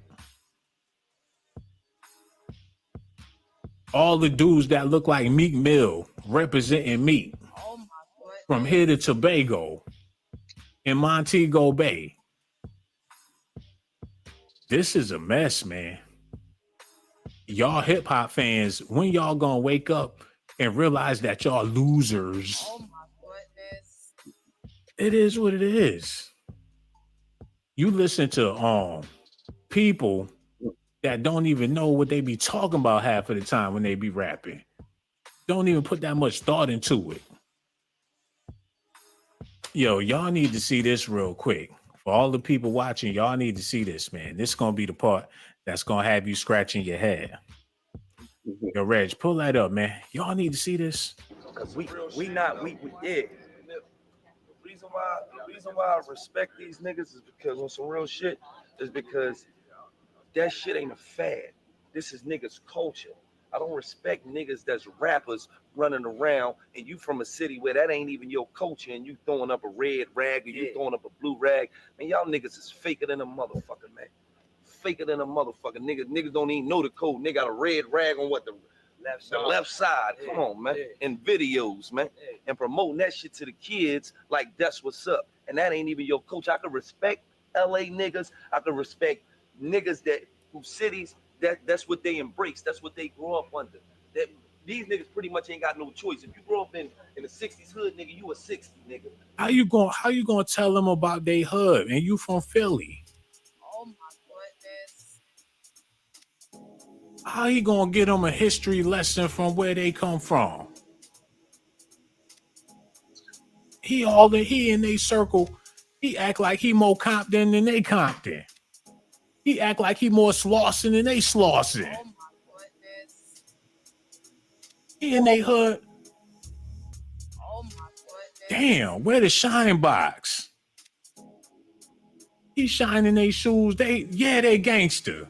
All the dudes that look like Meek Mill representing Meek. Oh my goodness. From here to Tobago in Montego Bay. This is a mess, man. Y'all hip hop fans, when y'all gonna wake up and realize that y'all losers? Oh my goodness. It is what it is. You listen to people that don't even know what they be talking about half of the time when they be rapping. Don't even put that much thought into it. Yo, y'all need to see this real quick. For all the people watching, y'all need to see this, man. This is going to be the part that's going to have you scratching your head. Yo, Reg, pull that up, man. Y'all need to see this. Because we yeah. The reason why I respect these niggas is because on some real shit is because that shit ain't a fad. This is niggas' culture. I don't respect niggas that's rappers running around and you from a city where that ain't even your culture and you throwing up a red rag or you throwing up a blue rag. Man, y'all niggas is faker than a motherfucker, man. Faker than a motherfucker. Niggas don't even know the code. Nigga got a red rag on what the left side. Come on, man. And videos, man. And promoting that shit to the kids like that's what's up. And that ain't even your culture. I can respect LA niggas. I can respect niggas that who cities that's what they embrace. That's what they grow up under. That these niggas pretty much ain't got no choice. If you grow up in the 60s hood, nigga, you a 60 nigga. How you gonna tell them about their hood and you from Philly? Oh my goodness. How you gonna get them a history lesson from where they come from? He in they circle. He act like he more Compton than they Compton. He act like he more slossing than they slossing. Oh my goodness. He in they hood. Oh my goodness. Damn, where the shine box? He shining they shoes. They gangster.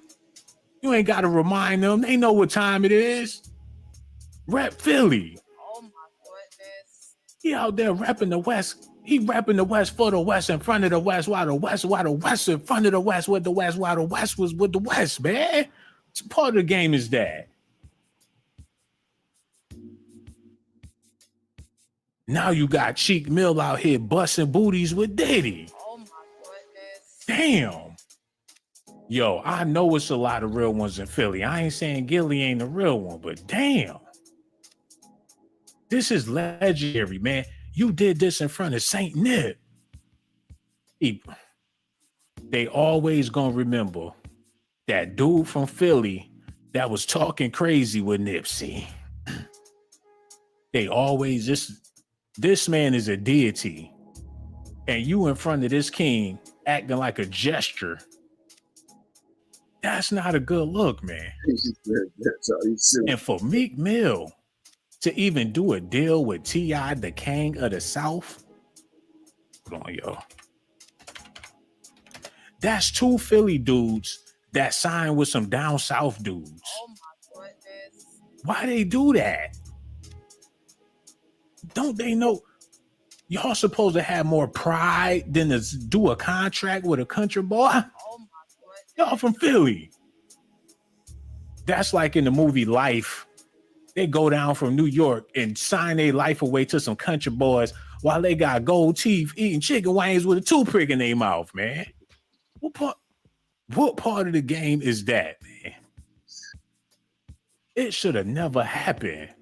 You ain't got to remind them. They know what time it is. Rep Philly. Oh my goodness. He out there repping the West. He repping the West for the West, in front of the West, while the West in front of the West with the West, while the West was with the West, man. It's part of the game is that. Now you got Cheek Mill out here busting booties with Diddy. Oh my goodness. Damn. Yo, I know it's a lot of real ones in Philly. I ain't saying Gilly ain't a real one, but damn. This is legendary, man. You did this in front of Saint Nip. They always gonna remember that dude from Philly that was talking crazy with Nipsey. They always, this man is a deity. And you in front of this king acting like a gesture. That's not a good look, man. And for Meek Mill to even do a deal with T.I., the king of the South. Hold on, yo. That's two Philly dudes that signed with some down South dudes. Oh my goodness. Why they do that? Don't they know y'all supposed to have more pride than to do a contract with a country boy? Oh my goodness. Y'all from Philly. That's like in the movie Life. They go down from New York and sign their life away to some country boys while they got gold teeth eating chicken wings with a toothpick in their mouth, man. What part of the game is that, man? It should have never happened.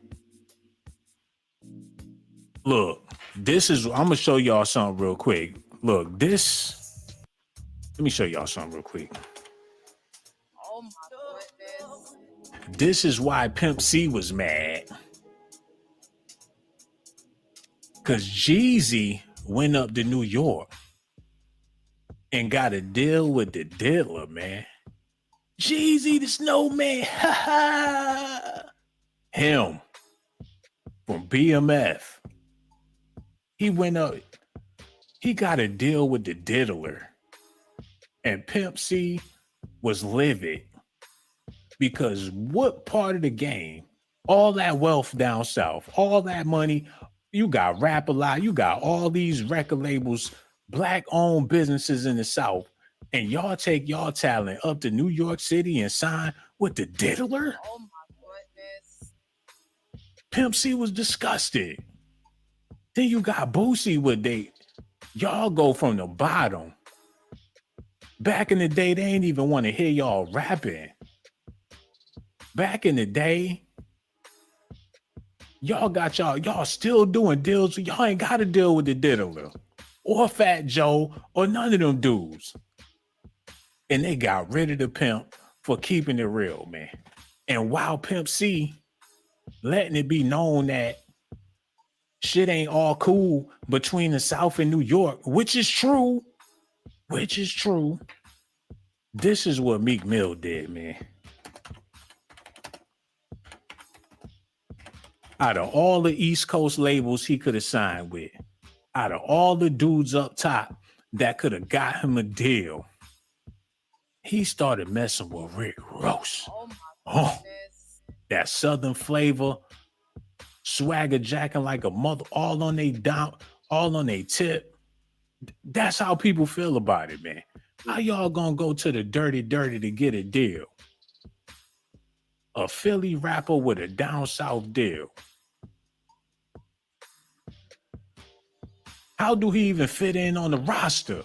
Look, I'm gonna show y'all something real quick. Look, let me show y'all something real quick. Oh my goodness. This is why Pimp C was mad. Because Jeezy went up to New York and got a deal with the diddler, man. Jeezy the Snowman. Ha ha. Him from BMF. He went up. He got a deal with the diddler. And Pimp C was livid. Because what part of the game, all that wealth down south, all that money, you got Rap-A-Lot, you got all these record labels, black-owned businesses in the South, and y'all take y'all talent up to New York City and sign with the diddler? Oh my goodness. Pimp C was disgusted. Then you got Boosie with y'all go from the bottom. Back in the day, they ain't even want to hear y'all rapping. Back in the day, y'all still doing deals. Y'all ain't got to deal with the diddler or Fat Joe or none of them dudes. And they got rid of the pimp for keeping it real, man. And while Pimp C letting it be known that shit ain't all cool between the South and New York, which is true. This is what Meek Mill did, man. Out of all the East Coast labels he could have signed with, out of all the dudes up top that could have got him a deal, he started messing with Rick Ross. Oh, that Southern flavor, swagger jacking like a mother, all on they tip. That's how people feel about it, man. How y'all gonna go to the dirty to get a deal? A Philly rapper with a down south deal. How do he even fit in on the roster?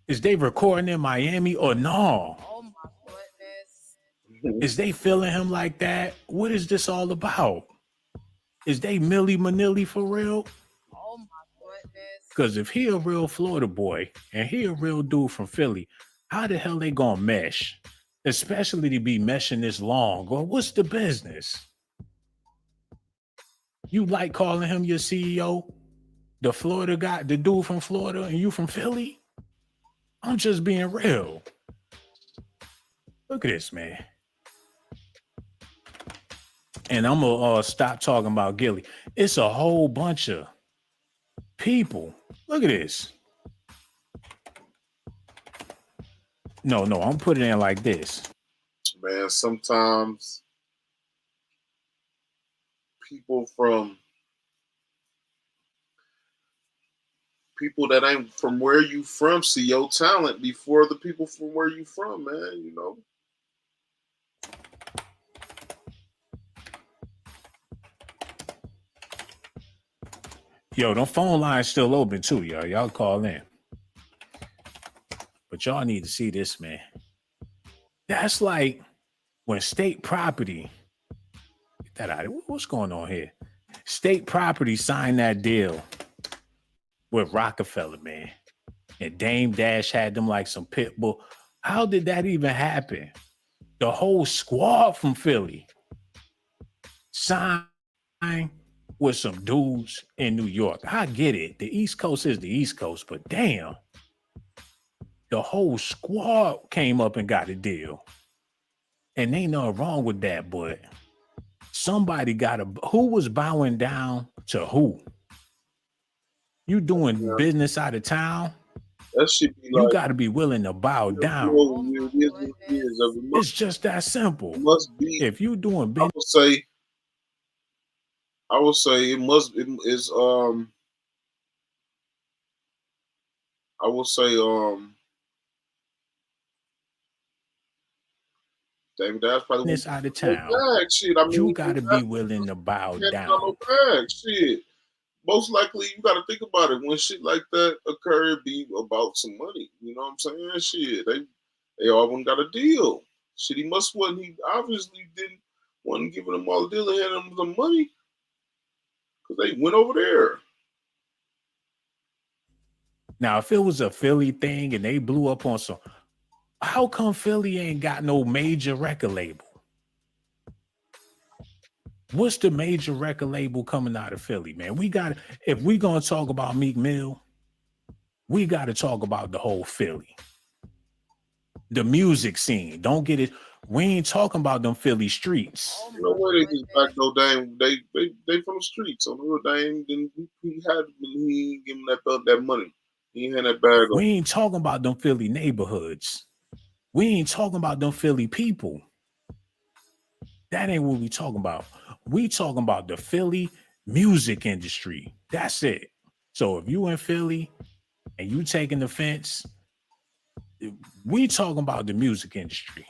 Is they recording in Miami or no? Oh my goodness. Is they feeling him like that? What is this all about? Is they Milli Manilli for real? Oh my goodness. Because if he a real Florida boy and he a real dude from Philly, how the hell they gonna mesh? Especially to be meshing this long. Well, what's the business? You like calling him your CEO? The Florida guy, the dude from Florida, and you from Philly? I'm just being real. Look at this, man. And I'm gonna stop talking about Gilly. It's a whole bunch of people. Look at this. No, I'm putting it in like this. Man, sometimes people that ain't from where you from see your talent before the people from where you from, man, you know. Yo, them phone lines still open too, y'all. Y'all call in. But y'all need to see this, man. That's like when state property, get that out of it. What's going on here? State property signed that deal with Rockefeller, man. And Dame Dash had them like some pit bull. How did that even happen? The whole squad from Philly signed with some dudes in New York. I get it. The East Coast is the East Coast, but damn. The whole squad came up and got a deal. And ain't nothing wrong with that, but somebody who was bowing down to who? You doing business out of town? That should be you like, got to be willing to bow down. It's just that simple. It must be. If you doing business, I would say it must. It's I will say David, that's probably this out of town. Shit. I mean, you got to be willing to bow down. No bag. Shit. Most likely, you got to think about it. When shit like that occur, it be about some money. You know what I'm saying? Shit, they all one got a deal. Shit, he obviously didn't want giving them all the deal and handing them the money because they went over there. Now, if it was a Philly thing and they blew up on some, how come Philly ain't got no major record label? What's the major record label coming out of Philly, man? If we gonna talk about Meek Mill, we got to talk about the whole Philly. The music scene. Don't get it. We ain't talking about them Philly streets. You know where they just back no Dame. They from the streets. On the real Dame, then he ain't give him that money. He ain't had that bag. We ain't talking about them Philly neighborhoods. We ain't talking about them Philly people. That ain't what we talking about. We talking about the Philly music industry. That's it. So if you in Philly and you taking offense, we talking about the music industry.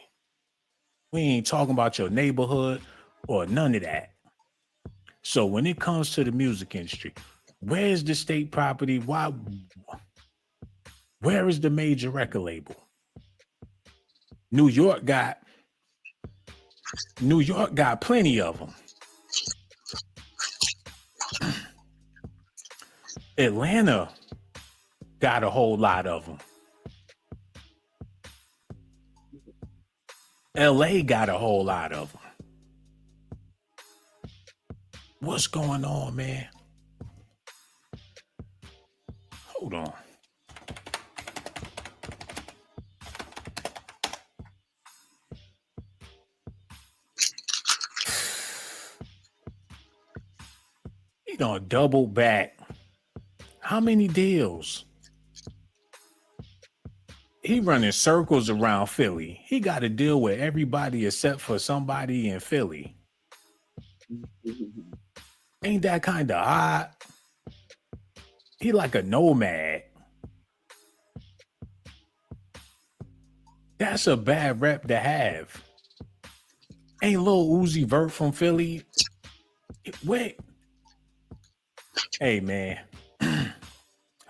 We ain't talking about your neighborhood or none of that. So when it comes to the music industry, where's the state property? Where is the major record label? New York got plenty of them. Atlanta got a whole lot of them. LA got a whole lot of them. What's going on, man? Hold on. He gonna double back. How many deals? He running circles around Philly. He got to deal with everybody except for somebody in Philly. Ain't that kind of odd? He like a nomad. That's a bad rep to have. Ain't Lil Uzi Vert from Philly? Wait. Hey, man.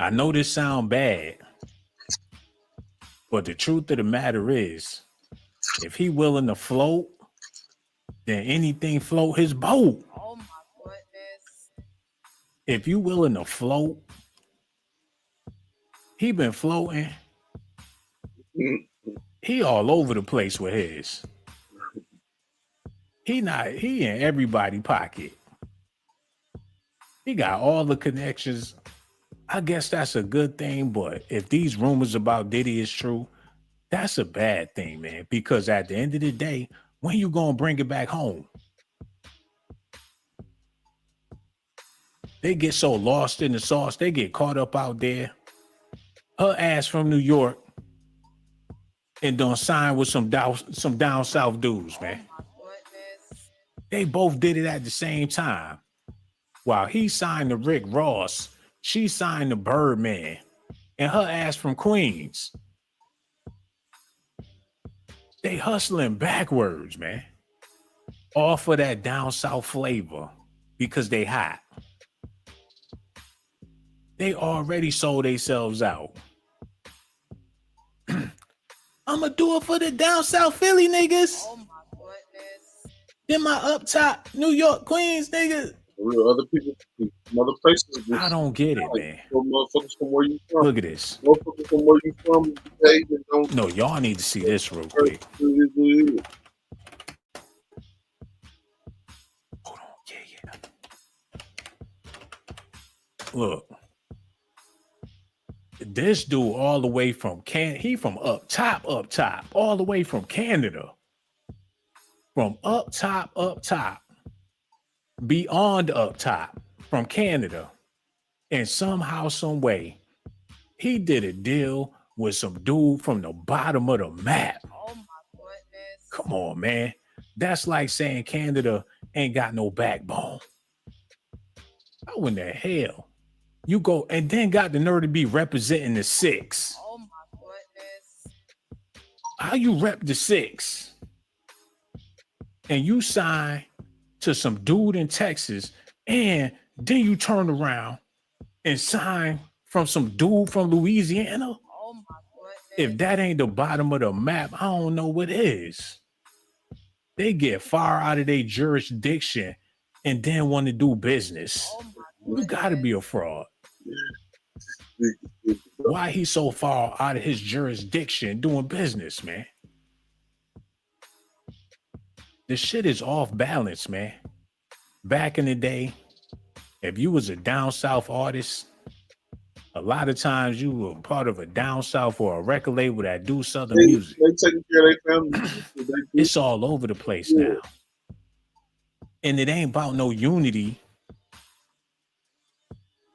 I know this sound bad, but the truth of the matter is, if he willing to float, then anything float his boat. Oh my goodness. If you willing to float, he been floating. He all over the place with his. He in everybody's pocket. He got all the connections I guess that's a good thing, but if these rumors about Diddy is true, that's a bad thing, man. Because at the end of the day, when you gonna bring it back home? They get so lost in the sauce, they get caught up out there. Her ass from New York and done sign with some down south dudes, man. They both did it at the same time. While he signed to Rick Ross, she signed to Birdman, and her ass from Queens. They hustling backwards, man. All for that down south flavor because they hot. They already sold themselves out. I'ma do it for the down south Philly niggas. Oh my goodness. Then my up top New York Queens niggas. Real other people from other places. I don't get it, man. Motherfuckers from where you from. Look at this. Motherfuckers from where you from. Hey, don't. No, y'all need to see this real quick. Hold on. Yeah. Look. This dude all the way from he from up top, all the way from Canada. From up top, beyond up top, from Canada. And somehow, some way, he did a deal with some dude from the bottom of the map. Oh my goodness. Come on, man. That's like saying Canada ain't got no backbone. How in the hell? You go and then got the nerve to be representing the 6. Oh my goodness. How you rep the 6? And you sign to some dude in Texas, and then you turn around and sign from some dude from Louisiana? Oh my goodness. If that ain't the bottom of the map, I don't know what is. They get far out of their jurisdiction and then want to do business. Oh you gotta be a fraud. Why he so far out of his jurisdiction doing business, man? This shit is off balance, man. Back in the day, if you was a down south artist, a lot of times you were part of a down south or a record label that do southern music. They taking care of their family. It's all over the place now. And it ain't about no unity.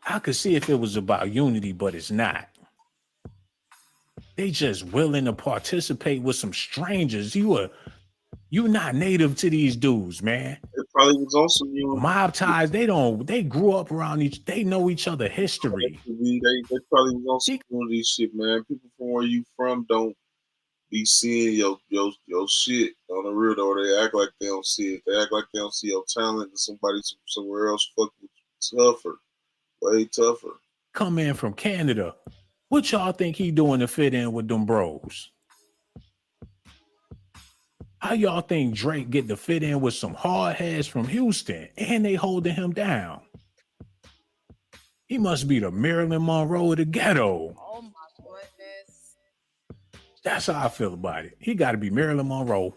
I could see if it was about unity, but it's not. They just willing to participate with some strangers. You not native to these dudes, man. It probably was on some mob ties. They grew up around they know each other history. They probably was on some unity shit, man. People from where you from don't be seeing your shit on the real though. They act like they don't see it. They act like they don't see your talent and somebody somewhere else fuck with tougher. Way tougher. Come in from Canada. What y'all think he doing to fit in with them bros? How y'all think Drake get to fit in with some hard heads from Houston and they holding him down? He must be the Marilyn Monroe of the ghetto. Oh my goodness. That's how I feel about it. He got to be Marilyn Monroe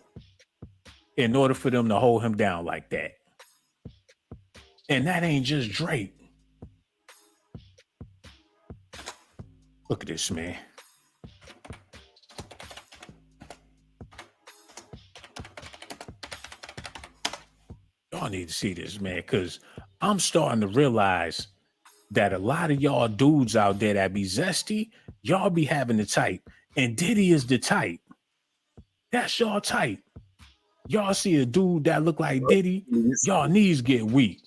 in order for them to hold him down like that. And that ain't just Drake. Look at this, man. Y'all need to see this, man, because I'm starting to realize that a lot of y'all dudes out there that be zesty, y'all be having the type, and Diddy is the type. That's y'all type. Y'all see a dude that look like Diddy, y'all knees get weak.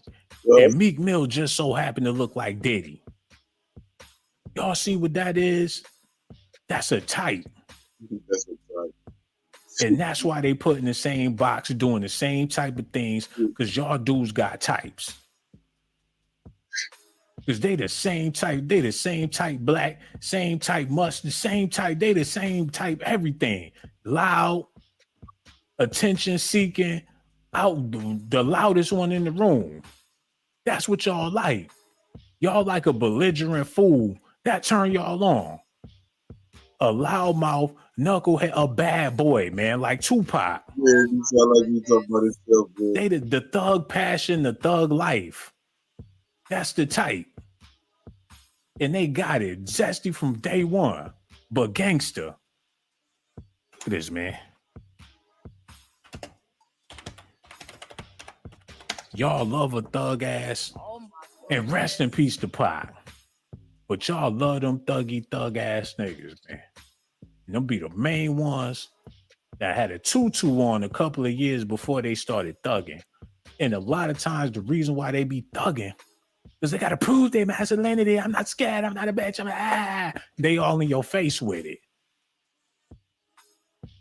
And Meek Mill just so happened to look like Diddy. Y'all see what that is? That's a type. That's a type. And that's why they put in the same box doing the same type of things, because y'all dudes got types. Because they the same type black, same type mustard, same type, they the same type everything. Loud, attention seeking, out the loudest one in the room. That's what y'all like. Y'all like a belligerent fool. That turn y'all on. A loudmouth, knucklehead, a bad boy, man, like Tupac. Yeah, you sound like you talking about himself, man. They the thug passion, the thug life. That's the type. And they got it zesty from day one, but gangster. Look at this, man. Y'all love a thug ass. And rest in peace to Pac. But y'all love them thug ass niggas, man. And them be the main ones that had a tutu on a couple of years before they started thugging. And a lot of times the reason why they be thugging is they got to prove their masculinity. I'm not scared. I'm not a bitch. They all in your face with it.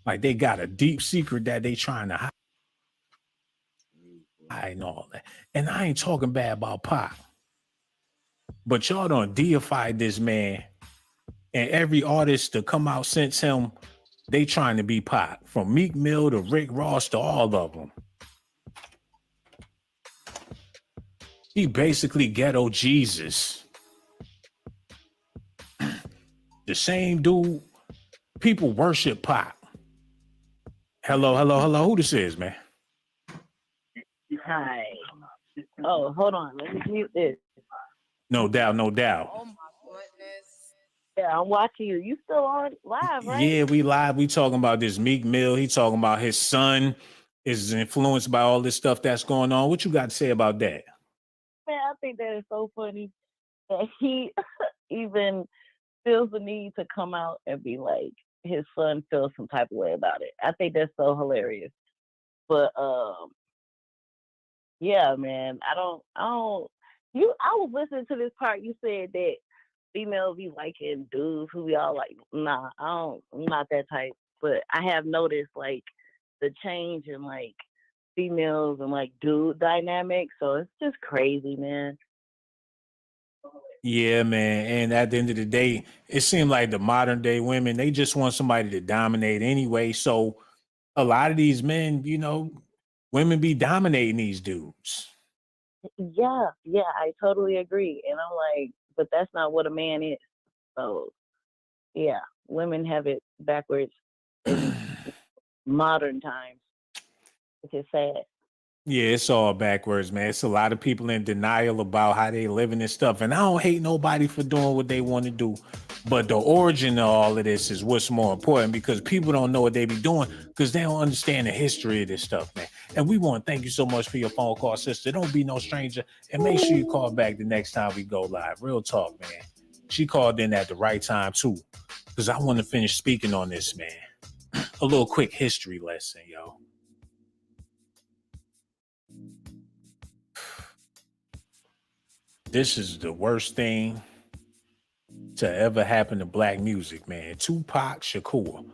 Like they got a deep secret that they trying to hide and all that. And I ain't talking bad about Pac. But y'all done deified this man. And every artist to come out since him, they trying to be Pac. From Meek Mill to Rick Ross to all of them. He basically ghetto Jesus. The same dude, people worship Pac. Hello. Who this is, man? Hi. Oh, hold on. Let me mute this. No doubt. Oh my goodness. Yeah, I'm watching you. You still on live, right? Yeah, we live. We talking about this Meek Mill. He talking about his son is influenced by all this stuff that's going on. What you got to say about that? Man, I think that is so funny that he even feels the need to come out and be like his son feels some type of way about it. I think that's so hilarious. But yeah, man, I was listening to this part. You said that females be liking dudes who be all like, nah, I'm not that type. But I have noticed like the change in like females and like dude dynamics. So it's just crazy, man. Yeah, man. And at the end of the day, it seemed like the modern day women, they just want somebody to dominate anyway. So a lot of these men, women be dominating these dudes. Yeah, I totally agree. And I'm like, but that's not what a man is. So yeah, women have it backwards in modern times, which is sad. Yeah, it's all backwards, man. It's a lot of people in denial about how they living and stuff. And I don't hate nobody for doing what they want to do. But the origin of all of this is what's more important, because people don't know what they be doing because they don't understand the history of this stuff, man. And we want to thank you so much for your phone call, sister. Don't be no stranger. And make sure you call back the next time we go live. Real talk, man. She called in at the right time, too, because I want to finish speaking on this, man. A little quick history lesson, yo. This is the worst thing to ever happen to black music, man. Tupac Shakur.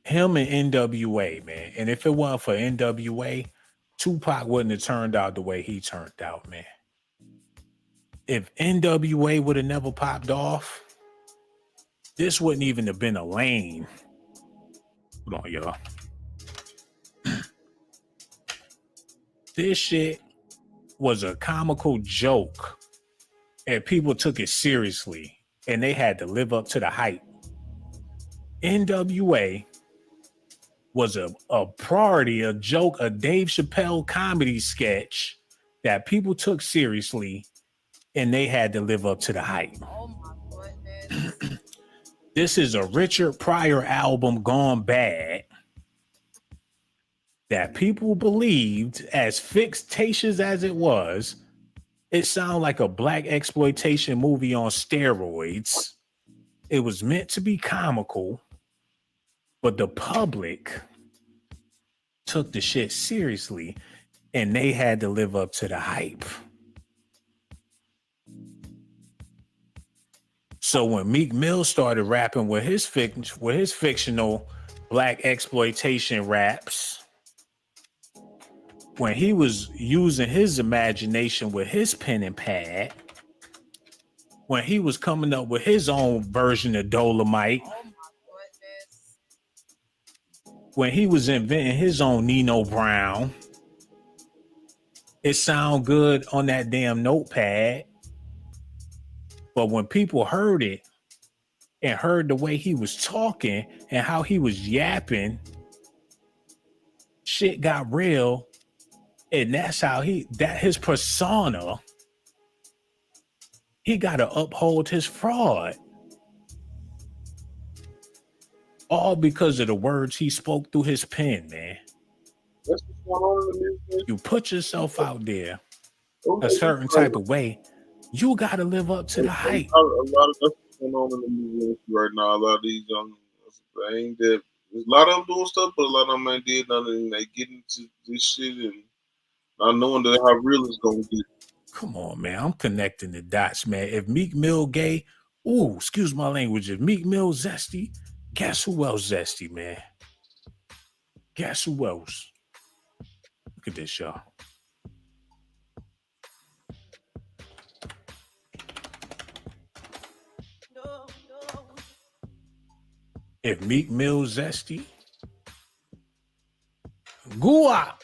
Him and NWA, man. And if it wasn't for NWA, Tupac wouldn't have turned out the way he turned out, man. If NWA would have never popped off, this wouldn't even have been a lane. Hold on, y'all. This shit was a comical joke and people took it seriously and they had to live up to the hype. NWA was a parody, a joke, a Dave Chappelle comedy sketch that people took seriously and they had to live up to the hype. Oh my goodness. This is a Richard Pryor album gone bad that people believed, as fictitious as it was, it sounded like a black exploitation movie on steroids. It was meant to be comical, but the public took the shit seriously and they had to live up to the hype. So when Meek Mill started rapping with his fictional black exploitation raps, when he was using his imagination with his pen and pad, when he was coming up with his own version of Dolomite, Oh my goodness. when he was inventing his own Nino Brown, it sounded good on that damn notepad. But when people heard it and heard the way he was talking and how he was yapping, shit got real. And that's how his persona, He got to uphold his fraud. All because of the words he spoke through his pen, man. That's what's going on in the music. You put yourself out there a certain type of way, you got to live up to the hype. A lot of stuff going on in the music right now. A lot of these young, ain't that. There's a lot of them doing stuff, but a lot of them ain't did nothing. They get into this shit and not knowing that how real it's gonna get. Come on, man. I'm connecting the dots, man. If Meek Mill gay, ooh, excuse my language. If Meek Mill zesty, guess who else zesty, man? Guess who else? Look at this, y'all. If Meek Mill zesty, go up.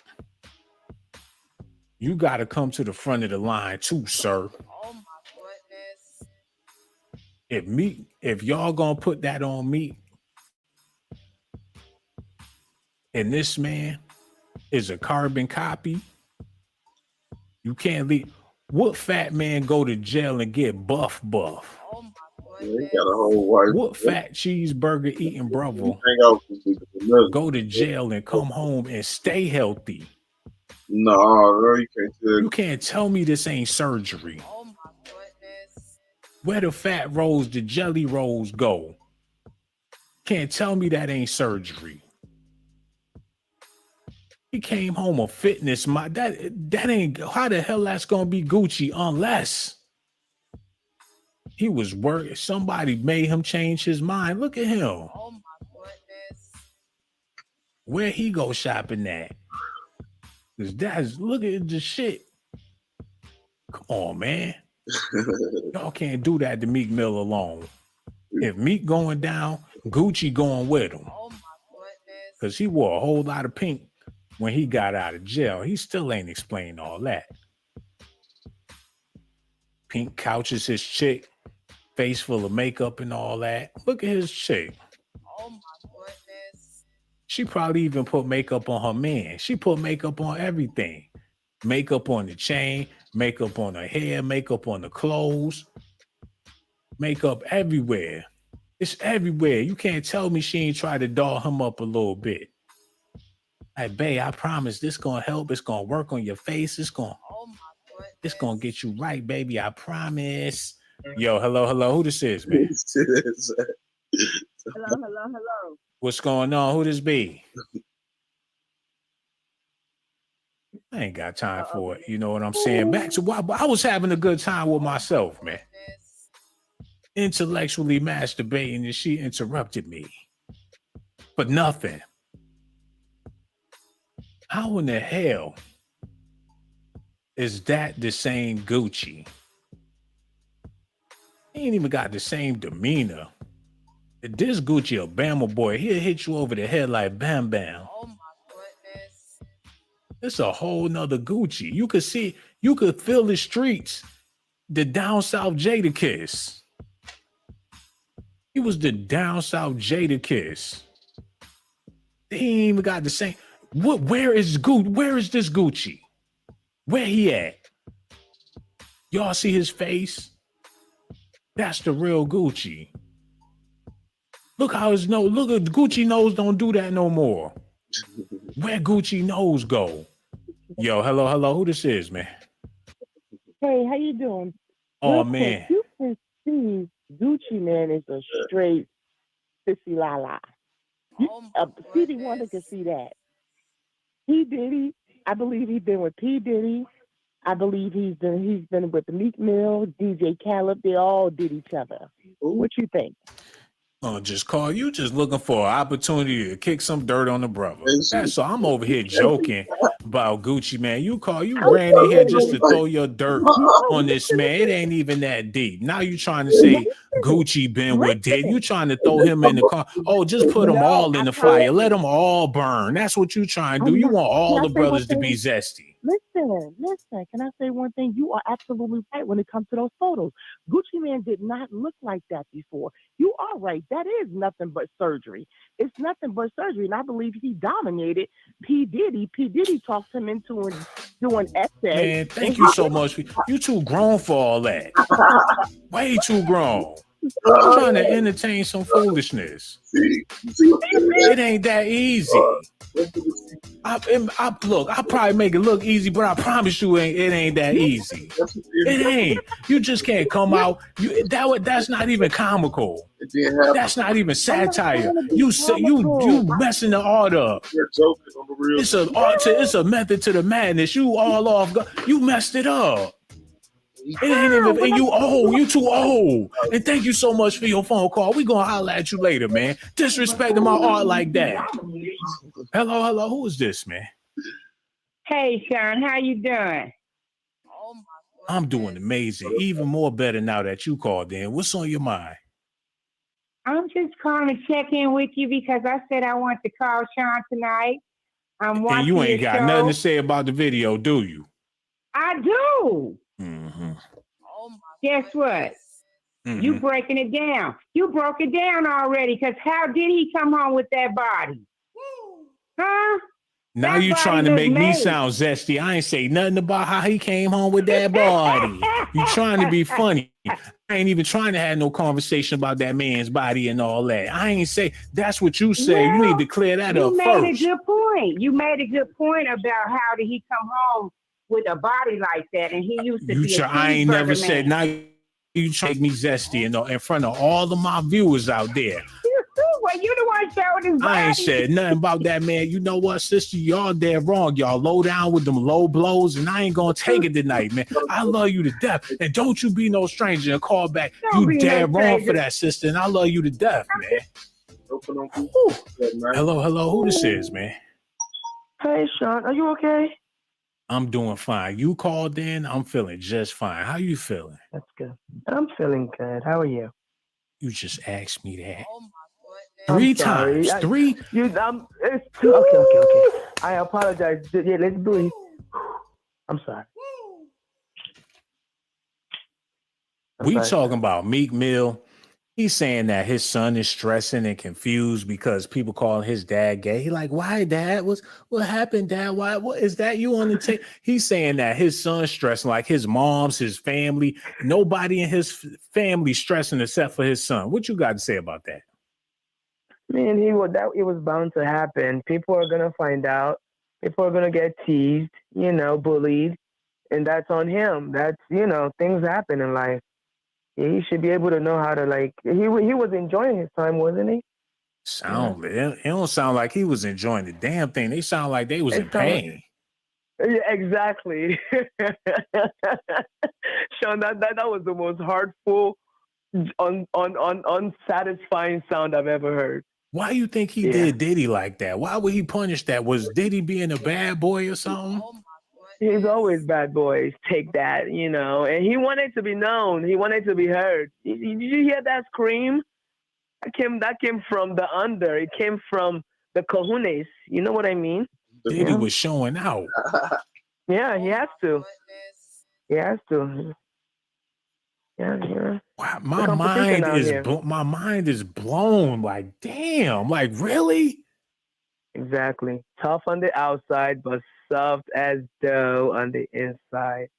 You got to come to the front of the line too, sir. Oh my goodness. If y'all gonna put that on me, and this man is a carbon copy, you can't leave. What fat man go to jail and get buff? Oh my goodness. He got a whole wife. What fat cheeseburger eating brother go to jail and come home and stay healthy? No, you can't tell. You can't tell me this ain't surgery. Oh my goodness. Where the fat rolls, the jelly rolls go? Can't tell me that ain't surgery. He came home a fitness that ain't how the hell that's gonna be Gucci unless he was worried somebody made him change his mind. Look at him. Oh my goodness. Where he go shopping at? Look at the shit. Come on, man. Y'all can't do that to Meek Mill alone. If Meek going down, Gucci going with him. Oh my goodness. Because he wore a whole lot of pink when he got out of jail. He still ain't explained all that. Pink couches his chick, face full of makeup and all that. Look at his chick. Oh my goodness. She probably even put makeup on her man. She put makeup on everything. Makeup on the chain, makeup on her hair, makeup on the clothes, makeup everywhere. It's everywhere. You can't tell me she ain't tried to doll him up a little bit. Like, babe, I promise this gonna help. It's gonna work on your face. It's gonna get you right, baby. I promise. Yo, hello. Who this is, man? Hello. What's going on? Who this be? I ain't got time for it. You know what I'm saying? Back to why I was having a good time with myself, man. Intellectually masturbating, and she interrupted me. But nothing. How in the hell is that the same Gucci? He ain't even got the same demeanor. This Gucci a Bama boy. He'll hit you over the head like bam bam. Oh my goodness. It's a whole nother Gucci. You could feel the streets. The down south Jadakiss. He was the down south Jadakiss. He ain't even got the same. Where is this Gucci? Where he at? Y'all see his face? That's the real Gucci. Look how his nose, look at Gucci nose don't do that no more. Where Gucci nose go? Yo, hello. Who this is, man? Hey, how you doing? Oh, Real man. quick, you can see Gucci Man is a straight sissy la la. Stevie Wonder can see that. P. Diddy, I believe he's been with P. Diddy. I believe he's been with the Meek Mill, DJ Khaled. They all did each other. What you think? Oh, just call you just looking for an opportunity to kick some dirt on the brother. That's all. I'm over here joking about Gucci, man. You ran in here just to throw your dirt on this man. It ain't even that deep. Now you trying to say Gucci been with Diddy. You trying to throw him in the car. Oh, just put them all in the fire. Let them all burn. That's what you trying to do. You want all the brothers to be zesty. Listen. Can I say one thing? You are absolutely right when it comes to those photos. Gucci Man did not look like that before. You are right. That is nothing but surgery. It's nothing but surgery. And I believe he dominated P. Diddy. P. Diddy talked him into doing essay. Man, thank you so much. You too grown for all that. Way too grown. I'm trying to entertain some foolishness. It ain't that easy. Look, I probably make it look easy, but I promise you it ain't that easy. It ain't. You just can't come out. That's not even comical. That's not even satire. You messing the art up. It's a method to the madness. You all off. You messed it up. It ain't even, and you old, you too old. And thank you so much for your phone call. We gonna holler at you later, man. Disrespecting my art like that. Hello, who is this, man? Hey, Sean, how you doing? I'm doing amazing, even more better now that you called in. What's on your mind? I'm just calling to check in with you because I said I want to call Sean tonight. I'm watching And you ain't your got show. nothing to say about the video, do you? I do. Mm-hmm. Guess what? Mm-hmm. You breaking it down. You broke it down already, because how did he come home with that body? Huh? Now That you body trying to look make me made. sound zesty. I ain't say nothing about how he came home with that body. You trying to be funny. I ain't even trying to have no conversation about that man's body and all that. I ain't say that's what you say. You need to clear that up You made first. a good point. You made a good point about how did he come home with a body like that, and he used to be a I ain't never cheeseburger said man. now you try to make me zesty in front of all of my viewers out there. Well, you the one showing his body. I ain't said nothing about that, man. You know what, sister? Y'all dead wrong. Y'all low down with them low blows, and I ain't gonna take it tonight, man. I love you to death. And don't you be no stranger and call back. Don't You be dead no wrong stranger. for that, sister, and I love you to death, man. Hello, who this is, man? Hey, Sean, are you okay? I'm doing fine. You called in, I'm feeling just fine. How you feeling? That's good. I'm feeling good. How are you? You just asked me that. I'm 3 sorry. times. 3? It's okay. I apologize. Yeah, let's breathe. I'm sorry. We talking about Meek Mill. He's saying that his son is stressing and confused because people call his dad gay. He like, why, Dad? What happened, Dad? Why? What is that you on the tape? He's saying that his son's stressing, like his mom's, his family, nobody in his family stressing except for his son. What you got to say about that? Man, it was bound to happen. People are gonna find out. People are gonna get teased, bullied, and that's on him. That's things happen in life. He should be able to know how to he was enjoying his time, wasn't he? It don't sound like he was enjoying the damn thing. They sound like they was in pain. Yeah, exactly. Sean, that was the most hurtful, unsatisfying sound I've ever heard. Why you think he did Diddy like that? Why would he punish that? Was Diddy being a bad boy or something? He's always bad boys. Take that, and he wanted to be known. He wanted to be heard. Did you hear that scream? That came from the under. It came from the cojones. You know what I mean? Diddy was showing out. Yeah, he has to. He has to. Yeah. Wow, my mind is blown. Like, damn. Like, really? Exactly. Tough on the outside, but soft as dough on the inside.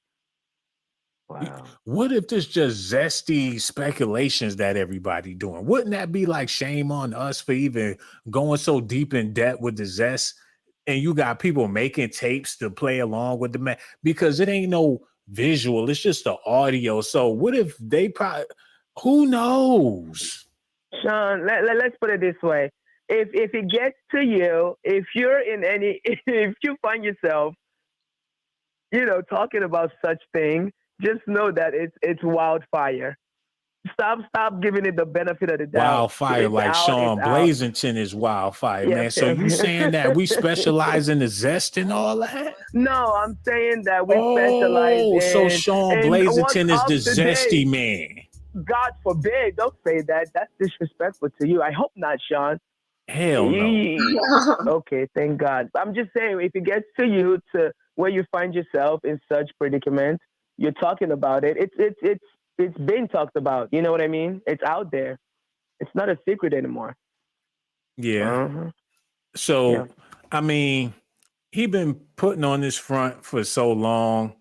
Wow. What if this just zesty speculations that everybody doing? Wouldn't that be like shame on us for even going so deep in debt with the zest? And you got people making tapes to play along with the man because it ain't no visual. It's just the audio. So what if they who knows? Sean, let's put it this way. If it gets to you, if you find yourself, talking about such thing, just know that it's wildfire. Stop giving it the benefit of the doubt. Wildfire, it's like out, Sean Blazington is wildfire, man. So you saying that we specialize in the zest and all that? No, I'm saying that we specialize in. So Sean Blazington is the zesty man. God forbid, don't say that. That's disrespectful to you. I hope not, Sean. Hell no. Okay, thank God. I'm just saying, if it gets to you to where you find yourself in such predicament, you're talking about it. It's being talked about. You know what I mean? It's out there. It's not a secret anymore. Yeah. So, Yeah. I mean, he been putting on this front for so long.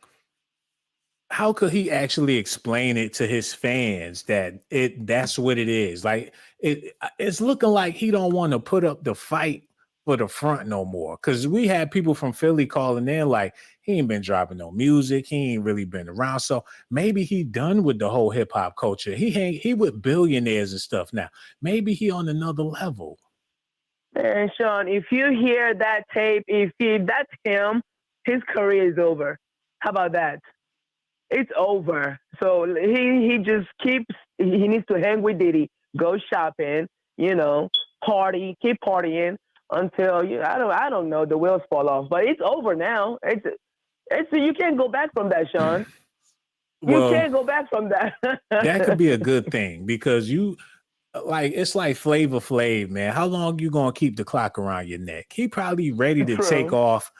How could he actually explain it to his fans that that's what it is? Like it's looking like he don't want to put up the fight for the front no more. Cause we had people from Philly calling in like he ain't been dropping no music, he ain't really been around. So maybe he done with the whole hip hop culture. He with billionaires and stuff now. Maybe he on another level. And Sean, if you hear that tape, if that's him, his career is over. How about that? It's over. So he just he needs to hang with Diddy, go shopping, party, keep partying until I don't know, the wheels fall off. But it's over now. It's you can't go back from that, Sean. Well, you can't go back from that. That could be a good thing because it's like Flavor Flav, man. How long you gonna keep the clock around your neck? He probably ready to take off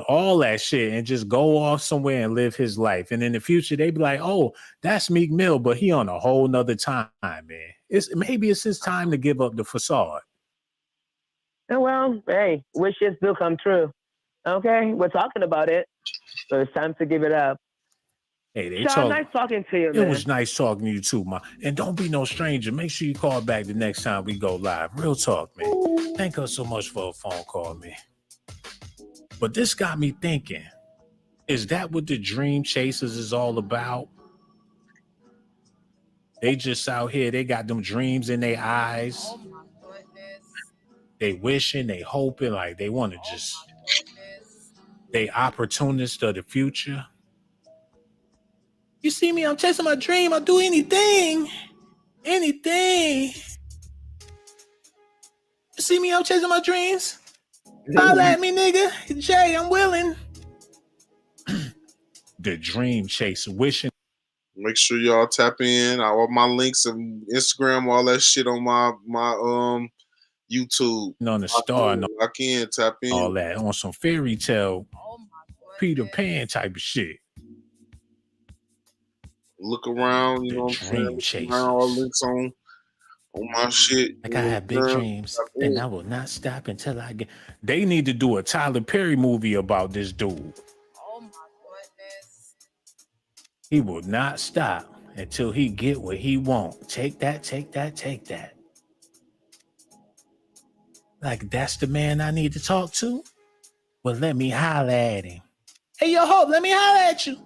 all that shit and just go off somewhere and live his life. And in the future, they be like, oh, that's Meek Mill, but he on a whole nother time, man. Maybe it's his time to give up the facade. Well, hey, wishes do come true. Okay, we're talking about it, so it's time to give it up. Hey, Sean, nice talking to you, man. It was nice talking to you too, man. And don't be no stranger. Make sure you call back the next time we go live. Real talk, man. Thank us so much for a phone call, man. But this got me thinking, is that what the Dream Chasers is all about? They just out here, they got them dreams in their eyes. Oh my goodness. They wishing, they hoping, like they want to just, they opportunists of the future. You see me, I'm chasing my dream. I'll do anything. Anything. You see me, I'm chasing my dreams. Holla at me, nigga. Jay, I'm willing. The Dream Chaser, wishing. Make sure y'all tap in. All my links and Instagram, all that shit on my YouTube. On the star. I can tap in. All that on some fairy tale Peter Pan type of shit. Look around, you know what I'm saying? All links on my shit. Like I have big dreams, and I will not stop until I get. They need to do a Tyler Perry movie about this dude. Oh my goodness. He will not stop until he get what he want. Take that, take that, take that. Like that's the man I need to talk to? Well, let me holler at him. Hey, yo, Hope, let me holler at you.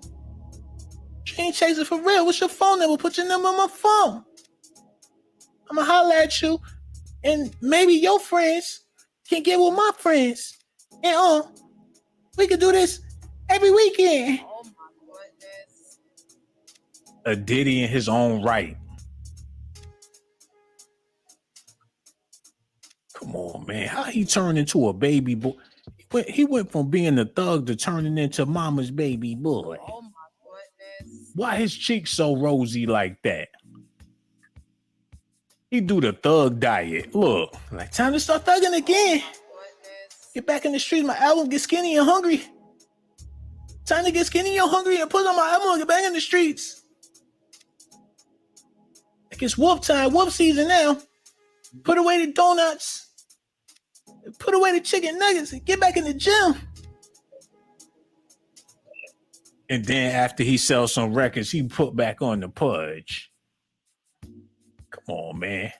Dream Chaser for real. What's your phone number? Put your number on my phone. I'm gonna holler at you, and maybe your friends can get with my friends, and we can do this every weekend. Oh my goodness. A Diddy in his own right. Come on, man. How he turned into a baby boy? He went from being a thug to turning into mama's baby boy. Oh my goodness. Why his cheeks so rosy like that? He do the thug diet. Look, like time to start thugging again. Get back in the streets. My album get skinny and hungry. Time to get skinny and hungry and put on my album and get back in the streets. Like it's whoop time, whoop season now. Put away the donuts. Put away the chicken nuggets and get back in the gym. And then after he sells some records, he put back on the pudge. Come on, man.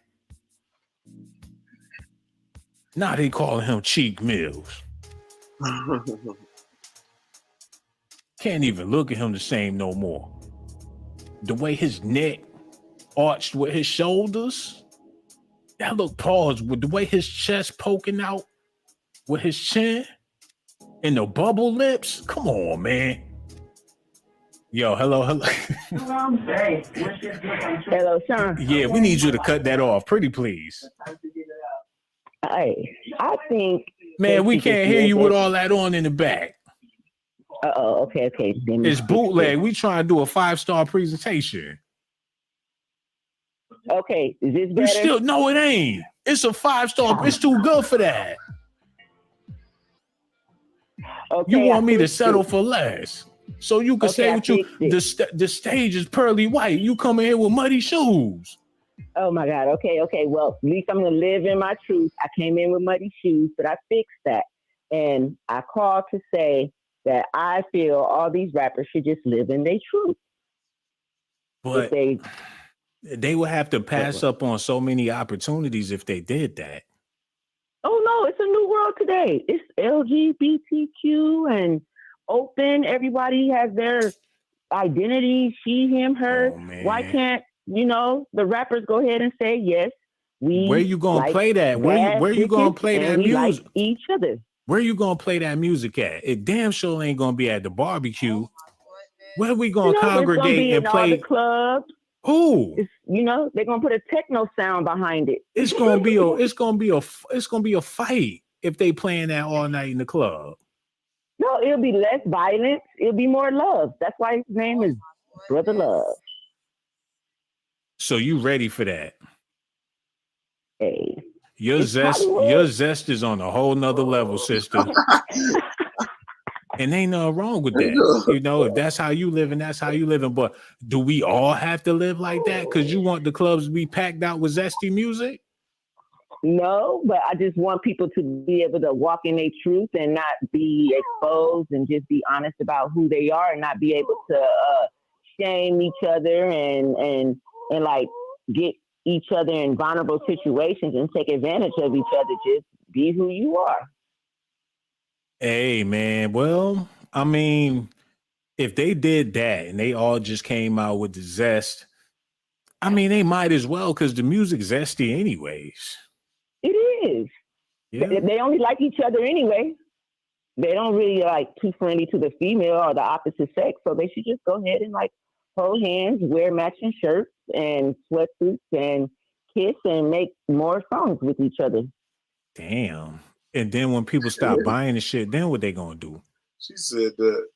Now they calling him Cheek Mills. Can't even look at him the same no more. The way his neck arched with his shoulders, that look paused with the way his chest poking out with his chin and the bubble lips. Come on, man. Yo, hello. Hello, Sean. Yeah, we need you to cut that off, pretty please. Hey, I think. Man, we can't hear you with all that on in the back. Okay. It's bootleg. We trying to do a 5-star presentation. Okay, is this better? No, it ain't. It's a 5-star. It's too good for that. You want me to settle for less. So you can say what you, the stage is pearly white. You come in here with muddy shoes. Oh my God. Okay. Well, at least I'm going to live in my truth. I came in with muddy shoes, but I fixed that. And I called to say that I feel all these rappers should just live in their truth. But they would have to pass up on so many opportunities if they did that. Oh no, it's a new world today. It's LGBTQ and open. Everybody has their identity, she, him, her. Why can't, the rappers go ahead and say, yes, where you gonna play that? Where you gonna play that music? Like each other. Where you gonna play that music at? It damn sure ain't gonna be at the barbecue. Where we gonna congregate and play? All the clubs. Who? They're gonna put a techno sound behind it. It's gonna be a fight if they playing that all night in the club. No, it'll be less violence. It'll be more love. That's why his name is Brother Love. So you ready for that? Hey. Your zest is on a whole nother level, sister. And ain't nothing wrong with that. If that's how you living, that's how you living. But do we all have to live like that? Because you want the clubs to be packed out with zesty music? No, but I just want people to be able to walk in their truth and not be exposed and just be honest about who they are and not be able to shame each other and like get each other in vulnerable situations and take advantage of each other. Just be who you are. Hey, man. Well, I mean, if they did that and they all just came out with the zest, I mean, they might as well because the music's zesty anyways. It is. Yeah. They only like each other anyway. They don't really like too friendly to the female or the opposite sex. So they should just go ahead and like hold hands, wear matching shirts and sweatsuits and kiss and make more songs with each other. Damn. And then when people stop buying the shit, then what they gonna do? She said that.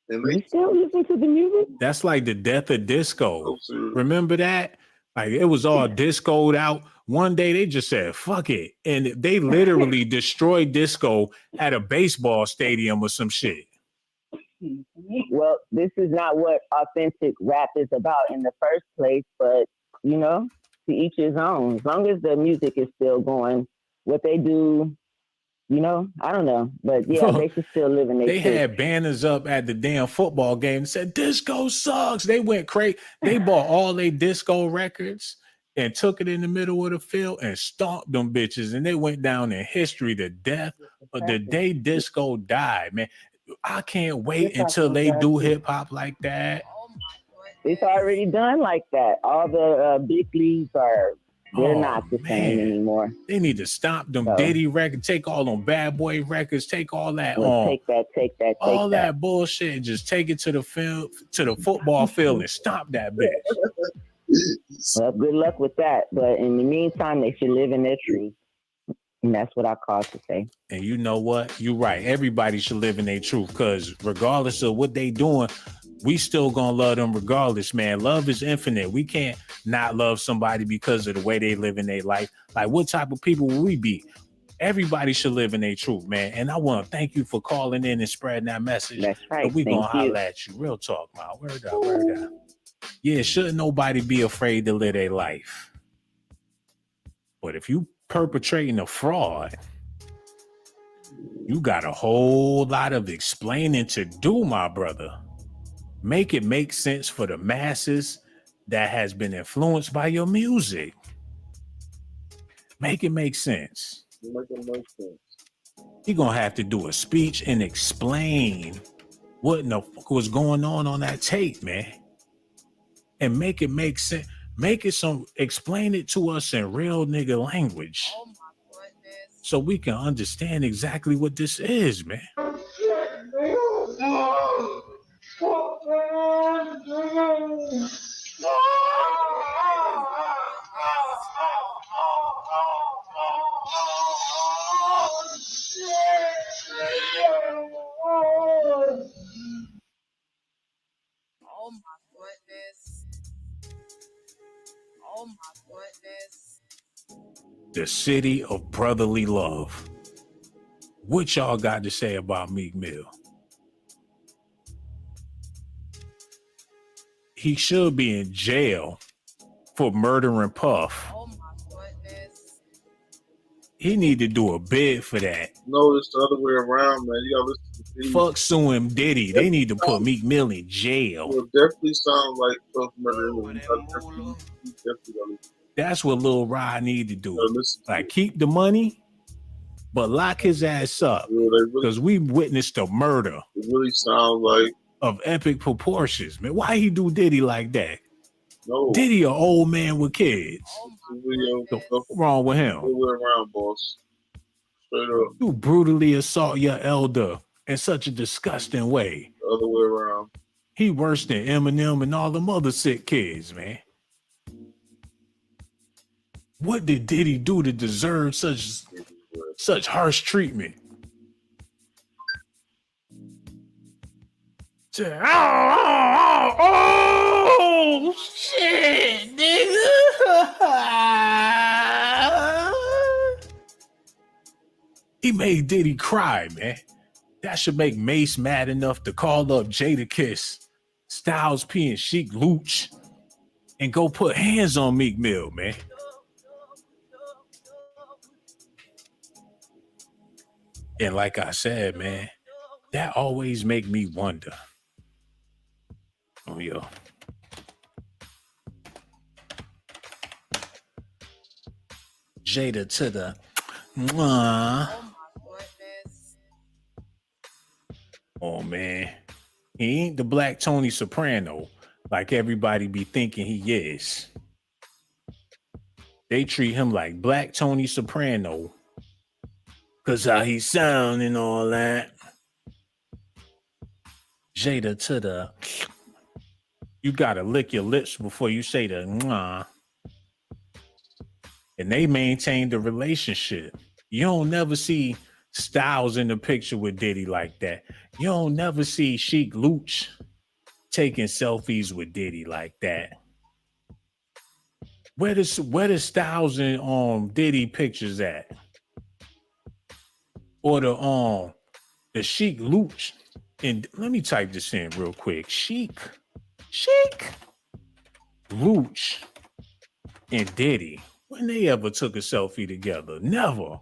And you still listen to the music? That's like the death of disco. Remember that? Like it was all discoed out. One day they just said, fuck it. And they literally destroyed disco at a baseball stadium or some shit. Well, this is not what authentic rap is about in the first place, but to each his own. As long as the music is still going, what they do, I don't know. But yeah, they should still live in their They truth. had banners up at the damn football game that said disco sucks. They went crazy. They bought all their disco records and took it in the middle of the field and stomped them bitches. And they went down in history, the death of the day disco died, man. I can't wait until they do hip hop like that. It's already done like that. All the big leagues they're not the same anymore. They need to stop them Diddy records, take all them bad boy records, take all that take all that bullshit and just take it to the field, to the football field and stop that bitch. Well, good luck with that. But in the meantime, they should live in their truth. And that's what I call to say. And you know what? You're right. Everybody should live in their truth because regardless of what they doing, we still gonna love them regardless, man. Love is infinite. We can't not love somebody because of the way they live in their life. Like, what type of people will we be? Everybody should live in their truth, man. And I want to thank you for calling in and spreading that message. That's right. We gonna holler at you. Real talk, man. Word up, word up. Yeah, shouldn't nobody be afraid to live their life. But if you perpetrating a fraud, you got a whole lot of explaining to do, my brother. Make it make sense for the masses that has been influenced by your music. Make it make sense. Make it make sense. You're going to have to do a speech and explain what in the fuck was going on that tape, man. And make it make sense. Explain it to us in real nigga language. Oh my goodness. So we can understand exactly what this is, man. Oh my goodness. Oh my goodness. The city of brotherly love. What y'all got to say about Meek Mill? He should be in jail for murdering Puff. Oh my goodness. He need to do a bid for that. No, it's the other way around, man. You gotta listen to Diddy. Fuck suing Diddy. They need to put Meek Mill in jail. It definitely sounds like Puff murder. That's what Lil Rod need to do. Like, keep the money, but lock his ass up. Because we witnessed a murder. It really sounds like of epic proportions, man. Why he do Diddy like that? No. Diddy an old man with kids. What's wrong with him? Around, boss. Straight up. You brutally assault your elder in such a disgusting way. The other way around. He worse than Eminem and all them other sick kids, man. What did Diddy do to deserve such harsh treatment? Oh, shit, nigga. He made Diddy cry, man. That should make Mace mad enough to call up Jadakiss, Styles P, and Sheik Luch and go put hands on Meek Mill, man. And like I said, man, that always make me wonder. Oh, yo. Jada to the mwah. Oh, man. He ain't the Black Tony Soprano like everybody be thinking he is. They treat him like Black Tony Soprano because how he sound and all that. Jada to the... You gotta lick your lips before you say the mwah. And they maintain the relationship. You don't never see Styles in the picture with Diddy like that. You don't never see Sheik Luch taking selfies with Diddy like that. Where the Styles and Diddy pictures at? Or the Sheik Luch. And let me type this in real quick. Sheik Luch and Diddy. When they ever took a selfie together? Never.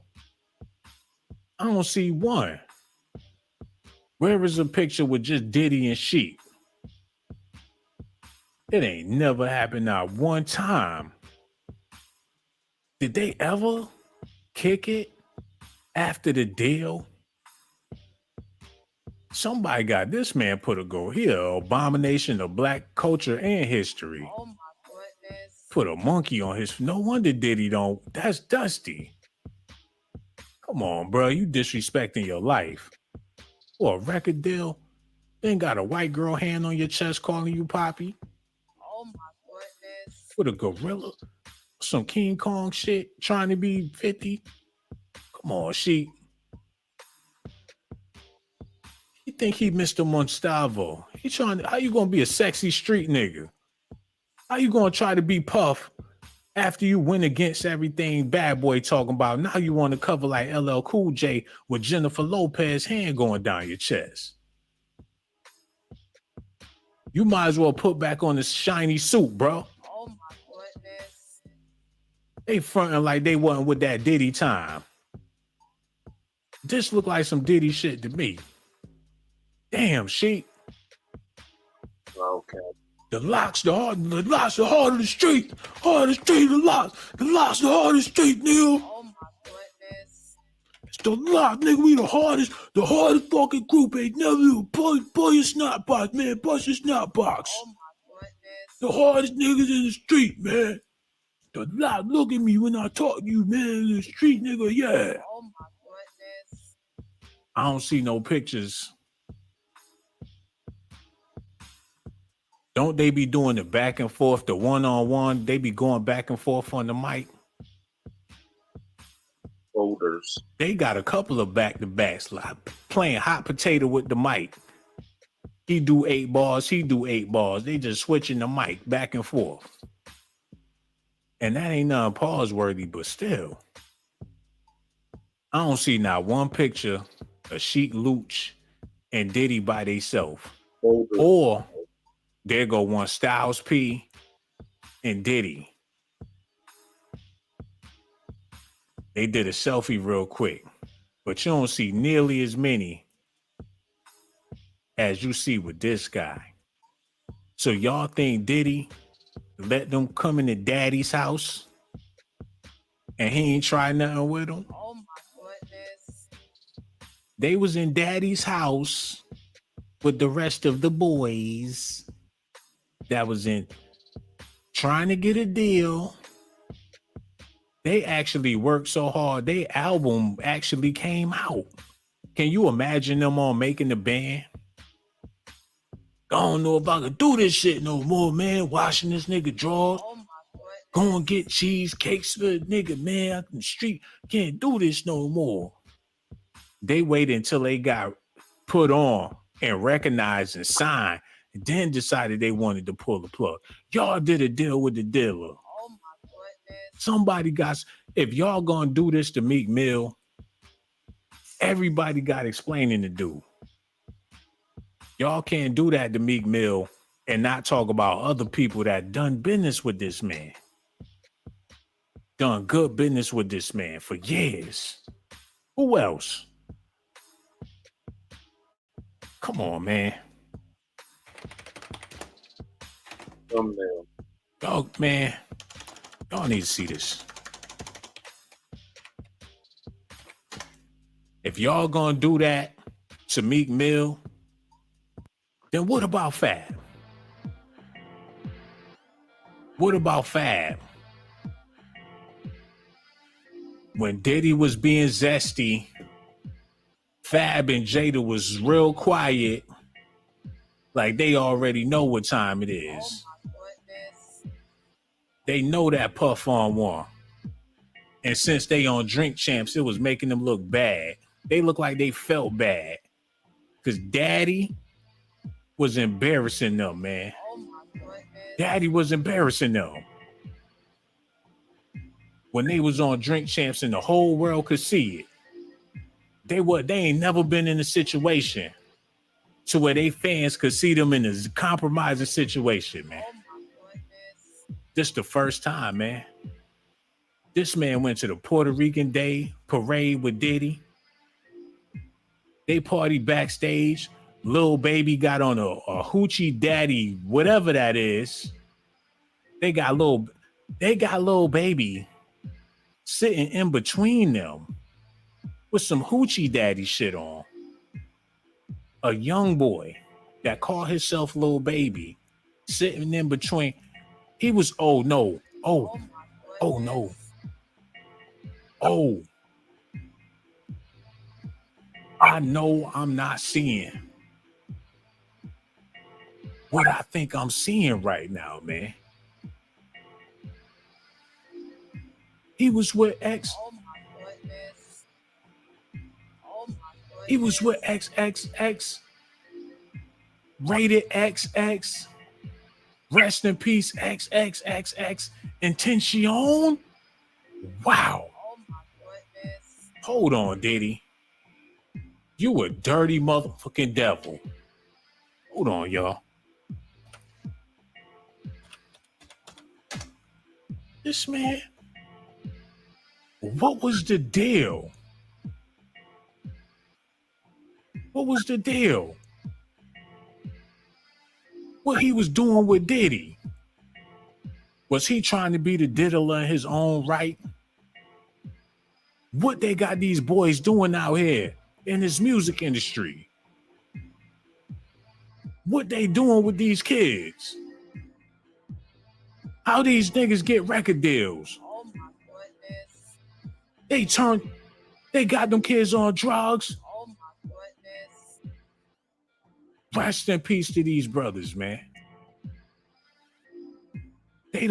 I don't see one. Where is a picture with just Diddy and Sheik? It ain't never happened not one time. Did they ever kick it after the deal? Somebody got this man put a go here, abomination of black culture and history. Oh my goodness. Put a monkey on his. No wonder Diddy don't. That's Dusty. Come on, bro. You disrespecting your life. For a record deal, then got a white girl hand on your chest calling you Poppy. Oh my goodness. With a gorilla, some King Kong shit, trying to be 50. Come on, she. You think he Mr. Monstavo? He trying to, how you gonna be a sexy street nigga? How you gonna try to be Puff after you went against everything Bad Boy talking about? Now you want to cover like LL Cool J with Jennifer Lopez hand going down your chest. You might as well put back on this shiny suit, bro. Oh my goodness. They fronting like they wasn't with that Diddy time. This look like some Diddy shit to me. Damn, Sheik. Okay. The locks, the heart of the street. Heart of the street, the locks, the heart of the street, nigga. Oh my goodness. It's the lock, nigga. We the hardest fucking group. Ain't never pull your snot box, man. Bust your snot box. Oh my goodness. The hardest niggas in the street, man. The lock, look at me when I talk to you, man. The street nigga, yeah. Oh my goodness. I don't see no pictures. Don't they be doing the back and forth, the one-on-one? They be going back and forth on the mic. Folders. They got a couple of back-to-backs, like playing hot potato with the mic. He do 8 bars, he do 8 bars. They just switching the mic back and forth. And that ain't nothing pause-worthy, but still. I don't see not one picture of Sheik Luch and Diddy by themselves. Or there go one Styles P and Diddy. They did a selfie real quick, but you don't see nearly as many as you see with this guy. So y'all think Diddy let them come into daddy's house and he ain't try nothing with them? Oh my goodness. They was in daddy's house with the rest of the boys that was in trying to get a deal. They actually worked so hard, their album actually came out. Can you imagine them on Making the Band? I don't know if I could do this shit no more, man. Washing this nigga drawers. Oh my goodness. Go and get cheesecakes for the nigga, man. Out in the street. Can't do this no more. They waited until they got put on and recognized and signed, and then decided they wanted to pull the plug. Y'all did a deal with the dealer. Oh my goodness. Somebody got, if y'all gonna do this to Meek Mill, everybody got explaining to do. Y'all can't do that to Meek Mill and not talk about other people that done business with this man. Done good business with this man for years. Who else? Come on, man. Dog, man. Y'all need to see this. If y'all gonna do that to Meek Mill, then what about Fab? What about Fab? When Diddy was being zesty, Fab and Jada was real quiet, like they already know what time it is. Oh my goodness. They know that Puff on one. And since they on Drink Champs, it was making them look bad. They look like they felt bad. Because Daddy was embarrassing them, man. Oh my goodness. Daddy was embarrassing them. When they was on Drink Champs and the whole world could see it. They ain't never been in a situation to where they fans could see them in a compromising situation, man. Oh my goodness. This the first time, man. This man went to the Puerto Rican Day parade with Diddy. They partied backstage. Lil Baby got on a hoochie daddy, whatever that is. They got Lil Baby sitting in between them with some hoochie daddy shit on. A young boy that called himself Lil Baby sitting in between. He was, oh no. I know I'm not seeing what I think I'm seeing right now, man. He was with X. Oh my goodness. Oh my goodness. He was with XXX. Rated XX. Rest in peace, XXXX. Intention. Wow. Oh my goodness. Hold on, Diddy. You a dirty motherfucking devil. Hold on, y'all. This man, what was the deal? What was the deal? What he was doing with Diddy? Was he trying to be the diddler in his own right? What they got these boys doing out here in this music industry? What they doing with these kids? How these niggas get record deals? Oh my goodness. They got them kids on drugs. Oh my goodness. Rest in peace to these brothers, man. They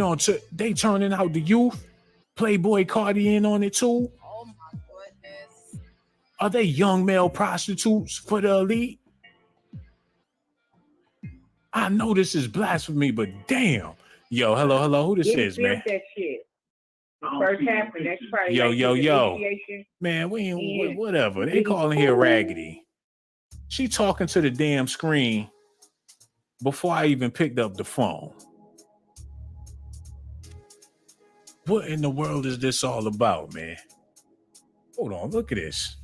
turning out the youth. Playboy Cardi in on it too. Oh my goodness. Are they young male prostitutes for the elite? I know this is blasphemy, but damn. Yo, hello. Who this is, man? That shit. First half, and that's probably Yo, like yo, the yo. initiation. Man, we ain't Yeah. whatever. They calling here raggedy. She talking to the damn screen before I even picked up the phone. What in the world is this all about, man? Hold on, look at this.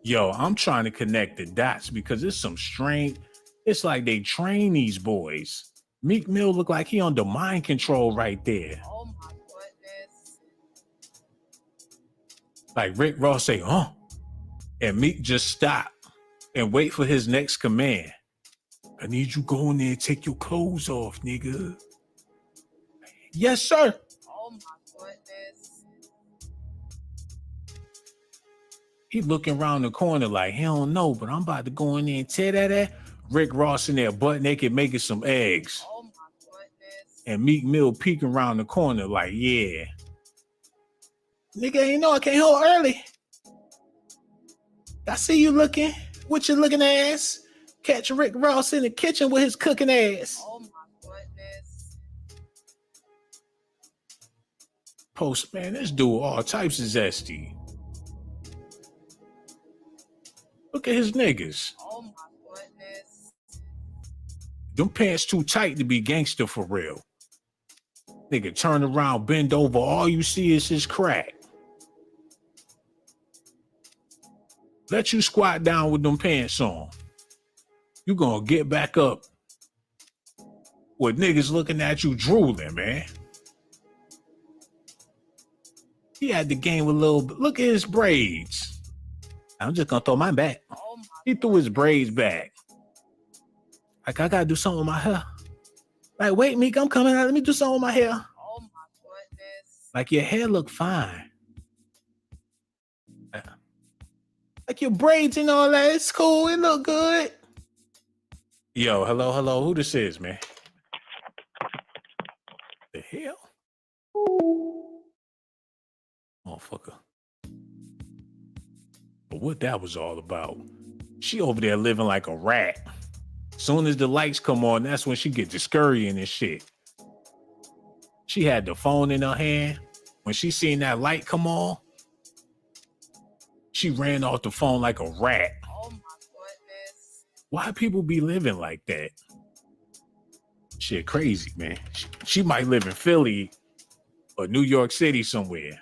Yo, I'm trying to connect the dots because it's some strange. It's like they train these boys. Meek Mill look like he under mind control right there. Oh my goodness. Like Rick Ross say, huh? And Meek just stop and wait for his next command. I need you go in there and take your clothes off, nigga. Yes, sir. Oh my goodness. He looking around the corner like he don't know, but I'm about to go in there and tear that. Rick Ross in there butt naked making some eggs. Oh my goodness. And Meek Mill peeking around the corner like, yeah. Nigga, ain't know I came home early. I see you looking with your looking ass. Catch Rick Ross in the kitchen with his cooking ass. Oh my goodness. Post, man, this dude all types of zesty. Look at his niggas. Oh my goodness. Them pants too tight to be gangster for real. Nigga turn around, bend over, all you see is his crack. Let you squat down with them pants on. You gonna get back up with niggas looking at you drooling, man. He had the game with a little bit. Look at his braids. I'm just gonna throw mine back. Oh He threw his braids back. Like, I gotta do something with my hair. Like, wait, Meek, I'm coming out. Let me do something with my hair. Oh my goodness. Like, your hair look fine. Like, your braids and all that. It's cool. It look good. Yo, hello. Who this is, man? The hell? Motherfucker. But what that was all about. She over there living like a rat. Soon as the lights come on, that's when she get to scurrying and shit. She had the phone in her hand. When she seen that light come on, she ran off the phone like a rat. Oh my goodness. Why people be living like that? Shit crazy, man. She might live in Philly or New York City somewhere.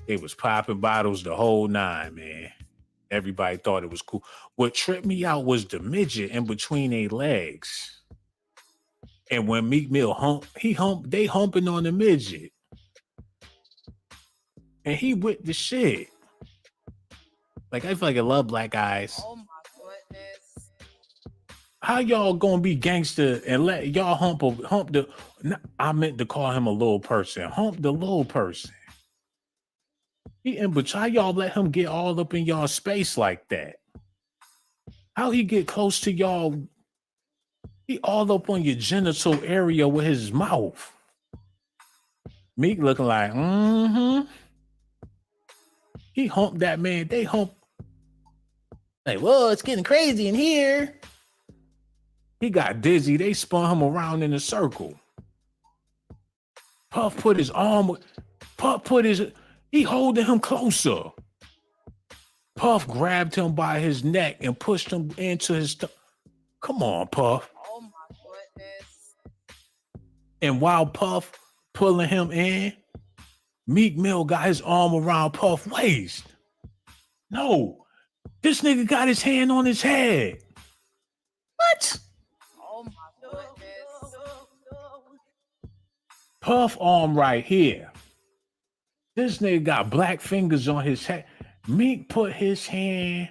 They was popping bottles the whole nine, man. Everybody thought it was cool. What tripped me out was the midget in between their legs. And when Meek Mill they humping on the midget. And he with the shit. Like, I feel like I love black guys. Oh my goodness. How y'all gonna be gangster and let y'all hump the, I meant to call him a little person. Hump the little person. But how y'all let him get all up in y'all space like that? How he get close to y'all? He all up on your genital area with his mouth. Meek looking like, He humped that man. They hump. Like, whoa, it's getting crazy in here. He got dizzy. They spun him around in a circle. Puff put his arm. He holding him closer. Puff grabbed him by his neck and pushed him into his. Come on, Puff. Oh my goodness. And while Puff pulling him in, Meek Mill got his arm around Puff's waist. No, this nigga got his hand on his head. What? Oh my goodness. Puff arm right here. This nigga got black fingers on his head. Meek put his hand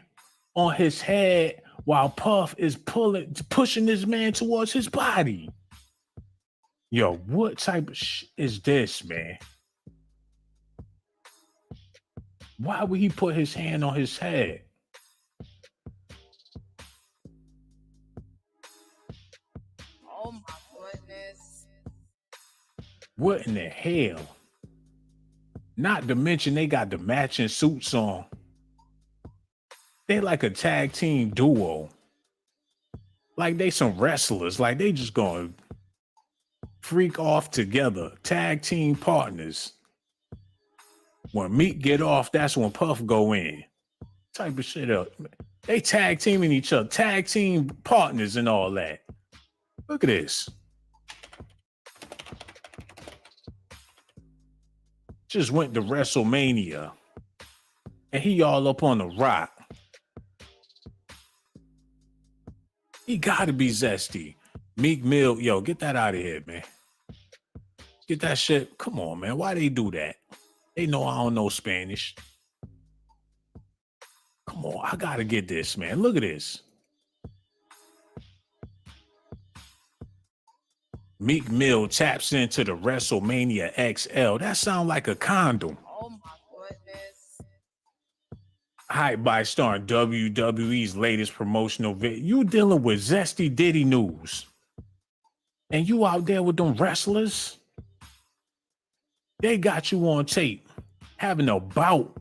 on his head while Puff is pushing this man towards his body. Yo, what type of shit is this, man? Why would he put his hand on his head? Oh my goodness. What in the hell? Not to mention they got the matching suits on. They like a tag team duo. Like they some wrestlers. Like they just gonna freak off together. Tag team partners. When Meek get off, that's when Puff go in. Type of shit up. They tag teaming each other. Tag team partners and all that. Look at this. Just went to WrestleMania. And he all up on the rock. He gotta be zesty. Meek Mill, yo, get that out of here, man. Get that shit. Come on, man. Why they do that? They know I don't know Spanish. Come on, I gotta get this, man. Look at this. Meek Mill taps into the WrestleMania XL. That sounds like a condom. Oh my goodness. Hype by starring WWE's latest promotional video. You dealing with zesty Diddy news. And you out there with them wrestlers. They got you on tape having a bout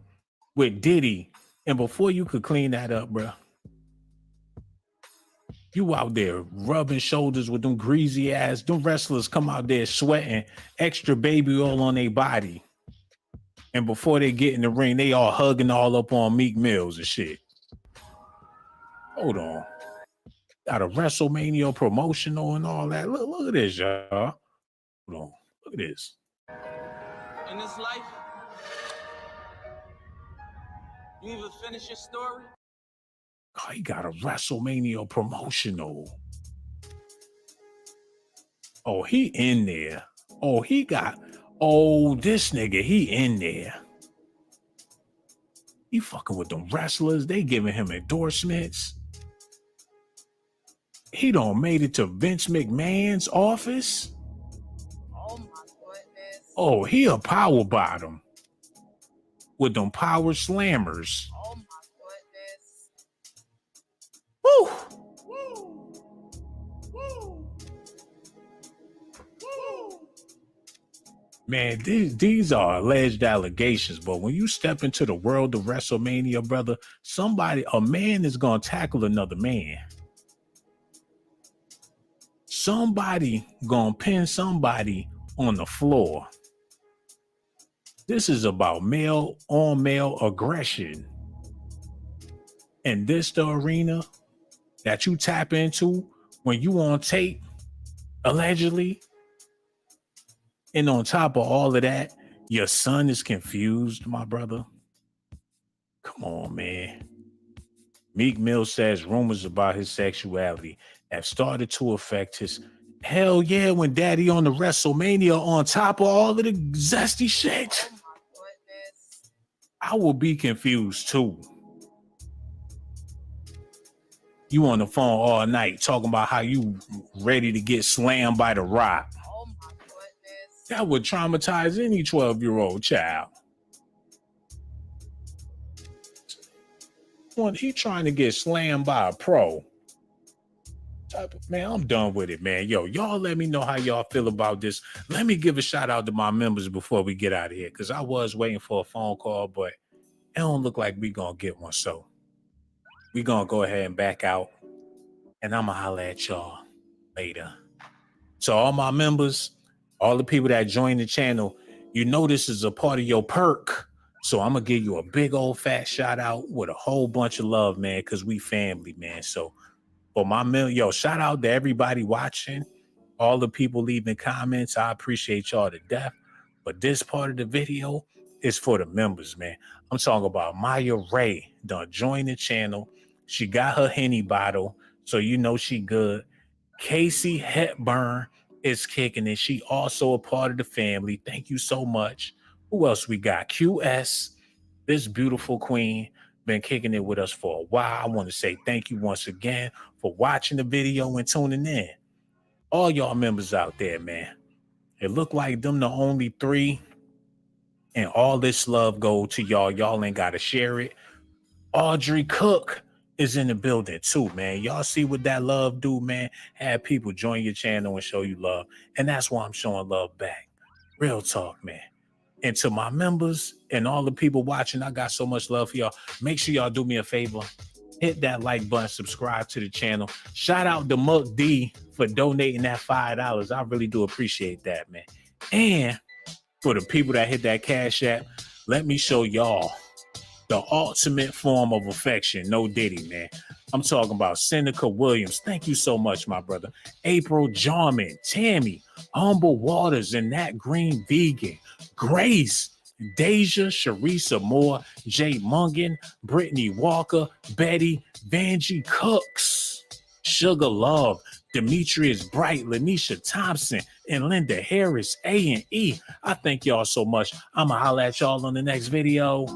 with Diddy. And before you could clean that up, bro, you out there rubbing shoulders with them greasy ass. Them wrestlers come out there sweating, extra baby oil on their body. And before they get in the ring, they all hugging all up on Meek Mills and shit. Hold on. Got a WrestleMania promotional and all that. Look at this, y'all. Hold on. Look at this. In this life, you either finish your story. Oh, he got a WrestleMania promotional. Oh, he in there. Oh, he got. Oh, this nigga, he in there. He fucking with them wrestlers. They giving him endorsements. He done made it to Vince McMahon's office. Oh my goodness. Oh, he a power bottom with them power slammers. Oh my goodness. Woo! Man, these are alleged allegations, but when you step into the world of WrestleMania, brother, a man is gonna tackle another man. Somebody gonna pin somebody on the floor. This is about male on male aggression. And this the arena that you tap into when you on tape, allegedly. And on top of all of that, your son is confused, my brother. Come on, man. Meek Mill says rumors about his sexuality have started to affect his. Hell yeah, when daddy on the WrestleMania on top of all of the zesty shit. Oh my goodness. I will be confused too. You on the phone all night talking about how you ready to get slammed by the Rock. Oh my goodness. That would traumatize any 12-year-old child. When he trying to get slammed by a pro. Man, I'm done with it, man. Yo, y'all let me know how y'all feel about this. Let me give a shout out to my members before we get out of here, because I was waiting for a phone call, but it don't look like we gonna get one. So we gonna go ahead and back out, and I'm gonna holler at y'all later. So all my members, all the people that join the channel, you know this is a part of your perk. So I'm gonna give you a big old fat shout out with a whole bunch of love, man, because we family, man. So for my shout out to everybody watching, all the people leaving comments. I appreciate y'all to death. But this part of the video is for the members, man. I'm talking about Maya Ray done joined the channel. She got her Henny bottle, so you know she good. Casey Hepburn is kicking it. She also a part of the family. Thank you so much. Who else we got? QS, this beautiful queen, been kicking it with us for a while. I want to say thank you once again for watching the video and tuning in. All y'all members out there, man. It look like them the only 3, and all this love go to y'all. Y'all ain't got to share it. Audrey Cook is in the building too, man. Y'all see what that love do, man? Have people join your channel and show you love. And that's why I'm showing love back. Real talk, man. And to my members and all the people watching, I got so much love for y'all. Make sure y'all do me a favor. hit that like button, subscribe to the channel. Shout out to Muck D for donating that $5. I really do appreciate that, man. And for the people that hit that Cash App, let me show y'all the ultimate form of affection. No Diddy, man. I'm talking about Seneca Williams. Thank you so much, my brother. April Jarman, Tammy, Humble Waters, and That Green Vegan, Grace, Deja, Sharisa Moore, Jay Mungan, Brittany Walker, Betty, Vanjie Cooks, Sugar Love, Demetrius Bright, Lanisha Thompson, and Linda Harris, A&E. I thank y'all so much. I'ma holla at y'all on the next video.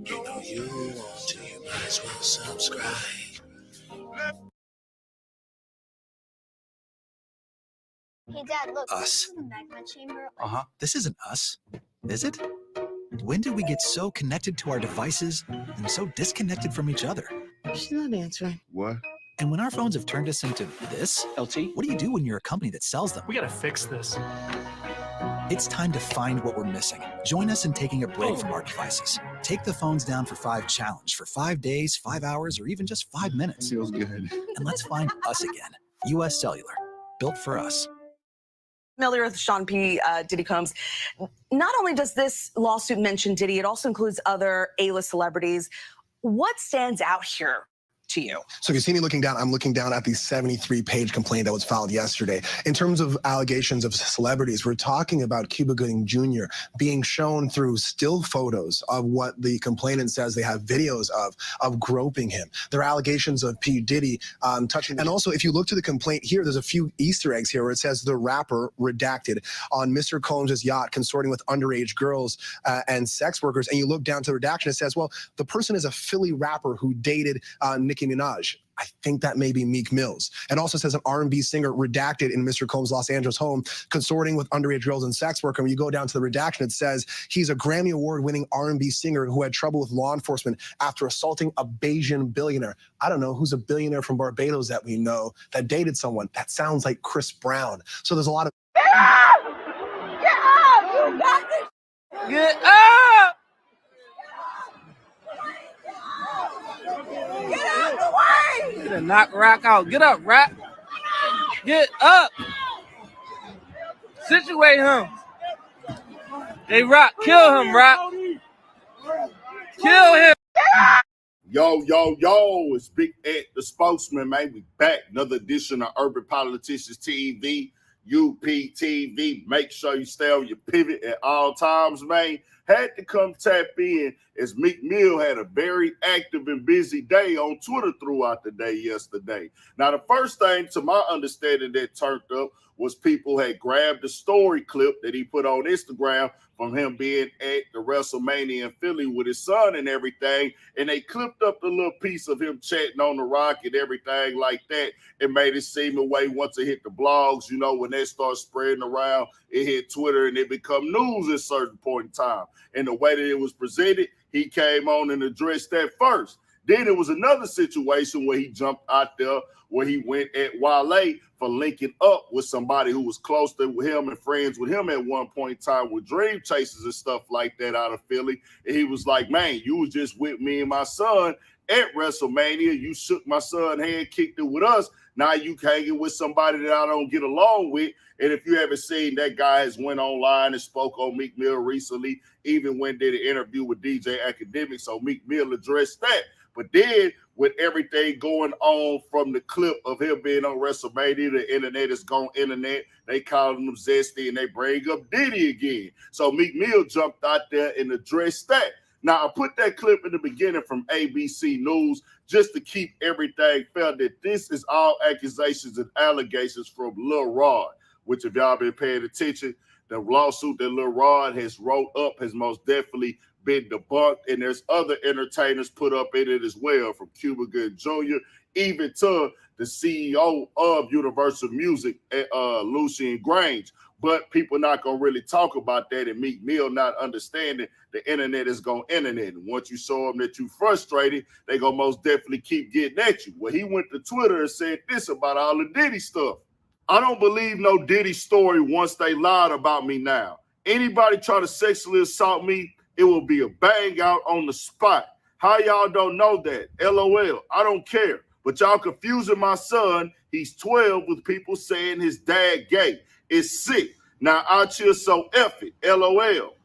You know you want to, you might as well subscribe. Hey, Dad, look. Us. This is the magma chamber. This isn't us, is it? When did we get so connected to our devices and so disconnected from each other? She's not answering. What? And when our phones have turned us into this, LT, what do you do when you're a company that sells them? We gotta fix this. It's time to find what we're missing. Join us in taking a break from our devices. Take the phones down for 5 challenge for 5 days, 5 hours, or even just 5 minutes. Feels good. And let's find us again. US Cellular, built for us. Familiar with Sean P. Diddy Combs. Not only does this lawsuit mention Diddy, it also includes other A-list celebrities. What stands out here to you? So if you see me looking down, I'm looking down at the 73-page complaint that was filed yesterday. In terms of allegations of celebrities, we're talking about Cuba Gooding Jr. being shown through still photos of what the complainant says they have videos of groping him. There are allegations of P. Diddy touching. And also, if you look to the complaint here, there's a few Easter eggs here where it says the rapper redacted on Mr. Combs' yacht consorting with underage girls and sex workers. And you look down to the redaction, it says, well, the person is a Philly rapper who dated Nicki Minaj. I think that may be Meek Mills. And also says an R&B singer redacted in Mr. Combs' Los Angeles home, consorting with underage girls and sex worker. When you go down to the redaction, it says he's a Grammy Award-winning R&B singer who had trouble with law enforcement after assaulting a Bayesian billionaire. I don't know who's a billionaire from Barbados that we know that dated someone. That sounds like Chris Brown. So there's a lot of... Get up! Get up! You got this! Get up! Get out the way! Get a knock Rock out. Get up, Rock. Get up. Situate him. Hey, Rock, kill him, Rock. Kill him. Yo, it's Big Ed, the spokesman, man. We back. Another edition of Urban Politicians TV, UPTV. Make sure you stay on your pivot at all times, man. Had to come tap in as Meek Mill had a very active and busy day on Twitter throughout the day yesterday. Now, the first thing, to my understanding, that turned up was people had grabbed the story clip that he put on Instagram from him being at the WrestleMania in Philly with his son and everything, and they clipped up the little piece of him chatting on the rock and everything like that. It made it seem a way once it hit the blogs, you know, when they start spreading around, it hit Twitter and it become news at a certain point in time. And the way that it was presented, he came on and addressed that first. Then there was another situation where he jumped out there, where he went at Wale for linking up with somebody who was close to him and friends with him at one point in time with Dream Chasers and stuff like that out of Philly. And he was like, man, you was just with me and my son at WrestleMania. You shook my son's hand, kicked it with us. Now you hanging with somebody that I don't get along with. And if you haven't seen, that guy has went online and spoke on Meek Mill recently, even when did an interview with DJ Academic. So Meek Mill addressed that. But then with everything going on from the clip of him being on WrestleMania, the internet is gone internet. They call him zesty and they bring up Diddy again. So Meek Mill jumped out there and addressed that. Now, I put that clip in the beginning from ABC News just to keep everything fair, that this is all accusations and allegations from Lil Rod, which if y'all been paying attention, the lawsuit that Lil Rod has wrote up has most definitely been debunked, and there's other entertainers put up in it as well, from Cuba Gooding Jr., even to the CEO of Universal Music, Lucian Grange. But people not going to really talk about that, and Meek Mill not understanding the internet is going internet. And once you show them that you frustrated, they going to most definitely keep getting at you. Well, he went to Twitter and said this about all the Diddy stuff. I don't believe no Diddy story once they lied about me now. Anybody try to sexually assault me, it will be a bang out on the spot. How y'all don't know that? LOL. I don't care. But y'all confusing my son. He's 12 with people saying his dad gay. It's sick. Now out here so F it. LOL.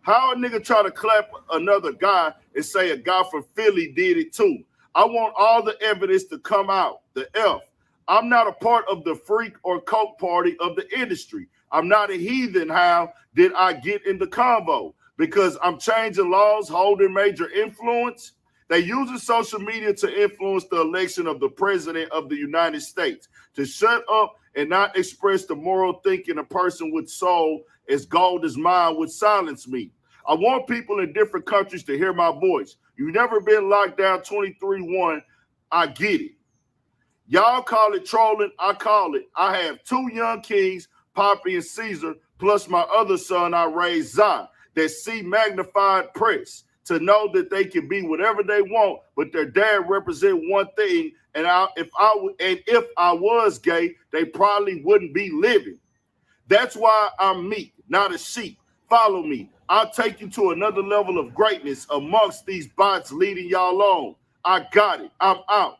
How a nigga try to clap another guy and say a guy from Philly did it too? I want all the evidence to come out. The F. I'm not a part of the freak or coke party of the industry. I'm not a heathen. How did I get in the convo? Because I'm changing laws, holding major influence. They using social media to influence the election of the president of the United States. To shut up and not express the moral thinking a person with soul as gold as mine would silence me. I want people in different countries to hear my voice. You've never been locked down 23-1. I get it. Y'all call it trolling. I call it. I have 2 young kings, Poppy and Caesar, plus my other son I raised, Zion, that see magnified press to know that they can be whatever they want, but their dad represent one thing, and if I was gay, they probably wouldn't be living. That's why I'm Meek, not a sheep. Follow me. I'll take you to another level of greatness amongst these bots leading y'all on. I got it. I'm out.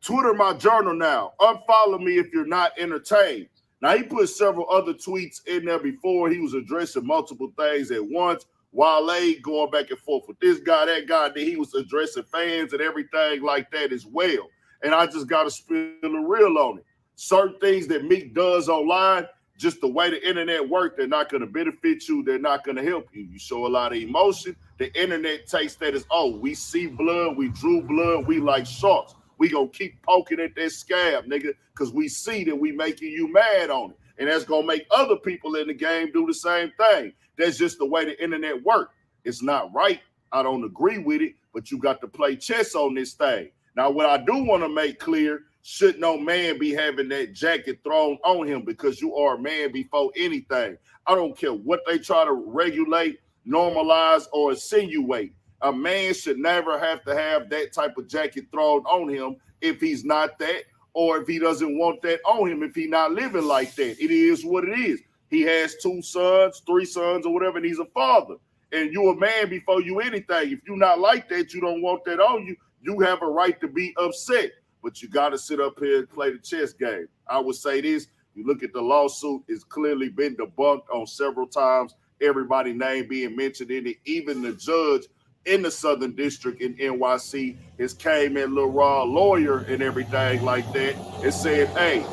Twitter my journal now. Unfollow me if you're not entertained. Now, he put several other tweets in there before. He was addressing multiple things at once. Wale going back and forth with this guy, that guy. Then he was addressing fans and everything like that as well. And I just got to spill the real on it. Certain things that Meek does online, just the way the internet works, they're not going to benefit you. They're not going to help you. You show a lot of emotion. The internet takes that as, oh, we see blood, we drew blood, we like sharks. We going to keep poking at that scab, nigga, because we see that we making you mad on it. And that's going to make other people in the game do the same thing. That's just the way the internet works. It's not right. I don't agree with it, but you got to play chess on this thing. Now, what I do want to make clear, should no man be having that jacket thrown on him because you are a man before anything. I don't care what they try to regulate, normalize, or insinuate. A man should never have to have that type of jacket thrown on him if he's not that, or if he doesn't want that on him, if he's not living like that. It is what it is. He has 2 sons, 3 sons, or whatever, and he's a father. And you're a man before you anything. If you're not like that, you don't want that on you, you have a right to be upset. But you got to sit up here and play the chess game. I would say this. You look at the lawsuit, it's clearly been debunked on several times. Everybody's name being mentioned in it. Even the judge in the Southern District in NYC has came in, little raw lawyer and everything like that, and said, hey,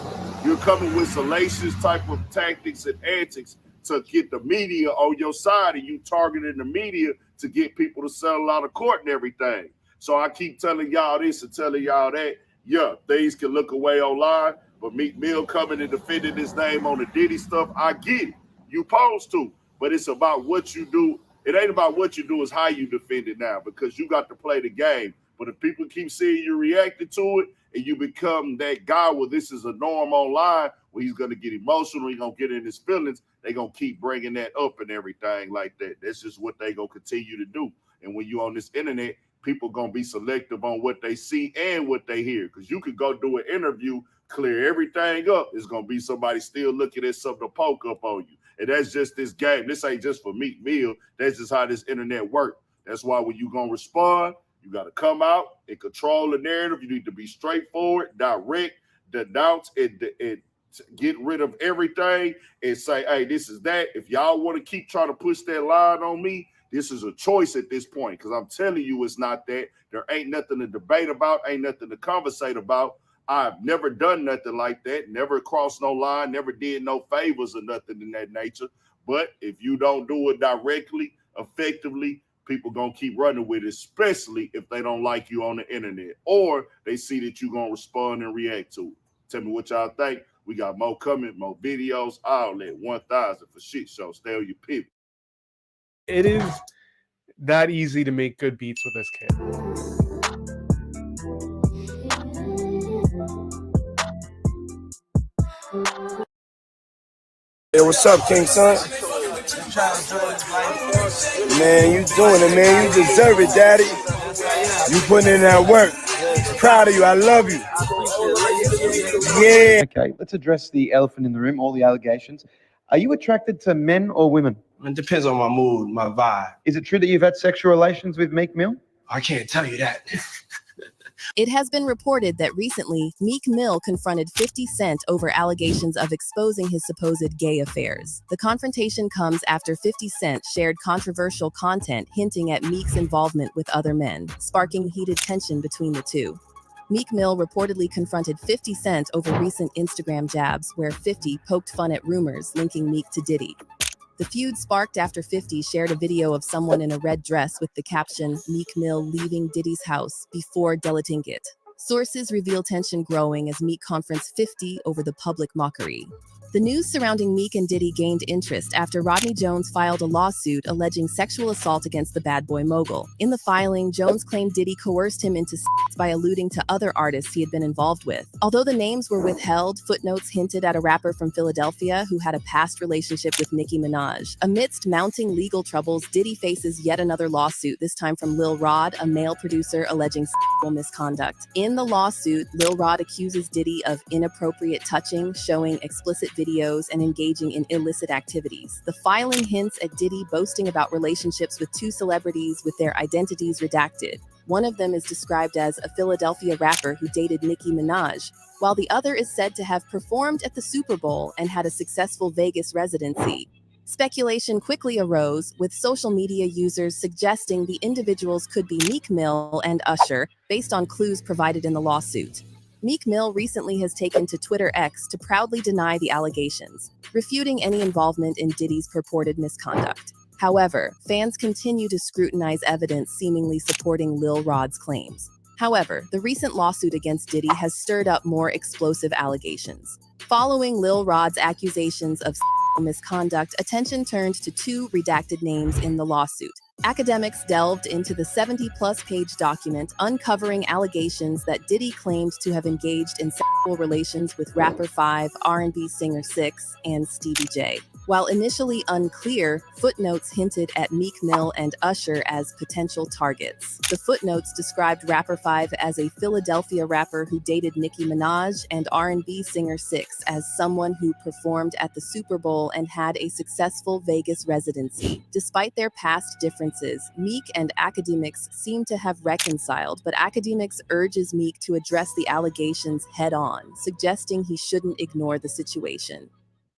you're coming with salacious type of tactics and antics to get the media on your side, and you targeting the media to get people to settle out of court and everything. So I keep telling y'all this and telling y'all that. Yeah, things can look away online, but Meek Mill coming and defending his name on the Diddy stuff, I get it. You supposed to, but it's about what you do. It ain't about what you do, it's how you defend it now, because you got to play the game. But if people keep seeing you reacting to it and you become that guy where this is a norm online, where he's going to get emotional, he's going to get in his feelings, they're going to keep bringing that up and everything like that. That's just what they going to continue to do. And when you're on this internet, people going to be selective on what they see and what they hear. Because you could go do an interview, clear everything up. It's going to be somebody still looking at something to poke up on you. And that's just this game. This ain't just for Meek Mill. That's just how this internet works. That's why when you going to respond, you got to come out and control the narrative. You need to be straightforward, direct, denounce, and get rid of everything and say, hey, this is that. If y'all want to keep trying to push that line on me, this is a choice at this point, because I'm telling you it's not that. There ain't nothing to debate about, ain't nothing to conversate about. I've never done nothing like that, never crossed no line, never did no favors or nothing in that nature. But if you don't do it directly, effectively, people going to keep running with it, especially if they don't like you on the internet or they see that you're going to respond and react to it. Tell me what y'all think. We got more coming, more videos, all that 1,000 for shit show. Stay on your pivot. It is that easy to make good beats with this kid. Hey, what's up, King Son? Man, you doing it, man. You deserve it, Daddy. You putting in that work. Proud of you. I love you. Yeah. Okay, let's address the elephant in the room, all the allegations. Are you attracted to men or women? It depends on my mood, my vibe. Is it true that you've had sexual relations with Meek Mill? I can't tell you that. It has been reported that recently, Meek Mill confronted 50 Cent over allegations of exposing his supposed gay affairs. The confrontation comes after 50 Cent shared controversial content hinting at Meek's involvement with other men, sparking heated tension between the two. Meek Mill reportedly confronted 50 Cent over recent Instagram jabs, where 50 poked fun at rumors linking Meek to Diddy. The feud sparked after 50 shared a video of someone in a red dress with the caption, "Meek Mill leaving Diddy's house before deleting it." Sources reveal tension growing as Meek confronts 50 over the public mockery. The news surrounding Meek and Diddy gained interest after Rodney Jones filed a lawsuit alleging sexual assault against the bad boy mogul. In the filing, Jones claimed Diddy coerced him into sex by alluding to other artists he had been involved with. Although the names were withheld, footnotes hinted at a rapper from Philadelphia who had a past relationship with Nicki Minaj. Amidst mounting legal troubles, Diddy faces yet another lawsuit, this time from Lil Rod, a male producer alleging sexual misconduct. In the lawsuit, Lil Rod accuses Diddy of inappropriate touching, showing explicit videos, and engaging in illicit activities. The filing hints at Diddy boasting about relationships with two celebrities with their identities redacted. One of them is described as a Philadelphia rapper who dated Nicki Minaj, while the other is said to have performed at the Super Bowl and had a successful Vegas residency. Speculation quickly arose, with social media users suggesting the individuals could be Meek Mill and Usher, based on clues provided in the lawsuit. Meek Mill recently has taken to Twitter X to proudly deny the allegations, refuting any involvement in Diddy's purported misconduct. However, fans continue to scrutinize evidence seemingly supporting Lil Rod's claims. However, the recent lawsuit against Diddy has stirred up more explosive allegations. Following Lil Rod's accusations of misconduct, attention turned to two redacted names in the lawsuit. Academics delved into the 70-plus page document, uncovering allegations that Diddy claimed to have engaged in sexual relations with rapper 5, R&B singer 6, and Stevie J. While initially unclear, footnotes hinted at Meek Mill and Usher as potential targets. The footnotes described rapper 5 as a Philadelphia rapper who dated Nicki Minaj and R&B singer 6 as someone who performed at the Super Bowl and had a successful Vegas residency. Despite their past differences, Meek and Academics seem to have reconciled, but Academics urges Meek to address the allegations head-on, suggesting he shouldn't ignore the situation.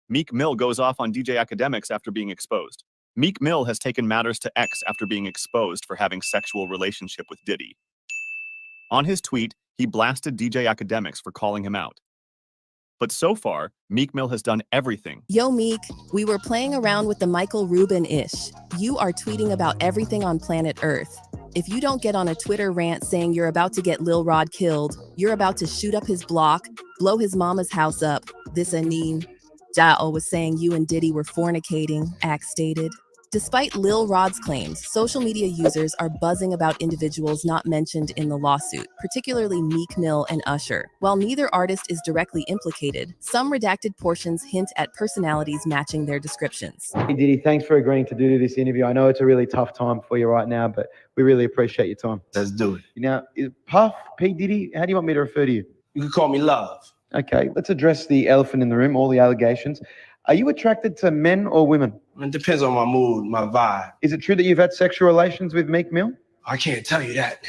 Meek Mill goes off on DJ Academics after being exposed. Meek Mill has taken matters to X after being exposed for having sexual relationship with Diddy. On his tweet, he blasted DJ Academics for calling him out. But so far, Meek Mill has done everything. Yo, Meek, we were playing around with the Michael Rubin-ish. You are tweeting about everything on planet Earth. If you don't get on a Twitter rant saying you're about to get Lil Rod killed, you're about to shoot up his block, blow his mama's house up, this Aneen. Jao was saying you and Diddy were fornicating, Axe stated. Despite Lil Rod's claims, social media users are buzzing about individuals not mentioned in the lawsuit, particularly Meek Mill and Usher. While neither artist is directly implicated, some redacted portions hint at personalities matching their descriptions. Hey Diddy, thanks for agreeing to do this interview. I know it's a really tough time for you right now, but we really appreciate your time. Let's do it. Now, Puff, P. Diddy, how do you want me to refer to you? You can call me Love. Okay, let's address the elephant in the room, all the allegations. Are you attracted to men or women? It depends on my mood, my vibe. Is it true that you've had sexual relations with Meek Mill? I can't tell you that.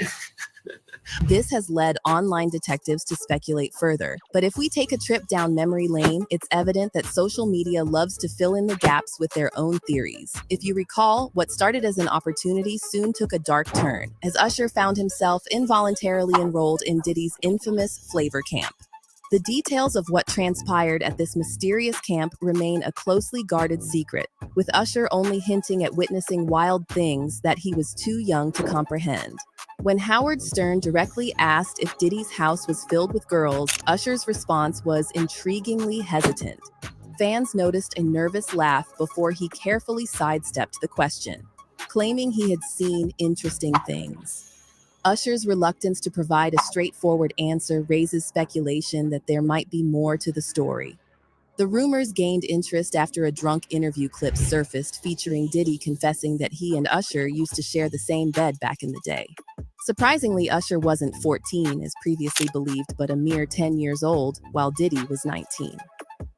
This has led online detectives to speculate further. But if we take a trip down memory lane, it's evident that social media loves to fill in the gaps with their own theories. If you recall, what started as an opportunity soon took a dark turn, as Usher found himself involuntarily enrolled in Diddy's infamous Flavor Camp. The details of what transpired at this mysterious camp remain a closely guarded secret, with Usher only hinting at witnessing wild things that he was too young to comprehend. When Howard Stern directly asked if Diddy's house was filled with girls, Usher's response was intriguingly hesitant. Fans noticed a nervous laugh before he carefully sidestepped the question, claiming he had seen interesting things. Usher's reluctance to provide a straightforward answer raises speculation that there might be more to the story. The rumors gained interest after a drunk interview clip surfaced featuring Diddy confessing that he and Usher used to share the same bed back in the day. Surprisingly, Usher wasn't 14 as previously believed, but a mere 10 years old, while Diddy was 19.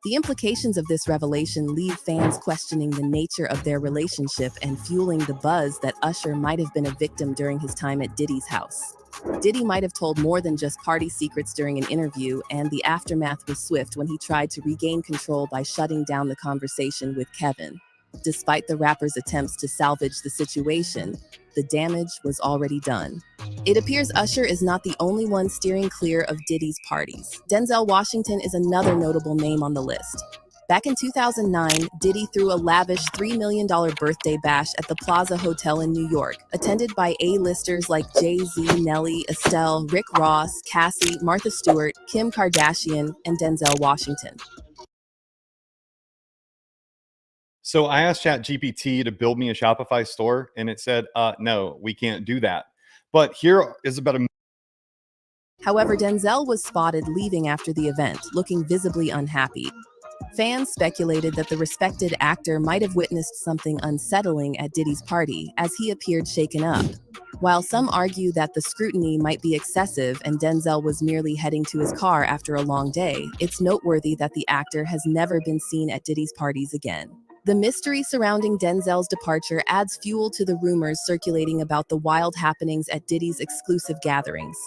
The implications of this revelation leave fans questioning the nature of their relationship and fueling the buzz that Usher might have been a victim during his time at Diddy's house. Diddy might have told more than just party secrets during an interview, and the aftermath was swift when he tried to regain control by shutting down the conversation with Kevin. Despite the rapper's attempts to salvage the situation, the damage was already done. It appears Usher is not the only one steering clear of Diddy's parties. Denzel Washington is another notable name on the list. Back in 2009, Diddy threw a lavish $3 million birthday bash at the Plaza Hotel in New York, attended by A-listers like Jay-Z, Nelly, Estelle, Rick Ross, Cassie, Martha Stewart, Kim Kardashian, and Denzel Washington. So I asked ChatGPT to build me a Shopify store, and it said, no, we can't do that. But here is about a... However, Denzel was spotted leaving after the event, looking visibly unhappy. Fans speculated that the respected actor might have witnessed something unsettling at Diddy's party, as he appeared shaken up. While some argue that the scrutiny might be excessive and Denzel was merely heading to his car after a long day, it's noteworthy that the actor has never been seen at Diddy's parties again. The mystery surrounding Denzel's departure adds fuel to the rumors circulating about the wild happenings at Diddy's exclusive gatherings.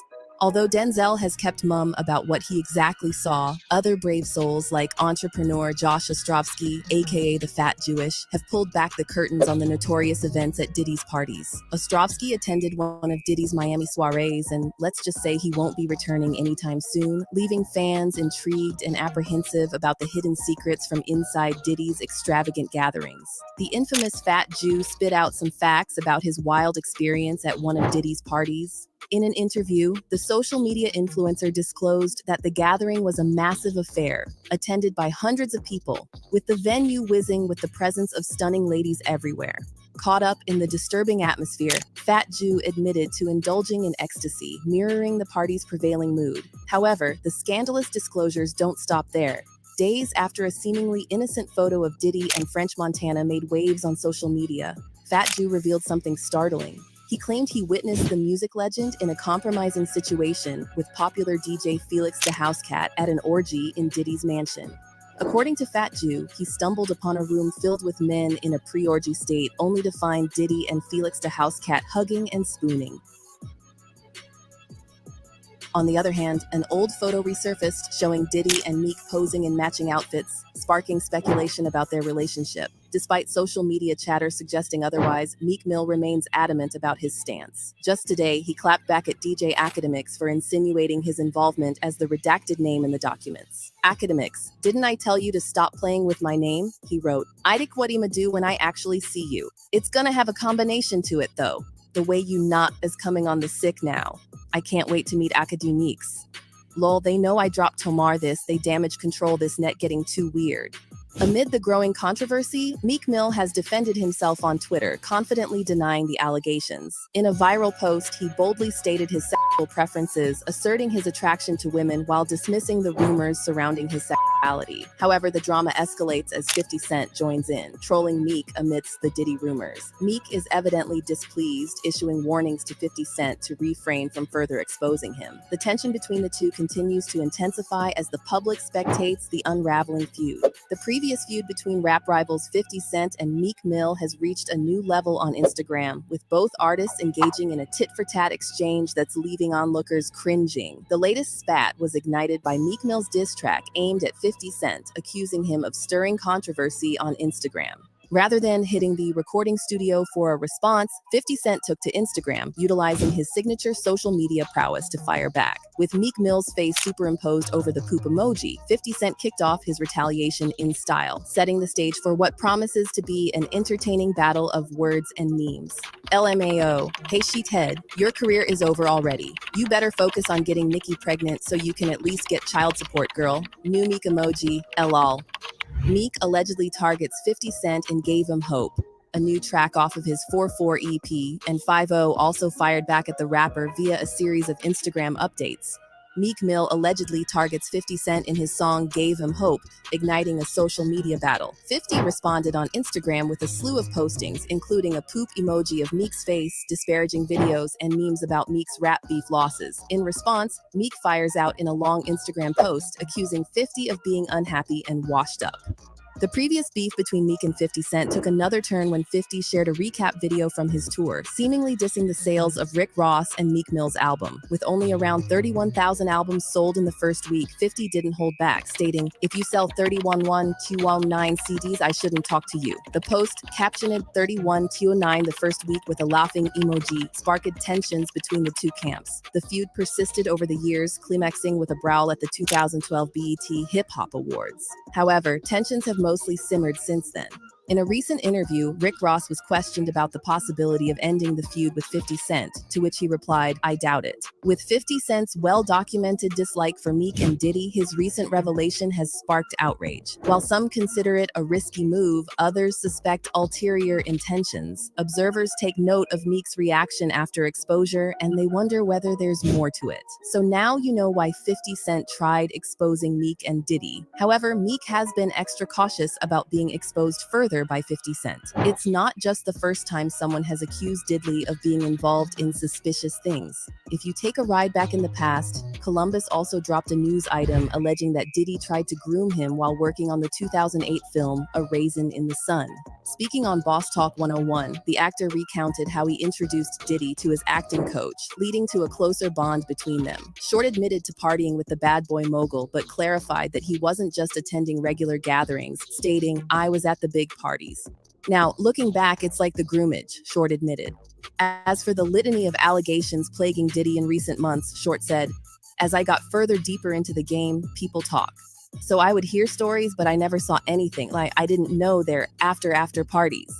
Although Denzel has kept mum about what he exactly saw, other brave souls like entrepreneur Josh Ostrovsky, aka the Fat Jewish, have pulled back the curtains on the notorious events at Diddy's parties. Ostrovsky attended one of Diddy's Miami soirees, and let's just say he won't be returning anytime soon, leaving fans intrigued and apprehensive about the hidden secrets from inside Diddy's extravagant gatherings. The infamous Fat Jew spit out some facts about his wild experience at one of Diddy's parties. In an interview, the social media influencer disclosed that the gathering was a massive affair, attended by hundreds of people, with the venue whizzing with the presence of stunning ladies everywhere. Caught up in the disturbing atmosphere, Fat Jew admitted to indulging in ecstasy, mirroring the party's prevailing mood. However, the scandalous disclosures don't stop there. Days after a seemingly innocent photo of Diddy and French Montana made waves on social media, Fat Jew revealed something startling. He claimed he witnessed the music legend in a compromising situation with popular DJ Felix the Housecat at an orgy in Diddy's mansion. According to Fat Jew, he stumbled upon a room filled with men in a pre-orgy state, only to find Diddy and Felix the Housecat hugging and spooning. On the other hand, an old photo resurfaced showing Diddy and Meek posing in matching outfits, sparking speculation about their relationship. Despite social media chatter suggesting otherwise, Meek Mill remains adamant about his stance. Just today, he clapped back at DJ Academics for insinuating his involvement as the redacted name in the documents. Academics, didn't I tell you to stop playing with my name? He wrote, Idik what I'ma do when I actually see you. It's gonna have a combination to it though. The way you not is coming on the sick now. I can't wait to meet academics. Lol, they know I dropped Tomar this, they damage control this net getting too weird. Amid the growing controversy, Meek Mill has defended himself on Twitter, confidently denying the allegations. In a viral post, he boldly stated his sexual preferences, asserting his attraction to women while dismissing the rumors surrounding his sexuality. However, the drama escalates as 50 Cent joins in, trolling Meek amidst the Diddy rumors. Meek is evidently displeased, issuing warnings to 50 Cent to refrain from further exposing him. The tension between the two continues to intensify as the public spectates the unraveling feud. The previous feud between rap rivals 50 Cent and Meek Mill has reached a new level on Instagram, with both artists engaging in a tit-for-tat exchange that's leaving onlookers cringing. The latest spat was ignited by Meek Mill's diss track aimed at 50 Cent, accusing him of stirring controversy on Instagram. Rather than hitting the recording studio for a response, 50 Cent took to Instagram, utilizing his signature social media prowess to fire back. With Meek Mill's face superimposed over the poop emoji, 50 Cent kicked off his retaliation in style, setting the stage for what promises to be an entertaining battle of words and memes. LMAO, hey sheethead, your career is over already. You better focus on getting Nicki pregnant so you can at least get child support, girl. New Meek emoji, LOL. Meek allegedly targets 50 Cent and gave him hope, a new track off of his 4-4 EP, and 5-0 also fired back at the rapper via a series of Instagram updates. Meek Mill allegedly targets 50 Cent in his song Gave Him Hope, igniting a social media battle. 50 responded on Instagram with a slew of postings, including a poop emoji of Meek's face, disparaging videos, and memes about Meek's rap beef losses. In response, Meek fires out in a long Instagram post, accusing 50 of being unhappy and washed up. The previous beef between Meek and 50 Cent took another turn when 50 shared a recap video from his tour, seemingly dissing the sales of Rick Ross and Meek Mill's album. With only around 31,000 albums sold in the first week, 50 didn't hold back, stating, "If you sell 31,209 CDs, I shouldn't talk to you." The post, captioned 31,209 the first week with a laughing emoji, sparked tensions between the two camps. The feud persisted over the years, climaxing with a brawl at the 2012 BET Hip Hop Awards. However, tensions have mostly simmered since then. In a recent interview, Rick Ross was questioned about the possibility of ending the feud with 50 Cent, to which he replied, "I doubt it." With 50 Cent's well-documented dislike for Meek and Diddy, his recent revelation has sparked outrage. While some consider it a risky move, others suspect ulterior intentions. Observers take note of Meek's reaction after exposure, and they wonder whether there's more to it. So now you know why 50 Cent tried exposing Meek and Diddy. However, Meek has been extra cautious about being exposed further by 50 Cent. It's not just the first time someone has accused Diddy of being involved in suspicious things. If you take a ride back in the past, Columbus also dropped a news item alleging that Diddy tried to groom him while working on the 2008 film A Raisin in the Sun. Speaking on Boss Talk 101, the actor recounted how he introduced Diddy to his acting coach, leading to a closer bond between them. Short admitted to partying with the bad boy mogul, but clarified that he wasn't just attending regular gatherings, stating, "I was at the big parties." Now, looking back, it's like the groomage, Short admitted. As for the litany of allegations plaguing Diddy in recent months, Short said, "As I got further deeper into the game, people talk. So I would hear stories, but I never saw anything. Like, I didn't know their after parties."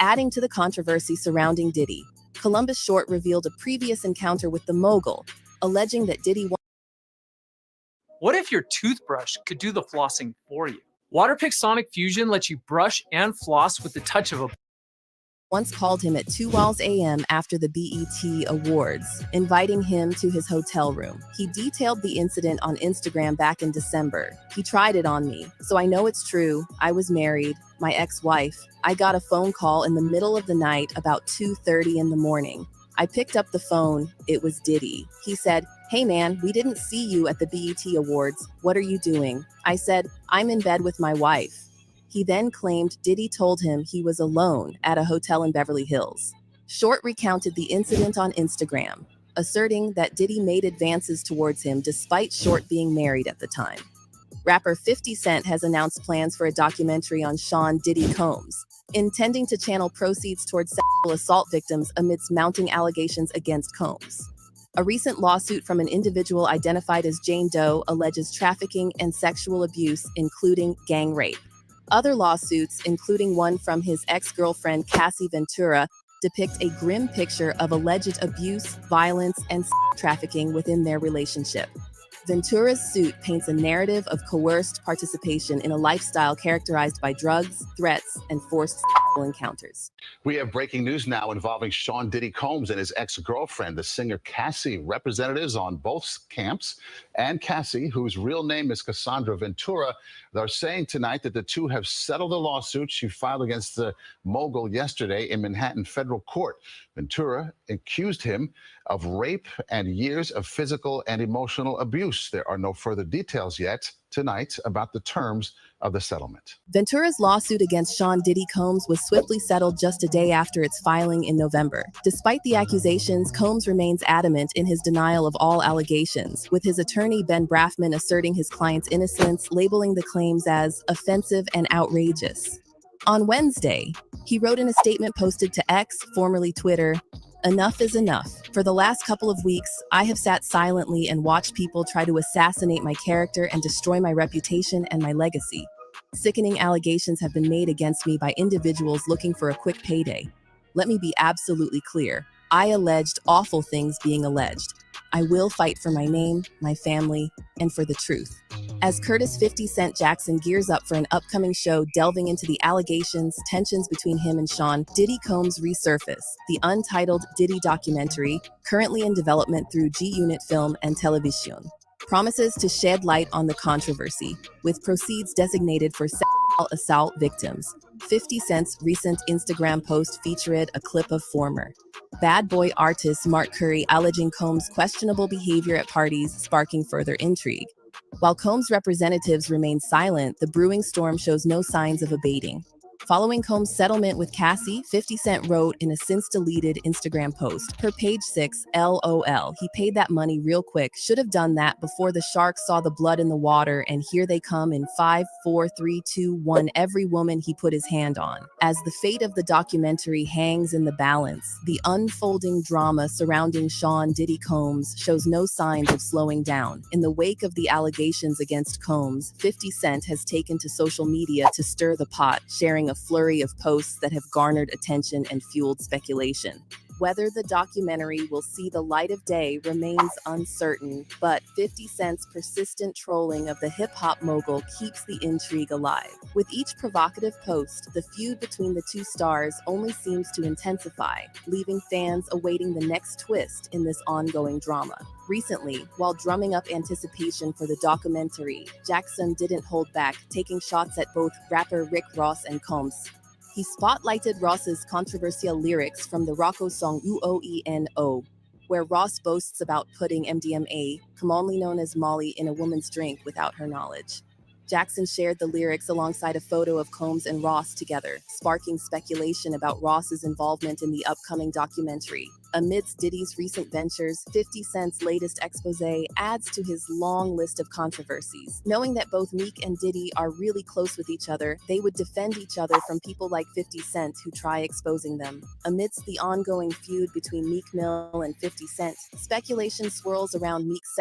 Adding to the controversy surrounding Diddy, Columbus Short revealed a previous encounter with the mogul, alleging that Diddy What if your toothbrush could do the flossing for you? Waterpik Sonic Fusion lets you brush and floss with the touch of a once called him at 2 a.m. after the BET Awards, inviting him to his hotel room. He detailed the incident on Instagram back in December. "He tried it on me, so I know it's true. I was married, my ex-wife. I got a phone call in the middle of the night about 2:30 in the morning. I picked up the phone. It was Diddy. He said, 'Hey man, we didn't see you at the BET Awards. What are you doing?' I said, 'I'm in bed with my wife.' He then claimed Diddy told him he was alone at a hotel in Beverly Hills." Short recounted the incident on Instagram, asserting that Diddy made advances towards him despite Short being married at the time. Rapper 50 Cent has announced plans for a documentary on Sean Diddy Combs, intending to channel proceeds towards sexual assault victims amidst mounting allegations against Combs. A recent lawsuit from an individual identified as Jane Doe alleges trafficking and sexual abuse, including gang rape. Other lawsuits, including one from his ex-girlfriend Cassie Ventura, depict a grim picture of alleged abuse, violence, and trafficking within their relationship. Ventura's suit paints a narrative of coerced participation in a lifestyle characterized by drugs, threats, and forced sexual encounters. We have breaking news now involving Sean Diddy Combs and his ex-girlfriend, the singer Cassie. Representatives on both camps and Cassie, whose real name is Cassandra Ventura, are saying tonight that the two have settled a lawsuit she filed against the mogul yesterday in Manhattan federal court. Ventura accused him of rape and years of physical and emotional abuse. There are no further details yet tonight about the terms of the settlement. Ventura's lawsuit against Sean Diddy Combs was swiftly settled just a day after its filing in November. Despite the accusations, Combs remains adamant in his denial of all allegations, with his attorney Ben Brafman asserting his client's innocence, labeling the claims as offensive and outrageous. On Wednesday, he wrote in a statement posted to X, formerly Twitter, "Enough is enough. For the last couple of weeks, I have sat silently and watched people try to assassinate my character and destroy my reputation and my legacy. Sickening allegations have been made against me by individuals looking for a quick payday. Let me be absolutely clear. I alleged awful things being alleged. I will fight for my name, my family, and for the truth." As Curtis 50 Cent Jackson gears up for an upcoming show delving into the allegations, tensions between him and Sean, Diddy Combs resurface, the untitled Diddy documentary, currently in development through G-Unit Film and Television, promises to shed light on the controversy, with proceeds designated for sexual assault victims. 50 Cent's recent Instagram post featured a clip of former Bad Boy artist Mark Curry alleging Combs' questionable behavior at parties, sparking further intrigue. While Combs' representatives remain silent, the brewing storm shows no signs of abating. Following Combs' settlement with Cassie, 50 Cent wrote in a since-deleted Instagram post, per page 6, LOL, he paid that money real quick, should have done that before the sharks saw the blood in the water, and here they come in 5, 4, 3, 2, 1, every woman he put his hand on. As the fate of the documentary hangs in the balance, the unfolding drama surrounding Sean Diddy Combs shows no signs of slowing down. In the wake of the allegations against Combs, 50 Cent has taken to social media to stir the pot, sharing a flurry of posts that have garnered attention and fueled speculation. Whether the documentary will see the light of day remains uncertain, but 50 Cent's persistent trolling of the hip-hop mogul keeps the intrigue alive. With each provocative post, the feud between the two stars only seems to intensify, leaving fans awaiting the next twist in this ongoing drama. Recently, while drumming up anticipation for the documentary, Jackson didn't hold back, taking shots at both rapper Rick Ross and Combs. He spotlighted Ross's controversial lyrics from the Rocco song UOENO, where Ross boasts about putting MDMA, commonly known as Molly, in a woman's drink without her knowledge. Jackson shared the lyrics alongside a photo of Combs and Ross together, sparking speculation about Ross's involvement in the upcoming documentary. Amidst Diddy's recent ventures, 50 Cent's latest expose adds to his long list of controversies. Knowing that both Meek and Diddy are really close with each other, they would defend each other from people like 50 Cent who try exposing them. Amidst the ongoing feud between Meek Mill and 50 Cent, speculation swirls around Meek's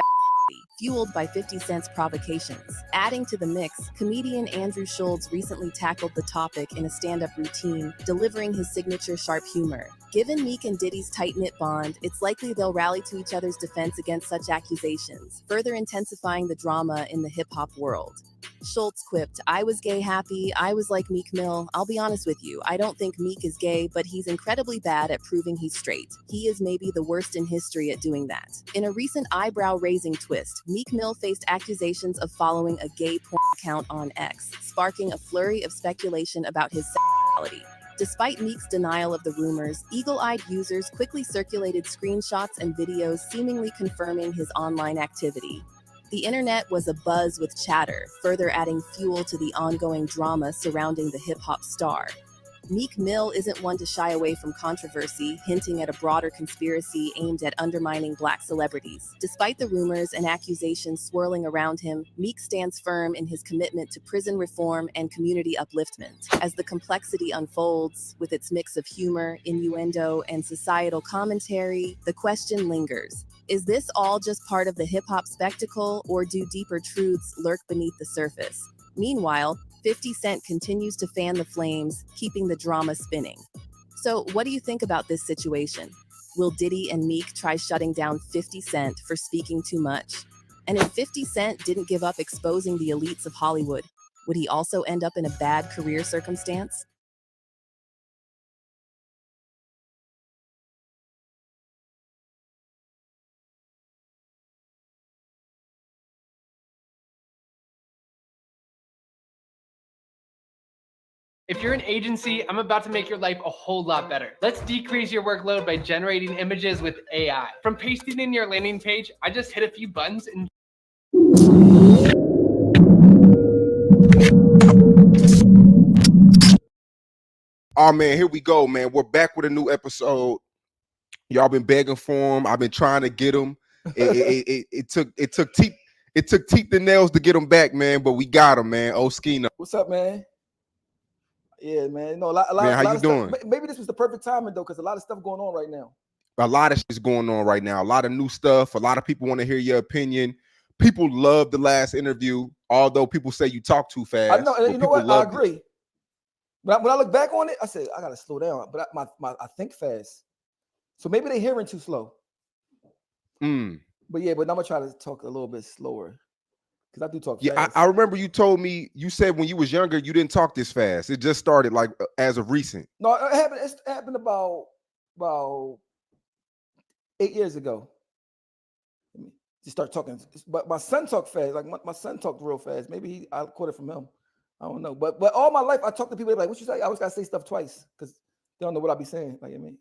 fueled by 50 Cent's provocations. Adding to the mix, comedian Andrew Schultz recently tackled the topic in a stand-up routine, delivering his signature sharp humor. Given Meek and Diddy's tight-knit bond, it's likely they'll rally to each other's defense against such accusations, further intensifying the drama in the hip-hop world. Schultz quipped, "I was gay happy, I was like Meek Mill. I'll be honest with you, I don't think Meek is gay, but he's incredibly bad at proving he's straight. He is maybe the worst in history at doing that." In a recent eyebrow-raising twist, Meek Mill faced accusations of following a gay porn account on X, sparking a flurry of speculation about his sexuality. Despite Meek's denial of the rumors, eagle-eyed users quickly circulated screenshots and videos seemingly confirming his online activity. The internet was abuzz with chatter, further adding fuel to the ongoing drama surrounding the hip-hop star. Meek Mill isn't one to shy away from controversy, hinting at a broader conspiracy aimed at undermining Black celebrities. Despite the rumors and accusations swirling around him, Meek stands firm in his commitment to prison reform and community upliftment. As the complexity unfolds, with its mix of humor, innuendo, and societal commentary, the question lingers. Is this all just part of the hip-hop spectacle, or do deeper truths lurk beneath the surface? Meanwhile, 50 Cent continues to fan the flames, keeping the drama spinning. So, what do you think about this situation? Will Diddy and Meek try shutting down 50 Cent for speaking too much? And if 50 Cent didn't give up exposing the elites of Hollywood, would he also end up in a bad career circumstance? If you're an agency, I'm about to make your life a whole lot better. Let's decrease your workload by generating images with AI. From pasting in your landing page, I just hit a few buttons and... Oh man, here we go, man. We're back with a new episode. Y'all been begging for them. I've been trying to get them. It took teeth and nails to get them back, man. But we got them, man. Oskino. What's up, man? Yeah, man. No, Man, how you doing? Maybe this was the perfect timing though, because a lot of stuff going on right now. A lot of shit's going on right now. A lot of new stuff. A lot of people want to hear your opinion. People love the last interview, although people say you talk too fast. I know, and you know what? I agree. But when I look back on it, I said I gotta slow down. But I think fast, so maybe they're hearing too slow. But yeah, but I'm gonna try to talk a little bit slower. because I do talk Yeah, fast. I remember you told me, you said when you was younger, you didn't talk this fast. It just started like as of recent. No, it happened about 8 years ago. Just start talking, but my son talked fast. Like my son talked real fast. Maybe I caught it from him. I don't know. But all my life I talk to people like, what you say? I always gotta say stuff twice because they don't know what I be saying. Like, I mean,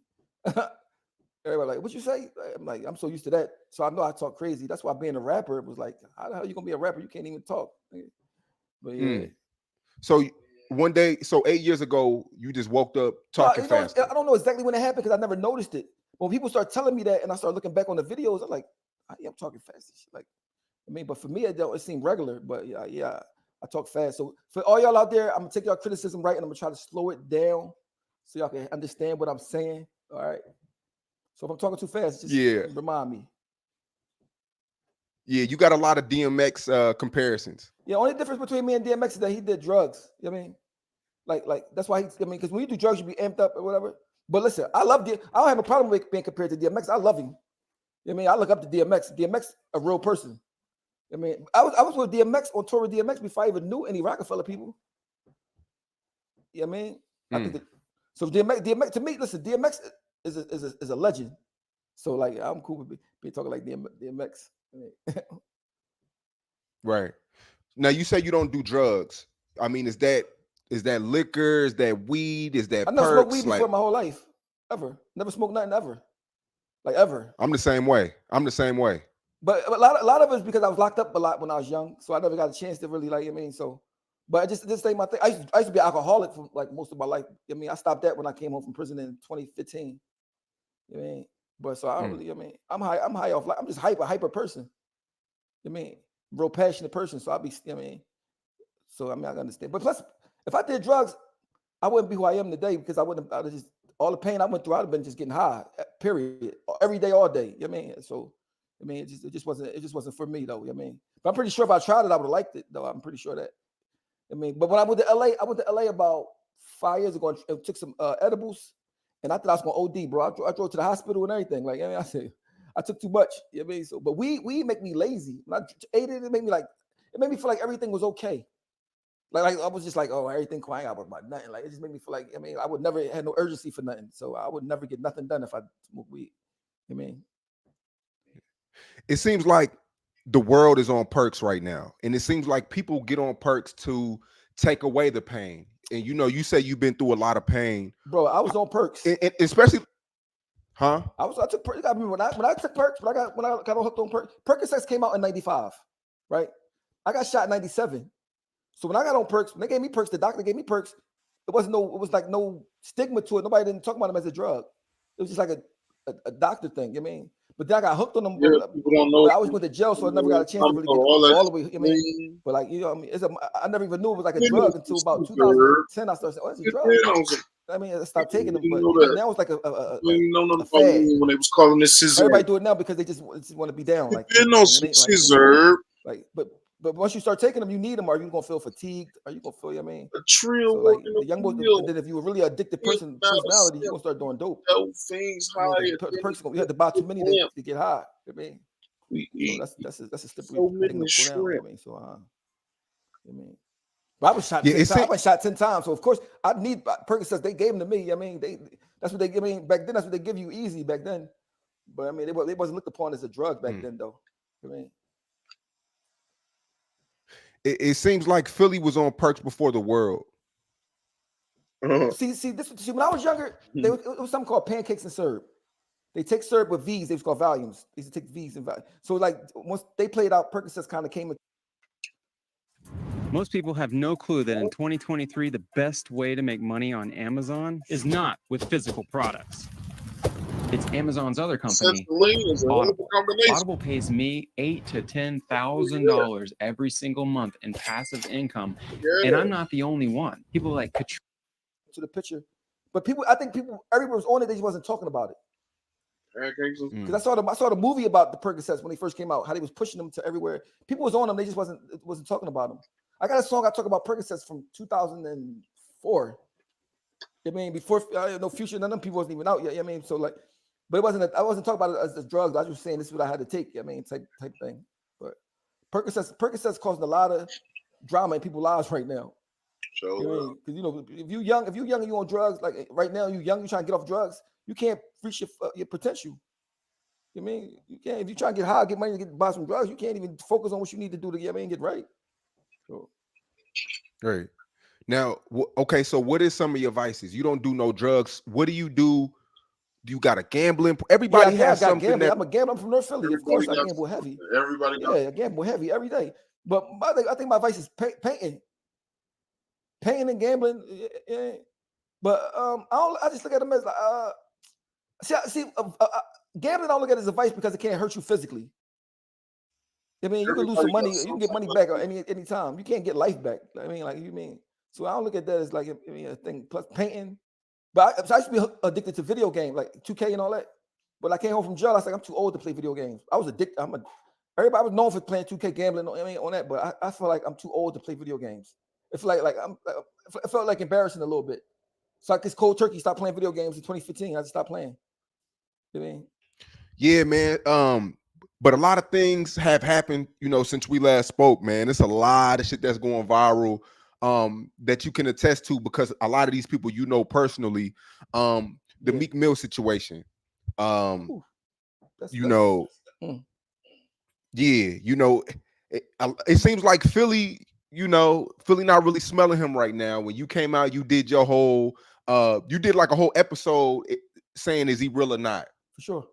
everybody like, what you say? I'm like, I'm so used to that. So I know I talk crazy. That's why being a rapper, it was like, how the hell you gonna be a rapper? You can't even talk. But yeah. So one day, so 8 years ago, you just woke up talking fast. I don't know exactly when it happened because I never noticed it. When people start telling me that and I start looking back on the videos, I'm like, I am talking fast. Like, I mean, but for me, it seemed regular. But yeah, I talk fast. So for all y'all out there, I'm gonna take y'all criticism right, and I'm gonna try to slow it down so y'all can understand what I'm saying. All right. So if I'm talking too fast, just remind me. Yeah, you got a lot of DMX comparisons. Yeah, only difference between me and DMX is that he did drugs. You know what I mean? Like that's why because when you do drugs, you be amped up or whatever. But listen, I love I don't have a problem with being compared to DMX. I love him. You know what I mean? I look up to DMX. DMX, a real person. I mean, I was with DMX on tour with DMX before I even knew any Rockefeller people. You know what I mean? I think so. DMX to me, listen, DMX is a legend. So like, I'm cool with be talking like DMX. Right. Now you say you don't do drugs. I mean, is that liquor? Is that weed? Is that I never perks? smoked weed before my whole life. Ever. Never smoked nothing ever. Like ever. I'm the same way. But a lot of it is because I was locked up a lot when I was young, so I never got a chance to really like. I mean, so, but I just ain't my thing. I used to be an alcoholic for like most of my life. I mean, I stopped that when I came home from prison in 2015. You know what I mean? But so I don't really. I mean, I'm high off. Like, I'm just a hyper person. You know what I mean? Real passionate person. So I be. I mean, so I mean, I understand. But plus, if I did drugs, I wouldn't be who I am today because I wouldn't. I just all the pain I went through. I'd have been just getting high. Period. Every day, all day. You know what I mean? So. I mean, it just wasn't for me though. You know what I mean, but I'm pretty sure if I tried it, I would have liked it though. I'm pretty sure that. I mean, but when I went to LA about 5 years ago and took some edibles, and I thought I was going to OD, bro. I drove to the hospital and everything. Like, I mean, I said I took too much. You know what I mean? So, but we make me lazy. When I ate it, it made me feel like everything was okay. Like I was just like, oh, everything quiet out about nothing. Like it just made me feel like, I mean, I would never had no urgency for nothing. So I would never get nothing done if I smoked weed. You know what I mean? It seems like the world is on perks right now, and it seems like people get on perks to take away the pain. And you say you've been through a lot of pain, bro. I was on perks, especially, huh? I took perks. I mean, when I took perks, when I got hooked on perks, Percocets came out in '95, right? I got shot in '97. So when I got on perks, when they gave me perks, the doctor gave me perks. It was like no stigma to it. Nobody didn't talk about them as a drug. It was just like a doctor thing. You know what I mean? But then I got hooked on them. Yeah, people don't know. I always went to jail, so I never got a chance to really get all the way. I mean, but like I mean, I never even knew it was like a drug until about 2010. I started saying, "Oh, it's a drug." I mean, I stopped taking them, but now it's like a fad. When they was calling this scissor. Everybody do it now because they just want to be down. Like, scissor. Like, but once you start taking them, you need them. Are you gonna feel fatigued? Are you gonna feel? You know what I mean, a trill. So like the young boys. And then if you were really addicted personality, you gonna start doing dope. Things high. The perks, you have to buy too many to get high. You know what I mean, so that's a slippery thing to go down. I mean, so I mean, but I was shot. 10 times. I was shot 10 times. So of course I need Percocets. They gave them to me. I mean, that's what they give me back then. That's what they give you easy back then. But I mean, they wasn't looked upon as a drug back then, though. I mean. It seems like Philly was on perks before the world. See, when I was younger, it was something called pancakes and syrup. They take syrup with V's. They was called volumes. They used to take V's and volumes. So like once they played out, Percocets kind of came in. Most people have no clue that in 2023, the best way to make money on Amazon is not with physical products. It's Amazon's other company, Audible. Audible pays me $8,000 to $10,000 every single month in passive income, and I'm not the only one. People like Katrina. To the picture, but everyone was on it. They just wasn't talking about it. Because I saw the movie about the Percocets when they first came out, how they was pushing them to everywhere. People was on them. They just wasn't talking about them. I got a song I talk about Percocets from 2004. I mean, before no Future, none of them people wasn't even out yet. I mean, so like. But I wasn't talking about it as drugs. I was just saying this is what I had to take. I mean, type thing. Percocet's causing a lot of drama in people's lives right now. Sure. Because if you young and you on drugs, like right now you young, you trying to get off drugs, you can't reach your potential. You know what I mean, you can't, if you try to get high, get money to buy some drugs, you can't even focus on what you need to do to get right. So. Right. Now, okay, so what is some of your vices? You don't do no drugs. What do you do? Do you got a gambling? Everybody has I got something. gambling. I'm a gambler. I'm from North Philly. Of course, I gamble heavy. Everybody I gamble heavy every day. But I think my vice is painting and gambling. Yeah. But I just look at them as gambling. I don't look at it as a vice because it can't hurt you physically. I mean, you can lose some money. You can get money back any time. You can't get life back. I mean, so I don't look at that as like a thing. Plus painting. But I used to be addicted to video games, like 2K and all that. But I came home from jail. I was like, I'm too old to play video games. I was addicted. Everybody was known for playing 2K, gambling on that. But I feel like I'm too old to play video games. It felt like embarrassing a little bit. So I just cold turkey stopped playing video games in 2015. I just stopped playing. You know what I mean? Yeah, man. But a lot of things have happened, since we last spoke, man. It's a lot of shit that's going viral. That you can attest to because a lot of these people personally, the Meek Mill situation, it seems like Philly not really smelling him right now. When you came out, you did your whole, you did like a whole episode saying, is he real or not? For sure.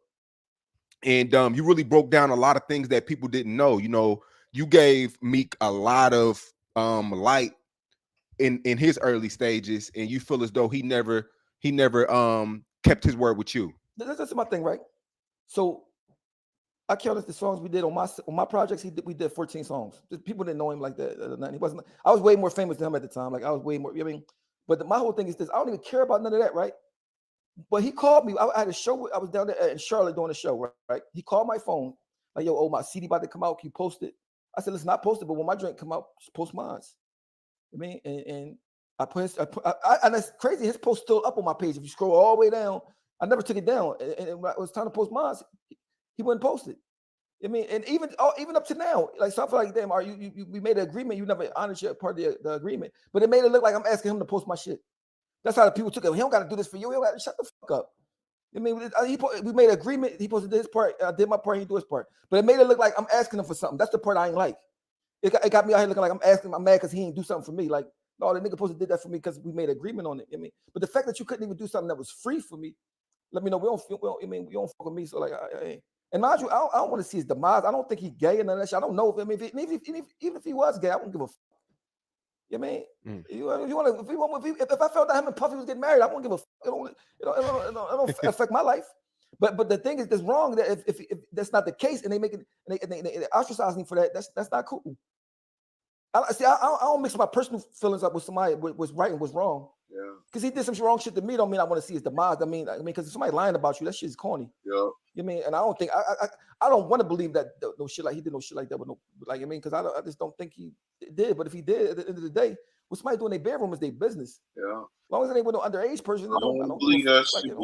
And you really broke down a lot of things that people didn't know. You gave Meek a lot of light in his early stages, and you feel as though he never kept his word with you. That's my thing, right? So I counted the songs we did on my projects. We did 14 songs. People didn't know him like that. He wasn't. I was way more famous than him at the time. Like I was way more. But my whole thing is this: I don't even care about none of that, right? But he called me. I had a show. I was down there in Charlotte doing a show, right? He called my phone, like, "Yo, my CD about to come out. Can you post it?" I said, "Listen, I posted, but when my drink come out, just post mine." I mean, and I put and that's crazy. His post still up on my page. If you scroll all the way down, I never took it down. And when it was time to post mine, he wouldn't post it. I mean, and even up to now, like, so I feel like, damn, we made an agreement. You never honored your part of the agreement, but it made it look like I'm asking him to post my shit. That's how the people took it. He don't got to do this for you. He don't got to shut the fuck up. I mean, we made an agreement. He posted his part. I did my part. He do his part. But it made it look like I'm asking him for something. That's the part I ain't like. It got me out here looking like I'm asking him. I'm mad because he ain't do something for me. Like, no, the nigga supposed to did that for me because we made an agreement on it. I mean, but the fact that you couldn't even do something that was free for me, let me know we don't fuck with me. So like, and mind you, I don't want to see his demise. I don't think he's gay and none of that shit. I don't know if even if he was gay, I wouldn't give a fuck. You know what I mean? If I felt that him and Puffy was getting married, I wouldn't give a fuck. It don't affect my life. But the thing is, that's wrong. That if that's not the case, and they ostracize me for that, that's not cool. I don't mix my personal feelings up with somebody what's right and what's wrong. Yeah. Because he did some wrong shit to me, don't mean I want to see his demise. I mean, because if somebody lying about you, that shit is corny. Yeah. You mean? And I don't think I don't want to believe that no shit like he did no shit like that with no, like, I mean, because I just don't think he did. But if he did, at the end of the day, what somebody doing in their bedroom is their business. Yeah. As long as it ain't with no underage person, I don't believe that. Like, it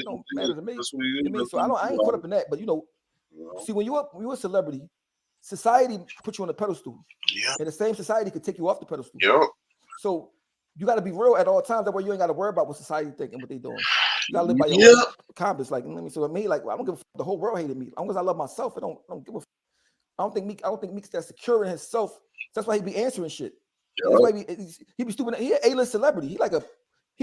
don't matter to me. You mean? So I ain't caught up in that. But see, when you're a celebrity, society put you on a pedestal. Yeah. And the same society could take you off the pedestal. Yeah. So you got to be real at all times. That way you ain't got to worry about what society think and what they doing. You got to live by your own compass. Like, so me, like, I don't give a fuck. The whole world hated me. As long as I love myself, I don't give a fuck. I don't think Meek's that secure in himself. That's why he be answering shit. Yeah. That's why he be stupid. He an A-list celebrity. He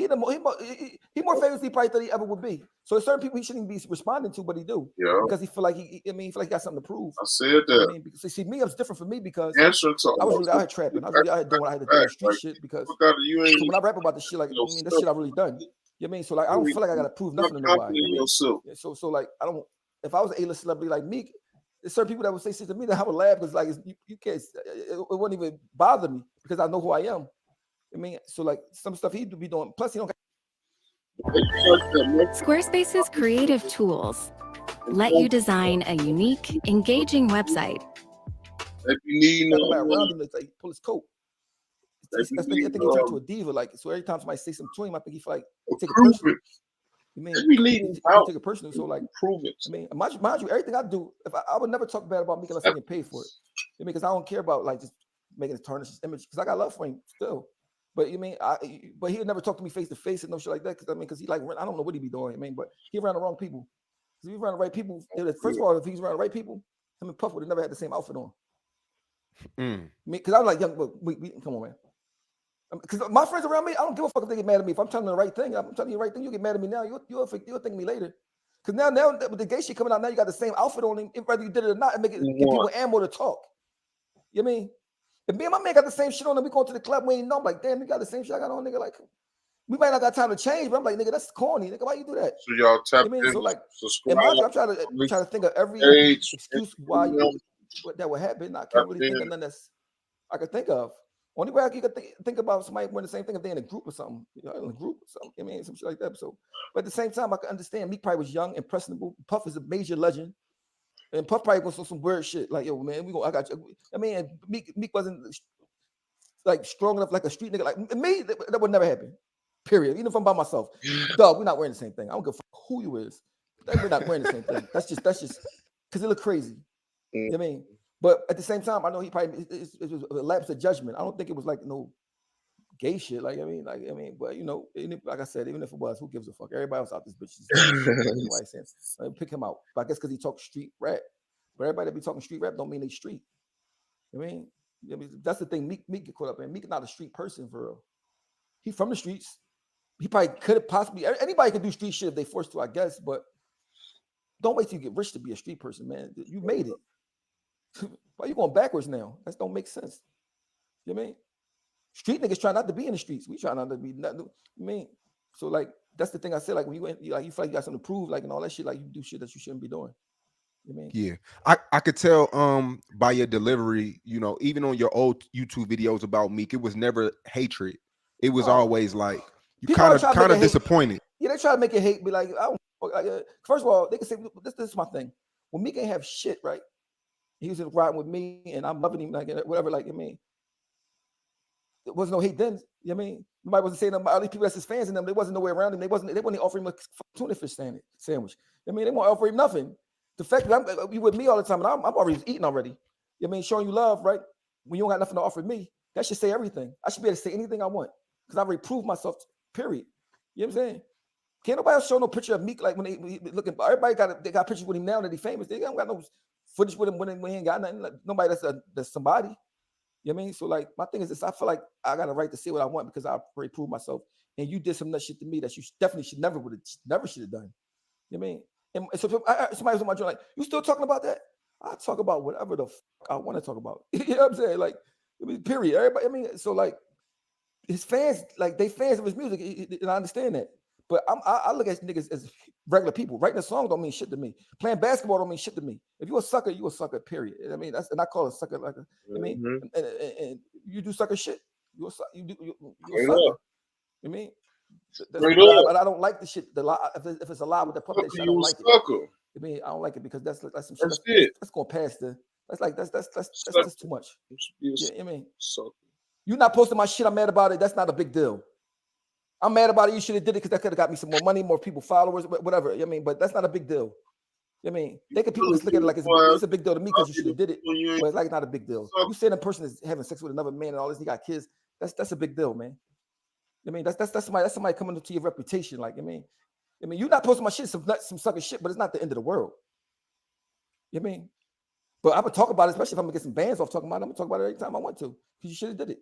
more famous than he probably thought he ever would be. So there's certain people he shouldn't be responding to, but he do. Yeah. Because he feel like he got something to prove. I said that. I mean, because, see, me, it was different for me because I was really out here trapping. I was really out here doing what I had to do in street shit because so when I rap about this shit, like, that shit I really done. You know what I mean? So like, I don't feel like I gotta prove nothing to nobody. You know? So like, I don't. If I was an A-list celebrity like Meek, there's certain people that would say shit to me that I would laugh because like you can't. It wouldn't even bother me because I know who I am. I mean, so like some stuff he'd be doing. Plus, he don't. Squarespace's creative tools let you design a unique, engaging website. If you need around him, like, pull his coat. I think he turned to a diva. Like, so every time somebody says something to him, I think he feel like take it personal. You mean take it personal? So like, prove it. I mean, mind you, everything I do, if I would never talk bad about Meek unless I get paid for it. I mean, because I don't care about like just making it tarnish his image, because I got love for him still. But you mean, but he'd never talk to me face to face and no shit like that. Because I mean, because he like, I don't know what he be doing. I mean, but he around the wrong people. If he around the right people, first of all, if he's around the right people, him and Puff would have never had the same outfit on. Because I was like, young, but come on, man. Because my friends around me, I don't give a fuck if they get mad at me. If I'm telling them the right thing, I'm telling you the right thing. You get mad at me now, you'll think me later. Because now with the gay shit coming out, now you got the same outfit on him, whether you did it or not, and give people ammo to talk. You know what I mean? If me and my man got the same shit on and we going to the club, we ain't know. I'm like, damn, you got the same shit I got on, nigga. Like, we might not got time to change, but I'm like, nigga, that's corny. Nigga, why you do that? So y'all tap you know what I mean? So like, subscribe. I'm trying to think of every excuse why that would happen. I can't really think of none that's I could think of. Only way I could think about somebody wearing the same thing if they're in a group or something. You know, in a group or something. I mean, some shit like that. So, but at the same time, I can understand Meek probably was young, impressionable. Puff is a major legend. And Puff probably was some weird shit. Like, yo, man, I got you. I mean, Meek wasn't like strong enough like a street nigga. Like me, that would never happen. Period. Even if I'm by myself. Dog, we're not wearing the same thing. I don't give a fuck who you is. We're not wearing the same thing. That's just because it look crazy. You know what I mean? But at the same time, I know he probably it was a lapse of judgment. I don't think it was like no gay shit. Like I mean, but you know, like I said, even if it was, who gives a fuck? Everybody else out this bitch. Anyway, saying pick him out. But I guess because he talks street rap. But everybody that be talking street rap don't mean they street. I mean, that's the thing. Meek get caught up in. Meek not a street person for real. He from the streets. He probably could have possibly. Anybody could do street shit if they forced to, I guess. But don't wait till you get rich to be a street person, man. You made it. Why you going backwards now? That don't make sense. You know what I mean? Street niggas try not to be in the streets. We try not to be. I mean, so like that's the thing I said. Like when you went, like you feel like you got something to prove, like and all that shit. Like you do shit that you shouldn't be doing. You know what I mean? Yeah, I could tell by your delivery. You know, even on your old YouTube videos about Meek, it was never hatred. It was always like you kind of disappointed. Yeah, they try to make it hate. Be like, I don't. Like, first of all, they can say this is my thing. When Meek ain't have shit, right? He was riding with me, and I'm loving him, like whatever. Like I mean, there wasn't no hate then. You know what I mean? Nobody wasn't saying about all these people that's his fans and them. They wasn't nowhere around him. They wasn't offering him a tuna fish sandwich. I mean, they won't offer him nothing. The fact that you with me all the time, and I'm already eating already. You know what I mean? Showing you love, right? When you don't got nothing to offer me, that should say everything. I should be able to say anything I want because I already proved myself. Period. You know what I'm saying? Can't nobody else show no picture of Meek like when they looking. Everybody got pictures with him now that he famous. They don't got no footage with him when he ain't got nothing. Like, nobody that's somebody. You know what I mean? So like my thing is this: I feel like I got a right to say what I want because I already proved myself. And you did some nut shit to me that you definitely should never should have done. You know what I mean? And so if somebody was on my joint like, you still talking about that? I talk about whatever the fuck I want to talk about. You know what I'm saying? Like, I mean, period. Everybody. I mean, so like his fans, like they fans of his music, and I understand that. But I look at niggas as regular people. Writing a song don't mean shit to me. Playing basketball don't mean shit to me. If you a sucker, you a sucker. Period. I mean, and I call it sucker like I mean, and you do sucker shit. You a sucker. You a sucker. You mean? But I don't like the shit. The lie. If it's a lie with the puppet, I don't like it. I mean, I don't like it because that's some shit. That's going past the. That's too much. You know what I mean? You're not posting my shit. I'm mad about it. That's not a big deal. I'm mad about it. You should have did it because that could have got me some more money, more people, followers, whatever. You know what I mean, but that's not a big deal. You know what I mean, people just look at it like it's a big deal to me because you should have did it. But it's like not a big deal. You saying a person is having sex with another man and all this, he got kids. That's a big deal, man. I mean, that's somebody coming into your reputation. Like, I mean, you're not posting my shit, some sucker shit, but it's not the end of the world. You know what I mean? But I'm gonna talk about it, especially if I'm gonna get some bands off talking about it. I'm gonna talk about it every time I want to, because you should have did it.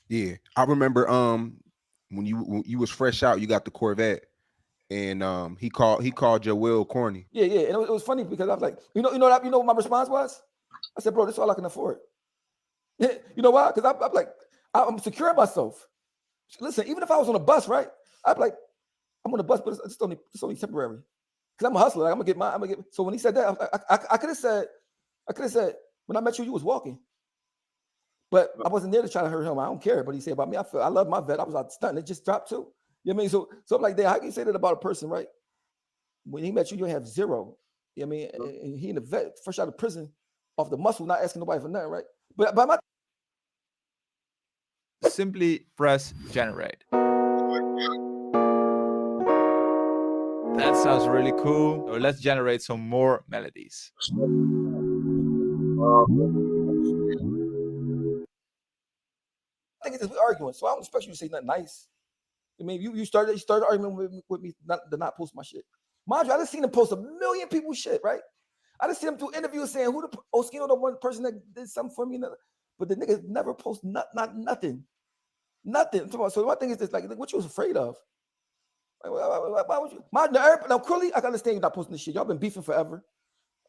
Yeah, I remember when you was fresh out, you got the Corvette, and he called your Will corny. Yeah, and it was funny because I was like, you know what my response was? I said, bro, this is all I can afford. You know why? Because I'm like, I'm securing myself. Listen, even if I was on a bus, right? I'd be like, I'm on a bus, but it's only temporary. Because I'm a hustler. Like, I'm gonna get. So when he said that, I could have said, when I met you, you was walking. But I wasn't there to try to hurt him. I don't care. But he said about me, I love my vet. I was out stunting. It just dropped too. You know what I mean? So I'm like, how can you say that about a person, right? When he met you, you have zero. You know what I mean? And he in the vet, fresh out of prison, off the muscle, not asking nobody for nothing, right? But my simply press generate. That sounds really cool. So let's generate some more melodies. because we're arguing. So I don't expect you to say nothing nice. I mean, you started arguing with me to not post my shit. Mind you, I just seen him post 1 million people's shit, right? I just seen him do interviews saying who the Oskino, the one person that did something for me, but the niggas never post nothing. So my thing is this, like, what you was afraid of? Like, why would you? Now, clearly, I can understand you not posting this shit. Y'all been beefing forever.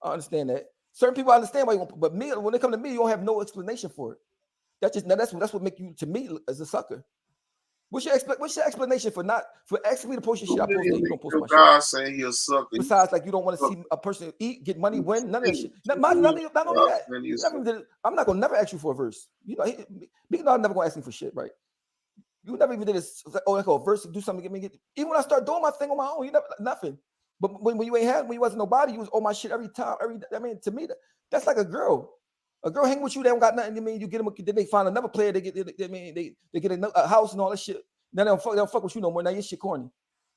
I understand that. Certain people understand why you won't, but me, when they come to me, you don't have no explanation for it. That's what make you, to me, as a sucker. What's your explanation for asking me to post your shit? I post it. You don't post my shit. Saying you're a sucker. Besides, like, you don't want to see a person eat, get money, win, none of that shit. Not only that, I'm not gonna never ask you for a verse. You know, I'm never gonna ask you for shit, right? You never even did this. Like, oh, like a verse to do something to get me. Even when I start doing my thing on my own, you never nothing. But when you wasn't nobody, you was on my shit every time. I mean, to me, that's like a girl. A girl hang with you, they don't got nothing. I mean, you get them, then they find another player. They get a house and all that shit. Then they don't fuck with you no more. Now your shit corny.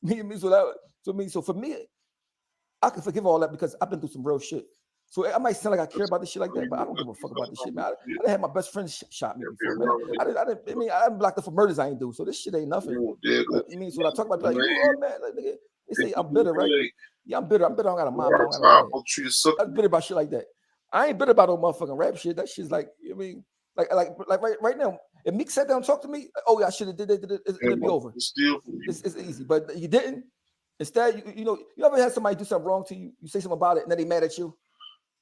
So for me, I can forgive all that because I've been through some real shit. So I might sound like I care about this shit like that, but I don't give a fuck about this shit, man. I done had my best friend shot me before, man. I didn't blocked up for murders I ain't do. So this shit ain't nothing. I mean, so when I talk about like, oh man, like, nigga, they say I'm bitter, right? Yeah, I'm bitter. I don't got a mom. I'm bitter about shit like that. I ain't bitter about no motherfucking rap shit. That shit's like, I mean, like right now, if Meek sat down and talked to me, oh yeah, I should have did it. It'd be over. It's easy, but you didn't. Instead, you ever had somebody do something wrong to you? You say something about it, and then they mad at you,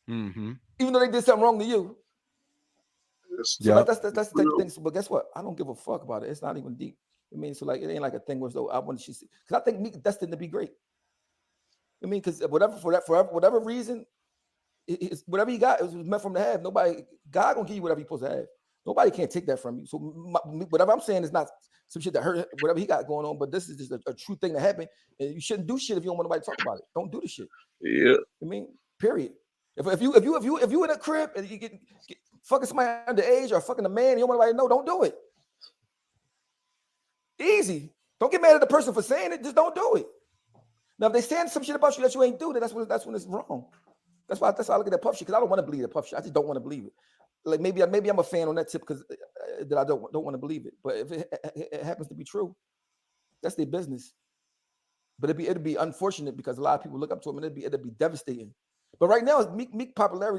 even though they did something wrong to you. So that's the type of thing. But guess what? I don't give a fuck about it. It's not even deep. I mean, so like it ain't like a thing where I want to see, because I think Meek is destined to be great. I mean, because whatever reason. Whatever he got, it was meant for him to have. God gonna give you whatever he's supposed to have. Nobody can't take that from you. So whatever I'm saying is not some shit that hurt whatever he got going on, but this is just a true thing that happened. And you shouldn't do shit if you don't want nobody to talk about it. Don't do the shit. Yeah. I mean, period. If you in a crib and you get fucking somebody underage or fucking a man, you don't want nobody to know, don't do it. Easy. Don't get mad at the person for saying it. Just don't do it. Now, if they saying some shit about you that you ain't do, then that's when it's wrong. That's why I look at that puff shit, because I don't want to believe the puff shit. I just don't want to believe it. Like maybe I'm a fan on that tip because that I don't want to believe it. But if it happens to be true, that's their business. But it'd be unfortunate because a lot of people look up to him and it'd be devastating. But right now, Meek popularity